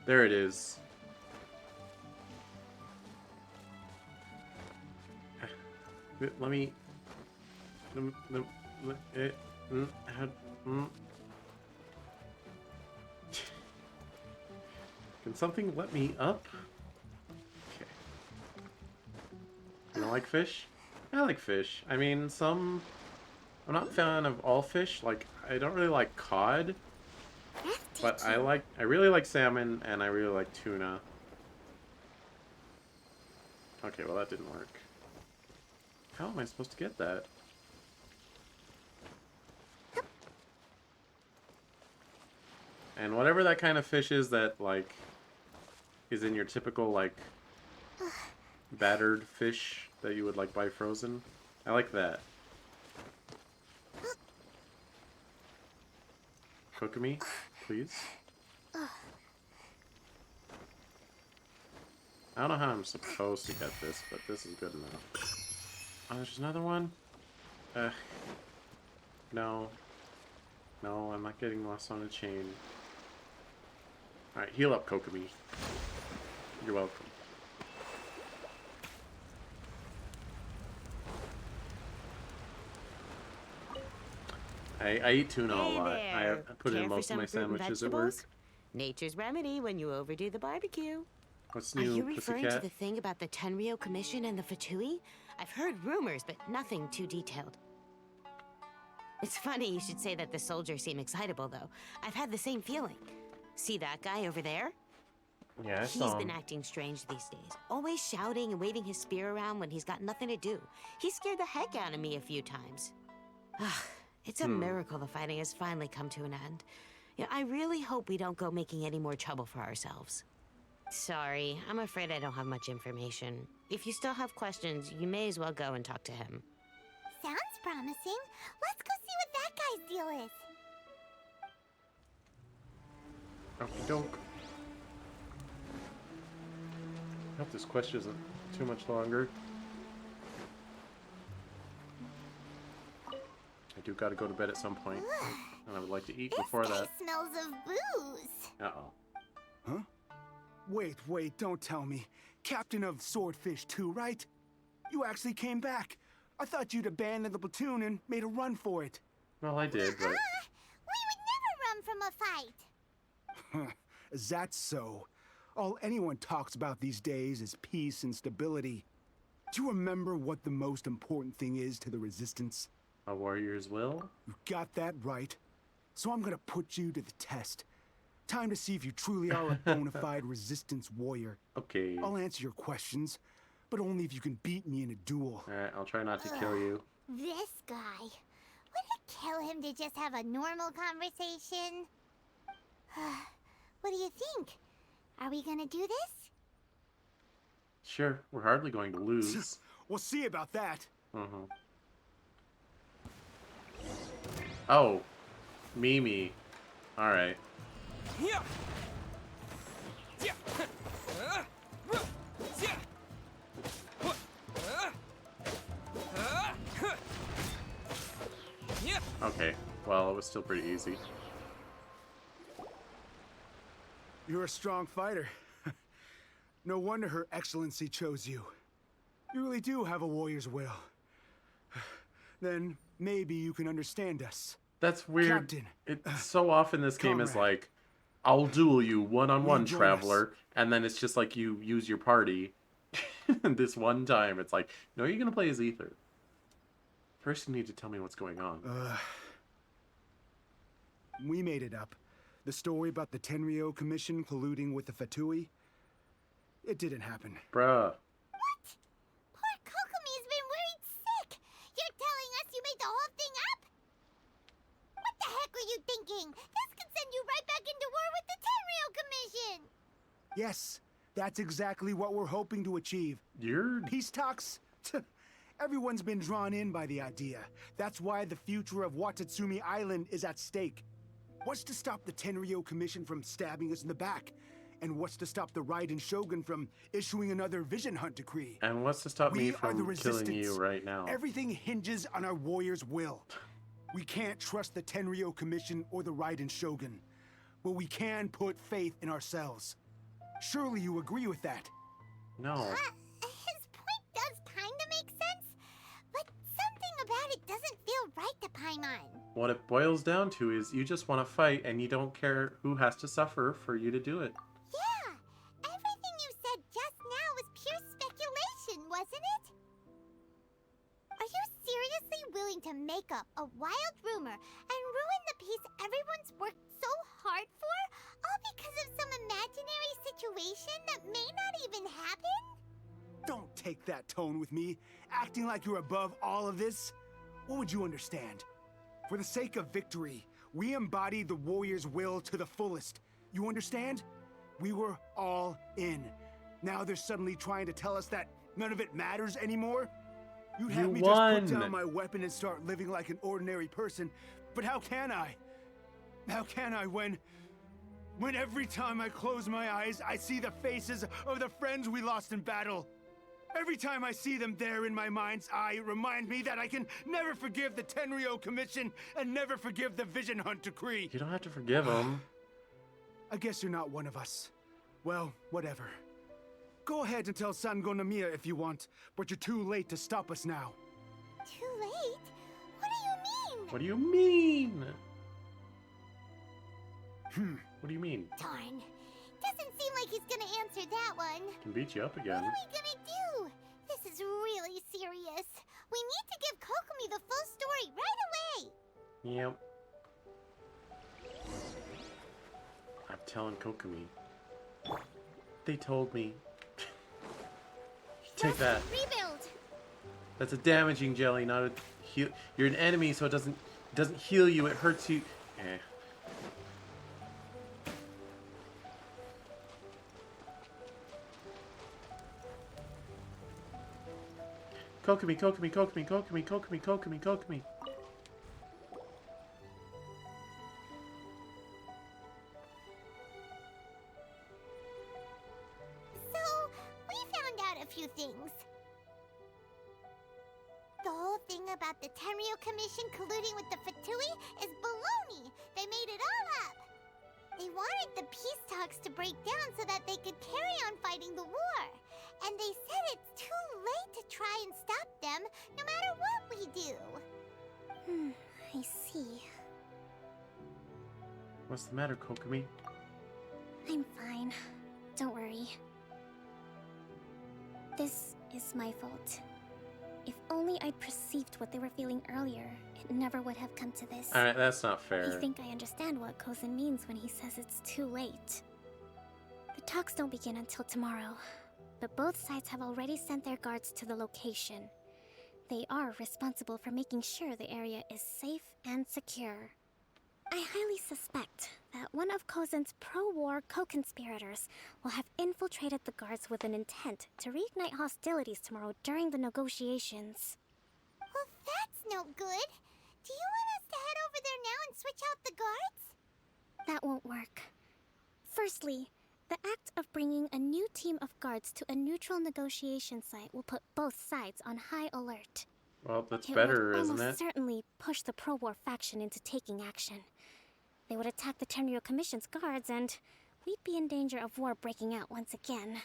There it is. Let me. Can something let me up? Okay. You don't like fish? I like fish. I mean, I'm not a fan of all fish. Like, I don't really like cod. But I really like salmon, and I really like tuna. Okay, well that didn't work. How am I supposed to get that? And whatever that kind of fish is that, like, is in your typical, like, battered fish that you would, like, buy frozen. I like that. Kokomi, please. I don't know how I'm supposed to get this, but this is good enough. Oh, there's another one? No. No, I'm not getting lost on a chain. Alright, heal up, Kokomi. You're welcome. I eat tuna a lot. I put it in most of my sandwiches at work. Nature's remedy when you overdo the barbecue. What's Are new, you referring to pussycat? the thing about the Tenryo Commission and the Fatui? I've heard rumors, but nothing too detailed. It's funny you should say that the soldiers seem excitable, though. I've had the same feeling. See that guy over there? Yeah, I He's saw him. been acting strange these days. Always shouting and waving his spear around when he's got nothing to do. He scared the heck out of me a few times. It's a miracle the fighting has finally come to an end. Yeah, I really hope we don't go making any more trouble for ourselves. Sorry, I'm afraid I don't have much information. If you still have questions, you may as well go and talk to him. Sounds promising. Let's go see what that guy's deal is. Okie doke. Hope this quest isn't too much longer. I do gotta go to bed at some point, and I would like to eat before This guy that. smells of booze. Uh-oh. Huh? Wait, don't tell me. Captain of Swordfish 2, right? You actually came back. I thought you'd abandoned the platoon and made a run for it. Well, I did, but... We would never run from a fight. Is that so? All anyone talks about these days is peace and stability. Do you remember what the most important thing is to the Resistance? A warrior's will? You got that right. So I'm gonna put you to the test. Time to see if you truly are a bona fide Resistance warrior. Okay. I'll answer your questions, but only if you can beat me in a duel. Alright, I'll try not to kill you. This guy. Would it kill him to just have a normal conversation? What do you think? Are we gonna do this? Sure, we're hardly going to lose. We'll see about that. Oh. Mimi. Alright. Yeah. Okay, well, it was still pretty easy. You're a strong fighter. No wonder Her Excellency chose you. You really do have a warrior's will. Then maybe you can understand us. That's weird. Captain, It's so often this game is comrade. like, I'll duel you one-on-one, Rejoin traveler, and then it's just like you use your party. This one time, it's like, no, you're gonna play as Ether. First, you need to tell me what's going on. We made it up. The story about the Tenryo Commission colluding with the Fatui. It didn't happen. Bruh. Poor Kokomi's been worried sick. You're telling us you made the whole thing up? What the heck were you thinking? This could send you right back into war with the Tenryo Commission. Yes, that's exactly what we're hoping to achieve. Peace talks? Everyone's been drawn in by the idea. That's why the future of Watatsumi Island is at stake. What's to stop the Tenryo Commission from stabbing us in the back? And what's to stop the Raiden Shogun from issuing another Vision Hunt decree? And what's to stop me We are the from killing you Resistance. right now? Everything hinges on our warrior's will. We can't trust the Tenryo Commission or the Raiden Shogun, but we can put faith in ourselves. Surely you agree with that? No. His point does kinda make sense, but something about it doesn't feel right to Paimon. What it boils down to is you just want to fight and you don't care who has to suffer for you to do it. Yeah, everything you said just now was pure speculation, wasn't it? Are you seriously willing to make up a wild rumor and ruin the peace everyone's worked so hard for, all because of some imaginary situation that may not even happen? Don't take that tone with me, acting like you're above all of this. What would you understand? For the sake of victory, We embodied the warrior's will to the fullest. You understand? We were all in. Now they're suddenly trying to tell us that none of it matters anymore? You'd have me just put down my weapon and start living like an ordinary person, but how can I? How can I when every time I close my eyes, I see the faces of the friends we lost in battle? Every time I see them there in my mind's eye, it reminds me that I can never forgive the Tenryo Commission and never forgive the Vision Hunt Decree. You don't have to forgive them. I guess you're not one of us. Well, whatever. Go ahead and tell Sango Namiya if you want, but you're too late to stop us now. Too late? What do you mean? What do you mean? What do you mean? Darn. Doesn't seem like he's gonna answer that one. Can beat you up again. What are we gonna do? This is really serious. We need to give Kokomi the full story right away. Yep. I'm telling Kokomi. They told me. Take that. Rebuild. That's a damaging jelly, not a heal. You're an enemy, so it doesn't heal you. It hurts you. Eh. Kokomi, Kokomi, Kokomi, Kokomi, Kokomi, Kokomi, Kokomi. So, we found out a few things. The whole thing about the Tenryo Commission colluding with the Fatui is baloney. They made it all up. They wanted the peace talks to break down so that they could carry on fighting the war. And they said it's too late to try and stop them, no matter what we do. I see. What's the matter, Kokomi? I'm fine. Don't worry. This is my fault. If only I'd perceived what they were feeling earlier, it never would have come to this. Alright, that's not fair. I think I understand what Kozan means when he says it's too late. The talks don't begin until tomorrow, but both sides have already sent their guards to the location. They are responsible for making sure the area is safe and secure. I highly suspect that one of Kozan's pro-war co-conspirators will have infiltrated the guards with an intent to reignite hostilities tomorrow during the negotiations. Well, that's no good. Do you want us to head over there now and switch out the guards? That won't work. Firstly, the act of bringing a new team of guards to a neutral negotiation site will put both sides on high alert. Well, that's It better, would isn't almost it? certainly push the pro-war faction into taking action. They would attack the Tenryo Commission's guards, and we'd be in danger of war breaking out once again.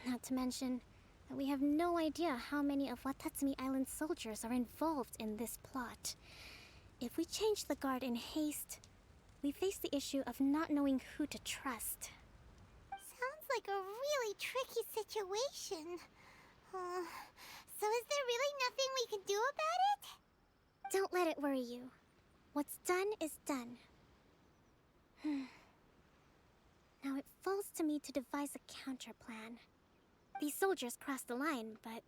Not to mention that we have no idea how many of Watatsumi Island's soldiers are involved in this plot. If we change the guard in haste, we face the issue of not knowing who to trust. Sounds like a really tricky situation. So is there really nothing we can do about it? Don't let it worry you. What's done is done. Now it falls to me to devise a counter plan. These soldiers crossed the line, but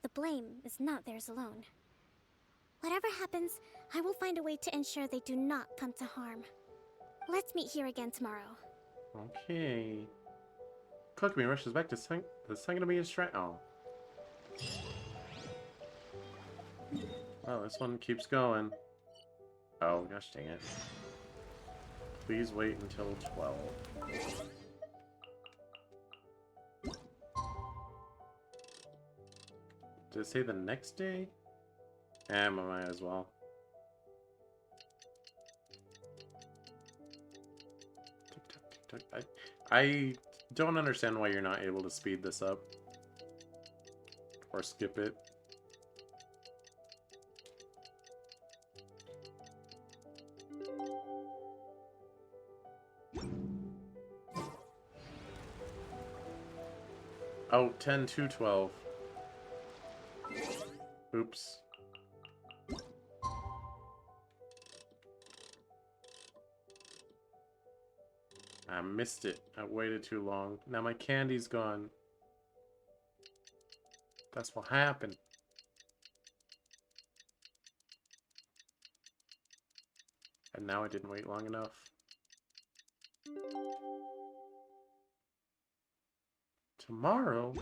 the blame is not theirs alone. Whatever happens, I will find a way to ensure they do not come to harm. Let's meet here again tomorrow. Okay. Kokomi rushes back to the Sangonomiya Shrine. Oh. Well, this one keeps going. Oh, gosh dang it. Please wait until 12. Did it say the next day? I might as well. Tick tock, tick tock. I don't understand why you're not able to speed this up. Or skip it. Oh, 10 to 12. Oops. I missed it. I waited too long. Now my candy's gone. That's what happened. And now I didn't wait long enough. Tomorrow?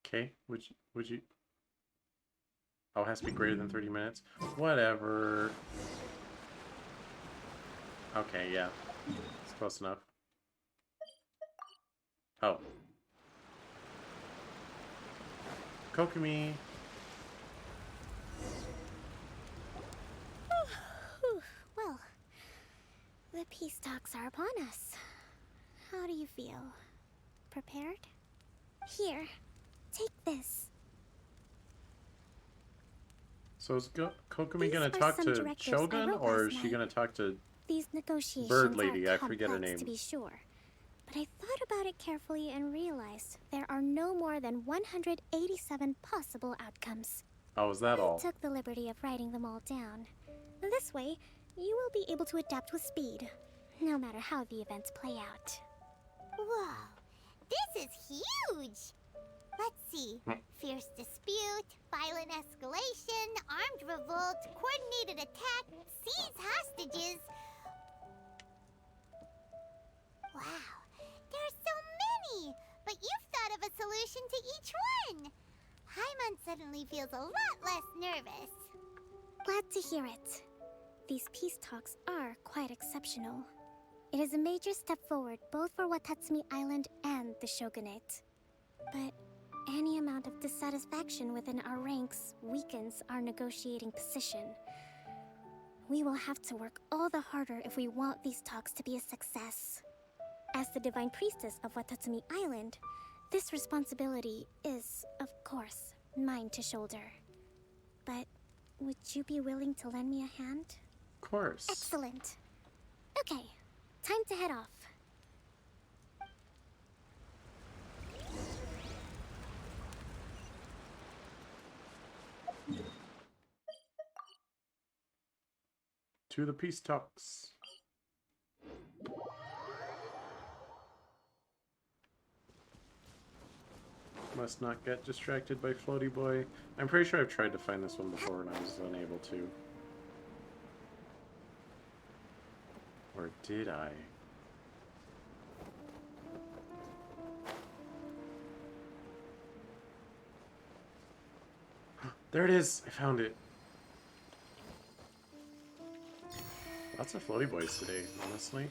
Okay, would you... Oh, it has to be greater than 30 minutes? Whatever. Okay, yeah. It's close enough. Oh. Kokomi. Well, the peace talks are upon us. How do you feel? Prepared? Here, take this. So is Kokomi These gonna are talk some to directives I Shogun, wrote or last is she night. gonna talk to These negotiations Bird Lady? are I forget her complex, name. to be sure. But I thought about it carefully and realized there are no more than 187 possible outcomes. Oh, is that all? I took the liberty of writing them all down. This way, you will be able to adapt with speed, no matter how the events play out. Whoa, this is huge! Let's see. Fierce dispute, violent escalation, armed revolt, coordinated attack, seize hostages. Wow, there are so many! But you've thought of a solution to each one! Paimon suddenly feels a lot less nervous. Glad to hear it. These peace talks are quite exceptional. It is a major step forward both for Watatsumi Island and the Shogunate. But any amount of dissatisfaction within our ranks weakens our negotiating position. We will have to work all the harder if we want these talks to be a success. As the Divine Priestess of Watatsumi Island, this responsibility is, of course, mine to shoulder. But would you be willing to lend me a hand? Of course. Excellent. Okay, time to head off. To the peace talks. Must not get distracted by Floaty Boy. I'm pretty sure I've tried to find this one before and I was unable to. Or did I? There it is! I found it. Lots of Floaty Boys today, honestly.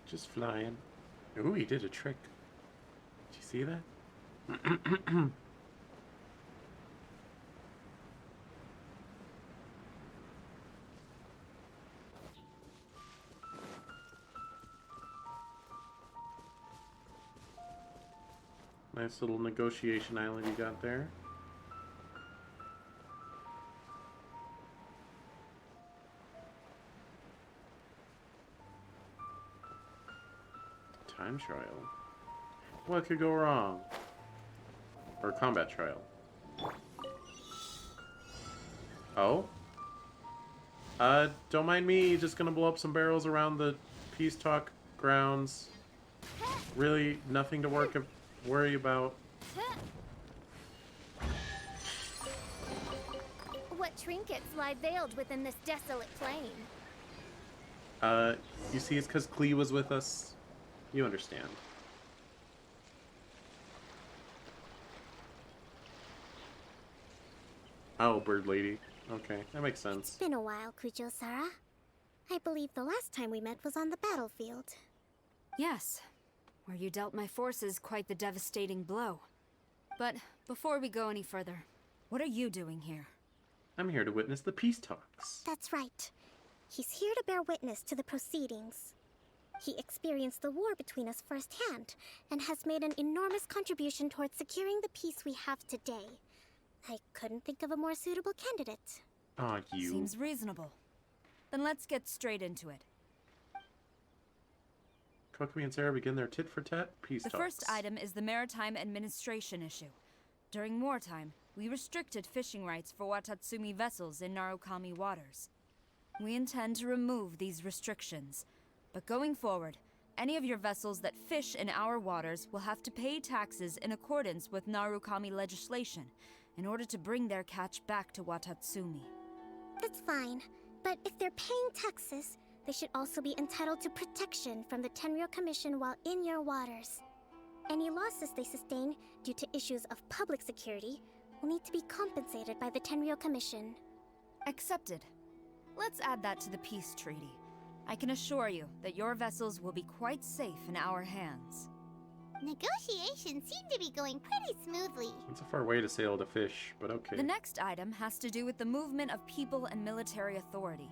Just flying. Ooh, he did a trick. Did you see that? Nice little negotiation island you got there. Time trial. What could go wrong? Or combat trial. Oh? Don't mind me, just gonna blow up some barrels around the peace talk grounds. Really, nothing to worry about. What trinkets lie veiled within this desolate plain? You see, it's because Klee was with us. You understand. Oh, Bird Lady. Okay, that makes sense. It's been a while, Kujo-Sara. I believe the last time we met was on the battlefield. Yes, where you dealt my forces quite the devastating blow. But before we go any further, what are you doing here? I'm here to witness the peace talks. That's right. He's here to bear witness to the proceedings. He experienced the war between us firsthand, and has made an enormous contribution towards securing the peace we have today. I couldn't think of a more suitable candidate. Aw, you. Seems reasonable. Then let's get straight into it. Kokomi and Sarah begin their tit-for-tat peace The talks. first item is the Maritime Administration issue. During wartime, we restricted fishing rights for Watatsumi vessels in Narukami waters. We intend to remove these restrictions, but going forward, any of your vessels that fish in our waters will have to pay taxes in accordance with Narukami legislation in order to bring their catch back to Watatsumi. That's fine, but if they're paying taxes, they should also be entitled to protection from the Tenryou Commission while in your waters. Any losses they sustain due to issues of public security will need to be compensated by the Tenryou Commission. Accepted. Let's add that to the peace treaty. I can assure you that your vessels will be quite safe in our hands. Negotiations seem to be going pretty smoothly. It's a far way to sail to fish, but okay. The next item has to do with the movement of people and military authority.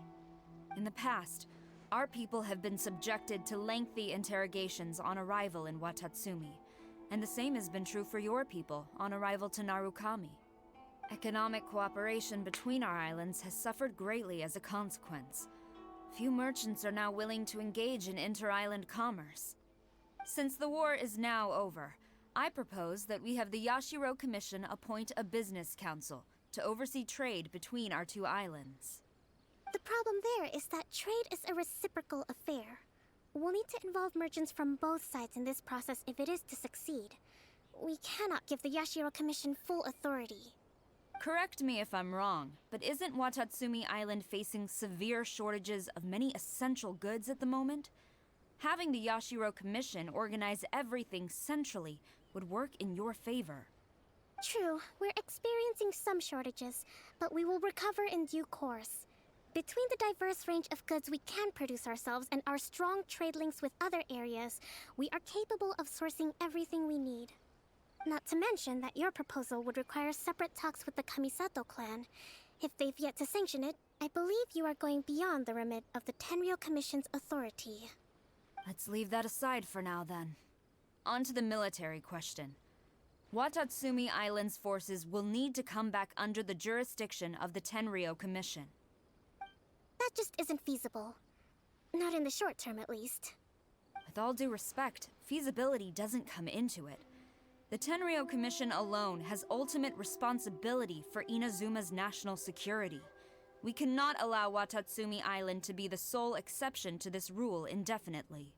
In the past, our people have been subjected to lengthy interrogations on arrival in Watatsumi, and the same has been true for your people on arrival to Narukami. Economic cooperation between our islands has suffered greatly as a consequence. Few merchants are now willing to engage in inter-island commerce. Since the war is now over, I propose that we have the Yashiro Commission appoint a business council to oversee trade between our two islands. The problem there is that trade is a reciprocal affair. We'll need to involve merchants from both sides in this process if it is to succeed. We cannot give the Yashiro Commission full authority. Correct me if I'm wrong, but isn't Watatsumi Island facing severe shortages of many essential goods at the moment? Having the Yashiro Commission organize everything centrally would work in your favor. True, we're experiencing some shortages, but we will recover in due course. Between the diverse range of goods we can produce ourselves and our strong trade links with other areas, we are capable of sourcing everything we need. Not to mention that your proposal would require separate talks with the Kamisato clan. If they've yet to sanction it, I believe you are going beyond the remit of the Tenryou Commission's authority. Let's leave that aside for now, then. On to the military question. Watatsumi Island's forces will need to come back under the jurisdiction of the Tenryou Commission. That just isn't feasible. Not in the short term, at least. With all due respect, feasibility doesn't come into it. The Tenryou Commission alone has ultimate responsibility for Inazuma's national security. We cannot allow Watatsumi Island to be the sole exception to this rule indefinitely.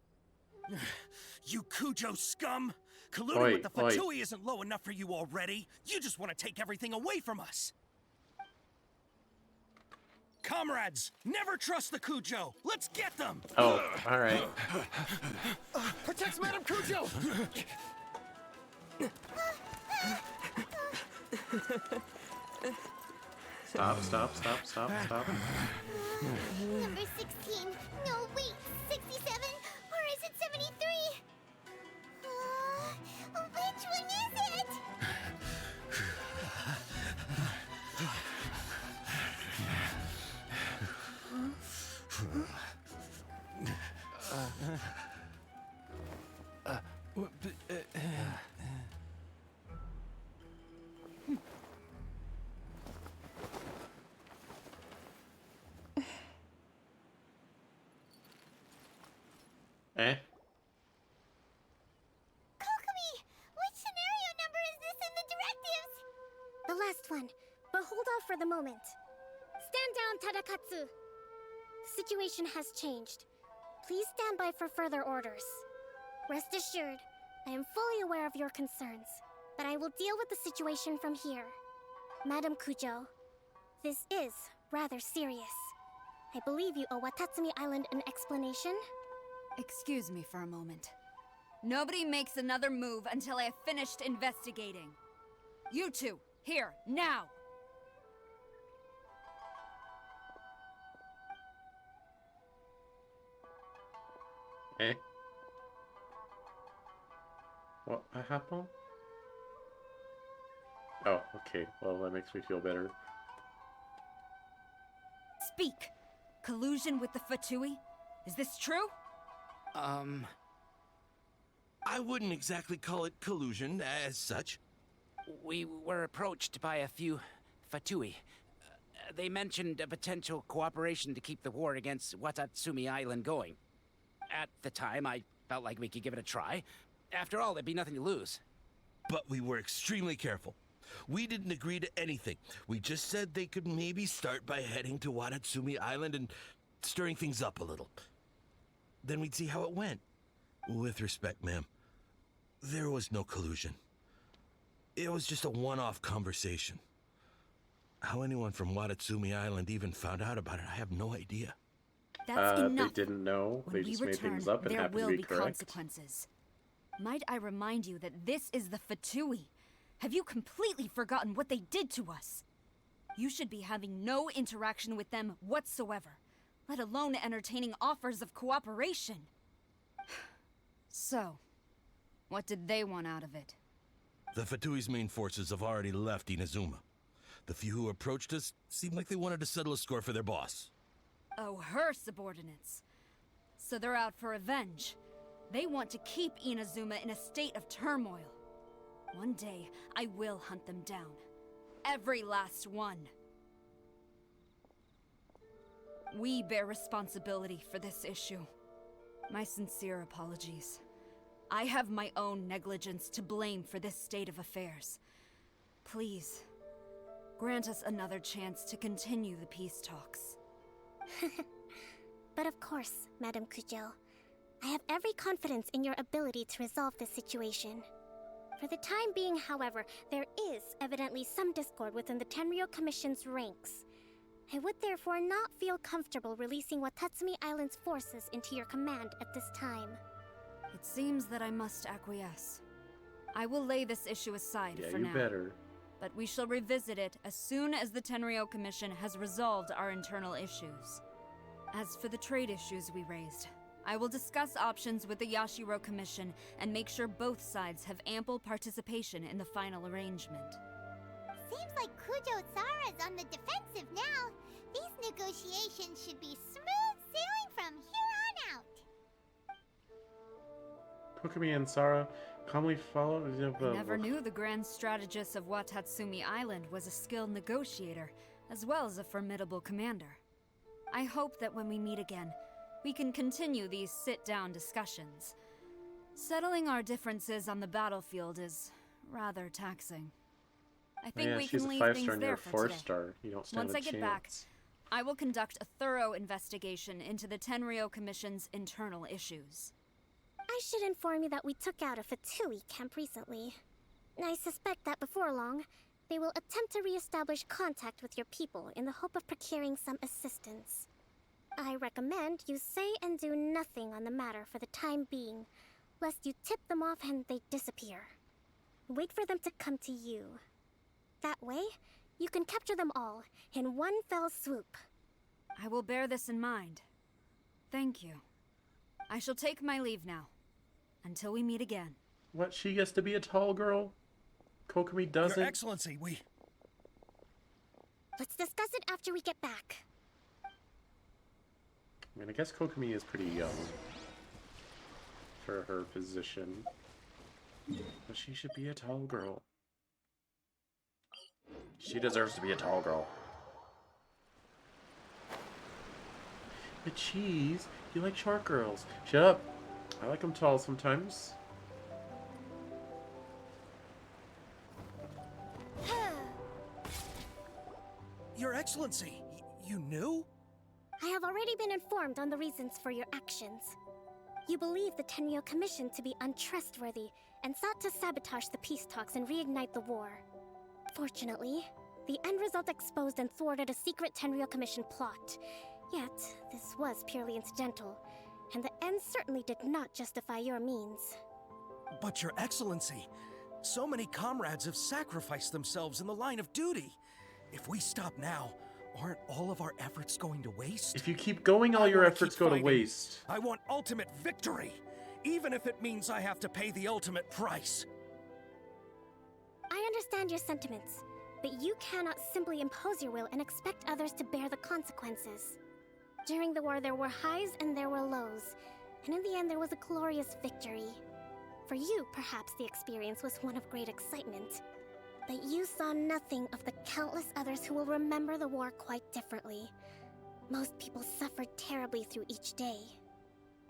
You Kujo scum! Colluding with the Fatui isn't low enough for you already. You just want to take everything away from us. Comrades, never trust the Kujo. Let's get them. Oh, all right. Protect Madame Kujo! Stop. Number 16. No, wait. 67? Or is it 73? Which one is it? Eh? Kokomi! Which scenario number is this in the directives? The last one, but hold off for the moment. Stand down, Tadakatsu. The situation has changed. Please stand by for further orders. Rest assured, I am fully aware of your concerns, but I will deal with the situation from here. Madam Kujo, this is rather serious. I believe you owe Watatsumi Island an explanation. Excuse me for a moment. Nobody makes another move until I have finished investigating. You two, here, now! Eh? What happened? Oh, okay. Well, that makes me feel better. Speak! Collusion with the Fatui? Is this true? I wouldn't exactly call it collusion as such. We were approached by a few Fatui. They mentioned a potential cooperation to keep the war against Watatsumi Island going. At the time, I felt like we could give it a try. After all, there'd be nothing to lose. But we were extremely careful. We didn't agree to anything. We just said they could maybe start by heading to Watatsumi Island and stirring things up a little. Then we'd see how it went. With respect, ma'am, there was no collusion. It was just a one-off conversation. How anyone from Watatsumi Island even found out about it, I have no idea. That's enough. They didn't know. When They we just made return, things up and there happened will to be be correct. consequences. Might I remind you that this is the Fatui? Have you completely forgotten what they did to us? You should be having no interaction with them whatsoever, let alone entertaining offers of cooperation. So, what did they want out of it? The Fatui's main forces have already left Inazuma. The few who approached us seemed like they wanted to settle a score for their boss. Oh, her subordinates. So they're out for revenge. They want to keep Inazuma in a state of turmoil. One day, I will hunt them down. Every last one. We bear responsibility for this issue. My sincere apologies. I have my own negligence to blame for this state of affairs. Please, grant us another chance to continue the peace talks. But of course, Madame Kujo. I have every confidence in your ability to resolve this situation. For the time being, however, there is evidently some discord within the Tenryou Commission's ranks. I would therefore not feel comfortable releasing Watatsumi Island's forces into your command at this time. It seems that I must acquiesce. I will lay this issue aside for now. Yeah, you better. But we shall revisit it as soon as the Tenryou Commission has resolved our internal issues. As for the trade issues we raised, I will discuss options with the Yashiro Commission and make sure both sides have ample participation in the final arrangement. Seems like Kujo-Sara's on the defensive now. These negotiations should be smooth sailing from here on out. Kokumi and Sara calmly followed. I never knew the grand strategist of Watatsumi Island was a skilled negotiator, as well as a formidable commander. I hope that when we meet again, we can continue these sit-down discussions. Settling our differences on the battlefield is rather taxing. I think we can leave things there for today. 4-star. You don't stand Once a I get chance. back, I will conduct a thorough investigation into the Tenryou Commission's internal issues. I should inform you that we took out a Fatui camp recently. I suspect that before long, they will attempt to re-establish contact with your people in the hope of procuring some assistance. I recommend you say and do nothing on the matter for the time being, lest you tip them off and they disappear. Wait for them to come to you. That way, you can capture them all in one fell swoop. I will bear this in mind. Thank you. I shall take my leave now. Until we meet again. What? She gets to be a tall girl? Kokumi doesn't? Your Excellency, we... Let's discuss it after we get back. I mean, I guess Kokumi is pretty young for her position. But she should be a tall girl. She deserves to be a tall girl. But cheese, you like short girls. Shut up. I like them tall sometimes. Your Excellency, you knew? I have already been informed on the reasons for your actions. You believe the Tenryou Commission to be untrustworthy and sought to sabotage the peace talks and reignite the war. Fortunately, the end result exposed and thwarted a secret Tenryou Commission plot. Yet, this was purely incidental, and the end certainly did not justify your means. But Your Excellency, so many comrades have sacrificed themselves in the line of duty. If we stop now, aren't all of our efforts going to waste? If you keep going, all your efforts go to waste. I want ultimate victory, even if it means I have to pay the ultimate price. I understand your sentiments, but you cannot simply impose your will and expect others to bear the consequences. During the war, there were highs and there were lows, and in the end, there was a glorious victory. For you, perhaps the experience was one of great excitement, but you saw nothing of the countless others who will remember the war quite differently. Most people suffered terribly through each day.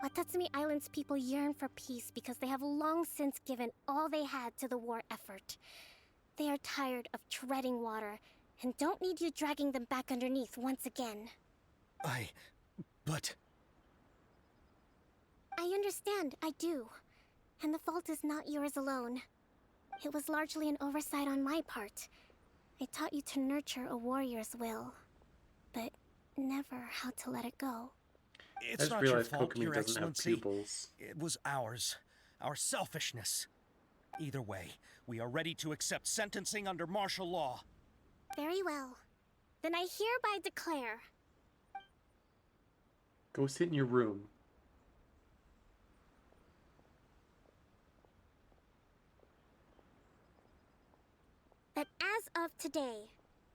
Watatsumi Island's people yearn for peace because they have long since given all they had to the war effort. They are tired of treading water and don't need you dragging them back underneath once again. But... I understand, I do. And the fault is not yours alone. It was largely an oversight on my part. I taught you to nurture a warrior's will, but never how to let it go. It's not your fault, Your Excellency. It was ours. Our selfishness. Either way, we are ready to accept sentencing under martial law. Very well. Then I hereby declare... Go sit in your room. that as of today,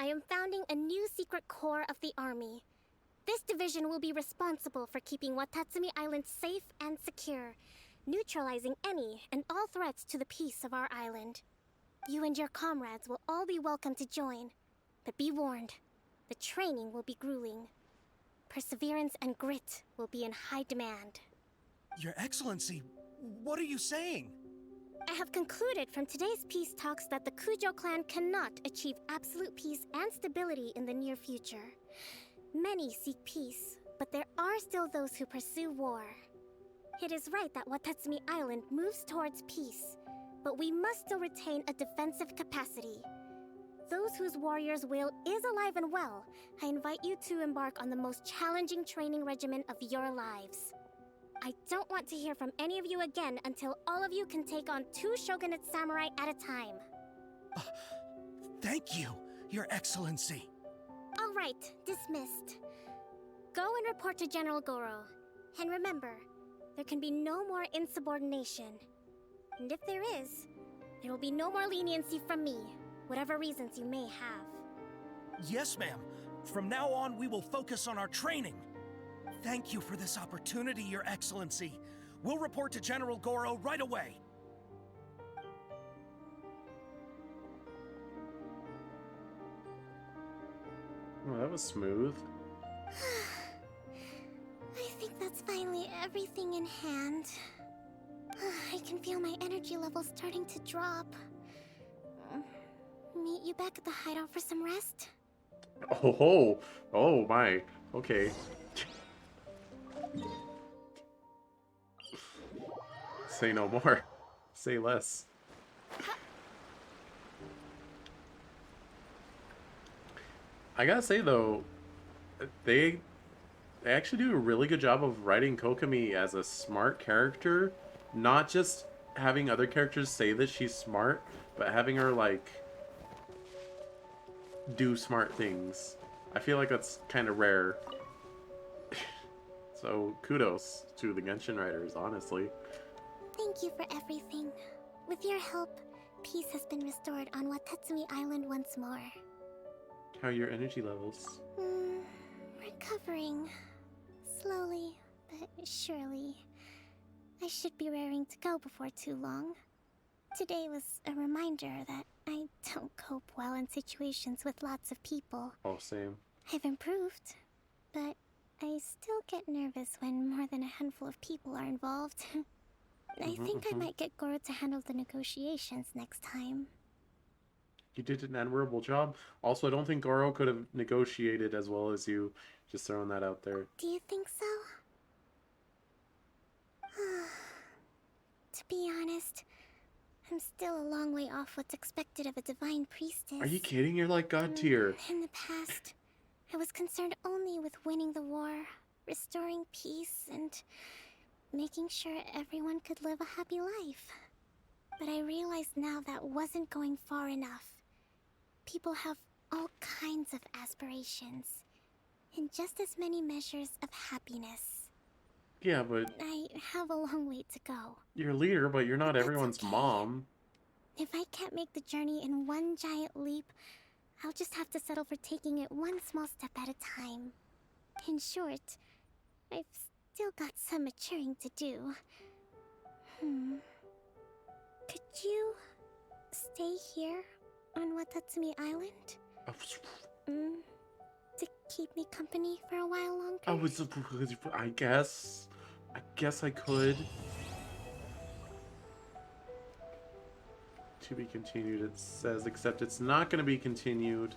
I am founding a new secret corps of the army. This division will be responsible for keeping Watatsumi Island safe and secure, neutralizing any and all threats to the peace of our island. You and your comrades will all be welcome to join, but be warned, the training will be grueling. Perseverance and grit will be in high demand. Your Excellency, what are you saying? I have concluded from today's peace talks that the Kujo clan cannot achieve absolute peace and stability in the near future. Many seek peace, but there are still those who pursue war. It is right that Watatsumi Island moves towards peace, but we must still retain a defensive capacity. Those whose warrior's will is alive and well, I invite you to embark on the most challenging training regimen of your lives. I don't want to hear from any of you again until all of you can take on 2 shogunate samurai at a time. Thank you, Your Excellency. All right, dismissed. Go and report to General Goro. And remember, there can be no more insubordination. And if there is, there will be no more leniency from me, whatever reasons you may have. Yes, ma'am. From now on, we will focus on our training. Thank you for this opportunity, Your Excellency. We'll report to General Goro right away. Oh, that was smooth. I think that's finally everything in hand. I can feel my energy levels starting to drop. Meet you back at the hideout for some rest? Oh my. Okay. Say no more. Say less. I gotta say though, they actually do a really good job of writing Kokomi as a smart character, not just having other characters say that she's smart, but having her like do smart things. I feel like that's kind of rare. So kudos to the Genshin writers, honestly. Thank you for everything. With your help, peace has been restored on Watatsumi Island once more. How are your energy levels? Recovering. Slowly, but surely. I should be raring to go before too long. Today was a reminder that I don't cope well in situations with lots of people. Oh, same. I've improved, but I still get nervous when more than a handful of people are involved. I think I might get Goro to handle the negotiations next time. You did an admirable job. Also, I don't think Goro could have negotiated as well as you. Just throwing that out there. Do you think so? To be honest, I'm still a long way off what's expected of a divine priestess. Are you kidding? You're like God tier. In the past, I was concerned only with winning the war, restoring peace, and making sure everyone could live a happy life. But I realize now that wasn't going far enough. People have all kinds of aspirations, and just as many measures of happiness. Yeah, but I have a long way to go. you're a leader, but you're not everyone's mom. If I can't make the journey in one giant leap, I'll just have to settle for taking it one small step at a time. In short, I've still got some maturing to do. Could you stay here on Watatsumi Island? To keep me company for a while longer? I guess I could. To be continued, it says, except it's not going to be continued.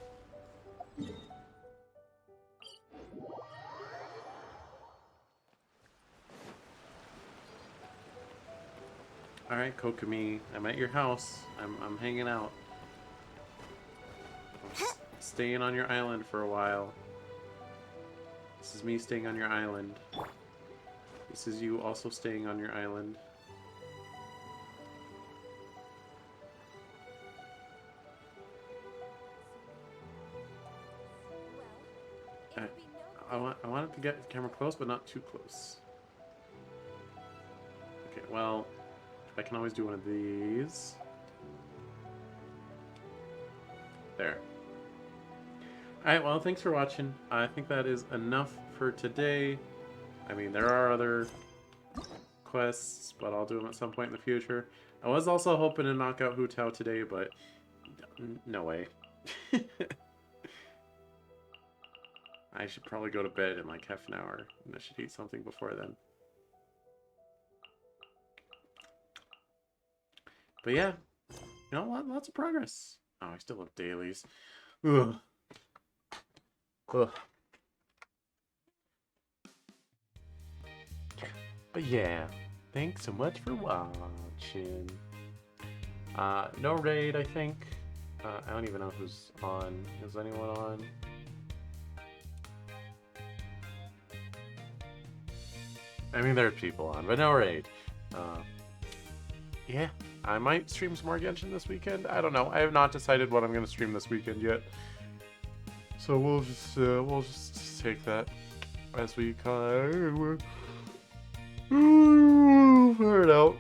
Alright, Kokomi, I'm at your house. I'm hanging out. I'm staying on your island for a while. This is me staying on your island. This is you also staying on your island. I wanted to get the camera close, but not too close. Okay, well, I can always do one of these. There. Alright, well, thanks for watching. I think that is enough for today. I mean, there are other quests, but I'll do them at some point in the future. I was also hoping to knock out Hu Tao today, but no way. I should probably go to bed in like half an hour, and I should eat something before then. But yeah, you know, lots of progress. Oh, I still have dailies. Ugh. Ugh. But yeah, thanks so much for watching. No raid, I think. I don't even know who's on. Is anyone on? I mean, there's people on, but no raid. Yeah, I might stream some more Genshin this weekend. I don't know. I have not decided what I'm going to stream this weekend yet. So we'll just take that as we kind of figure it out.